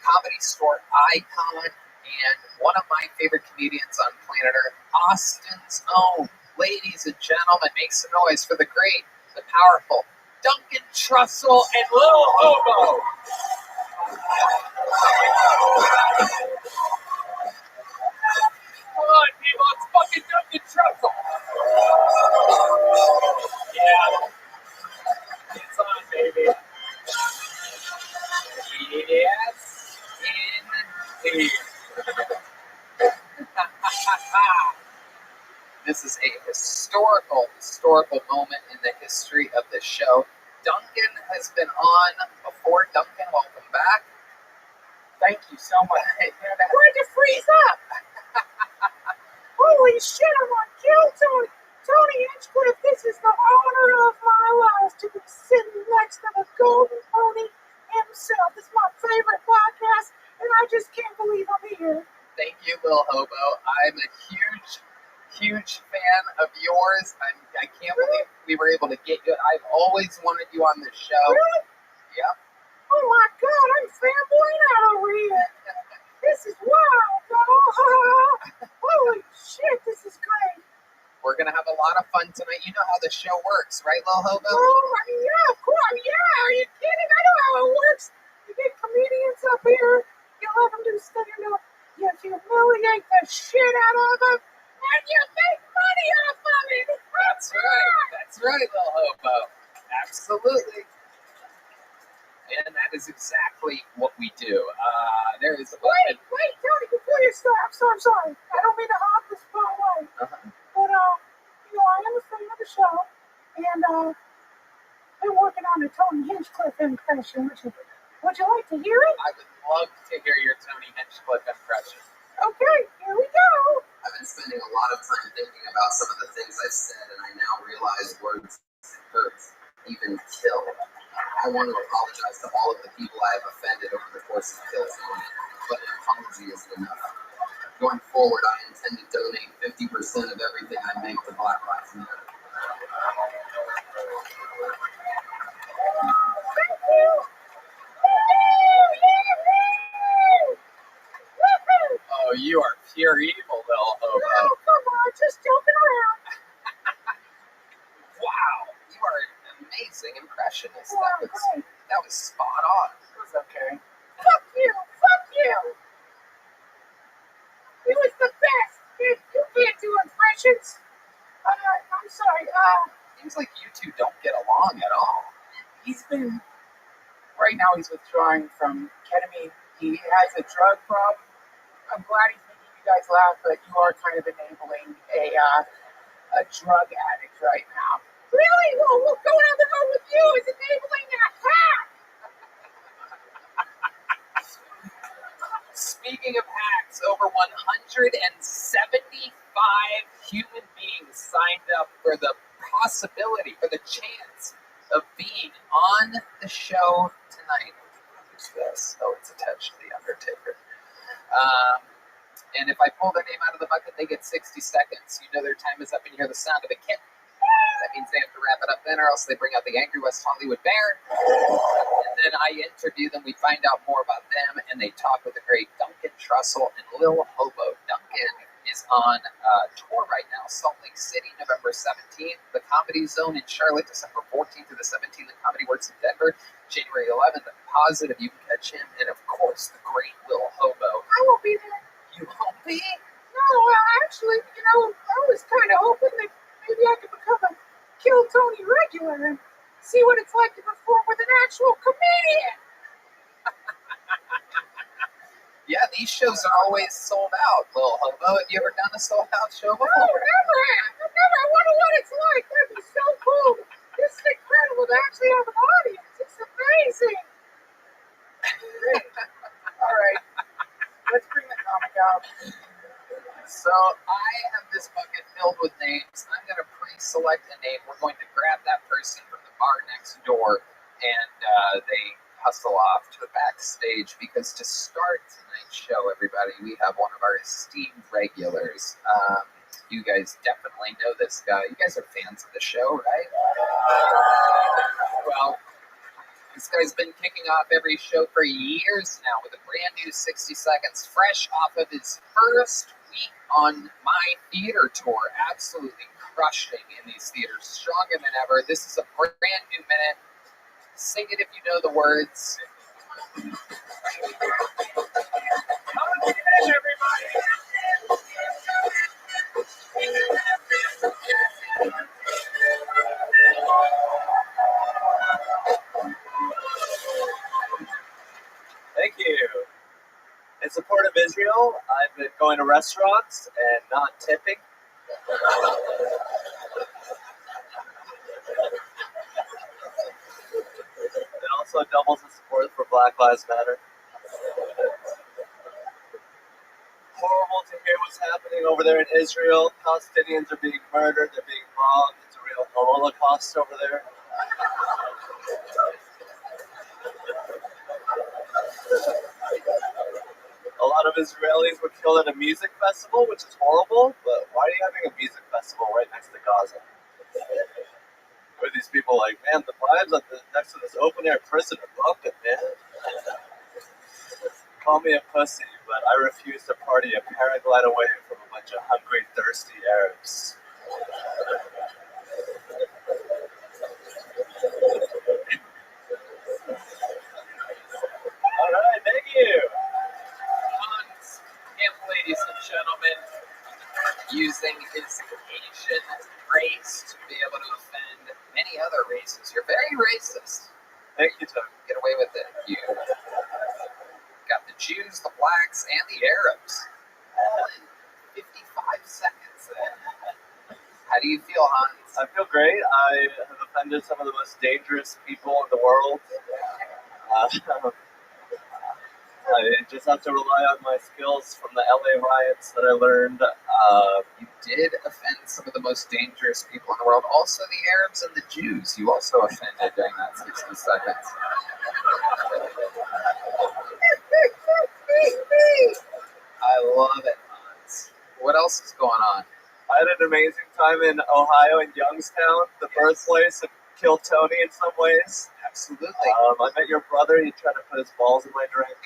Comedy Store icon, and one of my favorite comedians on planet Earth, Austin's own. Ladies and gentlemen, make some noise for the great, the powerful Duncan Trussell and Lil Hobo. Come on, people, it's fucking Duncan Trussell. Yeah. It's on, baby. Yes, indeed. This is a historical moment in the history of the show. Duncan has been on before. Duncan, welcome back. Thank you so much. Where'd you freeze up? Holy shit, I'm on Kill Tony. Tony Hinchcliffe, this is the honor of my life to be sitting next to the golden pony himself. This is my favorite podcast, and I just can't believe I'm here. Thank you, Lil Hobo. I'm a huge fan of yours. I can't believe we were able to get you. I've always wanted you on this show. Really? Yep. Oh my God, I'm fanboying out over here. This is wild, y'all. Holy shit, this is great. We're going to have a lot of fun tonight. You know how the show works, right, Lil Hobo? Oh, yeah, of course. Yeah, are you kidding? I know how it works. You get comedians up here, you let them do stand-up, you humiliate the shit out of them, and you make money off of it. That's right, Lil Hobo. Absolutely. And that is exactly what we do. There is Wait, Tony, before you start, I'm sorry. I don't mean to hog the spotlight. But, I am a fan of the show, and I've been working on a Tony Hinchcliffe impression. Would you like to hear it? I would love to hear your Tony Hinchcliffe impression. Okay, here we go. I've been spending a lot of time thinking about some of the things I said, and I now realize words hurt, even kill. I want to apologize to all of the people I have offended over the course of Kill Tony, but an apology isn't enough. Going forward, I intend to donate 50% of everything I make to Black Lives Matter. Thank you. Oh, you are pure evil, Lil Hobo. No, come on, just joking around. Wow, you are an amazing impressionist. Oh, That was spot on. It was okay. Fuck you. It was the best. You can't do impressions. I'm sorry. Seems like you two don't get along at all. Right now he's withdrawing from ketamine. He has a drug problem. I'm glad he's making you guys laugh, but you are kind of enabling a drug addict right now. Really? Well, what's going on the road with you is enabling that hack. Speaking of hacks, over 175 human beings signed up for the possibility, for the chance of being on the show tonight. Who's this? Oh, it's attached to The Undertaker. And if I pull their name out of the bucket, they get 60 seconds. You know their time is up, and you hear the sound of a kitten. That means they have to wrap it up then, or else they bring out the angry West Hollywood Bear. And then I interview them. We find out more about them, and they talk with the great Duncan Trussell and Lil Hobo. Duncan is on tour right now, Salt Lake City, November 17th. The Comedy Zone in Charlotte, December 14th to the 17th. The Comedy Works in Denver, January 11th. I'm positive you can catch him. And, of course, the great Lil Hobo. I won't be there. You won't be? No, actually, I was kind of hoping that maybe I could become a Kill Tony regular and see what it's like to perform with an actual comedian. Yeah, these shows are always sold out, Lil Hobo. Have you ever done a sold out show before? No, never have. I wonder what it's like. That'd be so cool. This is incredible to actually have an audience. It's amazing. Great. All right. Let's bring the comic out. So I have this bucket filled with names. I'm going to pre-select a name. We're going to grab that person from the bar next door, and they hustle off to the backstage, because to start tonight's show, everybody, we have one of our esteemed regulars. You guys definitely know this guy. You guys are fans of the show, right? Well, this guy's been kicking off every show for years now with a brand new 60 seconds, fresh off of his first week on my theater tour. Absolutely crushing in these theaters, stronger than ever. This is a brand new minute. Sing it if you know the words. Come on, everybody. Thank you. In support of Israel, I've been going to restaurants and not tipping. It also doubles the support for Black Lives Matter. Horrible to hear what's happening over there in Israel. Palestinians are being murdered, they're being robbed. It's a real Holocaust over there. A lot of Israelis were killed at a music festival, which is horrible, but why are you having a music festival right next to Gaza? Where these people like, man, the vibes next to this open-air prison are bumping, man. Call me a pussy, but I refuse to party a paraglide away from a bunch of hungry, thirsty Arabs. All right, thank you. Ladies and gentlemen, using his Asian race to be able to offend many other races. You're very racist. Thank you, Tom. Get away with it. You got the Jews, the blacks, and the Arabs all in 55 seconds. How do you feel, Hans? I feel great. I have offended some of the most dangerous people in the world. I just have to rely on my skills from the LA riots that I learned. You did offend some of the most dangerous people in the world. Also the Arabs and the Jews. You also offended during that 60 seconds. I love it, Hans. What else is going on? I had an amazing time in Ohio, in Youngstown, the birthplace of Kill Tony in some ways. Absolutely. I met your brother. He tried to put his balls in my drink.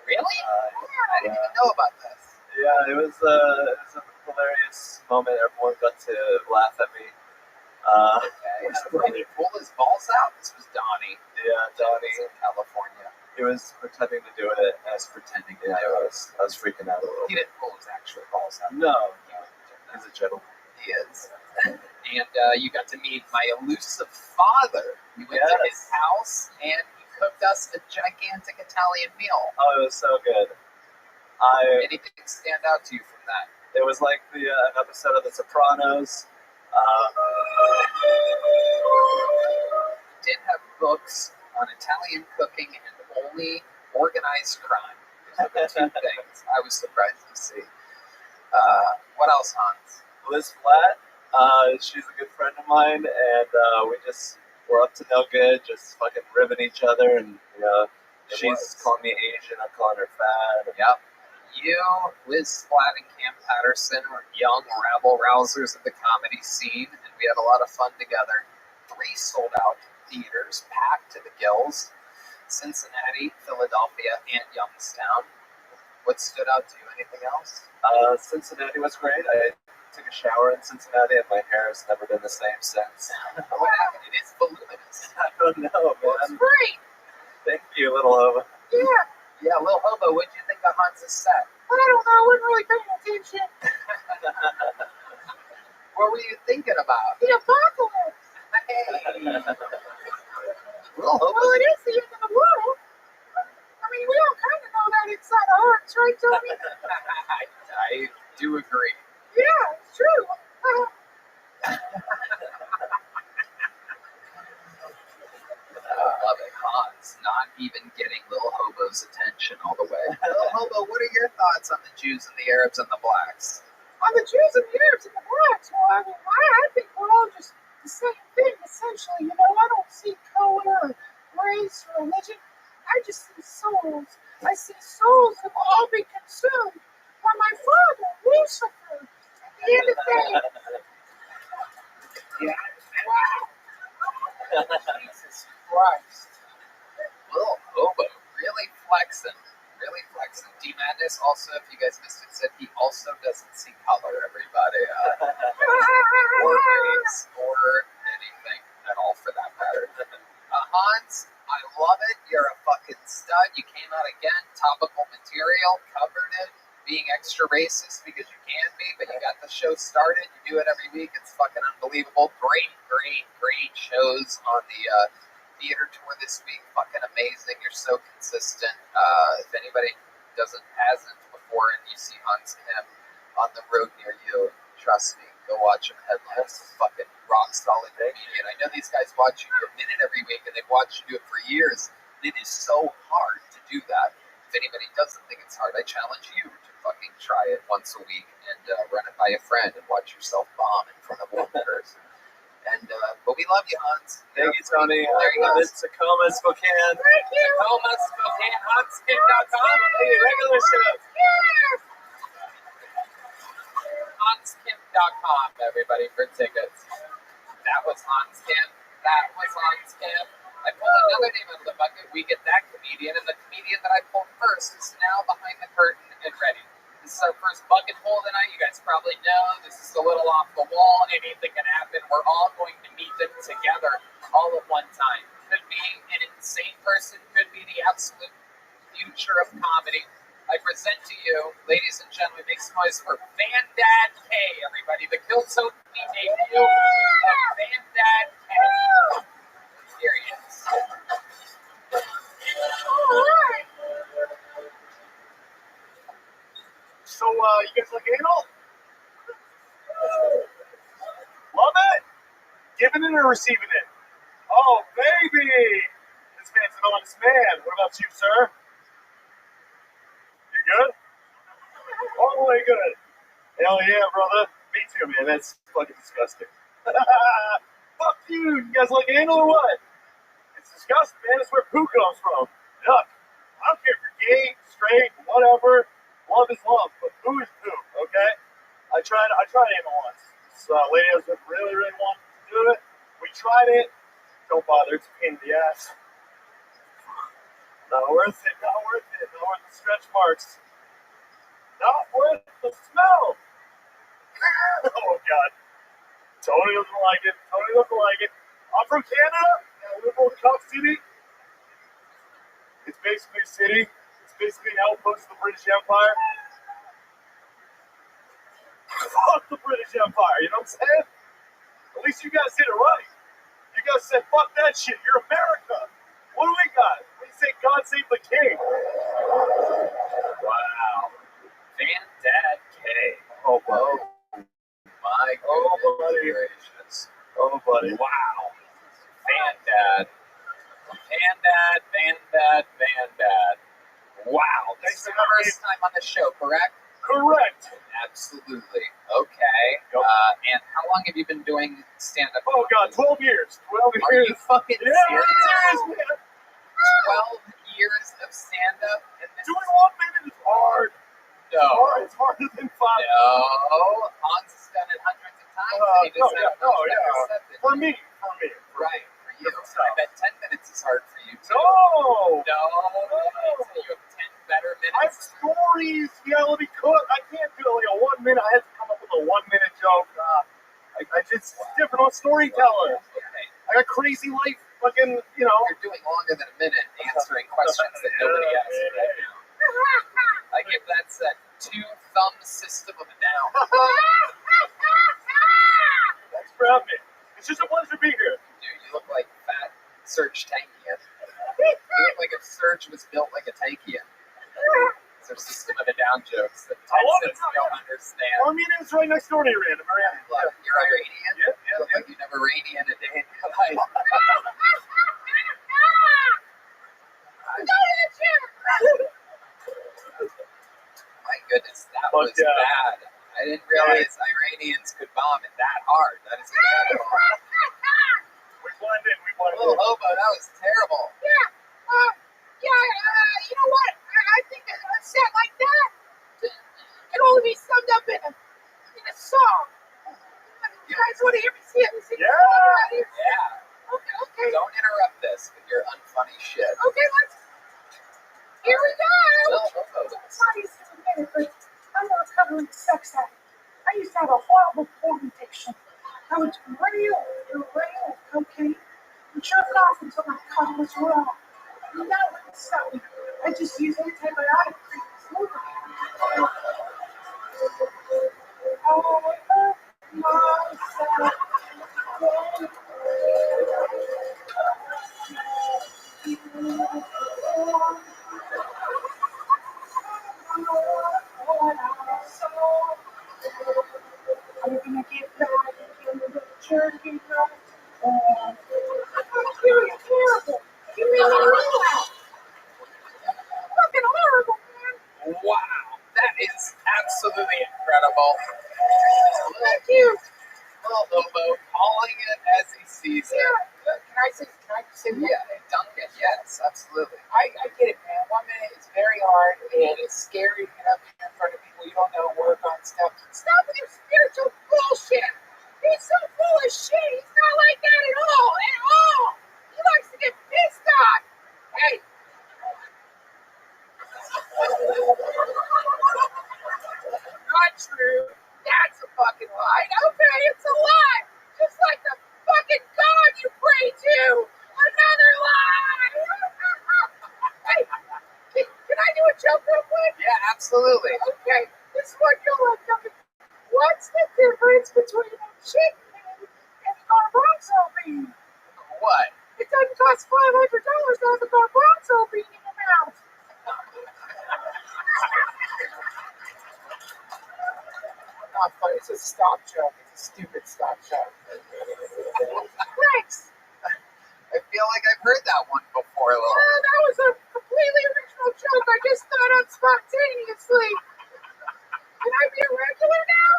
Really? I didn't even know about this. Yeah, it was a hilarious moment. Everyone got to laugh at me. Did he pull his balls out? This was Donnie. Yeah, Donnie. In California. He was pretending to do it. I was pretending to do I it. was freaking out a little. He didn't pull his actual balls out. No. He's a gentleman. He is. And you got to meet my elusive father. We went to his house, and he cooked us a gigantic Italian meal. Oh, it was so good. Anything stand out to you from that? It was like an episode of The Sopranos. We did have books on Italian cooking and only organized crime. Those are the two things I was surprised to see. What else, Hans? Liz Flatt. She's a good friend of mine, and we're up to no good, just fucking ribbing each other, and she's calling me Asian, I'm calling her fat. Yep. You, Liz Flatt, and Cam Patterson are young rabble rousers of the comedy scene, and We had a lot of fun together. 3 sold out theaters, packed to the gills. Cincinnati, Philadelphia, and Youngstown. What stood out to you? Anything else? Cincinnati was great. I took a shower in Cincinnati and my hair has never been the same since. What happened? It is voluminous. I don't know, man. Great. Thank you, little Hobo. Yeah. Yeah, Lil Hobo, what'd you think of Hans's set? I don't know. I wasn't really paying attention. What were you thinking about? The apocalypse. Hey. Lil Hobo. Well, it is the end of the world. I mean, we all kind of know that inside our hearts, right, Tony? I do agree. Yeah, it's true. I love it. Hans not even getting Lil Hobo's attention all the way. Lil Hobo, what are your thoughts on the Jews and the Arabs and the blacks? On the Jews and the Arabs and the blacks, well, I mean, I think we're all just the same thing, essentially. You know, I don't see color or race or religion. I just see souls. I see souls that will all be consumed by my father, Lucifer. At the end of the day, Yeah. Wow. Jesus Christ. Lil Hobo, really flexing. Really flexing. D-Madness also, if you guys missed it, said he also doesn't see color, everybody. Or race, or anything at all for that matter. Hans, I love it. You're a fucking stud. You came out again, topical material, covered it, being extra racist because you can be, but you got the show started. You do it every week. It's fucking unbelievable. Great, great, great shows on the theater tour this week. Fucking amazing. You're so consistent. If anybody hasn't before and you see Hans Kim on the road near you, trust me, go watch him headline. It's a fucking rock solid comedian. I know these guys watch you do a minute every week and they've watched you do it for years. It is so hard to do that. If anybody doesn't think it's hard, I challenge you to fucking try it once a week and run it by a friend and watch yourself bomb in front of one person. And but we love you, Hans. Thank you, Tony. There you go. I'm in Tacoma, Spokane. thank you. Tacoma, Spokane, HansKim.com. Hey, regular shows. Yes. HansKim.com, everybody, for tickets. That was Hans Kim. That was Hans Kim. I pull another name out of the bucket. We get that comedian, and the comedian that I pulled first is now behind the curtain and ready. This is our first bucket pull tonight. You guys probably know this is a little off the wall. Anything can happen. We're all going to meet them together all at one time. Could be an insane person. Could be the absolute future of comedy. I present to you, ladies and gentlemen, make some noise for Van Dad K, everybody. The Kill Tote debut of Van Dad K. Here he is. All right. So, you guys like anal? Love it? Giving it or receiving it? Oh, baby! This man's an honest man. What about you, sir? You good? All the way good. Hell yeah, brother. Me too, man. That's fucking disgusting. Fuck you. You guys like anal or what? It's disgusting, man. It's where poo comes from. Yuck. I don't care if you're gay, straight, whatever. Love is love, but poo is poo, okay? I tried anal once. This lady was really, really wanted to do it. We tried it. Don't bother. It's a pain in the ass. Not worth it. Not worth it. Not worth the stretch marks. Not worth the smell. Oh, God. Tony doesn't like it. Tony doesn't like it. I'm from Canada. And I live in Cup City. It's basically a city. It's basically an outpost of the British Empire. Fuck the British Empire, you know what I'm saying? At least you guys did it right. You guys said, fuck that shit. You're America. What do we got? We say God save the king. Wow. Van Dad K. Oh, whoa. My Oh, goodness buddy. gracious. Oh, buddy. Wow. Van Dad. Van Dad, Van Dad, Van Dad. Wow. This is the first time on the show, correct? Correct. Absolutely. Okay. Yep. And how long have you been doing stand-up? Oh, God, 12 years. 12 Are years. you fucking Yeah, serious? serious, man. 12 years of stand-up? And this Doing one minute is hard. No. It's harder than 5. No. Hans has done it hundreds of times and he just had no, that yeah. accepted. For me. Right, for you. Different stuff. I bet 10 minutes is hard for you too. No! No. You have 10 better I have minutes. stories. Yeah, let me cook. I can't do like a 1 minute. I have to come up with a 1 minute joke. I just different. I'm a storyteller. Okay. I got crazy life. Fucking, you know. You're doing longer than a minute answering questions that nobody asked right now. I give that set 2-thumb system of a down. Thanks for having me. It's just a pleasure to be here. Dude, you look like fat Serge Tankian. You look like if Serge was built like a Tankian. These are system of a down jokes that Texans don't understand. Armenian's right next door to you, Random. You're Iranian? Yeah. You look like you never Iranian a day in your life. My goodness, that was bad. I didn't realize Iranians could bomb it that hard. That is incredible. We blended. Oh, Hobo, that was terrible. You know what? I think a set like that can only be summed up in a song. You guys want to hear me sing a song right here? Yeah. Okay. Don't interrupt this with your unfunny shit. Okay, here we go. Hobo. Somebody said a minute, but I'm a recovering sex addict. I used to have a horrible porn addiction. I would do rail cocaine, and jerk off until my cock was raw. And that wouldn't stop me. I just use antibiotic treatments. I'm gonna get back into the jerky mouth. You're terrible. You made me laugh. Fucking horrible, man. Wow. That is absolutely incredible. Thank you. Little Hobo calling it as he sees it. Can I say Duncan, yes, absolutely. I get it, man. 1 minute is very hard and it's scary to get up here in front of people you don't know, work on stuff. Stop with your spiritual bullshit. He's so full of shit. He's not like that at all. He likes to get pissed on. Hey. Not true. That's a fucking lie. Okay, it's a lie. Just like the fucking God you pray to. Another lie. Hey, can I do a joke real quick? Yeah, absolutely. Okay, this one you'll like, Duncan. What's the difference between a chicken and a garbanzo bean? What? It doesn't cost $500 to have a garbanzo bean in your mouth. Not funny. It's a stock joke. It's a stupid stock joke. Thanks. I feel like I've heard that one before, though. That was a completely original joke. I just thought of spontaneously. Can I be a regular now?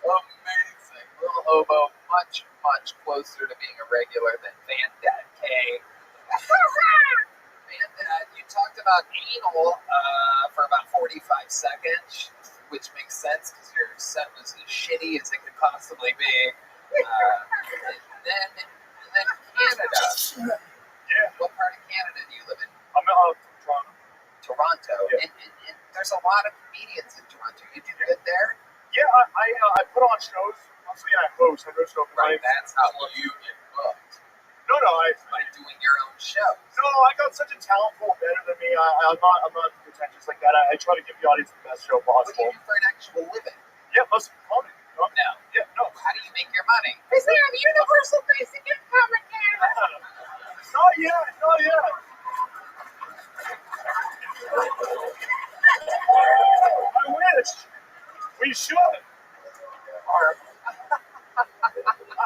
Amazing. Little Hobo, much, much closer to being a regular than Van Dad K. Van Dad, you talked about anal for about 45 seconds, which makes sense because your set was as shitty as it could possibly be. And then Canada. Yeah. What part of Canada do you live in? I'm from Toronto. Toronto. Yeah. And there's a lot of comedians in Toronto. You do good there? Yeah, I put on shows. Mostly I host. I host open Right, mics. that's how you get booked. No, By doing your own show. No, I got such a talent pool better than me. I'm not pretentious like that. I try to give the audience the best show What do possible. you do for an actual living? Yeah, most comedy. No. Yeah, no. How do you make your money? Is there a universal basic income in Canada? Not yet. I wish. We should.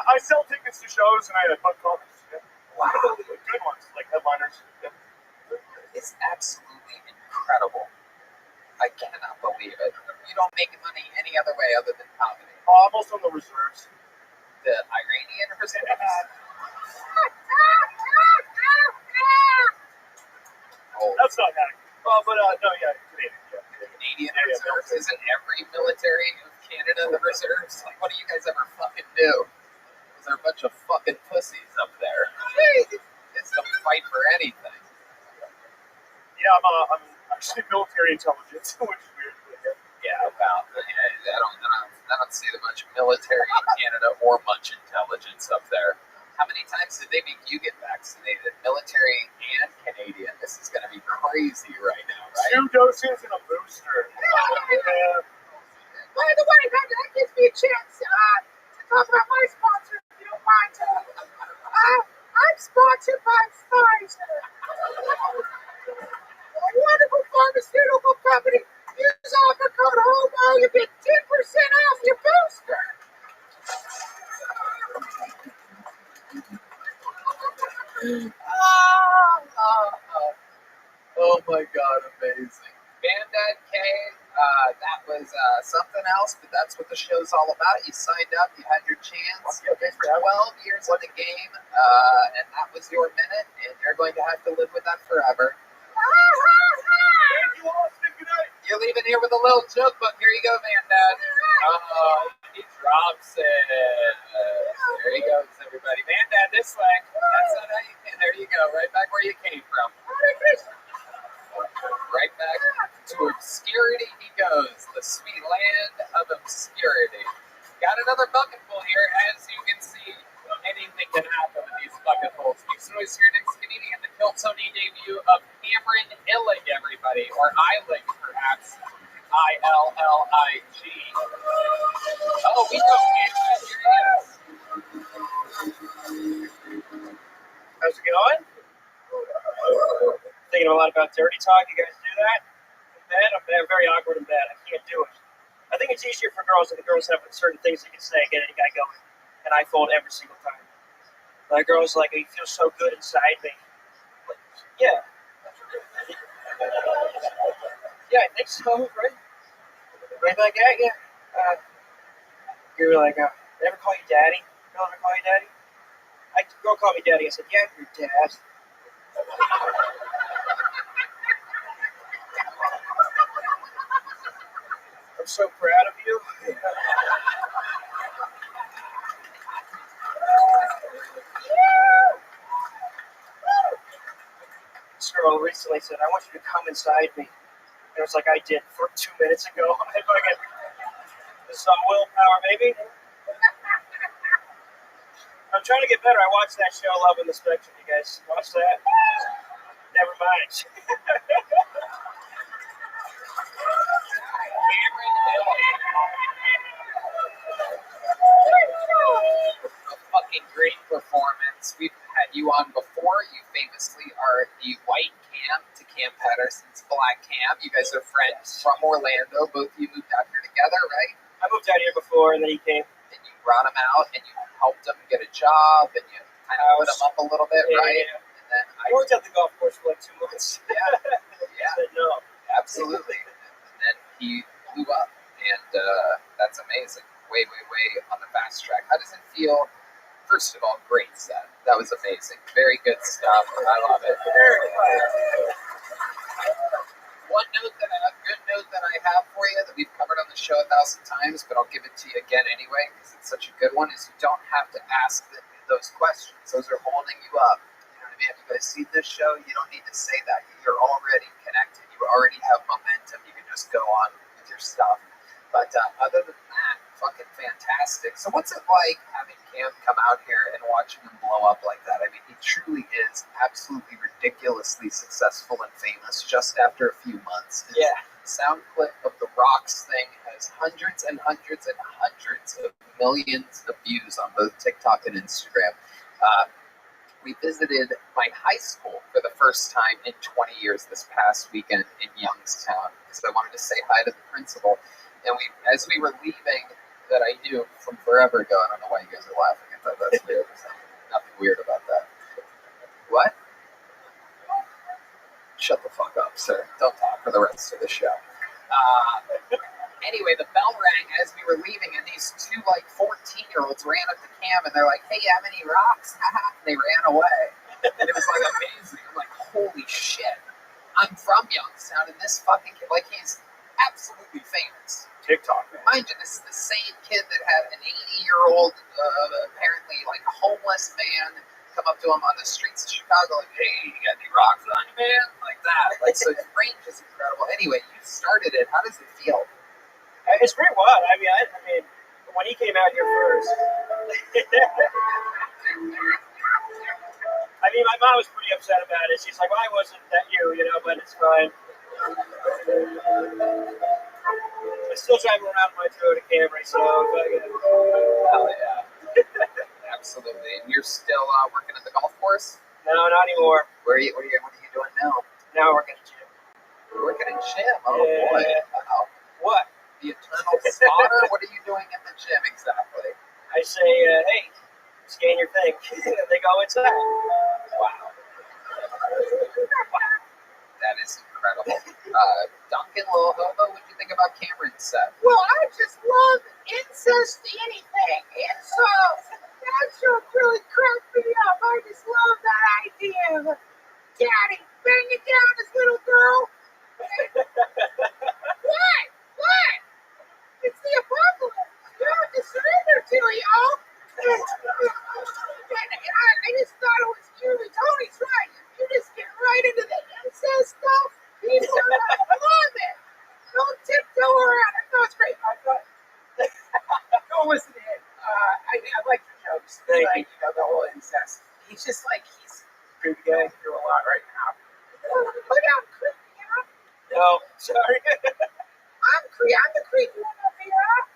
I sell tickets to shows and I book comics. Yeah. Wow. Good ones, like headliners. Yeah. It's absolutely incredible. I cannot believe it. You don't make money any other way other than comedy. Almost on the reserves. The Iranian reserves? That's not happening. But no, yeah, Canadian. Yeah. Canadian reserves? Isn't every military of Canada the reserves? Like, what do you guys ever fucking do? Because they're a bunch of fucking pussies up there. It's to fight for anything. Yeah, I'm actually military intelligence, which is weird. Yeah, about. Yeah, I don't see much military in Canada or much intelligence up there. How many times did they make you get vaccinated? Military and Canadian. This is going to be crazy right now, right? 2 doses and a booster. By the way, that gives me a chance to talk about my sponsor, if you don't mind. I'm sponsored by Pfizer. A wonderful pharmaceutical company. Use offer code HOMO. You get 10% off your booster. Oh my god, amazing. Bandad K, that was something else, but that's what the show's all about. You signed up, you had your chance. 12 years in the game, and that was your minute, and you're going to have to live with that forever. You're leaving here with a little joke book. Here you go, Bandad. He drops it. There he goes, everybody. Bandad, this way. That's not how you can. There you go, right back where you came from. Right back to obscurity he goes, the sweet land of obscurity. Got another bucket full here. As you can see, anything can happen with these bucket fulls. So is your next comedian, the Kill Tony debut of Cameron Illig, everybody, or Illig, perhaps. I-L-L-I-G. Oh, we know Cameron. Here he is. How's it going? Thinking a lot about dirty talk. You guys do that? In bed? I'm very awkward in bed. I can't do it. I think it's easier for girls, and the girls have certain things they can say, get any guy going. And I fold every single time. My girl's like, you feel so good inside me. Like, yeah. Yeah, I think so, right? Right back at you. You're like, they ever call you daddy? Girl ever call you daddy? Girl called me daddy. I said, yeah, you're dad. I'm so proud of you. This girl recently said, I want you to come inside me. And it was like I did 2 minutes ago. This is some willpower, baby. I'm trying to get better. I watched that show, Love in the Spectrum. You guys watch that? Never mind. A fucking great performance. We've had you on before. You famously are the white Cam to Cam Patterson's black Cam. You guys are friends from Orlando. Both of you moved out here together, right? I moved out here before, and then he came. And you brought him out, and you helped him get a job, and you kind of put him up a little bit, right? Yeah. And then I worked at the golf course for like 2 months. Yeah. Said no. Absolutely. And then he blew up, and that's amazing. Way on the fast track. How does it feel? First of all, great set. That was amazing. Very good stuff. I love it. Good note that I have for you that we've covered on the show 1,000 times, but I'll give it to you again anyway because it's such a good one, is you don't have to ask those questions. Those are holding you up. You know what I mean? If you guys see this show, you don't need to say that. You're already connected. You already have momentum. You can just go on with your stuff. But other than that, fucking fantastic. So what's it like having Cam come out here and watching him blow up like that? I mean, he truly is absolutely ridiculously successful and famous just after a few months. His sound clip of the Rocks thing has hundreds and hundreds and hundreds of millions of views on both TikTok and Instagram. We visited my high school for the first time in 20 years this past weekend in Youngstown because I wanted to say hi to the principal. And as we were leaving, that I knew from forever ago. I don't know why you guys are laughing. I thought that's weird. There's nothing weird about that. What? Shut the fuck up, sir. Don't talk for the rest of the show. Anyway, the bell rang as we were leaving, and these two 14-year-olds ran up to Cam, and they're like, "Hey, you have any rocks?" And they ran away, and it was amazing. I'm like, "Holy shit! I'm from Youngstown, and this fucking kid, he's absolutely famous. TikTok, man. Mind you, this is the same kid that had an 80-year-old, apparently like homeless man come up to him on the streets of Chicago, like, "Hey, you got any rocks on you, man?" Like that. Like, so his range is incredible. Anyway, you started it. How does it feel? It's pretty wild. I mean, when he came out here first, I mean, my mom was pretty upset about it. She's like, "Why wasn't that you?" You know, but it's fine. I still drive around my Toyota Camry, so hell yeah, absolutely. And you're still working at the golf course? No, not anymore. What are you doing now? Now we're working at the gym. You're working in gym. Oh Yeah. boy. Wow. What? The eternal spotter? What are you doing in the gym exactly? I say, hey, scan your thing. And they go inside. Wow. That is incredible. Duncan, little hobo, what do you think about Cameron's set? Well, I just love incest anything. It's that show really cracked me up. I just love that idea of daddy banging down his little girl. What? What? It's the apocalypse. You have to surrender to it, y'all. I just thought it was you. Tony's right. You just get right into the incest stuff. People are gonna love it. Don't tiptoe around it. No, it's great. Go listen to him. I like your jokes. Thank like, you know, the whole incest. He's just like, he's a creepy guy through a lot right now. Look out, creepy, huh? No, sorry. I'm the creepy one up here, huh?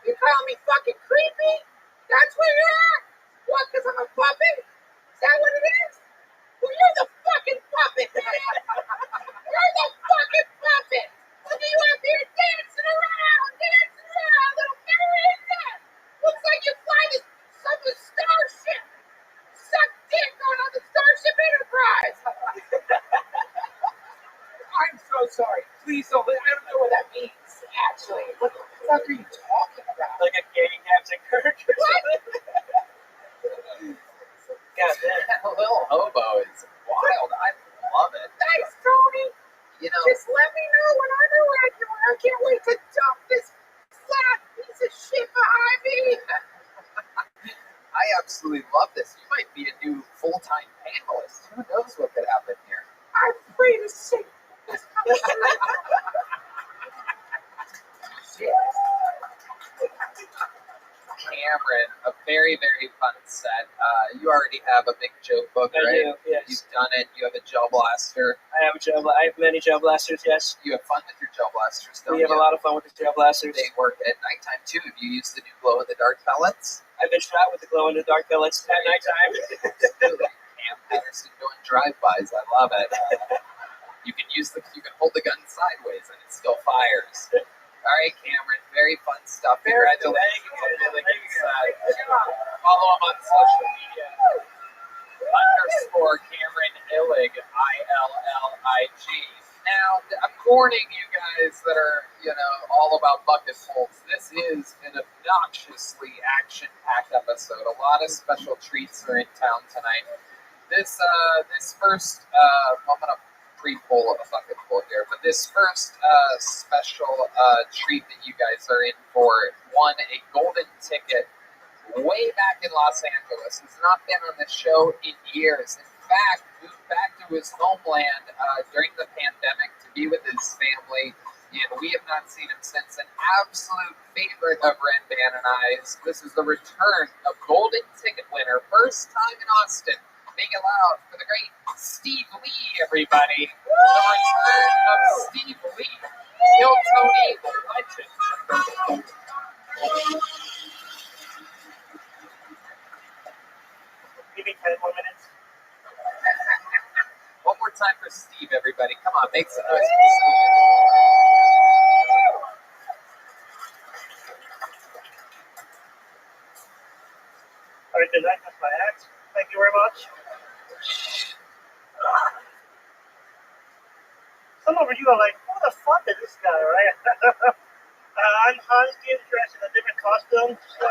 You call me fucking creepy? That's what you're at? What, because I'm a puppet? Is that what it is? Well, you're the fucking puppet, man. You're the fucking puppet. Look at you up here dancing around, little marionette. Looks like you fly some starship. Suck dick on the Starship Enterprise. I'm so sorry. Please don't. I don't know what that means, actually. What the fuck are you talking about? Like a gay Captain Kirk or something? God damn. That little hobo is wild. I love it. Thanks, Tony. You know, Just let me know when I'm irregular. I can't wait to dump this flat piece of shit behind me. I absolutely love this. You might be a new full-time panelist. Who knows what could happen here? I'm free to sing. Cameron, a very, very fun set. You already have a big joke book, I right? do, yes. You've done it. You have a gel blaster. I have many gel blasters, yes. You have fun with your gel blasters, don't We have you? a lot of fun with the gel blasters. They work at nighttime, too. Have you used the new glow-in-the-dark pellets? I've been shot with the glow-in-the-dark pellets at nighttime. Cam Patterson doing drive-bys. I love it. You can hold the gun sideways and it still fires. All right, Cameron, very fun stuff. Congratulations. Really good side. Follow him on social media. _Cameron Illig, ILLIG. Now, I'm warning you guys that are, all about bucket holes. This is an obnoxiously action-packed episode. A lot of special treats are in town tonight. This first, I'm going to pre-pull a bucket full here, but this first special treat that you guys are in for won a golden ticket way back in Los Angeles. He's not been on the show in years. In fact, moved back to his homeland during the pandemic to be with his family, and we have not seen him since. An absolute favorite of Red Band and I's. This is the return of golden ticket winner, first time in Austin. Make it loud for the great Steve Lee, everybody. The return of Steve Lee. Kill Tony legend. Give me 10 more minutes. One more time for Steve, everybody. Come on, make some noise for Steve. All right, good night. That's my act. Thank you very much. Some of you are like, who the fuck is this guy, right? I'm Hans Gibbs dressed in a different costume. So,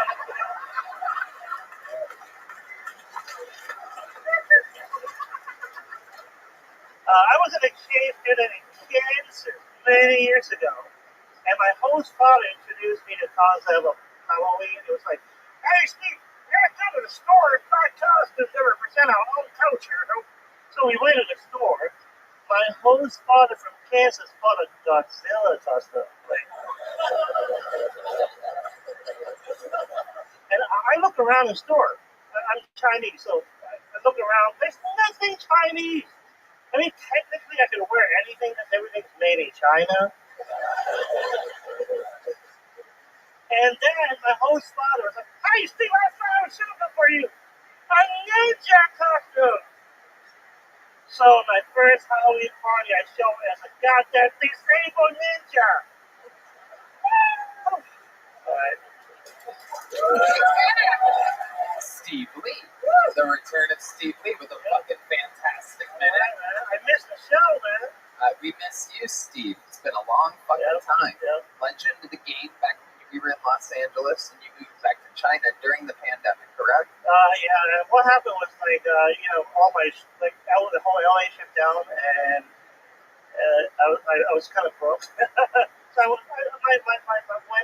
I was an exchange student in Kansas many years ago. And my host father introduced me to concept of Halloween. It was like, hey, Steve, we gotta go to the store and buy costumes that represent our own culture. So we went to the store. My host father from Kansas bought a Godzilla costume. And I look around the store. I'm Chinese, so I look around. There's nothing Chinese. I mean, technically, I could wear anything because everything's made in China. And then my host father was like, hey, Steve, I found something for you. A ninja costume. So my first Halloween party, I showed up as a goddamn disabled ninja. Alright. Steve Lee. The return of Steve Lee with a fucking fantastic minute. I missed the show, man. We miss you, Steve. It's been a long fucking time. Legend of the game back when you were in Los Angeles and you moved back to China during the pandemic, correct? Yeah, and what happened was all my the whole LA shut down, and I was kind of broke. So I went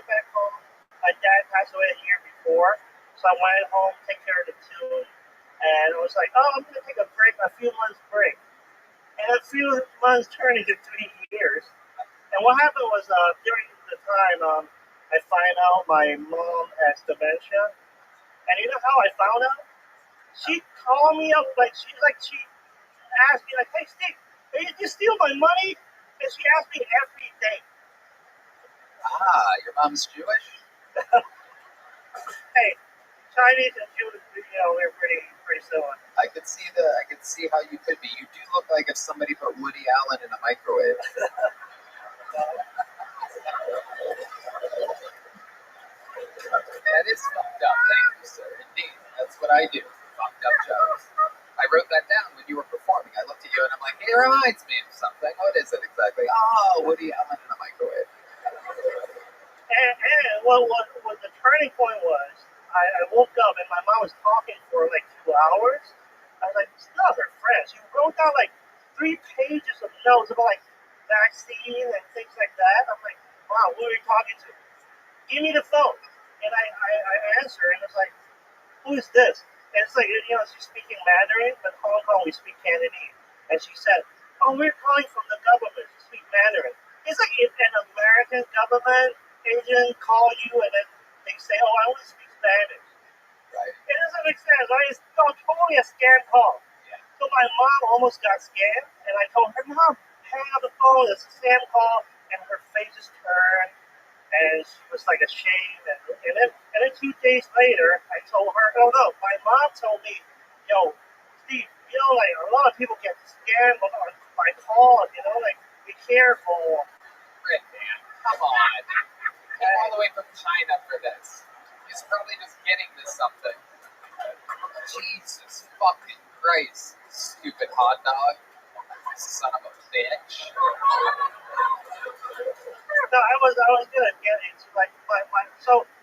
back home. My dad passed away a year before, so I went home, take care of the tune, and I was like, I'm gonna take a few months break, and a few months turned into 3 years. And what happened was during the time I find out my mom has dementia, and you know how I found out? She called me up she asked me hey Steve, did you steal my money? And she asked me every day. Your mom's Jewish? Hey, Chinese and Jewish, we're pretty similar. I could see how you could be. You do look like if somebody put Woody Allen in a microwave. That is fucked up, thank you, sir. Indeed, that's what I do. Fucked up jokes. I wrote that down when you were performing. I looked at you and I'm like, hey, it reminds me of something. What is it exactly? Oh, Woody Allen in a microwave. And what the turning point was, I woke up and my mom was talking for 2 hours. I was like, it's not her friend. She wrote down 3 pages of notes about vaccine and things like that. I'm like, wow, who are you talking to? Give me the phone. And I answer and it's like, who is this? And it's she's speaking Mandarin, but Hong Kong we speak Cantonese. And she said, we're calling from the government to speak Mandarin. It's like if an American government agent call you and then they say, I only speak Spanish. Right. It doesn't make sense. It's totally a scam call. Yeah. So my mom almost got scammed, and I told her, Mom, hang up the phone, it's a scam call, and her face just turned, and she was ashamed, and then 2 days later, I told her, no, my mom told me, yo, Steve, a lot of people get scammed by calls, be careful. Rick, man, come on. Came all the way from China for this. He's probably just getting to something. Jesus fucking Christ, stupid hot dog. Son of a bitch. No, I was gonna get into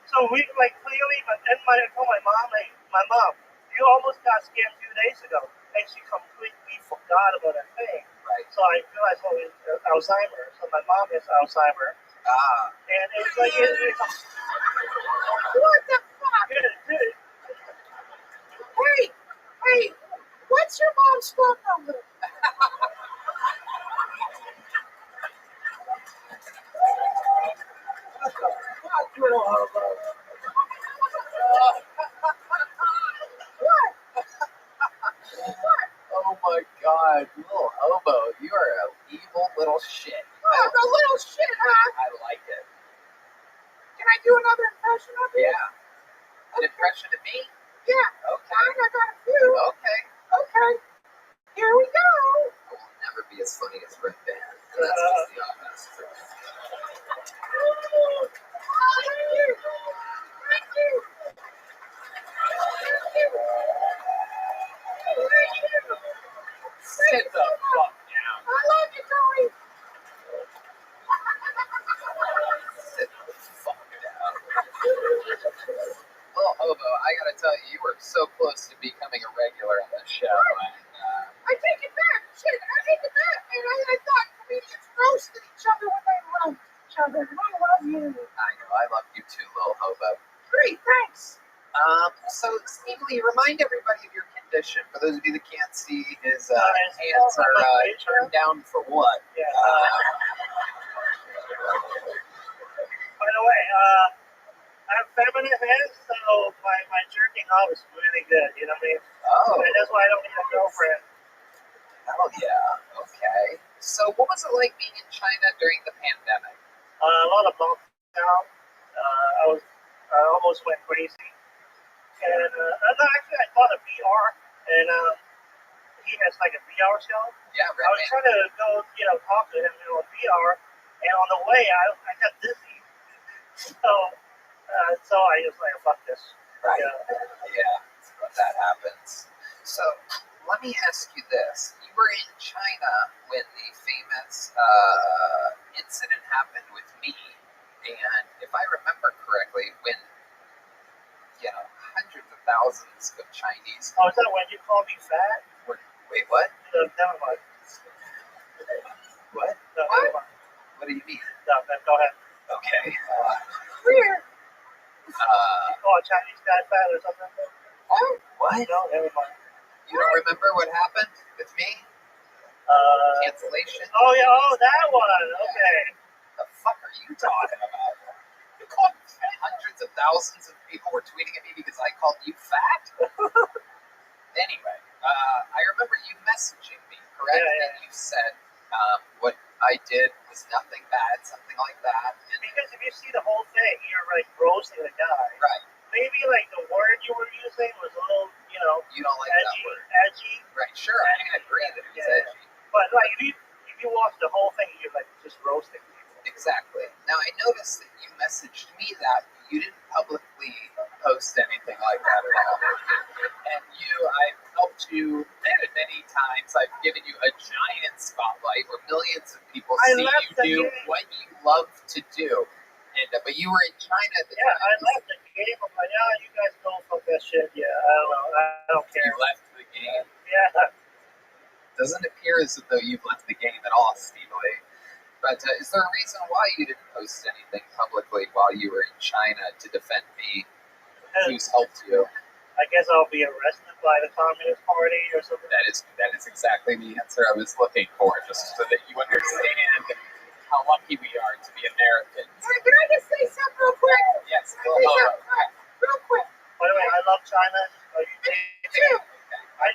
so we clearly, but then I told my mom, you almost got scammed 2 days ago, and she completely forgot about that thing. Right. So I realized it was Alzheimer's. So my mom has Alzheimer's. And it was What the fuck? Hey, what's your mom's phone number? Fuck, little hobo. Oh my god, little hobo, you are an evil little shit. Oh, the little shit, huh? I like it. Can I do another impression of you? Yeah. An impression of me? Yeah. Okay. I got a few. Okay. Here we go. I will never be as funny as Rick Van. And that's just the obvious truth. Thank you. Sit the fuck down. I love you, Tony. Sit the fuck down. Little hobo, I gotta tell you, you were so close to becoming a regular on this show. I take it back. Shit, I take it back. And I thought comedians roasted each other when they loved each other. You know what? those of you that can't see, his hands are turned down for what? Yeah. By the way, I have feminine hands, so my jerking off is really good. You know what I mean? Oh. And that's why I don't need a girlfriend. Hell yeah. Okay. So what was it like being in China during the pandemic? A lot of lockdown. I almost went crazy. And actually, I thought of VR, and he has like a VR show. Yeah, right. I was trying to go, talk to him on VR, and on the way, I got dizzy. So I just like, fuck this. Right. Yeah, that happens. So let me ask you this. You were in China when the famous incident happened with me, and if I remember correctly, when, hundreds of thousands of Chinese... Oh, is that when you called me fat? Wait, what? Never mind. What? No, never mind. What do you mean? No, go ahead. Okay. Weird. You call a Chinese guy fat or something? What? No, never mind. You don't remember what happened with me? Cancellation? Oh, yeah, that one. Okay. The fuck are you talking about? You called me fat? Hundreds of thousands of people were tweeting at me because I called you fat? Anyway, I remember you messaging me, correct? Yeah. And you said what I did was nothing bad, something like that. And because if you see the whole thing, you're like roasting the guy. Right. Maybe like the word you were using was a little, you don't like edgy, that word. edgy. Right, sure, I can agree that it was edgy. But like if you watch the whole thing, you're like just roasting people. Exactly. Now I noticed that you messaged me that, but you didn't publicly post anything like that at all. And I've helped you many times. I've given you a giant spotlight where millions of people see you do what you love to do. And but you were in China at the time. I left the game. I'm like, you guys don't fuck that shit. Yeah, I don't know. I don't care. You left the game? Yeah. Doesn't appear as though you've left the game at all, Steve Lee. But is there a reason why you didn't post anything publicly while you were in China to defend me? Who's helped you? I guess I'll be arrested by the Communist Party or something. That is exactly the answer I was looking for, just so that you understand how lucky we are to be Americans. Hey, can I just say something real quick? Yes, go Real quick. By the way, I love China. I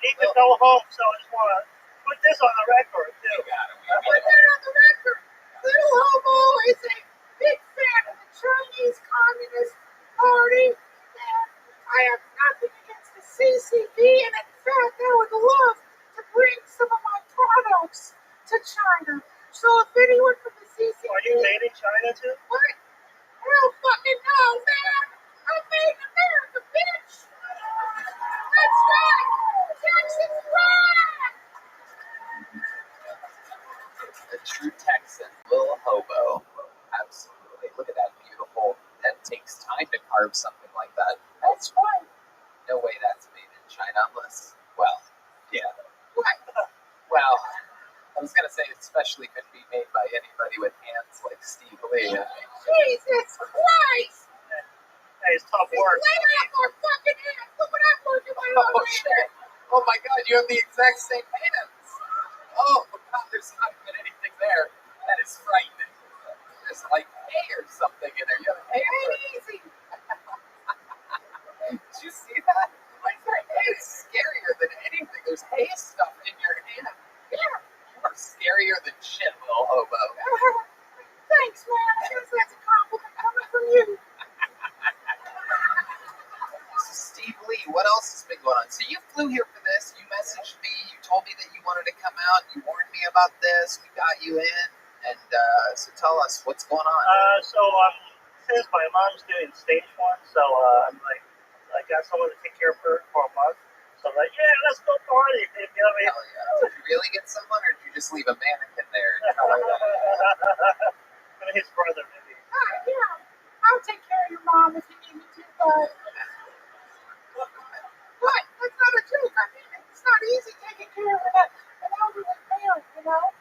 need to go home, so I just want to put this on the record, too. Put that on the record. Little Hobo is a big fan of the Chinese Communist Party, and I have nothing against the CCP, and in fact, I would love to bring some of my products to China. So if anyone from the CCP... Are you made in China, too? What? I don't fucking know, man. I'm made in America, bitch. That's right. Texas right. A true Texan, Little Hobo. Absolutely. Look at that beautiful. That takes time to carve something like that. That's right. No way that's made in China unless, well, yeah. Well, I was going to say especially couldn't be made by anybody with hands like Steve Lee. Jesus Christ! Hey, it's tough work. Lay off our fucking hands. Look what I'm working with. Oh, shit. Oh, my God, you have the exact same hands. Oh, God, there's not even anything there. That is frightening. There's like hay or something in there. You have hay. Easy. Did you see that? Like, it's scarier than anything. There's hay stuff in your hand. Yeah. You are scarier than shit, Little Hobo. Thanks, man. I guess that's a compliment coming from you. Steve Lee, what else has been going on? So you flew here for this. You messaged me. You told me that you wanted to come out. You warned me about this. We got you in. And so tell us, what's going on? Since my mom's doing stage 1, so I'm like, I got someone to take care of her for a month. So I'm like, yeah, let's go party. You know what I mean? Hell yeah. Did you really get someone, or did you just leave a mannequin there? And tell her that? His brother, maybe. Yeah. I'll take care of your mom if you need me to, but... What? That's not a joke. I mean, it's not easy taking care of an elderly parent, you know?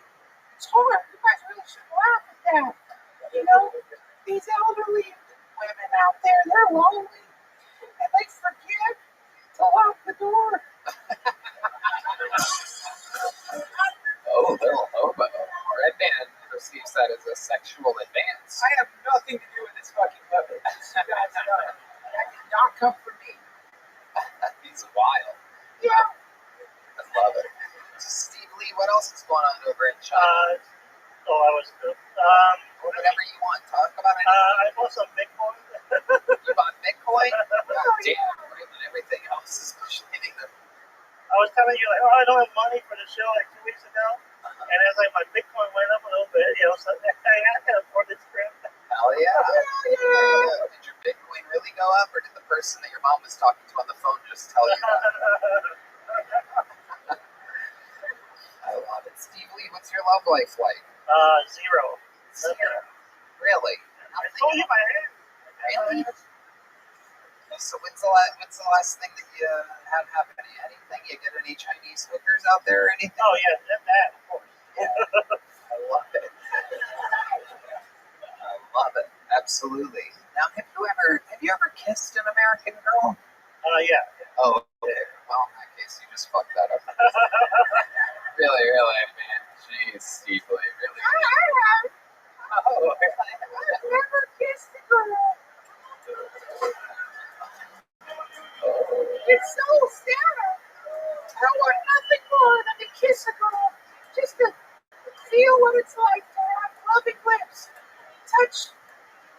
It's hard. You guys really should laugh at that. You know? These elderly women out there, they're lonely. And they forget to lock the door. that as a sexual advance. I have nothing to do with this fucking puppet. That did not come from me. He's wild. Yeah. I love it. Steve Lee, what else is going on over in China? I was good. Whatever you want. Talk about it. I bought some Bitcoin. You bought Bitcoin? Oh, damn. Right when everything else is shitting them. I was telling you, like, I don't have money for the show like 2 weeks ago. And as like my Bitcoin went up a little bit, so I can afford this trip. Hell yeah. Did your Bitcoin really go up, or did the person that your mom was talking to on the phone just tell you that? I love it. Steve Lee, what's your love life like? Zero. Really? I told you my hand. Really? So when's the last thing that you had happen to you? Anything? You get any Chinese hookers out there or anything? Oh yeah, that of course. Yeah. I love it. I love it. Absolutely. Now, have you ever kissed an American girl? Yeah. Oh, okay. Well, in that case, you just fucked that up. Really, man. Jeez, Steve Lee, really. Oh, really? I've never kissed a girl. It's so sad. I want nothing more than to kiss a girl, just to feel what it's like to have loving lips touch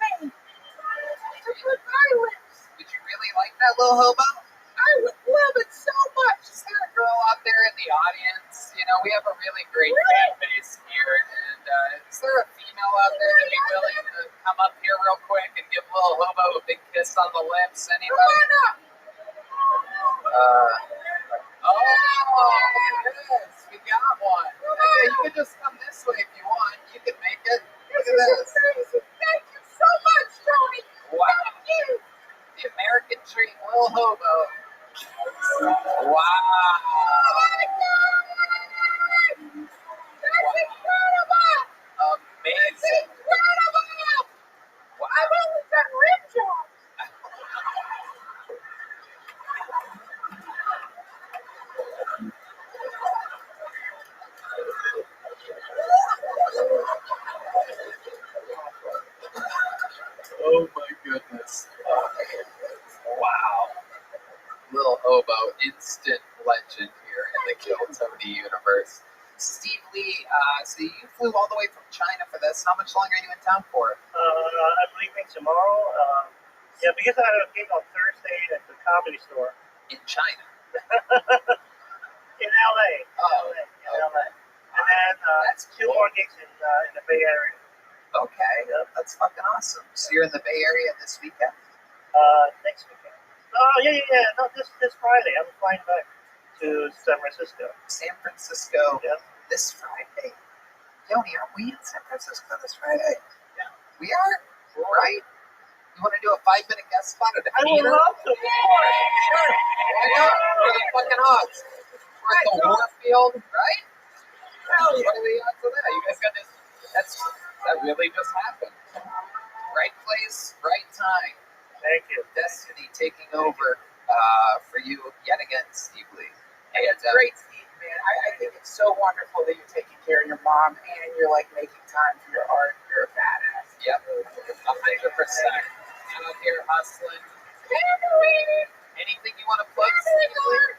me, to put my lips. Would you really like that, little hobo? I would love it so much. Is there a girl out there in the audience? You know, we have a really great fan base here, and is there a female out there that'd be willing to come up here real quick and give little hobo a big kiss on the lips? Anybody? Come on up. Yes, we got one. Okay, you can just come this way if you want. You can make it. Look at this. Thank you so much, Tony. Wow. Thank you. The American dream, Lil Hobo. Wow. Oh my God! That's incredible. Amazing. That's incredible. Wow. I've only done rim jobs. Oh my goodness. Wow. Lil Hobo, instant legend here in the Kill Tony universe. Steve Lee, so you flew all the way from China for this. How much longer are you in town for? I'm leaving tomorrow. Because I had a gig on Thursday at the Comedy Store. In China? In LA. Oh. In LA. And then That's two cool. more gigs in the Bay Area. Okay, that's fucking awesome. So you're in the Bay Area this weekend? Next weekend. Oh, yeah. No, this Friday. I'm flying back to San Francisco. San Francisco Yeah. this Friday. Yoni, are we in San Francisco this Friday? Yeah. We are? Right? You want to do a 5-minute guest spot at the I would theater? love to. Sure. Why not? What are the fucking odds? We're at the Warfield, right? Hell yeah. What are the odds of that? You guys got this? That really just happened. Right place, right time. Thank you. Destiny taking over for you yet again, Steve Lee. Hey, it's great, Steve, man. I think it's so wonderful that you're taking care of your mom and you're like making time for your art. You're a badass. Yep, 100%. Out here hustling. Anything you want to plug, Steve Lee?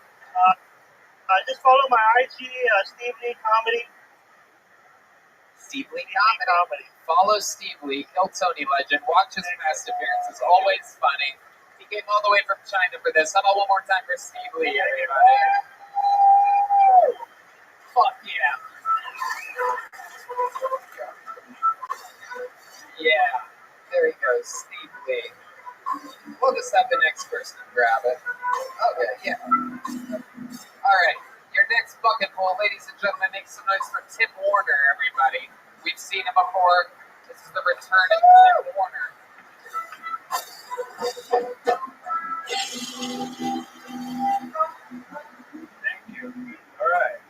Just follow my IG, Steve Lee Comedy. Steve Lee Comedy. Follow Steve Lee, Kill Tony legend. Watch his past appearances. Always funny. He came all the way from China for this. How about one more time for Steve Lee, everybody? Fuck yeah. Yeah. There he goes, Steve Lee. We'll just have the next person grab it. Okay, yeah. All right. Your next bucket pool, ladies and gentlemen, make some noise for Tim Warner, everybody. We've seen him before. This is the return of Tim Warner. Thank you. All right.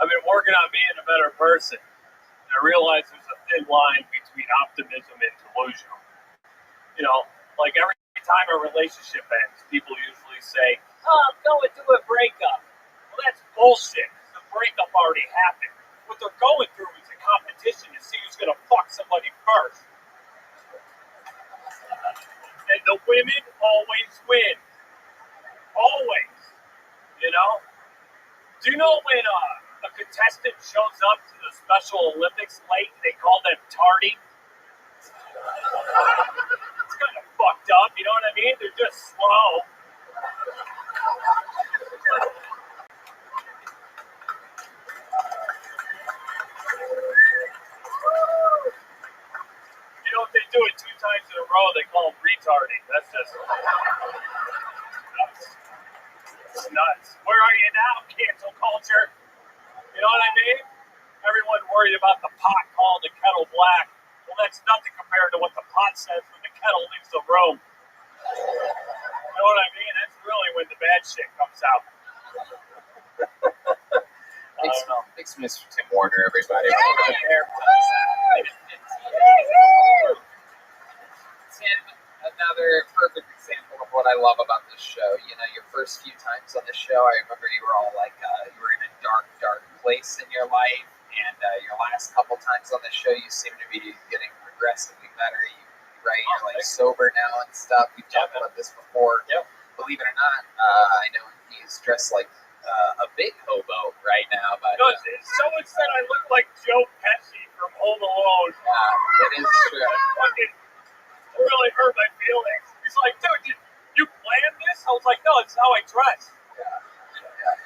I've been working on being a better person, and I realize there's a thin line between optimism and delusional. You know, like every time a relationship ends, people usually say, "Oh, I'm going through a breakup." Well, that's bullshit. The breakup already happened. What they're going through is a competition to see who's going gonna fuck somebody first. And the women always win. Always. You know? Do you know when a contestant shows up to the Special Olympics late, they call them tardy? It's kind of fucked up, you know what I mean? They're just slow. You know, if they do it 2 times in a row, they call them retarding. That's just nuts. It's nuts. Where are you now, cancel culture? You know what I mean? Everyone worried about the pot calling the kettle black. Well, that's nothing compared to what the pot says when the kettle leaves the room. You know what I mean? That's really when the bad shit comes out. Makes Mr. Tim Warner, everybody. Tim, another perfect example of what I love about this show. You know, your first few times on the show, I remember you were all like, you were in a dark, dark place in your life. And your last couple times on the show, you seem to be getting progressively better. Right? You're like sober now and stuff. We've talked about this before. Yep. Believe it or not, I know he's dressed like a big hobo right now. But someone said I look like Joe Pesci from Home Alone. Yeah, it is true. Fucking really hurt my feelings. He's like, dude, did you plan this? I was like, no, it's how I dress. Yeah.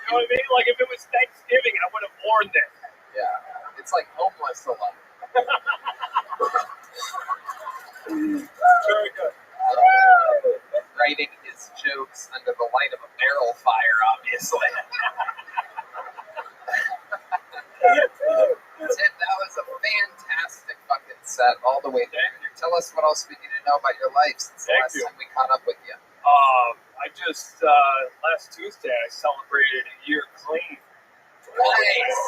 You know what I mean? Like if it was Thanksgiving, I would have worn this. Yeah, it's like homeless alone. Very good. Writing his jokes under the light of a barrel fire, obviously. Tim, that was a fantastic fucking set all the way through. Tell us what else we need to know about your life since the last time we caught up with you. I just, last Tuesday, I celebrated a year clean. Nice.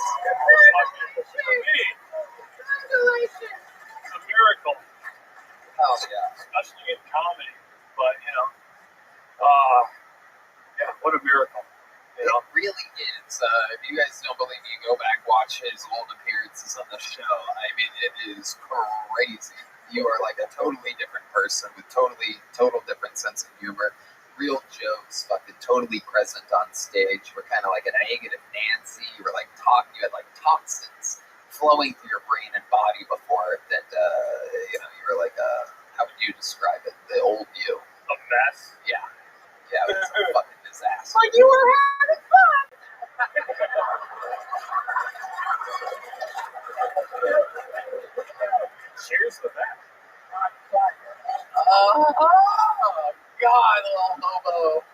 Congratulations. It's a miracle. Oh, yeah. Especially in comedy. But, you know, yeah, what a miracle. You know? It really is. If you guys don't believe me, go back, watch his old appearances on the show. I mean, it is crazy. You are like a totally different person with total different sense of humor. Real jokes, fucking totally present on stage. You were kind of like a negative Nancy. You were like you had like toxins flowing through your brain and body before that, you know, you were like how would you describe it? The old you. A mess? Yeah. Yeah, it was a fucking disaster. Like you were having fun. Cheers to that. Oh, God, little hobo.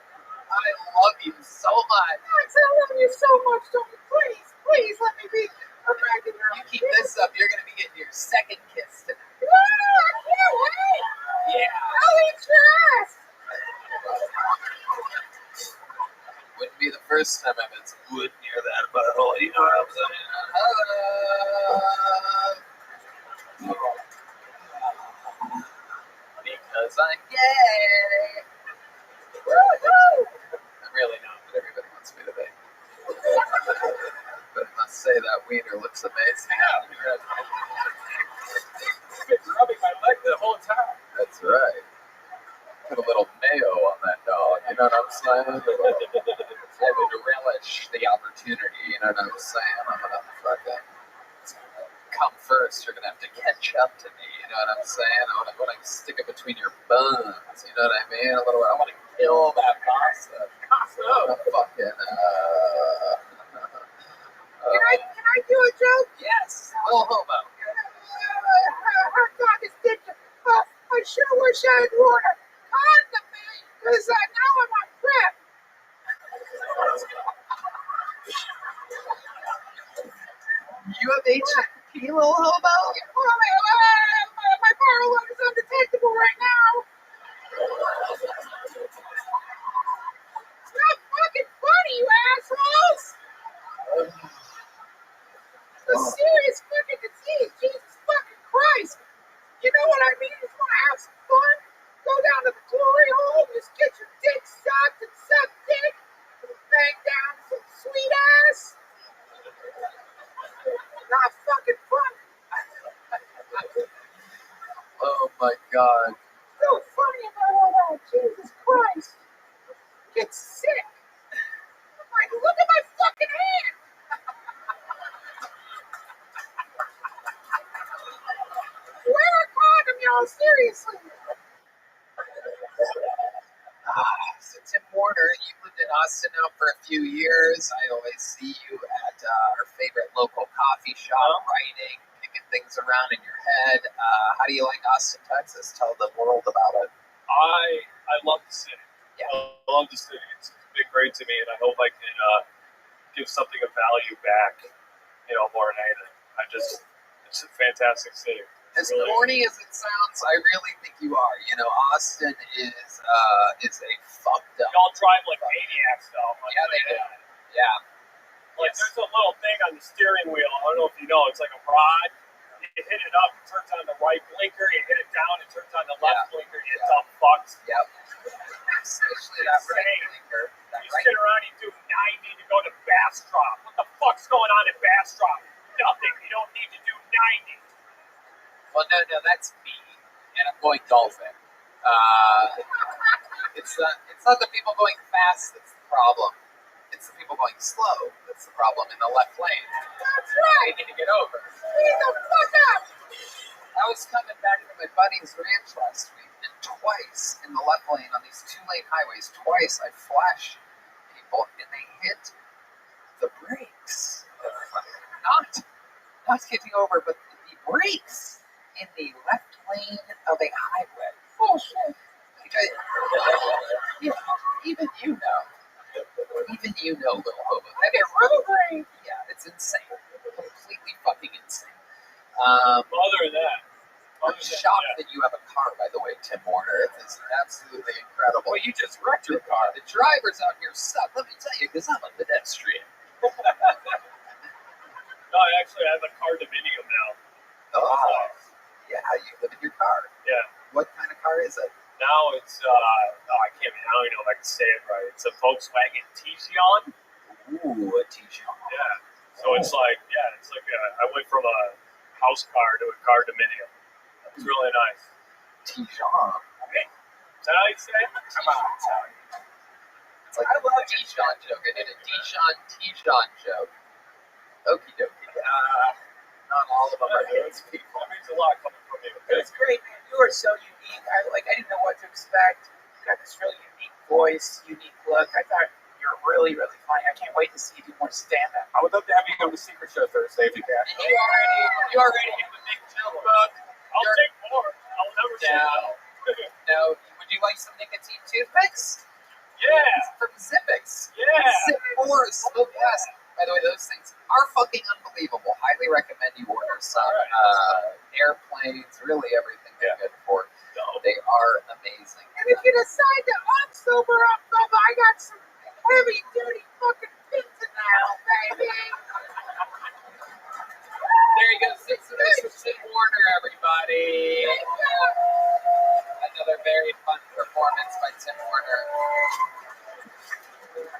I love you so much. Max, I love you so much, Tony. Please let me be a back in your You keep this up, you're going to be getting your second kiss tonight. No, I can't wait. Yeah. I'll eat your ass. Wouldn't be the first time I've had some wood near that butthole, you know what I'm saying? Because I'm gay. I'm really not, but everybody wants me to be. But I must say that wiener looks amazing. I've been rubbing my leg the whole time. That's right. Put a little mayo on that dog, you know what I'm saying? I would relish the opportunity, you know what I'm saying? I'm gonna fucking come first, you're gonna have to catch up to me, you know what I'm saying? I wanna stick it between your buns, you know what I mean? I wanna kill that pasta. I wanna fucking, Can I do a joke? yes, little hobo. Hot dog is ditching. I sure wish I had worn a condom, man, because now I'm on prep. You have HPV, little hobo? My viral load is undetectable right now. It's not fucking funny, you assholes. It's a serious fucking disease. Jesus fucking Christ. You know what I mean? You just want to have some fun? Go down to the glory hole, just get your dick sucked and suck dick, and bang down some sweet ass. Not fucking fun. my god. So funny about all that. Jesus Christ. Get sick. I'm like, look at my fucking hand. Wear a condom, y'all. Seriously. So Tim Warner, you've lived in Austin now for a few years. I always see you at our favorite local coffee shop, writing, kicking things around in your head. How do you like Austin, Texas? Tell the world about it. I love the city. Yeah. I love the city. It's been great to me, and I hope I can give something of value back. More than anything. It's a fantastic city. As corny as it sounds, I really think you are. Austin is a fucked up. Y'all drive like maniacs, though. Yeah, they do. Yeah. Like, there's a little thing on the steering wheel. I don't know if you know. It's like a rod. You hit it up, it turns on the right blinker. You hit it down, it turns on the left blinker. You dumb fucks. Yep. Especially that right blinker. You sit around, you do 90 to go to Bastrop. What the fuck's going on in Bastrop? Nothing. You don't need to do 90. Well, no, that's me, and I'm going dolphin. It's not the people going fast that's the problem. It's the people going slow that's the problem in the left lane. That's right. They need to get over. Leave the fuck up. I was coming back from my buddy's ranch last week, and twice in the left lane on these 2-lane highways, twice I flashed people, and they hit the brakes. Not getting over, but the brakes in the left lane of a highway. Bullshit. Even you know, little hobo. I get road rage. Yeah, it's insane. Completely fucking insane. Other than that, I'm shocked that you have a car, by the way, Tim Warner. It's absolutely incredible. Well, you just wrecked your car. The drivers out here suck. Let me tell you, because I'm a pedestrian. No, I have a car dominium now. Oh, yeah, you live in your car. Yeah. What kind of car is it? Now it's, I don't even know if I can say it right. It's a Volkswagen Tiguan. Ooh, a Tiguan. Yeah. So it's like I went from a house car to a car dominium. It's really nice. Tiguan. Okay. Is that how you say it? Come on, Tony. It's like I love a Dijon joke. I did a Dijon joke. Okie dokie. Not all of them are hits people. That means a lot coming from you. It was great, man. You are so unique. I didn't know what to expect. You got this really unique voice, unique look. I thought you were really, really funny. I can't wait to see you do more stand-up. I would love to have you on the Secret Show Thursday if you can. You already have a big joke book. I'll take more. I'll never say no. Now, would you like some nicotine toothpicks? Yeah. From Zippix. Yeah. Zip 4 Smoke Glass. By the way, those things are fucking unbelievable. Highly recommend you order some. Airplanes, really everything they're good for. They are amazing. And if you decide to sober up, I got some heavy duty fucking pins in the house, baby. There you go, 6 of us from Tim Warner, everybody. Another very fun performance by Tim Warner.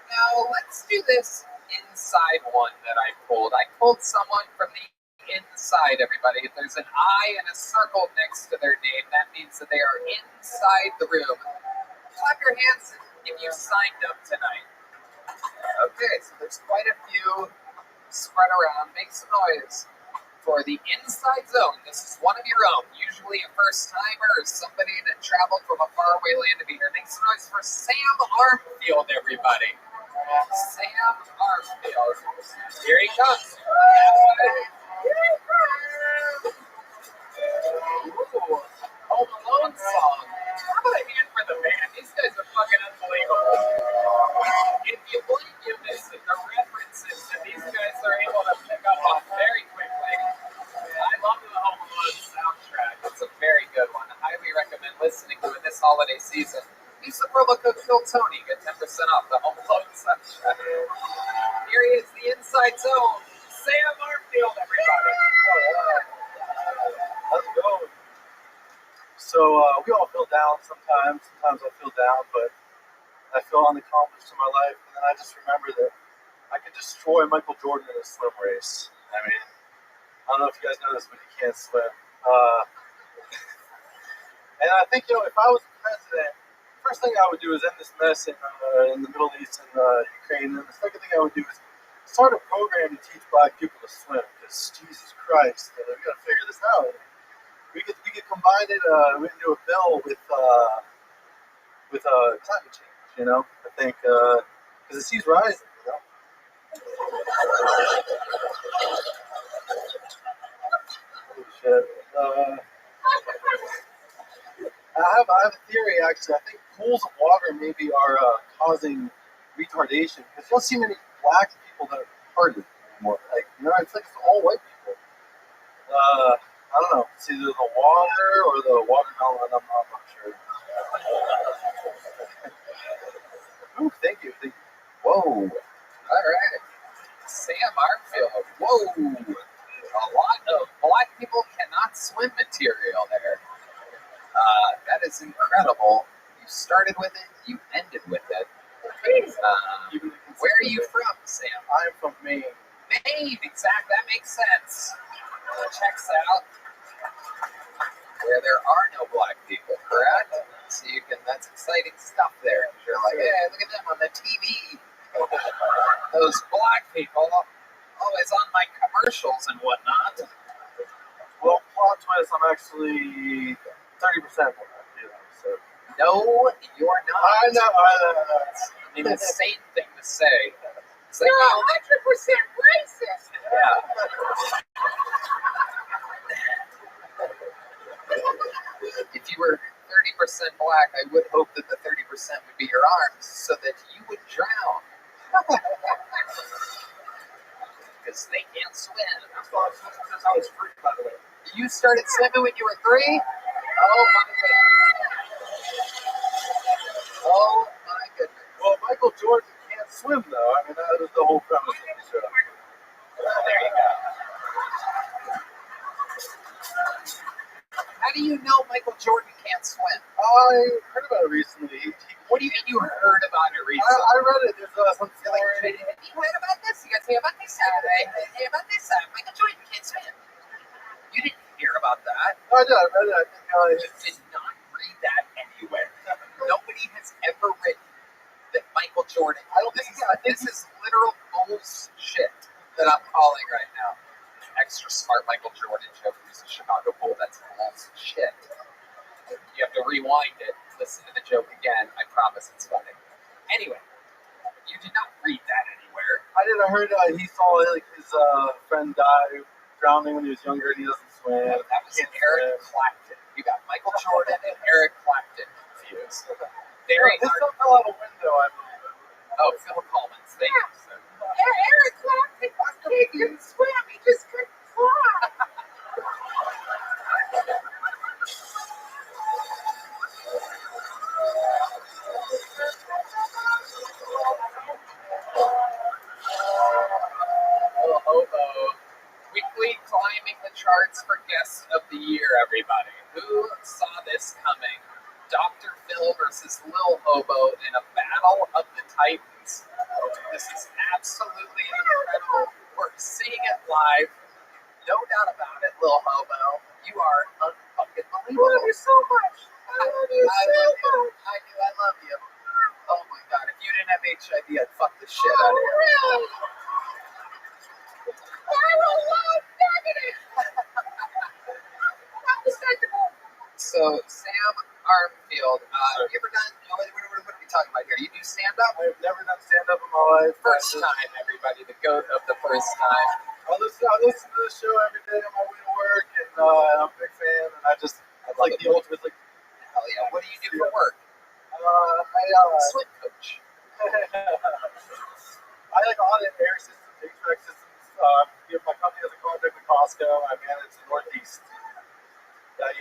Now, let's do this inside one that I pulled. I pulled someone from the inside, everybody. If there's an I and a circle next to their name, that means that they are inside the room. Clap your hands if you signed up tonight. Okay, so there's quite a few spread around. Make some noise for the Inside Zone. This is one of your own, usually a first-timer or somebody that traveled from a faraway land to be here. Make some noise for Sam Armfield, everybody. Sam Armfield. Here he comes. Ooh, Home Alone song. How about a hand for the band? These guys are fucking unbelievable. If you blink, you miss it. The references that these guys are able to pick up on very quickly. I love the Home Alone soundtrack. It's a very good one. I highly recommend listening to it this holiday season. Use the promo code KILLTONY. Get 10% off the Home Alone soundtrack. Here he is, the Inside Zone. Sam Armfield, everybody. Let's go. So we all feel down sometimes. Sometimes I feel down, but I feel unaccomplished in my life. And then I just remember that I could destroy Michael Jordan in a swim race. I mean, I don't know if you guys know this, but he can't swim. And I think, if I was president, the first thing I would do is end this mess in the Middle East and Ukraine. And the second thing I would do is start a program to teach black people to swim. Because Jesus Christ, we got to figure this out. We could combine it. We can do a bill with climate change. I think because the sea's rising. Holy shit. I have a theory, actually. I think pools of water maybe are causing retardation because you don't see many black people that are retarded anymore. It's like it's all white people. I don't know. It's either the water or the watermelon. I'm not sure. Ooh, thank you. Whoa. All right. Sam Armfield. Whoa. A lot of black people cannot swim material there. That is incredible. You started with it, you ended with it. Where are you from, Sam? I'm from Maine. Maine, exactly. That makes sense. Checks out. Where there are no black people, correct? So that's exciting stuff there. You're like, hey, look at them on the TV. Those black people always on my commercials and whatnot. Well, plot twist, I'm actually 30% black. So. No, you're not. I know. It's an insane thing to say. You're 100% racist. Yeah. If you were 30% black, I would hope that the 30% would be your arms so that you would drown. Because they can't swim. That's how it's free, by the way. You started swimming when you were 3? Oh my goodness. Oh my goodness. Well, Michael Jordan can't swim, though. I mean, that was the whole premise of the show. There you go. How do you know Michael Jordan can't swim? I heard about it recently. What do you mean you heard about it recently? I read it. There's some story. You heard about this? You guys hear about this? Hear about this? Michael Jordan can't swim. You didn't hear about that. No, I did. I read it. I think You did not read that anywhere. Nobody has ever written that Michael Jordan. This is literal bullshit that I'm calling right now. Extra smart Michael Jordan joke who's a Chicago Bull. That's bullshit. You have to rewind it, listen to the joke again. I promise it's funny. Anyway, you did not read that anywhere. I did. I heard he saw his friend die drowning when he was younger and he doesn't swim. That was Eric Clapton. You got Michael Jordan and Eric Clapton confused. This still fell out a window, I believe. Oh, Phil Coleman's thing. Eric Clapton couldn't swim. He just couldn't fly. Oh, hobo. Quickly climbing the charts for guest of the year, everybody. Who saw this coming? Dr. Phil versus Lil Hobo in a battle of the Titans. This is absolutely incredible. We're seeing it live. No doubt about it, Lil Hobo. You are unfucking believable. I love you so much. I love you so much. I do. I love you. Oh my god. If you didn't have HIV, I'd fuck the shit out of you. Really? Viral love negative. Unacceptable. So, Sam Armfield, you ever done, what are we talking about here? You do stand-up? I've never done stand-up in my life. First time, everybody, the goat of the first time. I listen to the show every day on my way to work, and I'm a big fan, and it's like the ultimate, hell yeah. What do you do for work? Swim coach. I audit air systems, HVAC systems. My company has a contract with Costco. I manage the Northeast. I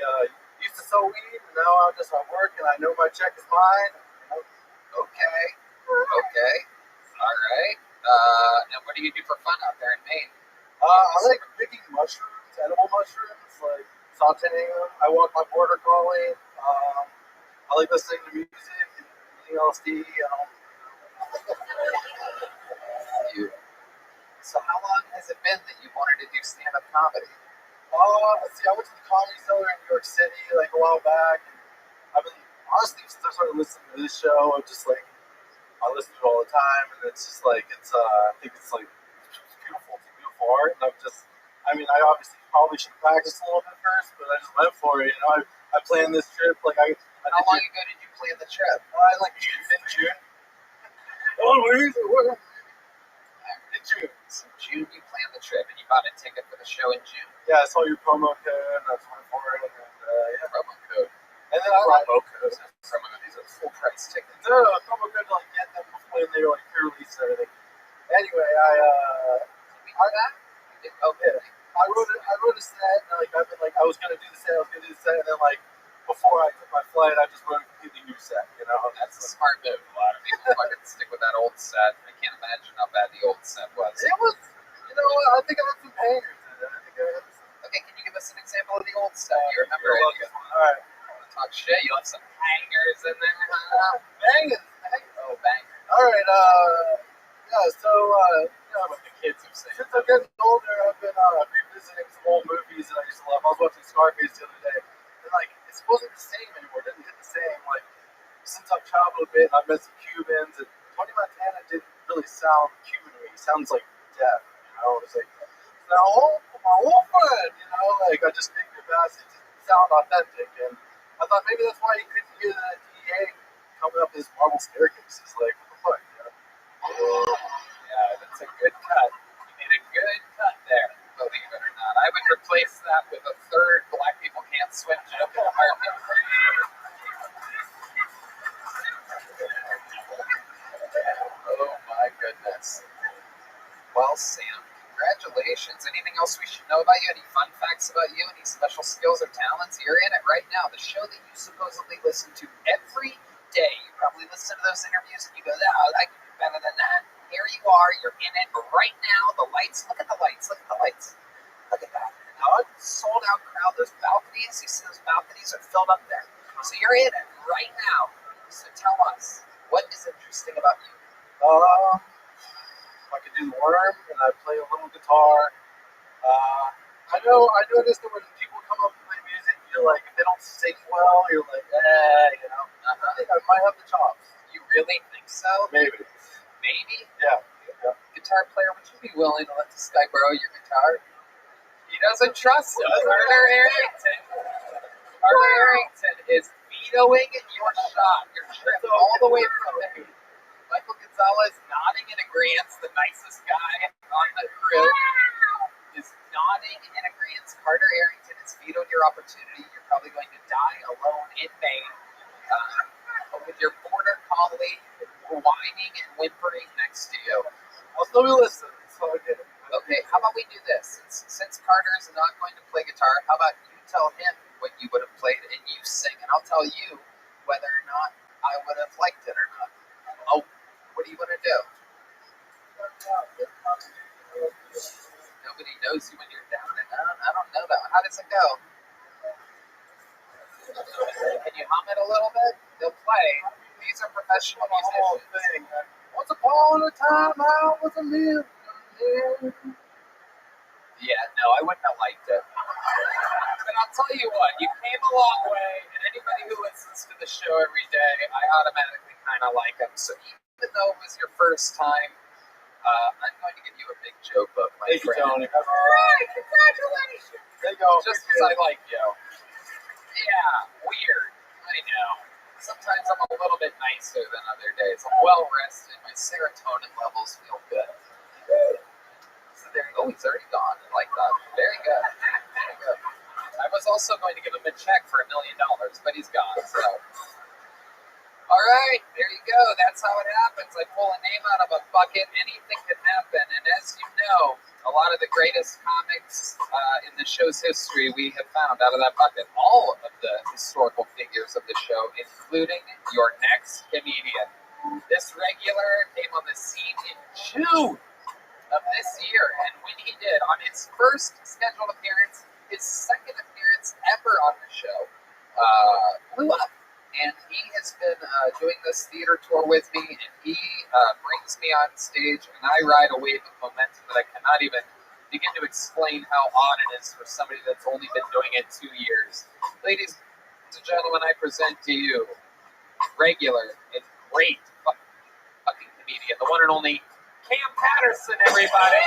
used to sell weed, and now I'm just at work, and I know my check is mine. Okay. All right. And what do you do for fun out there in Maine? I like picking mushrooms, edible mushrooms, like sauteing them. I walk my border collie. I like listening to music and eating LSD. So how long has it been that you wanted to do stand-up comedy? I went to the Comedy Cellar in New York City a while back. And I've been honestly since I started listening to this show, I'm just like I listen to it all the time, and it's just like I think it's like it's beautiful. It's a beautiful art, and I mean, I obviously probably should practice a little bit first, but I just went for it. You know, I planned this trip like I. How long ago did you plan the trip? Like June. Oh, where is it? Where? In June. So June, you planned the trip, and you bought a ticket for the show in June. Yeah, I saw your promo code, and I went for it, and yeah, Promo code. and then I like These are full price tickets. no promo code to like get them when they like pre-release and everything. Anyway, I wrote a set, and like I've been like I was gonna do the set, and then like before I took my flight, I just wrote a completely new set. You know, That's a smart move. A lot of people fucking stick with that old set. I can't imagine how bad the old set was. it was, you know, I think I had some bangers in it. I think I had some. Okay, can you give us an example of the old set? You remember You're it? welcome. All right, I want to talk shit. You have some hangers in there. bangers. Oh, bangers. All right, yeah. So, you know, What the kids have said. since I'm getting older, I've been revisiting some old movies that I used to love. I was watching Scarface the other day, and like it wasn't the same anymore. It didn't hit the same. Like since I've traveled a bit, I've met some Cubans, and Tony Montana didn't really sound Cuban to me. He sounds like deaf. You know, it's like my old friend. You know, like I just think the best. It didn't sound authentic, and I thought maybe that's why you couldn't hear the DEA coming up this marble staircase. It's like what the fuck, you know? Yeah, that's a good cut. You made a good cut there, believe it or not. I would replace that with a third Black People Can't Swim joke in a heartbeat. Oh my goodness. Well, Sam, congratulations. Anything else we should know about you? Any fun facts about you? Any special skills or talents? You're in it right now. The show that you supposedly listen to every day. You probably listen to those interviews and you go, "Oh, I can do better than that." Here you are. You're in it right now. The lights. Look at the lights. Look at the lights. Look at that. Sold out crowd. Those balconies. You see those balconies are filled up there. So you're in it right now. So tell us, what is interesting about you? I can do the worm, and I play a little guitar. I noticed that when people come up and play music, you're like, if they don't sing well, you're like, you know. I think I might have the chops. You really think so? Maybe. Maybe? Yeah. Guitar player, would you be willing to let this guy borrow your guitar? He doesn't trust him. Carter Arrington. Carter Arrington is vetoing your shot, your trip, all the way from Maine. Michael Gonzalez nodding in agreement, the nicest guy on the crew, is nodding in agreement. Carter Arrington has vetoed your opportunity. You're probably going to die alone in Maine with your border collie whining and whimpering next to you. I'll still be listening. So I get it. Okay, how about we do this? Since Carter is not going to play guitar, how about you tell him what you would have played and you sing, and I'll tell you whether or not I would have liked it or not. Oh, what do you want to do? Nobody knows you when you're down it. I don't know that one. How does it go? Can you hum it a little bit? They'll play. These are professional musicians. Once upon a time, I was a millionaire. Yeah, no, I wouldn't have liked it. But I'll tell you what, you came a long way, and anybody who listens to the show every day, I automatically kind of like them. So even though it was your first time, I'm going to give you a big joke book, my friend. Tony. All right, congratulations. There you go. Just because I like you. Yeah, weird. I know. Sometimes I'm a little bit nicer than other days. I'm well rested. My serotonin levels feel good. So there, oh, he's already gone. I like that. Very good. Very good. I was also going to give him a check for $1 million, but he's gone. So, all right, there you go. That's how it happens. I pull a name out of a bucket. Anything can happen. And as you know, a lot of the greatest comics in the show's history we have found out of that bucket. All of the historical figures of the show, including your next comedian. This regular came on the scene in June of this year, and when he did, on his first scheduled appearance, his second appearance ever on the show, blew up. And he has been doing this theater tour with me, and he brings me on stage, and I ride a wave of momentum that I cannot even begin to explain how odd it is for somebody that's only been doing it 2 years. Ladies, and gentlemen, I present to you regular and great fucking comedian, the one and only Cam Patterson, everybody.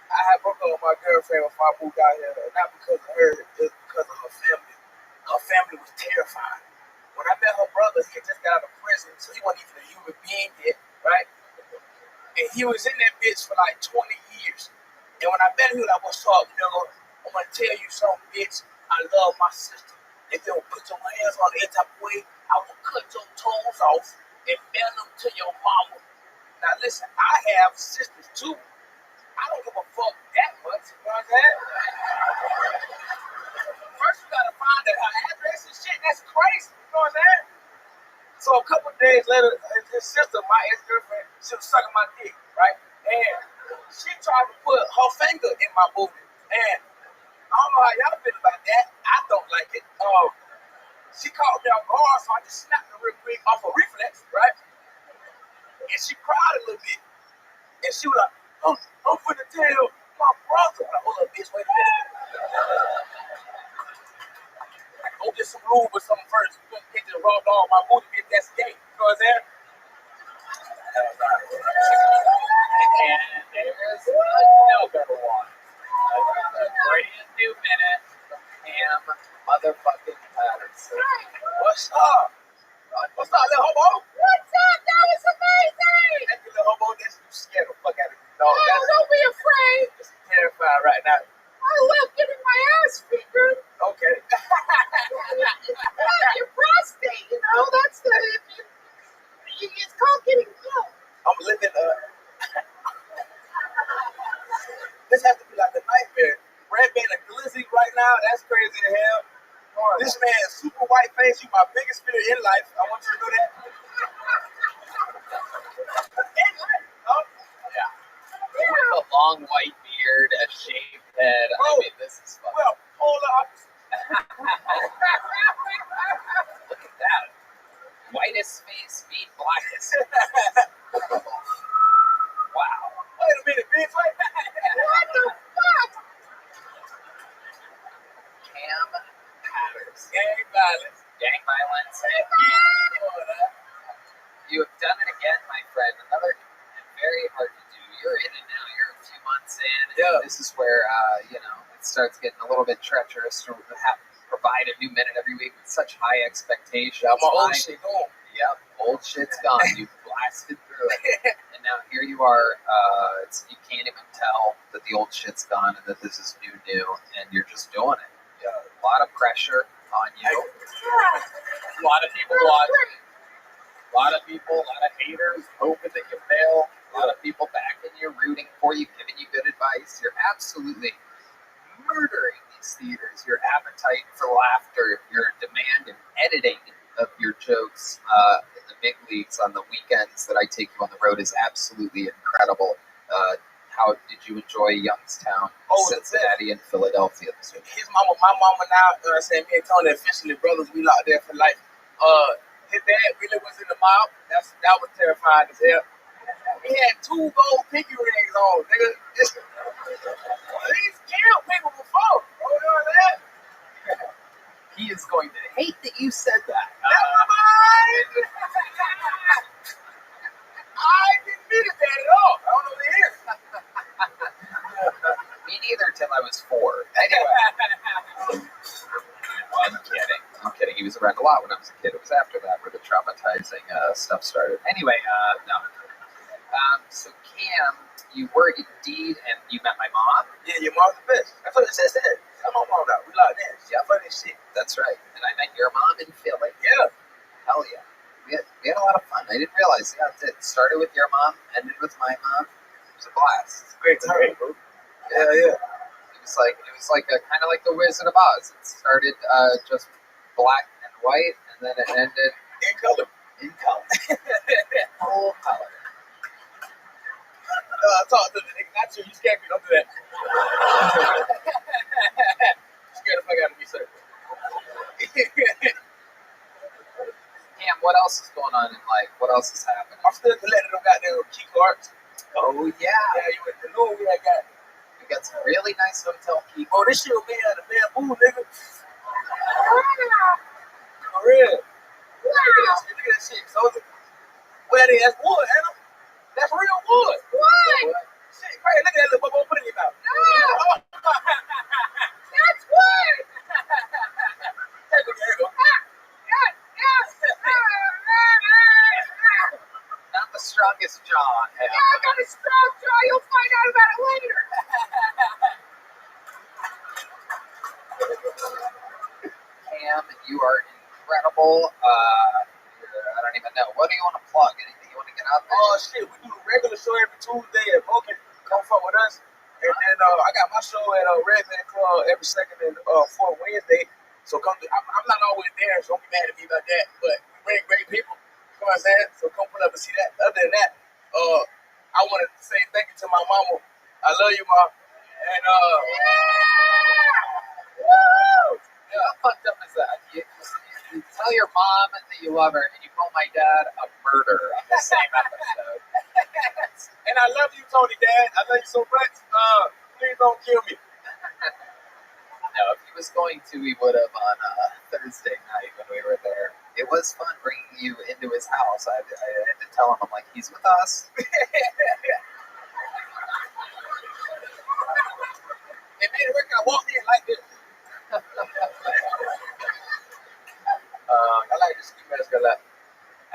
I had broke up with my girlfriend before I moved out here, not because of her, just because of her family. Her family was terrified. When I met her brother, he had just got out of prison, so he wasn't even a human being yet, right? And he was in that bitch for like 20 years. And when I met him, he was like, what's up, nigga? I'm gonna tell you something, bitch. I love my sister. If you don't put your hands on any type of way, I will cut your toes off and mail them to your mama. Now listen, I have sisters too. I don't give a fuck that much, you know what I'm saying? First you gotta find her address and shit, that's crazy, you know what I'm saying? So a couple of days later, his sister, my ex-girlfriend, she was sucking my dick, right? And she tried to put her finger in my booty. And I don't know how y'all feel about that. I don't like it. She caught me off guard, so I just snapped her real quick off a reflex, right? And she cried a little bit. And she was like, I'm finna tell my brother. I'm like, hold up, bitch, wait a minute. Go get some lube or something first. You can't just rub all my booty, bitch, that's gay. You know what I'm saying? And there's no better one. A brand new minute from Cam motherfucking Patterson. What's up? What's up, little hobo? What's up? That was amazing! That little hobo, that's you scared the fuck out of me. No, don't be afraid. Just terrified right now. I love getting my ass fingered. Okay. Your prostate, you know, that's the... It's called getting milk. I'm living this has to be like a nightmare. Red being a glizzy right now, that's crazy to hell. This man is super white face. You my biggest fear in life. I want you to know that. In life, huh? Yeah. With a long white beard, a shaved head. I mean, this is fun. Well, polar opposite. Look at that. Whitest face meet blackest. Wow. Wait a minute, bitch. What the fuck? Cam Patterson. Gang violence. Gang violence. You have done it again, my friend. Another very hard to do. You're in it now. You're a few months in. Yeah. This is where, it starts getting a little bit treacherous to have to provide a new minute every week with such high expectations. Yeah, my old shit gone. Yep, old shit's gone. You blasted through it. And now here you are. You can't even tell that the old shit's gone and that this is new, and you're just doing it. Yeah, a lot of pressure on you. A lot of people watching. A lot of people, a lot of haters hoping that you fail. A lot of people backing you, rooting for you, giving you good advice. You're absolutely murdering these theaters. Your appetite for laughter, your demand and editing of your jokes in the big leagues on the weekends that I take you on the road is absolutely incredible. How did you enjoy Youngstown, Cincinnati, and Philadelphia this week? His mama, my mama now, you know what I'm saying, me and Tony officially brothers, we locked there for life. His dad really was in the mob. That was terrifying as hell. He had 2 gold pinky rings on, nigga. He's killed people before. You know what I'm saying? He is going to hate that you said that. Never mind. I didn't mean it that at all. I don't know what it is. Me neither till I was 4. Anyway. I'm kidding. He was around a lot when I was a kid. It was after that where the traumatizing stuff started. Anyway, no. So Cam, you were indeed, and you met my mom. Yeah, your mom's the best. That's what it said. Come on, mom, out. We locked in. Yeah, funny shit. That's right. And I met your mom in Philly. Yeah. Hell yeah. We had a lot of fun. I didn't realize. Yeah, it started with your mom, ended with my mom. It was a blast. It's a great time, bro. Yeah. It was like kind of like the Wizard of Oz. It started just black and white, and then it ended in color. Full color. Talk to the nigga. Not you. You scared me. Don't do that. You scared the fuck out of me, sir. on in life? What else is happening? I'm still collecting them goddamn key cards. Oh yeah. Yeah, you went to know we I got. We got some really nice hotel key. Oh, this shit was made out of bamboo, nigga. For real. Look at that shit, soldier. Well, that's wood, Anna. That's real wood. What? Shit, right. Look at that little bubble. Put it in your mouth. No. That's wood. Take it, here you go. Not the strongest jaw on him. Yeah, I got a strong jaw. You'll find out about it later. Cam, you are incredible. I don't even know. What do you want to plug? Anything you want to get out there? Oh shit, we do the regular show every Tuesday at Boca. Come fuck with us. And then I got my show at Red Man Club every second and fourth Wednesday. So come to, I'm not always there, so don't be mad at me about that. But we bring great people. You know what I'm saying? So come pull up and see that. Other than that, I want to say thank you to my mama. I love you, Mom. And How fucked up is that? You tell your mom that you love her, and you call my dad a murderer on the same episode. and I love you, Tony, Dad. I love you so much. Please don't kill me. No, if he was going to, he would have on Thursday night when we were there. It was fun bringing you into his house. I had to tell him, I'm like, he's with us. It made it work. I walked in like this. I like this ski mask a lot.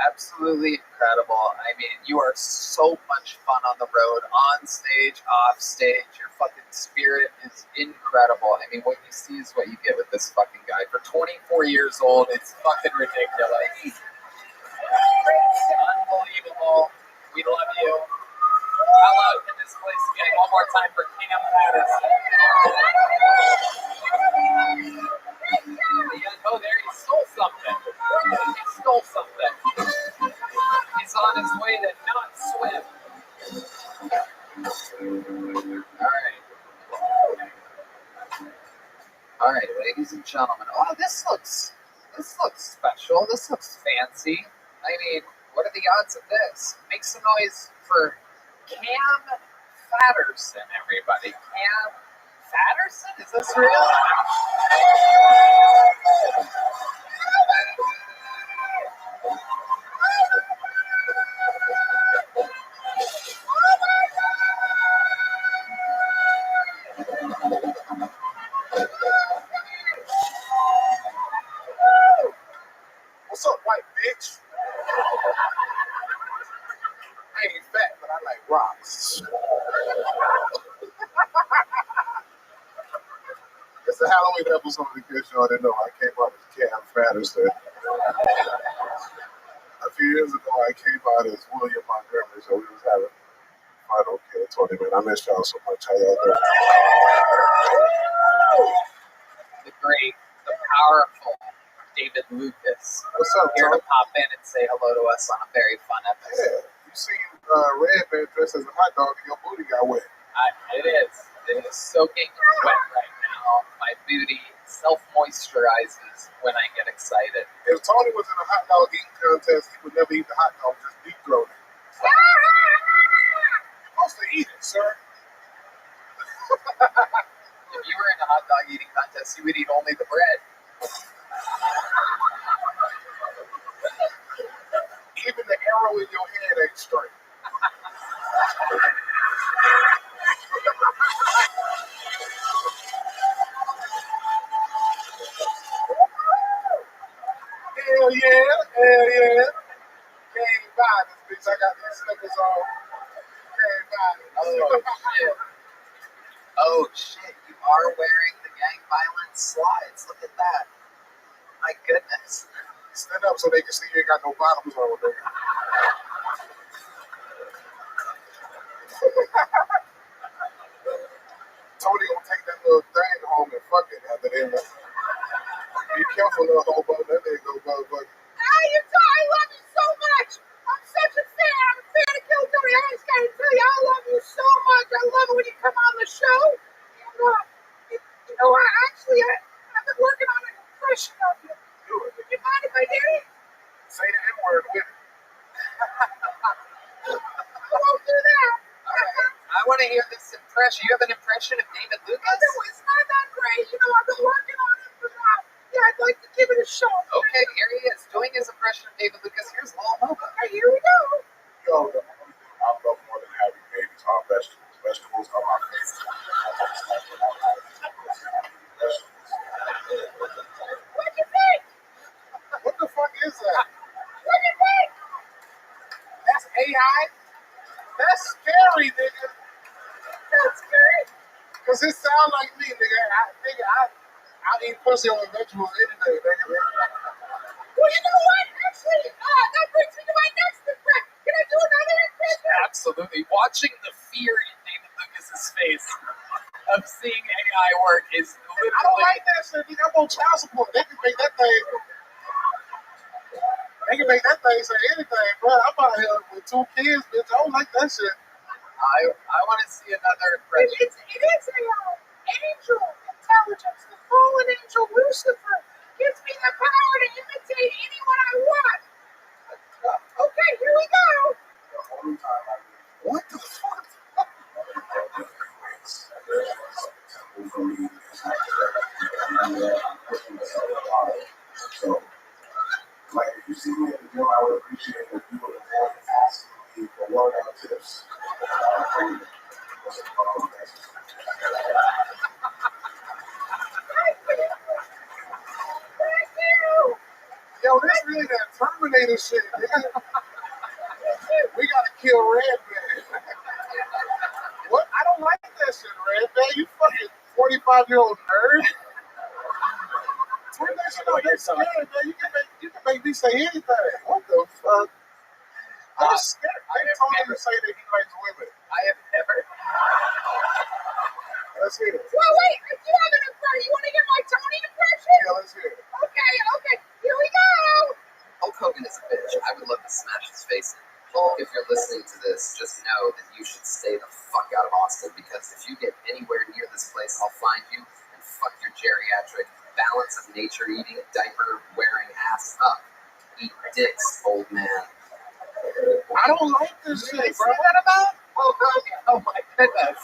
Absolutely incredible. I mean, you are so much fun on the road, on stage, off stage. Your fucking spirit is incredible. I mean, what you see is what you get with this fucking guy. For 24 years old, it's fucking ridiculous. Unbelievable. We love you. How loud can this place get? One more time for Cam Patterson. Oh, there, he stole something. He stole something. He's on his way to not swim. All right, ladies and gentlemen. Oh, this looks special. This looks fancy. I mean, what are the odds of this? Make some noise for Cam Patterson, everybody. Cam Patterson? Is this real? What's up, white bitch? I ain't fat, but I like rocks. It's the Halloween episode in case y'all didn't know. I came out as Cam Patterson. A few years ago, I came out as William Montgomery, so we was having fun. Okay, Tony, man, I miss y'all so much. How y'all doing? The great, the powerful David Lucas. What's up, Here Tony? to pop in and say hello to us on a very fun episode. Yeah, you seen Red Man dressed as a hot dog and your booty got wet. It is soaking wet right now. My booty self-moisturizes when I get excited. If Tony was in a hot dog eating contest, he would never eat the hot dog, just deep throat it. You're supposed to eat it, sir. If you were in a hot dog eating contest, you would eat only the bread. Even the arrow in your head ain't straight. Hell yeah, hell yeah. Can't buy this bitch. I got these slippers on. Can't buy this. Oh shit, you are wearing the gang violence slides. Look at that. My goodness. Stand up so they can see you ain't got no bottoms on, nigga. Tony gonna take that little thing home and fuck it after that. Be careful, little hobo. That nigga go motherfucker. Hey, you know, I love you so much. I'm such a fan. I'm a fan of Kill Tony. I just gotta tell you, I love you so much. I love it when you come on the show. And, you know, I've been working on an impression of you. Do it. Would you mind if I did it? Say the N-word with it. I won't do that. I want to hear this impression. You have an impression of David Lucas? No, it's not that great. You know, I've been working on it for that. Yeah, I'd like to give it a shot. Okay, here he is doing his impression of David Lucas. Here's Lil Hobo. Okay, here we go. Yo, the only thing I love more than having babies are vegetables. Vegetables are my favorite. What'd you think? What the fuck is that? What'd you think? That's AI? That's scary, nigga. That's scary. Cause it sound like me, nigga. I eat pussy on vegetables any day, nigga. Well, you know what? Actually, that brings me to my next impression. Can I do another impression? Absolutely. Watching the fear in David Lucas's face of seeing AI work is literally. I don't like that shit, nigga. I'm on child support. They can make that thing. They can make that thing say anything, bro. I'm out here with 2 kids, bitch. I don't like that shit. I want to see another impression. It is an angel intelligence. The fallen angel Lucifer gives me the power to imitate anyone I want. Okay, here we go. What the fuck? So, like, if you see me at the gym, I would appreciate if you would avoid asking me for workout tips. Yo, this really that Terminator shit, man. We gotta kill Red Man. What? I don't like that shit, Red Man. You fucking 45-year-old nerd. Turn that shit on. You're scared, man. You can make me say anything. What the fuck? I'm scared. I ain't told him to say that he likes women. I have never. Let's hear it. Well, wait, I do have an impression. You want to hear my Tony impression? Yeah, let's hear it. Okay, here we go. Hulk Hogan is a bitch. I would love to smash his face in. Hulk, if you're listening to this, just know that you should stay the fuck out of Austin, because if you get anywhere near this place, I'll find you and fuck your geriatric, balance of nature eating, diaper wearing ass up. Eat dicks, old man. I don't like this shit, bro. Say that about Hulk Hogan? Oh my goodness.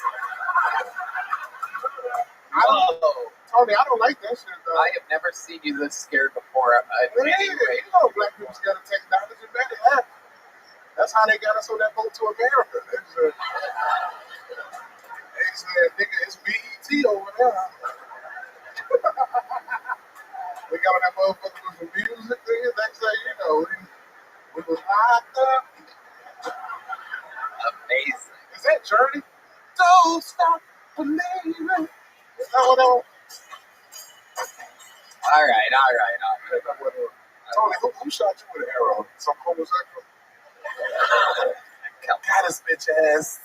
Tony, I don't like that shit, though. I have never seen you this scared before. You know black people's got to take knowledge and better that. That's how they got us on that boat to America. They said, nigga, it's BET over there. We got on that motherfucker with some music, nigga. Next thing you know, we was locked up. Amazing. Is that Journey? Don't stop believing. Is that what that was? All right. Tony, who shot you with an arrow? Some homosexual? Got his bitch ass.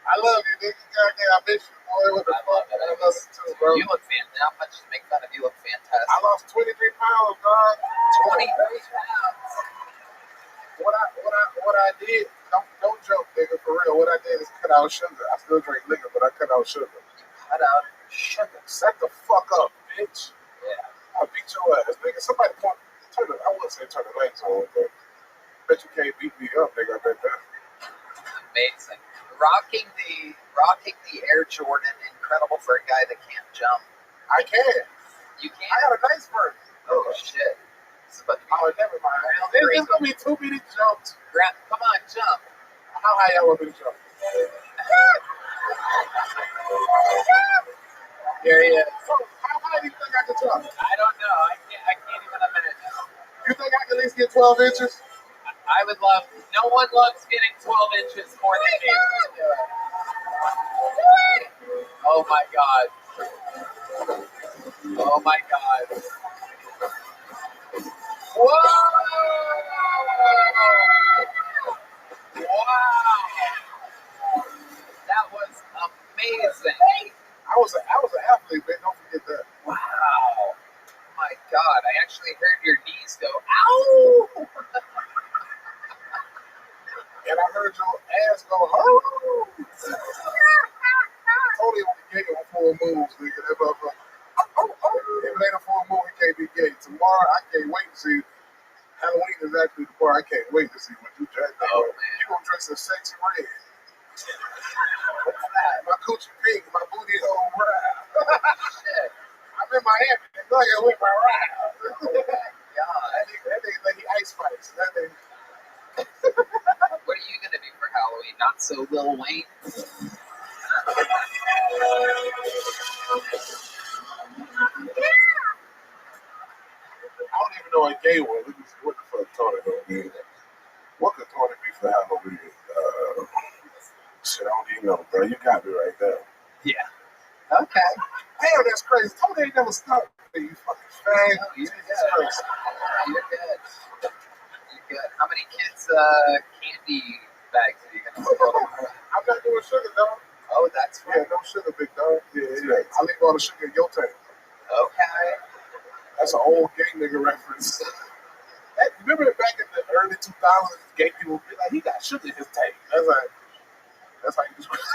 I love you, nigga. Goddamn, I miss you, boy. What the fuck? I love you too, bro. You look fantastic. Not much to make fun of. You look fantastic. I lost 23 pounds, dog. 23 pounds. What I did, don't joke, nigga, for real. What I did is cut out sugar. I still drink liquor, but I cut out sugar. Cut out sugar. Shut the fuck up, bitch. Yeah. I'll beat your ass, nigga. Somebody turn the, I wouldn't say turn the lights on, but bet you can't beat me up, nigga. I bet that. Amazing. Rocking the Air Jordan, incredible for a guy that can't jump. I can. You can. I got a nice bird. Oh shit. This is about to be never mind. It's gonna be 2 minute jumps. Come on, jump. How high y'all want me to jump? Here he is. So, how high do you think I can jump? I don't know. I can't even imagine. You think I can at least get 12 inches? I would love. No one loves getting 12 inches more than me. Oh my god. Oh my god. Whoa! Wow! That was amazing. I was an athlete, man. Don't forget that. Wow. Oh my god. I actually heard your knees go, ow! And I heard your ass go, oh! Totally on the gate on 4 moves, nigga. That motherfucker. If it ain't a full moon, it can't be gay. Tomorrow, I can't wait to see. Halloween is actually tomorrow. I can't wait to see what you dress up. You gonna dress in sexy red. My coochie pink, my booty hole brown. I'm in Miami. Look at with my ride. That nigga think he Ice Spice. That nigga. What are you gonna be for Halloween? Not so Lil Wayne. I don't even know a gay one. Let me see what the fuck Tony gonna be. What could Tony be for Halloween? Shit, I don't even know, bro. You got me right there. Yeah. Okay. Damn, that's crazy. Tony ain't never stopped me, you fucking fag. You're good. You're good. You're good. How many kids' candy bags are you gonna throw them? I'm not doing sugar, dog. Oh, that's right. Yeah, no sugar, big dog. Yeah. I leave all the sugar in your tank. Okay. That's an old gay nigga reference. Remember back in the early 2000s, gay people would be like, he got sugar in his tank. That's how you describe it.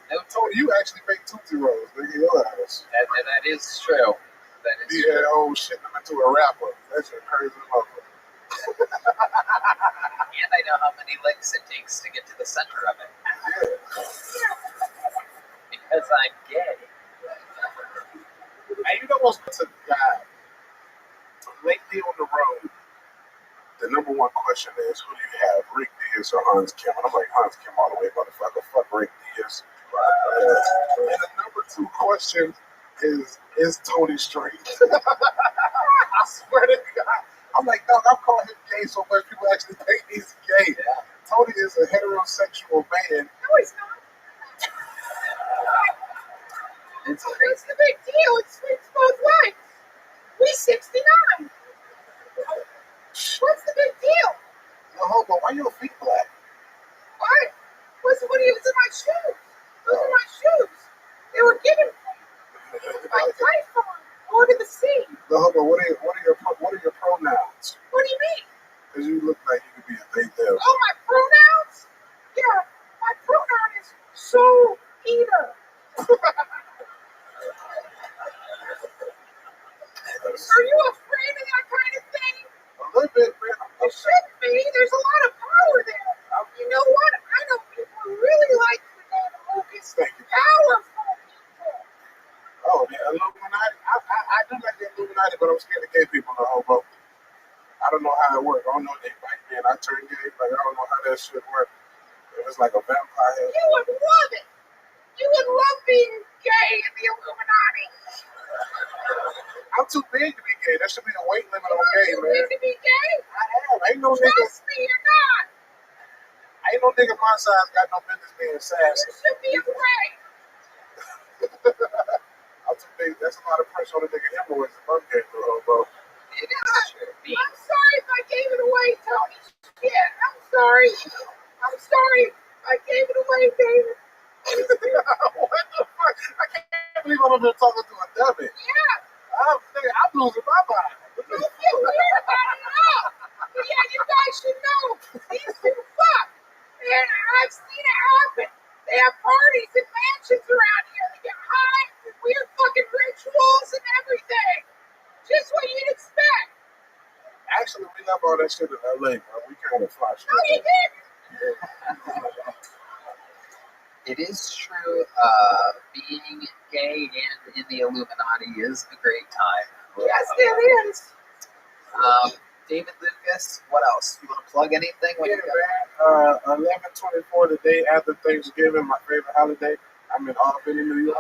No, Tony, you actually make Tootsie Rolls, nigga, your ass. That is true. That is true. Yeah, old shit them into a rapper. That's a crazy motherfucker. And I know how many licks it takes to get to the center of it. Because I'm gay. And you know what's to God? Lately on the road, the number one question is, who do you have, Rick Diaz or Hans Kim? And I'm like, Hans Kim all the way, motherfucker. Fuck Rick Diaz. And the number two question is Tony straight? I swear to God. I'm like, dog, I'm calling him gay so much people actually think he's gay. Yeah. Tony is a heterosexual man. No, he's not. What's the big deal? It's both ways. We 69. What's the big deal? No, hobo, why your feet black? What? What are you? Those are my shoes. Those are my shoes. They were given by Typhon. Over the sea. No, hobo, what are your pronouns? What do you mean? Because you look like you could be a they them. Oh, my pronouns? Yeah, my pronoun is so Peter. Are you afraid of that kind of thing? A little bit, man. You shouldn't be. There's a lot of power there. You know what? I know people who really like the name Lucas. Powerful people. Oh, the Illuminati. I do like the Illuminati, but I'm scared of gay people, no hobo. I don't know how it works. I don't know if they bite me and I turn gay. Like, I don't know how that shit works. If it's like a vampire. You would love it. You would love being gay in the Illuminati. I'm too big to be gay. There should be a weight limit on gay, man. You need to be gay? I am. Ain't no nigga. Trust me, you're not. Ain't no nigga my size got no business being sassy. You should be afraid. I'm too big. That's a lot of pressure on the nigga hemorrhoids if I'm gay, bro. It is true. I'm sorry if I gave it away, Tony. Yeah, I'm sorry. I'm sorry I gave it away, David. What the fuck? I can't believe I'm over here talking to a dummy. Yeah. I'm losing my mind. You feel weird about it at all. But yeah, you guys should know. These two fuck. And I've seen it happen. They have parties and mansions around here. They get high with weird fucking rituals and everything. Just what you'd expect. Actually, we love all that shit in LA, bro. We kind of fly shit. No, you didn't. It is true. Being gay and in the Illuminati is a great time. Yes, it is. David Lucas, what else? You want to plug anything? Yeah, man. 11/24, the day after Thanksgiving, my favorite holiday. I'm in Albany, New York.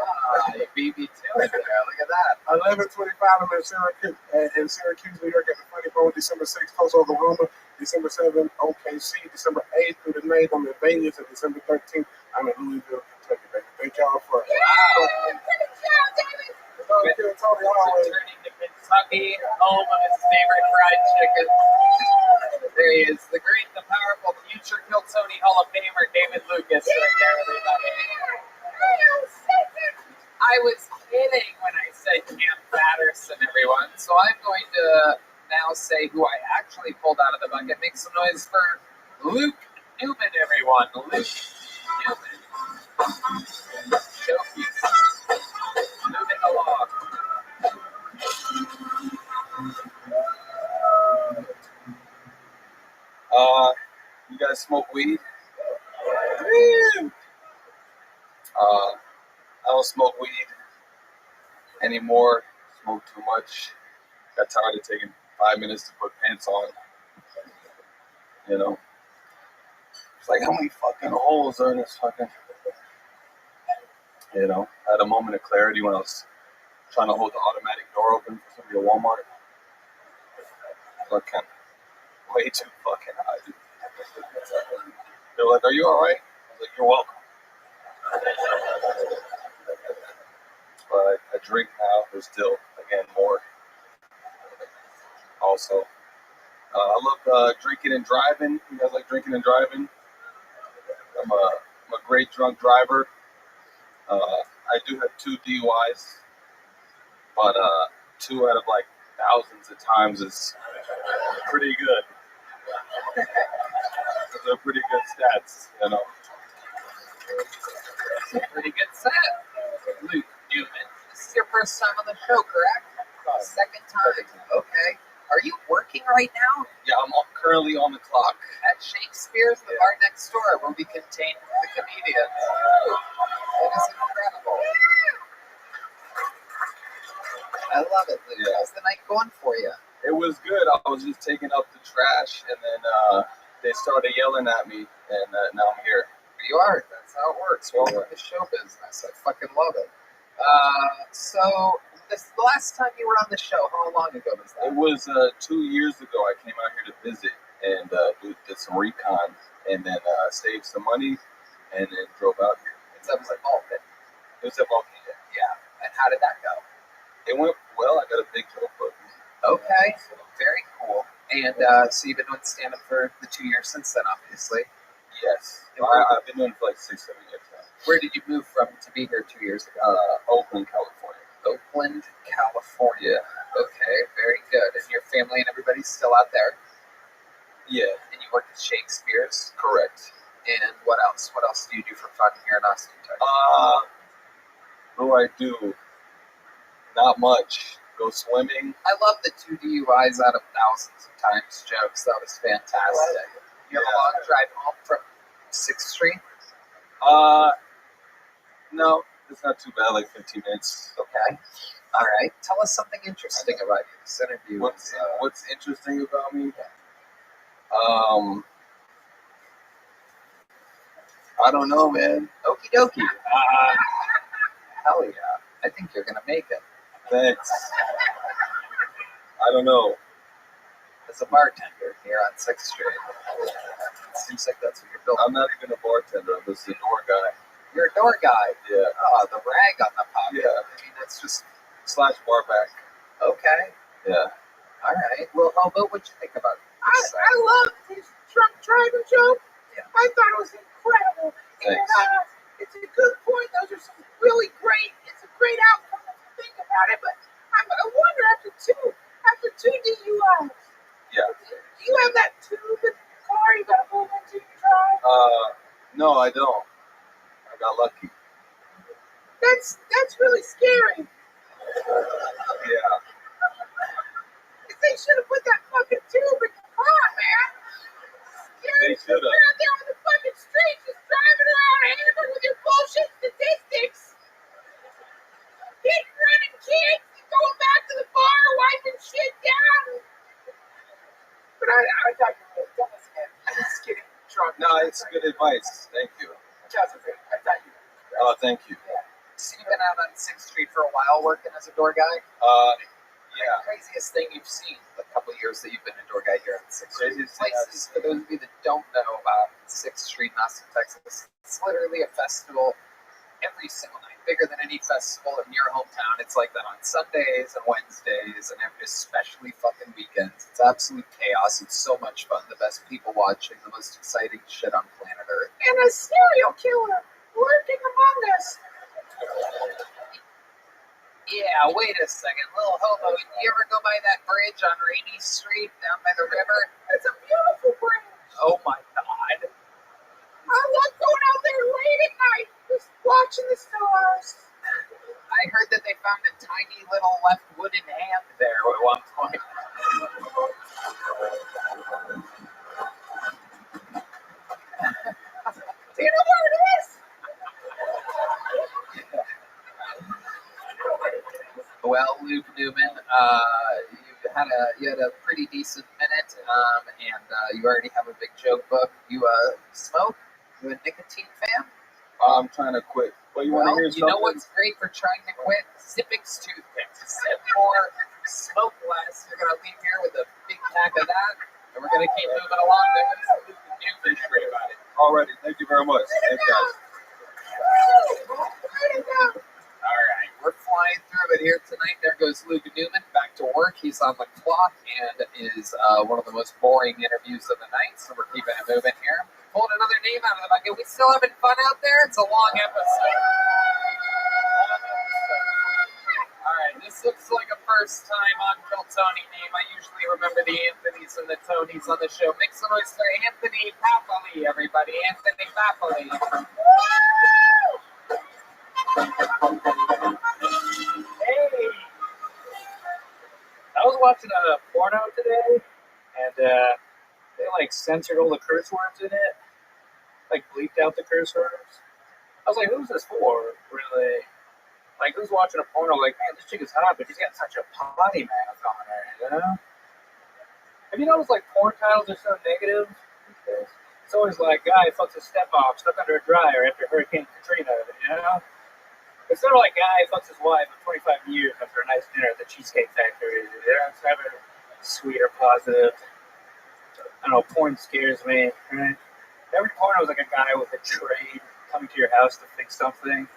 You beat me to it there. Look at that. 11/25, I'm in Syracuse, New York at the Funny Bone. December 6th, Tulsa, Oklahoma. December 7th, OKC. December 8th through the 9th, I'm in Vegas. And December 13th, I'm in Louisville, Kentucky, baby. Thank y'all for it. Yeah, good job, David. Returning to Kentucky, home of his favorite fried chicken. There he is, the great, the powerful, future Kill Tony Hall of Famer, David Lucas. Right there, everybody. I was kidding when I said Camp Patterson, everyone. So I'm going to now say who I actually pulled out of the bucket. Make some noise for Luke Newman, everyone. Luke Newman. Luke You guys smoke weed? I don't smoke weed anymore. Smoke too much. Got tired of taking 5 minutes to put pants on. You know, it's like, how many fucking holes are in this fucking? You know, I had a moment of clarity when I was trying to hold the automatic door open for somebody at Walmart. Fucking way too fucking high, dude. They're like, "Are you all right?" I was like, "You're welcome." But I drink now. There's still, again, more. Also, I love drinking and driving. You guys like drinking and driving? I'm a great drunk driver. I do have 2 DUIs, but 2 out of like thousands of times is pretty good. Those are pretty good stats, you know. Pretty good set. Luke Newman. This is your first time on the show, correct? Second time. Okay. Are you working right now? Yeah, I'm currently on the clock. At Shakespeare's, the bar next door, where we contain the comedians. It is incredible. I love it, Luke. How's the night going for you? It was good. I was just taking up the trash, and then they started yelling at me, and now I'm here. You are. That's how it works. Welcome to show business. I fucking love it. So, the last time you were on the show, how long ago was that? It was 2 years ago. I came out here to visit and did some recon, and then saved some money, and then drove out here. That was at Vulcan. It was at Vulcan, yeah. And how did that go? It went well. I got a big joke book. Okay, very cool. And so you've been doing stand-up for the 2 years since then, obviously. Yes. I've been doing it for like 6, 7 years now. Where did you move from to be here 2 years ago? Oakland, California. Oakland, California. Okay, very good. And your family and everybody's still out there? Yeah. And you work at Shakespeare's? Correct. And what else? What else do you do for fun here in Austin, Texas? What do I do? Not much. Go swimming. I love the 2 DUIs out of thousands of times jokes. That was fantastic. You have a long drive home from 6th Street? No, it's not too bad, like 15 minutes. Okay. All right. Tell us something interesting about you. This interview. What's interesting about me? I don't know, man. Okie dokie. Hell yeah. I think you're going to make it. Thanks. I don't know. As a bartender here on 6th Street. It seems like that's what you're built. I'm not even a bartender. I'm just a door guy. You're a door guy? Yeah. Oh, the rag on the pocket. Yeah. I mean, that's just... / bar back. Okay. Yeah. All right. Well, Hobo, what'd you think about it? I love his truck driving joke. Yeah. I thought it was incredible. Thanks. And it's a good point. Those are some really great, it's a great outcome if you think about it. But I wonder after two DUIs. Yeah. Do you have that tube in the car you got to move into your drive? No, I don't. I got lucky. That's really scary. Yeah. They should have put that fucking tube in the car, man. They should have. You're out there on the fucking street just driving around hammered with your bullshit statistics. Hitting, running kids, and going back to the bar, wiping shit down. But I thought you were done this, man. I'm just kidding. Drunk. No, it's good advice. Thank you. Josephine, I thought you were. Oh, thank you. Yeah. So you've been out on 6th Street for a while working as a door guy? Yeah. The craziest thing you've seen the couple of years that you've been a door guy here on 6th Street? Craziest Places, for those of you that don't know about 6th Street in Austin, Texas, it's literally a festival every single night, bigger than any festival in your hometown. It's like that on Sundays and Wednesdays and especially fucking weekends. It's absolute chaos. It's so much fun. The best people watching, the most exciting shit on planet Earth. And a serial killer lurking among us. Yeah, wait a second. Little Hobo, you ever go by that bridge on Rainy Street down by the river? It's a beautiful bridge. Oh my God. I love going out there late at night, just watching the stars. I heard that they found a tiny little left wooden hand there at one point. Luke Newman. You had a pretty decent minute, and you already have a big joke book. You smoke? You a nicotine fan? I'm trying to quit. Well, you want to hear something? You know what's great for trying to quit? Zippix toothpicks. Sip more, smoke less. You're gonna leave here with a big pack of that, and we're gonna keep moving along. There's Luke Newman, everybody. Alrighty, thank you very much. Thanks, guys. All right, we're flying through it here tonight. There goes Luke Newman back to work. He's on the clock and is one of the most boring interviews of the night, so we're keeping it moving here. Pulled another name out of the bucket. We still having fun out there? It's a long episode. All right, this looks like a first time on Phil Tony name. I usually remember the Anthonys and the Tonys on the show. Make some noise for Anthony Papali, everybody. Anthony Papali. Hey! I was watching a porno today, and they like censored all the curse words in it, like bleeped out the curse words. I was like, who's this for, really? Like, who's watching a porno like, man, this chick is hot, but she's got such a potty mouth on her, you know? Have you noticed, like, porn titles are so negative? It's always like, guy fucks his step-off stuck under a dryer after Hurricane Katrina, you know? It's sort of like guy fucks his wife for 25 years after a nice dinner at the Cheesecake Factory. You know, it's never sweet or positive. I don't know, porn scares me, right? Every porno is like a guy with a trade coming to your house to fix something,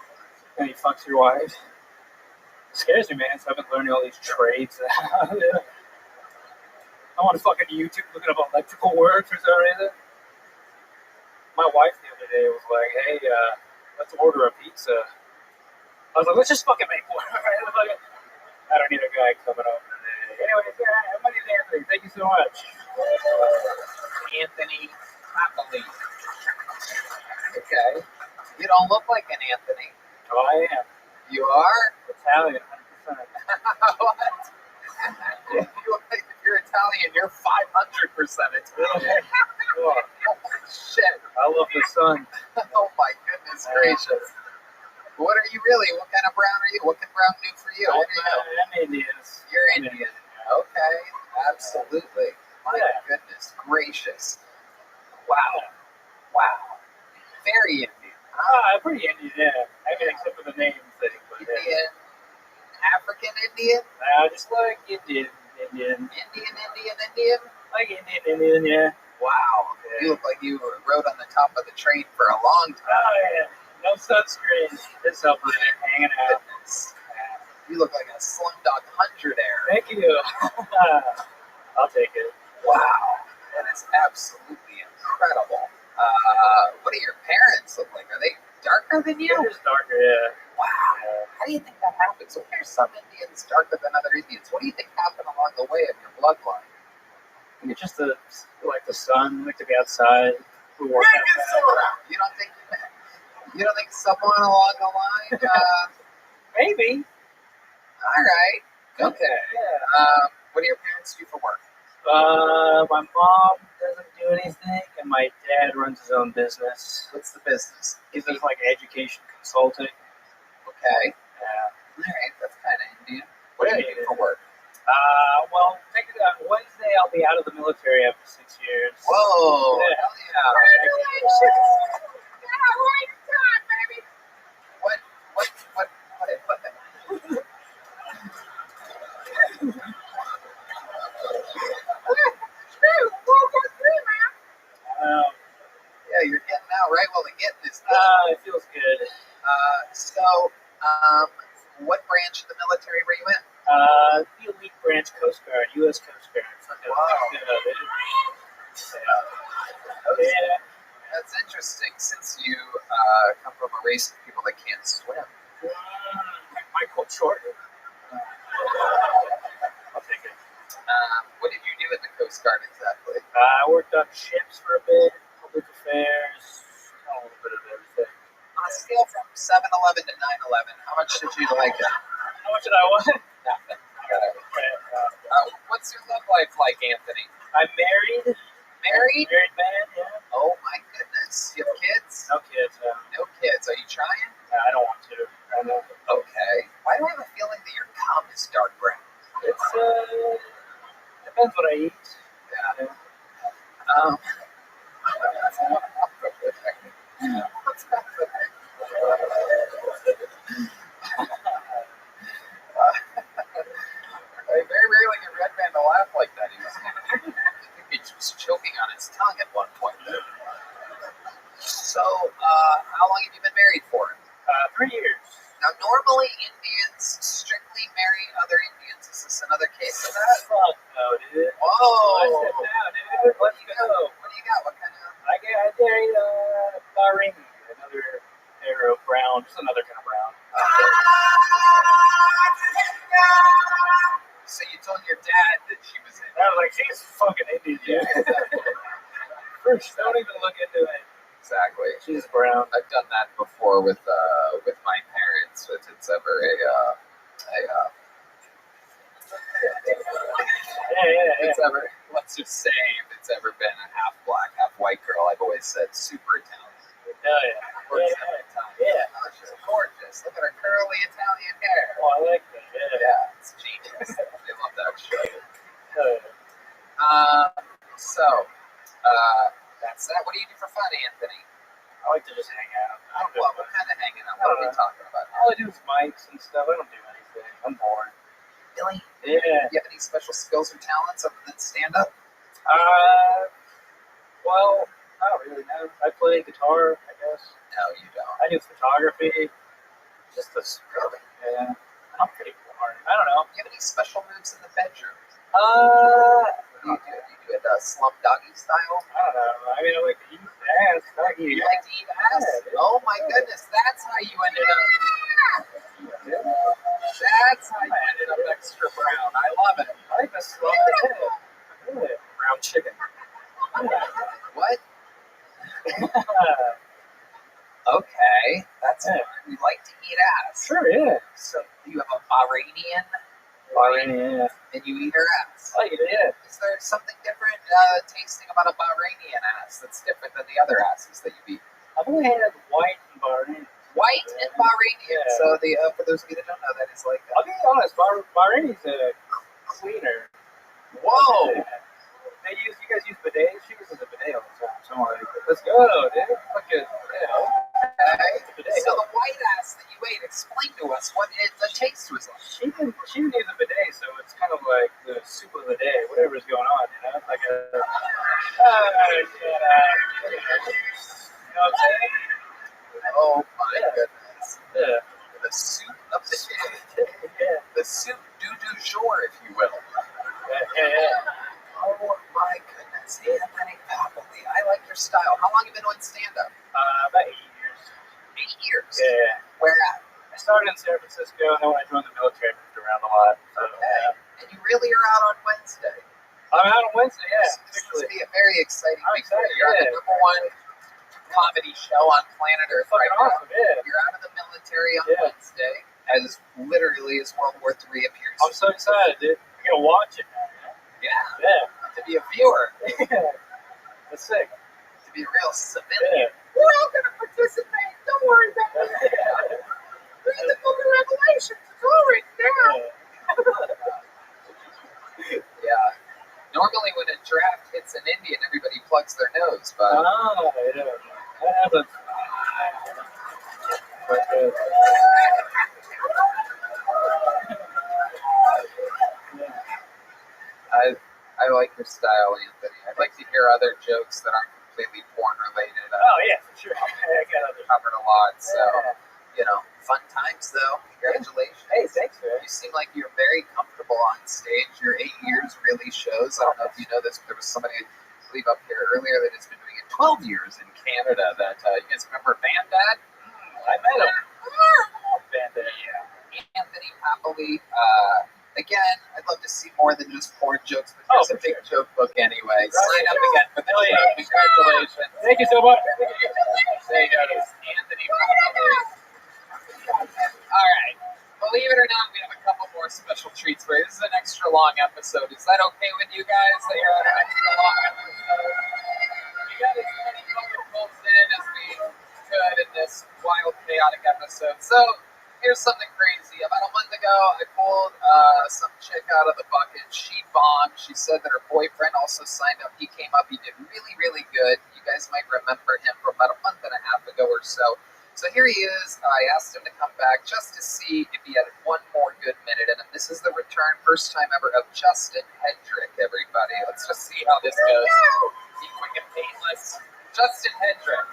and he fucks your wife. It scares me, man, so I've been learning all these trades. I want to fucking YouTube looking up electrical works or something. My wife the other day was like, hey, let's order a pizza. I was like, let's just fucking make one. I don't need a guy coming over today. Anyways, yeah, my name's Anthony. Thank you so much. Anthony Papali. Okay. You don't look like an Anthony. Oh, I am. You are? Italian, 100%. What? If you're Italian, you're 500% Italian. Oh, shit. I love the sun. Oh my goodness gracious. What are you really? What kind of brown are you? What can brown do for you? What are you? I'm Indian. You're Indian. Okay. Absolutely. My goodness gracious. Wow. Wow. Very Indian. I'm pretty Indian, yeah. I mean, except for the name thing. But, Indian. African Indian? Just like Indian. Indian? Like Indian, yeah. Wow. Yeah. You look like you rode on the top of the train for a long time. Oh, yeah. No sunscreen. Just up there hanging out. You look like a Slumdog 100-aire. Thank you. I'll take it. Wow. That is absolutely incredible. What do your parents look like? Are they darker than you? They're just darker, yeah. Wow. How do you think that happens? So there's some Indians darker than other Indians. What do you think happened along the way of your bloodline? It's just the sun. We like to be outside. We work outside. You don't think someone along the line? Maybe. All right. Okay. Yeah. What do your parents do for work? My mom doesn't do anything, and my dad runs his own business. What's the business? He does like education consulting. Okay. Yeah. All right. That's kind of Indian. What do you do for work? Well, technically on Wednesday I'll be out of the military after 6 years. Whoa. Yeah. Hell yeah. Congratulations. Yeah, right time, baby. What? Yeah, you're getting out right while the getting is done. It feels good. What branch of the military were you in? The elite branch Coast Guard, U.S. Coast Guard. Yeah. That's interesting, since you come from a race of people that can't swim. Michael Jordan. I'll take it. What did you do at the Coast Guard exactly? I worked on ships for a bit, public affairs, a little bit of everything. On a scale from 7-Eleven to 9/11, how much did you like it? How much did I want? Nothing. What's your love life like, Anthony? I'm married. Married? Married man, yeah. Oh my goodness. You have kids? No kids, no. No kids. Are you trying? I don't want to. I know. Okay. Why do I have a feeling that your cum is dark brown? What's happening? I very rarely get Redman to laugh like that. He was choking on his tongue at one point. So, how long have you been married for? 3 years. Now, normally Indians strictly marry other Indians. Is this another case of that? Fuck no, dude. Whoa! Let's sit down, dude. Let's go. What do you got? What kind of? I married Bahraini, another Arab brown, just another kind of brown. So you told your dad that she was in. I was like, she's fucking Indian, dude. First, don't even look into it. Exactly. She's brown. I've done that before with my parents. If it's ever it's ever, let's just say, if it's ever been a half black, half white girl, I've always said super Italian. Yeah. Oh, she's gorgeous. Look at her curly Italian hair. Oh, I like that. Yeah, it's genius. I love that shit. That's that. What do you do for fun, Anthony? I like to just hang out. What kind of hanging out? What are we talking about? All I do is mics and stuff. I don't do anything. I'm bored. Really? Yeah. Do you have any special skills or talents other than stand-up? Well, not really, no. I play guitar, I guess. No, you don't. I do photography. Just this. Really? Yeah. I'm pretty bored. I don't know. Do you have any special moves in the bedroom? What do you do it slum doggy style? I don't know. I mean, I like to eat ass. You like to eat ass? Yeah, oh my goodness, that's how you ended up. That's how you ended up extra brown. I love it. I like to slum it. Brown chicken. What? Okay, that's fun. You like to eat ass. Sure, yeah. So you have a Bahrainian? Bahraini, yeah. And you eat her ass? I like it, yeah. Is there something different tasting about a Bahrainian ass that's different than the other asses that you eat? I've only had white and Bahraini. White and Bahrainian. Yeah. So for those of you that don't know, that is like. I'll be honest, Bahraini's cleaner. Whoa! Yeah. You guys use bidets? She uses a bidet all the time. So I'm like, let's go, dude. Fucking, Okay. So the white ass that you ate, explain to us what the taste was like. She didn't use a bidet, so it's kind of like the soup of the day, whatever's going on, you know? Like a, you know what I'm saying? Oh my goodness. Yeah. The soup of the day. Yeah. The soup du jour, if you will. Yeah. Oh my goodness. Anthony Papali, I like your style. How long have you been doing stand-up? About 8 years. 8 years? Yeah. Where at? I started in San Francisco, and then when I joined the military, I moved around a lot. So, okay. And you really are out on Wednesday. I'm out on Wednesday, yeah. This is going to be a very exciting week. Excited, You're on the #1 comedy show on planet Earth right now. Awesome, yeah. You're out of the military on Wednesday, as literally as World War III appears. I'm so excited, dude. You're going to watch it now, you know? Yeah. To be a viewer. That's sick. To be a real civilian. We're all going to participate. Don't worry about it. Read the book of Revelations. It's all written down. Yeah. Normally when a draft hits an Indian, everybody plugs their nose, but... Oh, yeah. That happens. I like your style, Anthony. I'd like to hear other jokes that aren't completely porn related. Oh, yeah, for sure. I got others. Covered a lot, so, fun times, though. Congratulations. Hey, thanks, man. You seem like you're very comfortable on stage. Your 8 years really shows. I don't know if you know this, but there was somebody, I believe, up here earlier that has been doing it 12 years in Canada. That you guys remember Van Dad? I met him. Van Dad, yeah. Anthony Papali. Again, I'd love to see more than just porn jokes, but there's a big joke book anyway. Sign up again for the show. Congratulations. Thank you so much. There you go. Anthony Papali. All right. Believe it or not, we have a couple more special treats for you. This is an extra long episode. Is that okay with you guys? That you're on an extra long episode? We got as many phone calls in as we could in this wild, chaotic episode. So here's something crazy. see. About a month ago, I pulled some chick out of the bucket. She bombed. She said that her boyfriend also signed up. He came up. He did really, really good. You guys might remember him from about a month and a half ago or so. So here he is. I asked him to come back just to see if he had one more good minute in him. This is the return, first time ever, of Justin Hendrick, everybody. Let's just see how this goes. Be quick and painless. Justin Hendrick.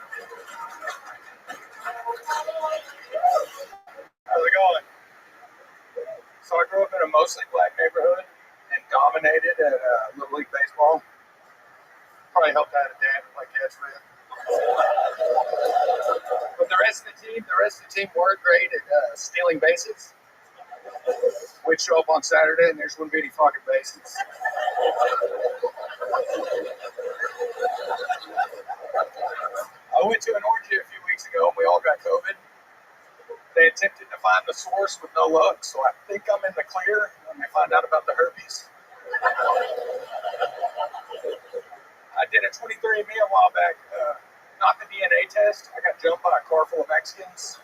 How's it going? So I grew up in a mostly black neighborhood and dominated at Little League Baseball. Probably helped out a dad to play catch with. But the rest of the team were great at stealing bases. We'd show up on Saturday and there just wouldn't be any fucking bases. I went to an orgy a few weeks ago and we all got COVID. They attempted to find the source with no luck, so I think I'm in the clear when they find out about the herpes. I did a 23andMe a while back, not the DNA test. I got jumped by a car full of Mexicans.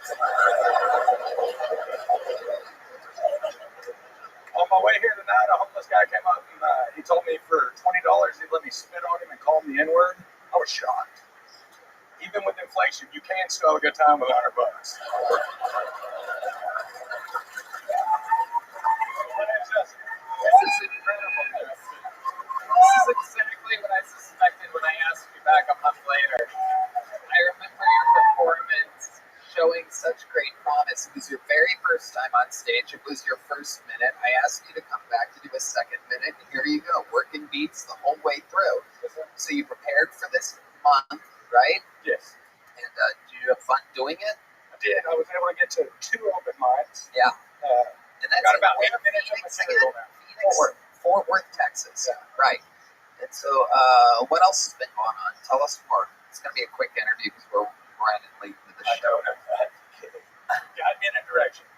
On my way here tonight, a homeless guy came up and he told me for $20 he'd let me spit on him and call him the N-word. I was shocked. Even with inflation, you can still have a good time with $100. This is incredible, Justin. This is exactly what I suspected when I asked you back a month later. I remember your performance showing such great promise. It was your very first time on stage. It was your first minute. I asked you to come back to do a second minute, and here you go, working beats the whole way through. So you prepared for this month, right? Yes. And did you have fun doing it? I did. I was able to get to 2 open mics. Yeah. And that's got about 8 where minutes of Phoenix material again? now. Fort Worth, Texas. Yeah. Right. And so what else has been going on? Tell us more. It's going to be a quick interview because we're running late to the show. Got me in a direction.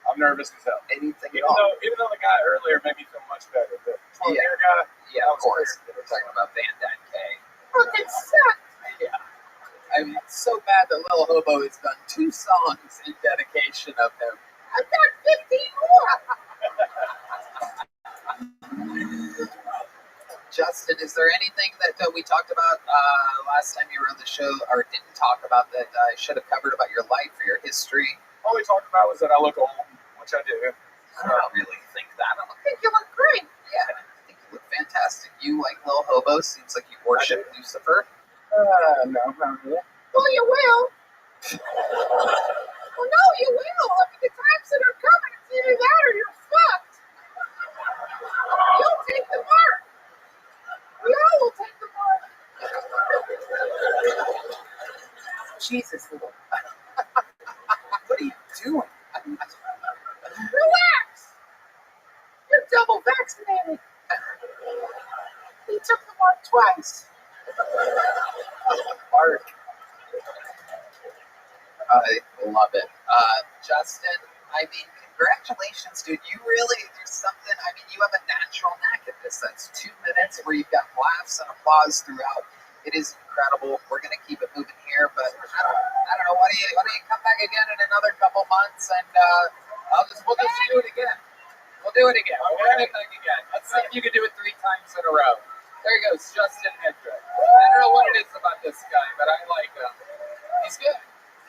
I'm nervous as hell. Anything at Even all? though the guy earlier made me feel much better. The 12-year guy. Yeah, of course. We're talking about Van Dad K. Fucking sucks. Yeah. I mean, it's so bad that Lil Hobo has done 2 songs in dedication of him. I've got 15 more. Justin, is there anything that we talked about last time you were on the show or didn't talk about that I should have covered about your life or your history? All we talked about was that I look old, which I do. I don't really think that. I think you look great. Yeah, I think you look fantastic. You, like Lil Hobo, seems like you worship Lucifer. No, not really. Well, you will. Well, no, you will. I mean, the times that are coming, it's either that or you're fucked. You'll take the mark. We all will take the mark. Jesus, Lord. What are you doing? Relax. You're double vaccinated. He took the mark twice. Mark. I love it. Justin, I mean, congratulations, dude. You really, there's something, I mean, you have a natural knack at this. That's 2 minutes where you've got laughs and applause throughout. It is incredible. We're going to keep it moving here, but I don't know. Why don't you come back again in another couple months and we'll just do it again. We'll do it again. We'll bring it back again. Let's see if you can do it 3 times in a row. There he goes, Justin Hendrick. I don't know what it is about this guy, but I like him. He's good.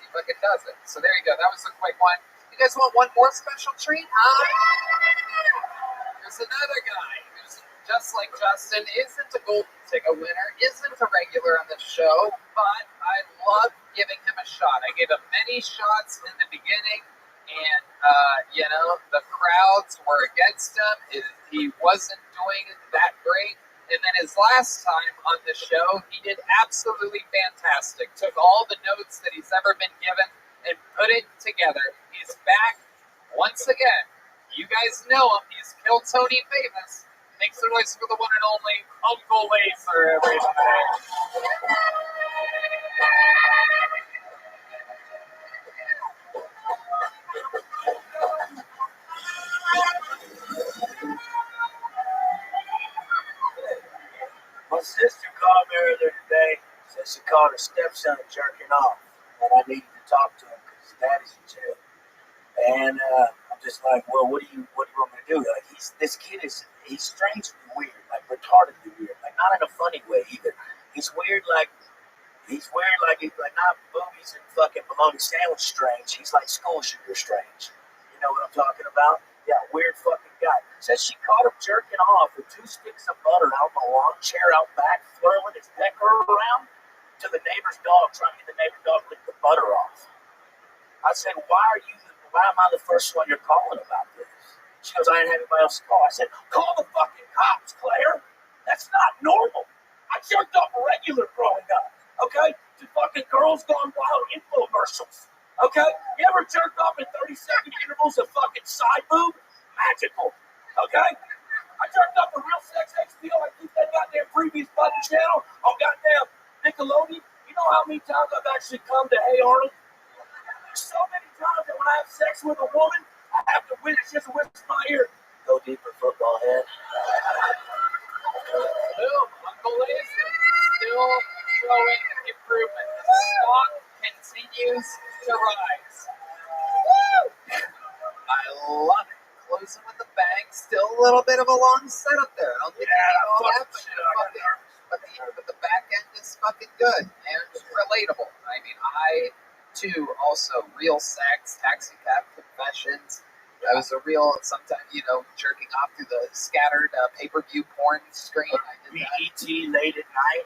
He fucking does it. So there you go. That was a quick one. You guys want one more special treat? There's another guy who's just like Justin, isn't a golden ticket winner, isn't a regular on the show, but I love giving him a shot. I gave him many shots in the beginning, and, the crowds were against him. He wasn't doing that great. And then his last time on the show, he did absolutely fantastic. Took all the notes that he's ever been given and put it together. He's back once again. You guys know him. He's Kill Tony famous. Make some noise for the one and only Uncle Laser, everybody. My sister called me earlier today. Said she caught her stepson jerking off, and I needed to talk to him because his daddy's in jail. And I'm just like, well, what do you want me to do? Like, this kid is strangely weird, like retardedly weird, like not in a funny way either. He's weird, like he's not boobies and fucking bologna sandwich strange. He's like school shooter strange. You know what I'm talking about? Yeah, weird fucking guy. Says she caught him jerking off with 2 sticks of butter out in the lawn chair out back, twirling his pecker around to the neighbor's dog, trying to get the neighbor's dog to lick the butter off. I said, why am I the first one you're calling about this? She goes, I didn't have anybody else to call. I said, call the fucking cops, Claire. That's not normal. I jerked off regular growing up, okay? To fucking Girls Gone Wild infomercials, okay? You ever jerked off in 30-second intervals of fucking side boob? Magical, okay? I jerked off a Real Sex HBO. I keep that goddamn previous fucking channel on goddamn Nickelodeon. You know how many times I've actually come to Hey Arnold? So many times that when I have sex with a woman, I have to whisper, just whisper in my ear, go deeper, football head. Boom, Uncle Laser, still showing improvement. The stock continues to rise. Woo! I love it. Closing with a bang. Still a little bit of a long setup there. I don't think you need all that, but the back end is fucking good and relatable. I mean, I too also real sex, taxi cab confessions. I was a real, sometimes, jerking off through the scattered pay-per-view porn screen. I did that. BET late at night.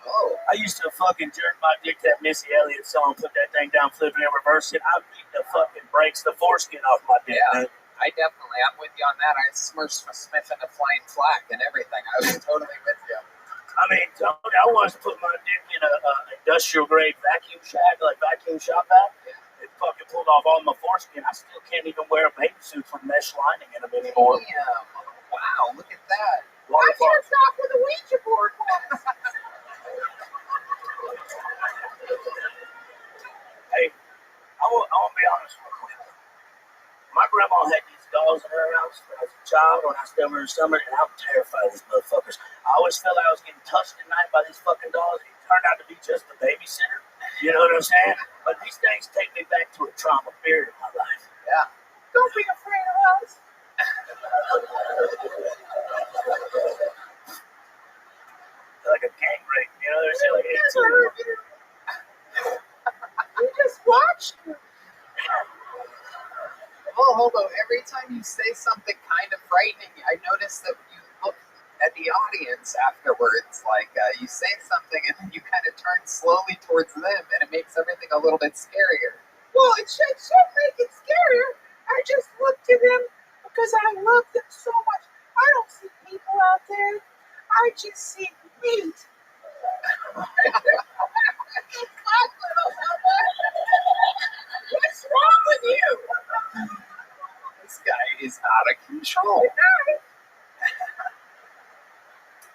Oh. I used to fucking jerk my dick that Missy Elliott song, put that thing down, flip it and reverse it. I beat the fucking brakes, the foreskin off my dick. Yeah, I definitely, I'm with you on that. I smirched Smith in a flying flag and everything. I was totally with you. I mean, I once put my dick in a industrial grade vacuum shop vac. It fucking pulled off all my foreskin. I still can't even wear a bathing suit with mesh lining in them anymore. Damn. Wow, look at that. I jerked off with a Ouija board once. Hey, I want to be honest real quick. My grandma had these dolls in her house when I was a child, when I was still in the summer, and I'm terrified of these motherfuckers. I always felt like I was getting touched at night by these fucking dolls. It turned out to be just the babysitter. You know what I'm saying? But these things take me back to a trauma period in my life. Yeah. Don't be afraid of us. They're like a gang rape, they're still like 18. We just watched you. Well, Hobo, every time you say something kind of frightening, I notice that you look at the audience afterwards. Like, you say something and then you kind of turn slowly towards them, and it makes everything a little bit scarier. Well, it should make it scarier. I just look to them because I love them so much. I don't see people out there. I just see meat. What's wrong with you? This guy is out of control.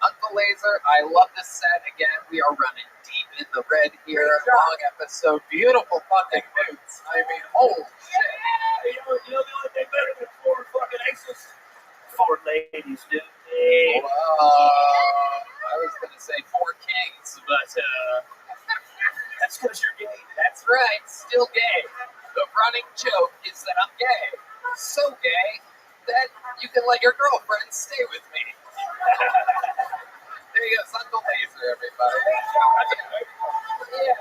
Uncle Laser, I love this set again. We are running deep in the red here. Long episode. Beautiful fucking boots. I mean, holy shit. You know the only thing better than 4 fucking aces? 4 ladies, dude. I was going to say 4 kings, but that's because you're gay. That's right, still gay. The running joke is that I'm gay. So gay that you can let your girlfriend stay with me. There you go, it's Uncle Laser, everybody. Yeah,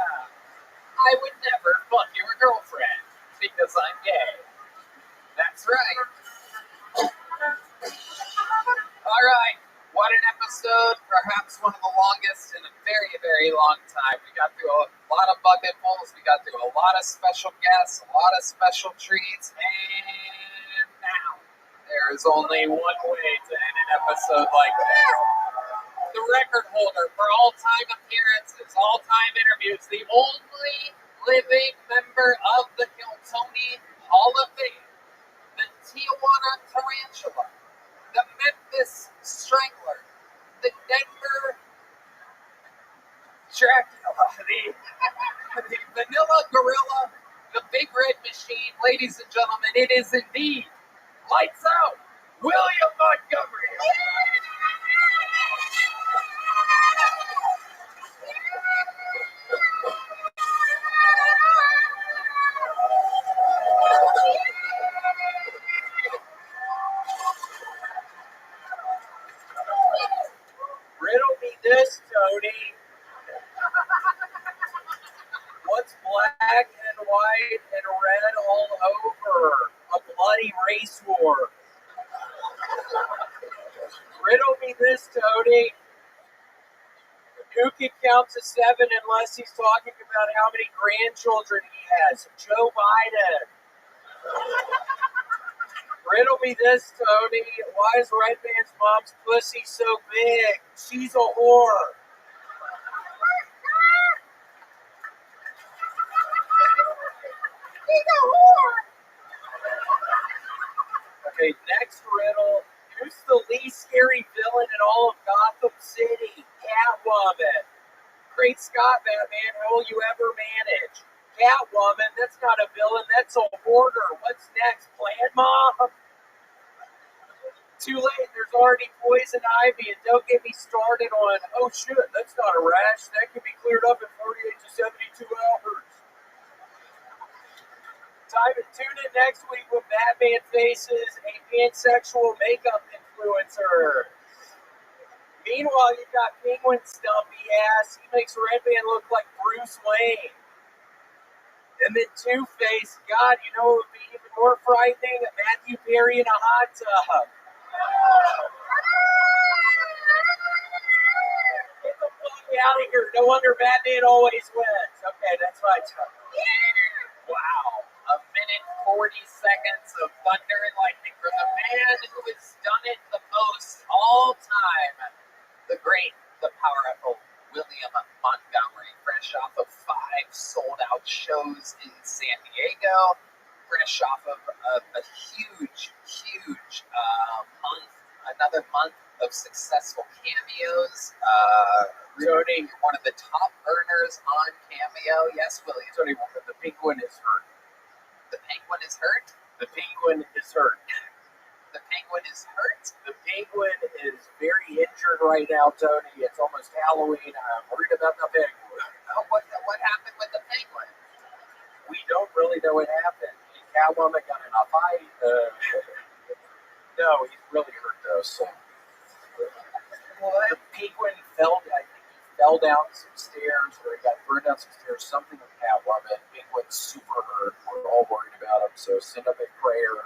I would never fuck your girlfriend because I'm gay. That's right. All right, what an episode. Perhaps one of the longest in a very, very long time. We got through a lot of bucketfuls. We got through a lot of special guests, a lot of special treats, and now there is only one way to end an episode like this. The record holder for all-time appearances, all-time interviews, the only living member of the Hiltonian Hall of Fame, the Tijuana Tarantula, the Memphis Strangler, the Denver Dracula, the Vanilla Gorilla, the Big Red Machine. Ladies and gentlemen, it is indeed Lights Out, William Montgomery. black and white and red all over. A bloody race war. Riddle me this, Tony. Who can count to 7 unless he's talking about how many grandchildren he has? Joe Biden. Riddle me this, Tony. Why is Redman's mom's pussy so big? She's a whore. He's a whore. Okay, next riddle. Who's the least scary villain in all of Gotham City? Catwoman. Great Scott, Batman, how will you ever manage? Catwoman, that's not a villain, that's a hoarder. What's next? Plan Mom? Too late, there's already poison ivy, and don't get me started on, oh shit, that's not a rash. That can be cleared up in 48 to 72 hours. Tune in next week when Batman faces a pansexual makeup influencer. Meanwhile, you've got Penguin's stumpy ass. He makes Redman look like Bruce Wayne. And then Two-Face, God, you know what would be even more frightening? Matthew Perry in a hot tub. Get the fuck out of here. No wonder Batman always wins. Okay, that's my turn. Wow. 1 minute 40 seconds of thunder and lightning from the man who has done it the most all time. The great, the powerful William Montgomery, fresh off of 5 sold-out shows in San Diego, fresh off of a huge month, another month of successful cameos. Tony, one of the top earners on Cameo. Yes, William. Tony, the Penguin is hurt. The Penguin is hurt? The Penguin is hurt. The Penguin is hurt? The Penguin is very injured right now, Tony. It's almost Halloween. I'm worried about the Penguin. Oh, what happened with the Penguin? We don't really know what happened. Catwoman got in a fight. No, he's really hurt though. So the Penguin fell. I think he fell down some stairs, or he got burned down some stairs. Something with Catwoman. Penguin's super hurt. We're all worried about him. So send up a prayer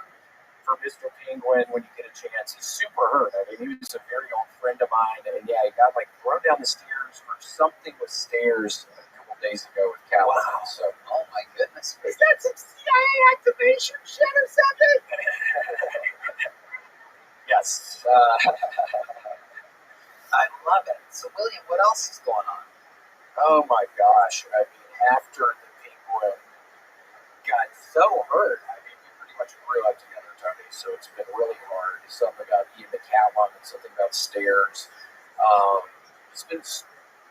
for Mr. Penguin when you get a chance. He's super hurt. I mean, he was a very old friend of mine, and yeah, he got like thrown down the stairs or something with stairs a couple days ago with Catwoman. Wow. So, oh my goodness. Is that some CIA activation shit or something? Yes. I love it. So, William, what else is going on? Oh my gosh. I mean, after the Penguin got so hurt, I mean, we pretty much grew up together, Tony, so it's been really hard. Something about being the Catwoman, something about stairs. It's been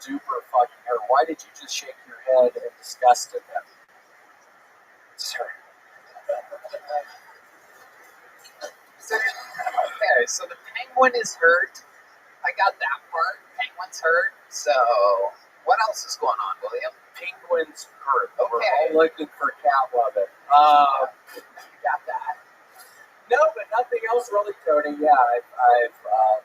super fucking hard. Why did you just shake your head in disgust at them? Sorry. Okay, so the Penguin is hurt. I got that part. Penguin's hurt. So, what else is going on, William? Penguin's hurt. Okay. We're all looking for Catwoman. You got that. No, but nothing else really, Tony. Yeah, I've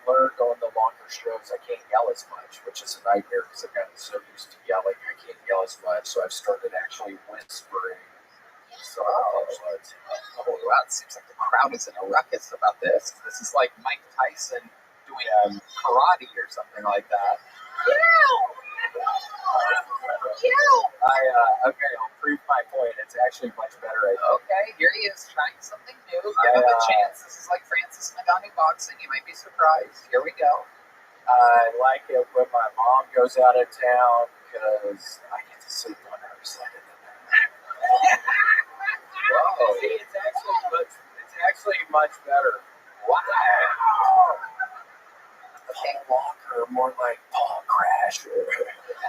learned on the longer shows I can't yell as much, which is a nightmare because I've gotten so used to yelling. I can't yell as much, so I've started actually whispering. So, wow, it seems like the crowd is in a ruckus about this. This is like Mike Tyson doing karate or something like that. Okay, I'll prove my point. It's actually much better. Okay, here he is trying something new. Give him a chance. This is like Francis Ngannou boxing. You might be surprised. Here we go. I like it when my mom goes out of town because I get to sleep on her side of the bed. Whoa. See, it's actually much better. Wow. Okay, Walker, more like Paul Crasher.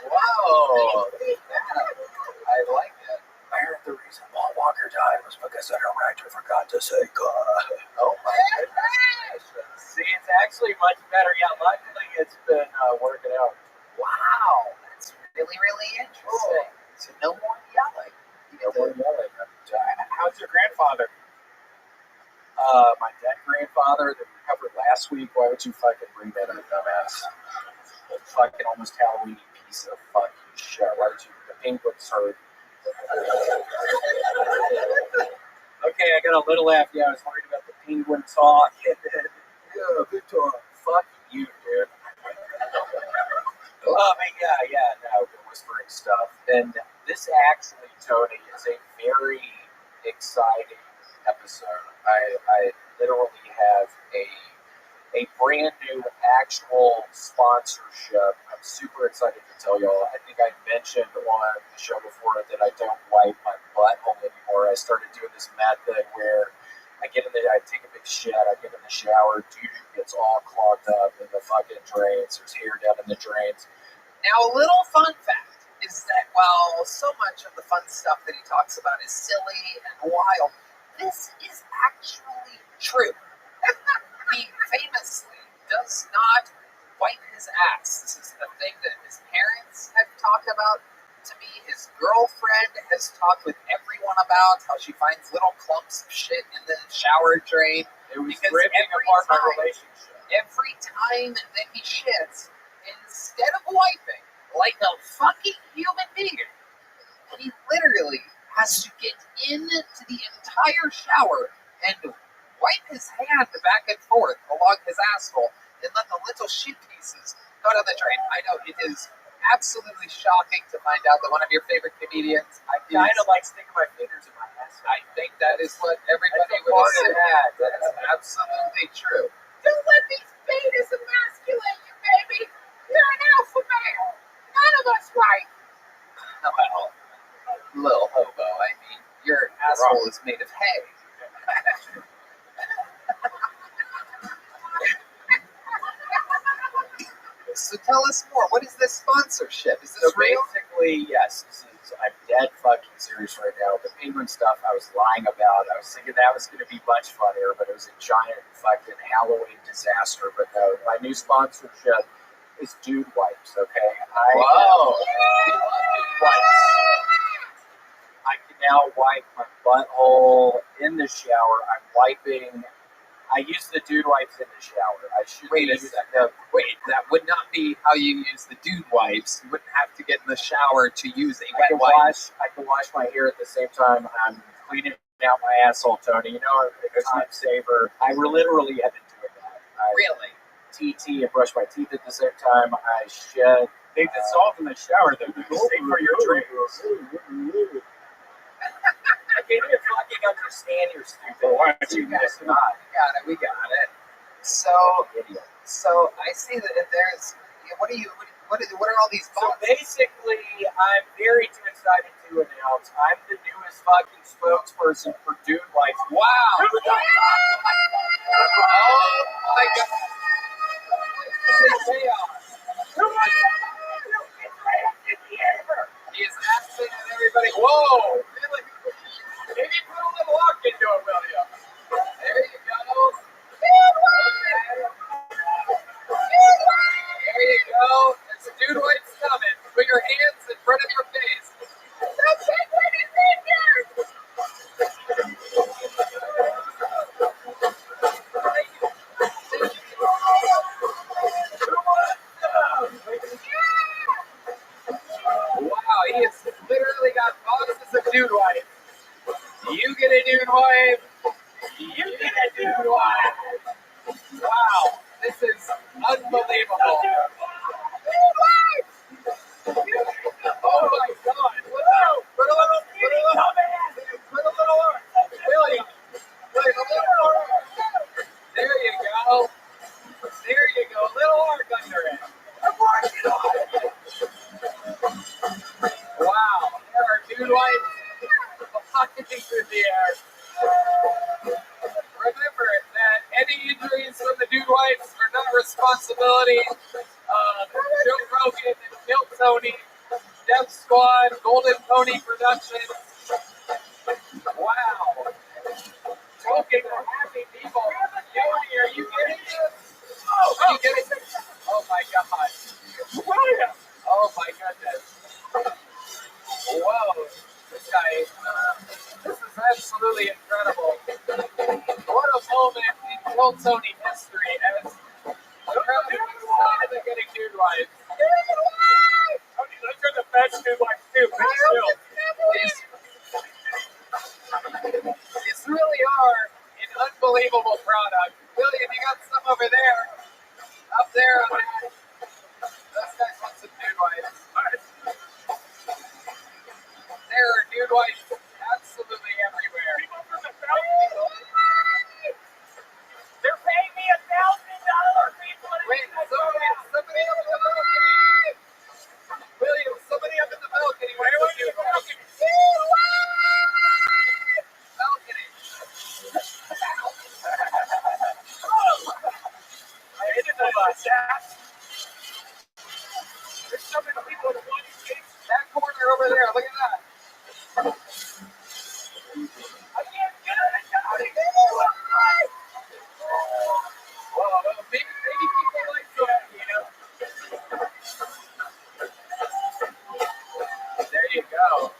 Whoa. I like it. I heard the reason Paul Walker died was because the director forgot to say God. Oh my goodness. See, it's actually much better. Yeah, luckily it's been working out. Wow. That's really, really interesting. So no more yelling. No more yelling. How's your grandfather? My dead grandfather that we covered last week. Why would you fucking bring that up, dumbass? The fucking almost Halloween piece of fucking shit. Why would you? The Penguin's hurt. Okay, I got a little after you. I was worried about the penguin talk. And then, Yeah, good talk. fuck you, dude. Oh, I mean, yeah, no, the whispering stuff. And this actually, Tony, is a very exciting episode. I literally have a brand new actual sponsorship. I'm super excited to tell y'all. I think I mentioned on the show before that I don't wipe my butthole anymore. I started doing this method where I take a big shit, I get in the shower, doo-doo gets all clogged up in the fucking drains, there's hair down in the drains. Now, a little fun fact is that while so much of the fun stuff that he talks about is silly and wild, this is actually true. He famously does not wipe his ass. This is the thing that his parents have talked about to me. His girlfriend has talked with everyone about how she finds little clumps of shit in the shower drain. It was ripping apart my relationship. Every time that he shits, instead of wiping like a fucking human being, he literally has to get into the entire shower and wipe his hand back and forth along his asshole and let the little shit pieces go down the drain. I know it is absolutely shocking to find out that one of your favorite comedians kind of like sticking my fingers in my ass. I think that is what everybody would have said. That is absolutely true. Don't let these betas emasculate you, baby. You're an alpha male. None of us right. Well, little hobo. I mean, your asshole is made of hay. So tell us more. What is this sponsorship? Is this real? Basically, yes. I'm dead fucking serious right now. The penguin stuff I was lying about. I was thinking that was going to be much funnier, but it was a giant fucking Halloween disaster. But no, my new sponsorship is Dude Wipes, okay? Whoa! I can now wipe my butthole in the shower. I'm wiping. I use the Dude Wipes in the shower. I should Wait a second. Wait, that would not be how you use the Dude Wipes. You wouldn't have to get in the shower to use a wet wipe. I can wash my hair at the same time I'm cleaning out my asshole, Tony. You know, a time saver. I literally had to do that. Really? TT and brush my teeth at the same time. I should. They dissolve in the shower, though. The same for your dreams. I can't even fucking understand your stupid. Why don't you guys not? We got it. So I see that there's. What are all these? So basically, I'm very excited to announce I'm the newest fucking spokesperson for Dude Life. Wow! Oh my god! This is chaos. He is asking everybody. Whoa! Really? Maybe put a little lock into it, will you? There you go. Okay. There you go. There's a Dude Wipes coming. Put your hands in front of your face. Don't take any fingers. Wow, he has literally got boxes of Dude Wipes. You get a Dude Wipe. You get a Dude Wipe. Wow, this is unbelievable. Dude Wipes. Oh my God! Whoa! Put a little William. Wait, a little arc. There you go. There you go. A little arc under it. Wow, there are Dude Wipes flying through the air. Remember that any injuries from the Dude Wipes are not responsibility of Joe Rogan, Kill Tony, Death Squad, Golden Pony Productions. Wow. Talking to happy people. Yoni, are you getting this? Are you getting this? Oh my God. Oh my goodness. Whoa. This guy, this is absolutely incredible. What a moment in Kill Tony history as the crowd is excited at getting Dude Wipes. Dude Wipes! Tony, those are the best Dude Wipes too. Pretty still. These wipes absolutely everywhere. They're paying me $1,000 people. Wait, somebody up in the balcony. William, somebody up in the balcony. Where are you? Balcony. There's so many people in the one case. That corner over there, look at that. I can't get it. Well, maybe people like that, you know. There you go.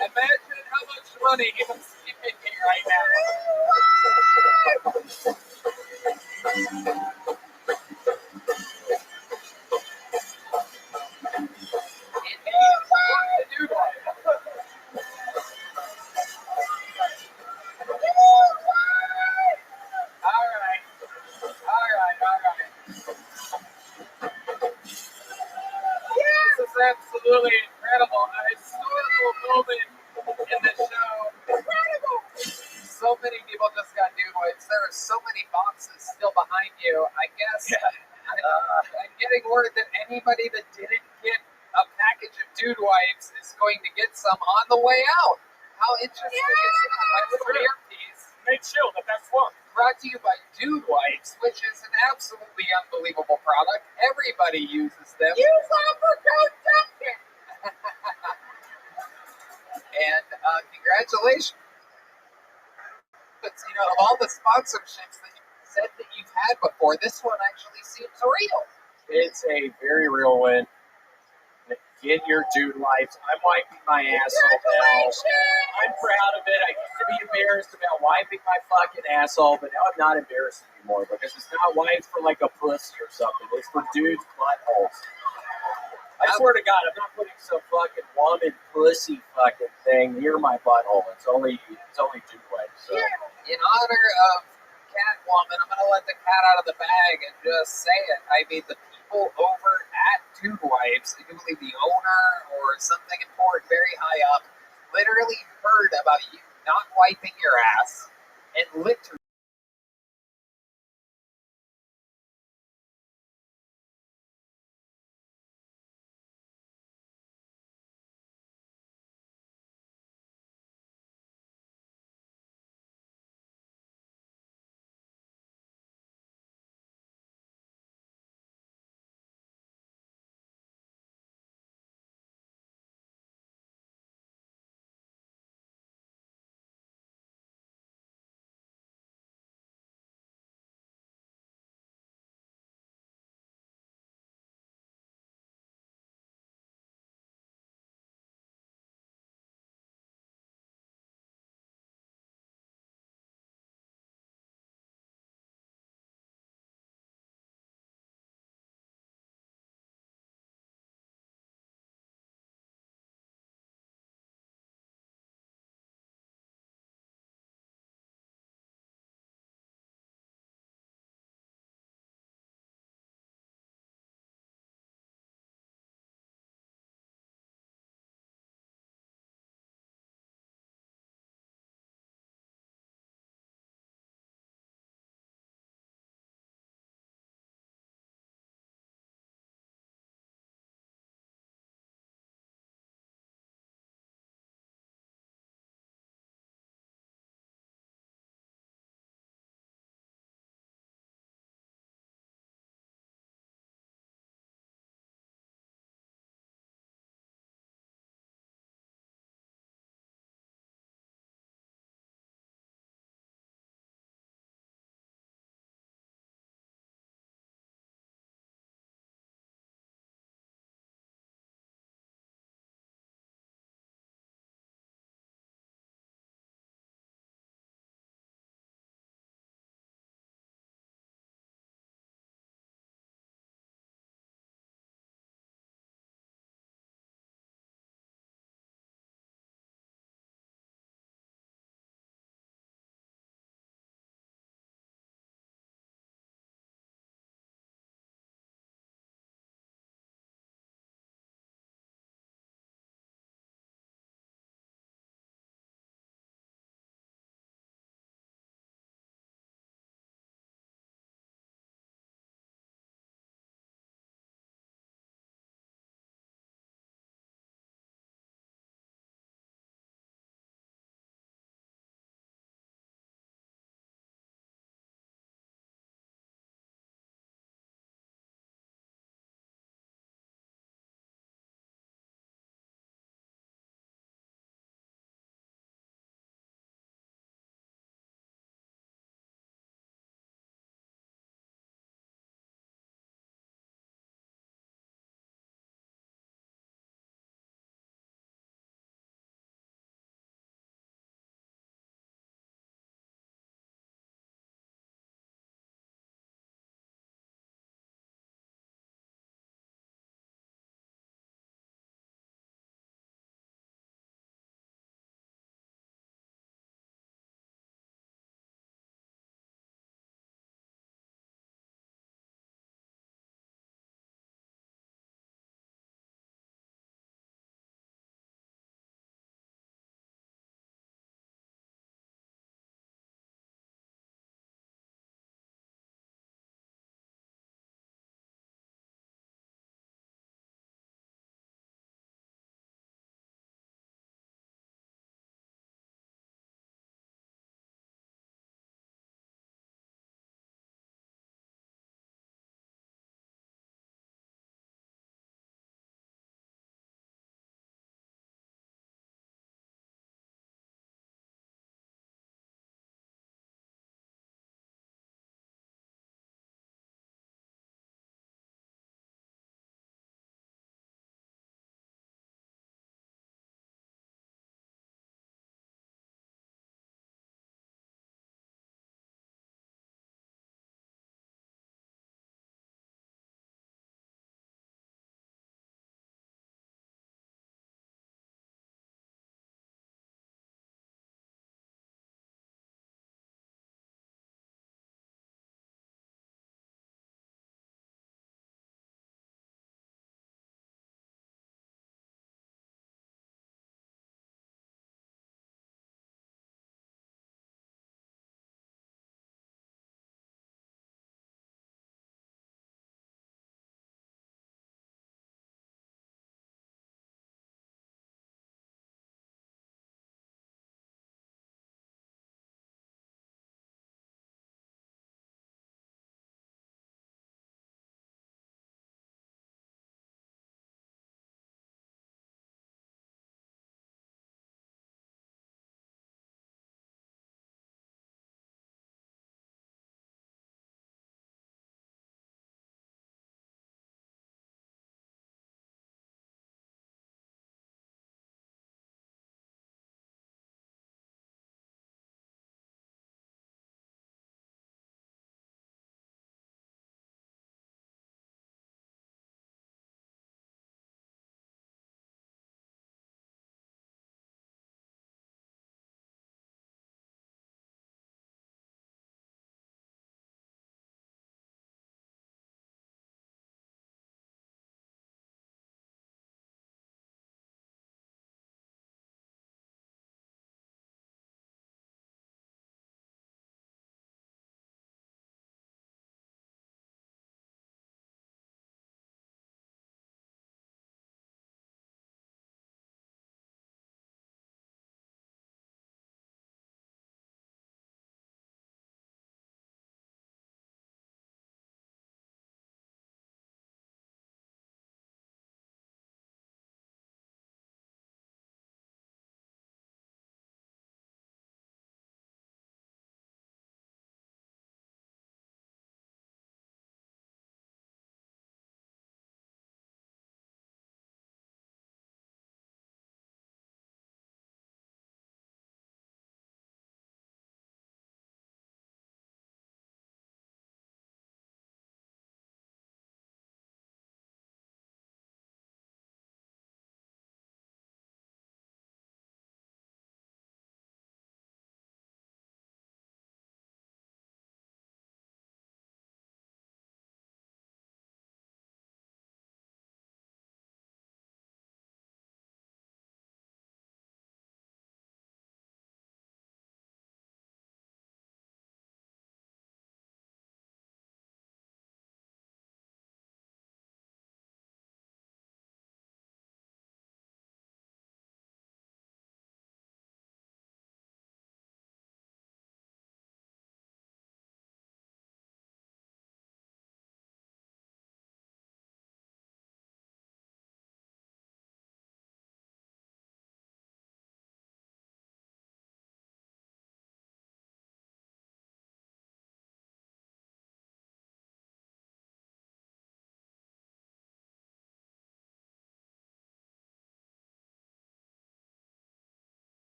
Imagine how much money he was making right now. This is absolutely incredible. A historical moment in the show. Incredible! So many people just got dude wipes. There are so many boxes still behind you. I guess I'm getting word that anybody that didn't get a package of dude wipes is going to get some on the way out. How interesting is that? My little earpiece. Make sure the best one. Brought to you by Dude Wipes, which is an absolutely unbelievable product. Everybody uses them. Use offer code Duncan. And congratulations. But, you know, of all the sponsorships that you said that you've had before, this one actually seems real. It's a very real win. Get your dude wipes. I'm wiping my asshole now. I'm proud of it. I used to be embarrassed about wiping my fucking asshole, but now I'm not embarrassed anymore because it's not wipes for like a pussy or something. It's for dudes' buttholes. I swear to God, I'm not putting some fucking woman pussy fucking thing near my butthole. It's only dude wipes. So. In honor of Catwoman, I'm going to let the cat out of the bag and just say it. I mean, the people over at Dude Wipes, I do believe the owner or something important very high up, literally heard about you not wiping your ass and literally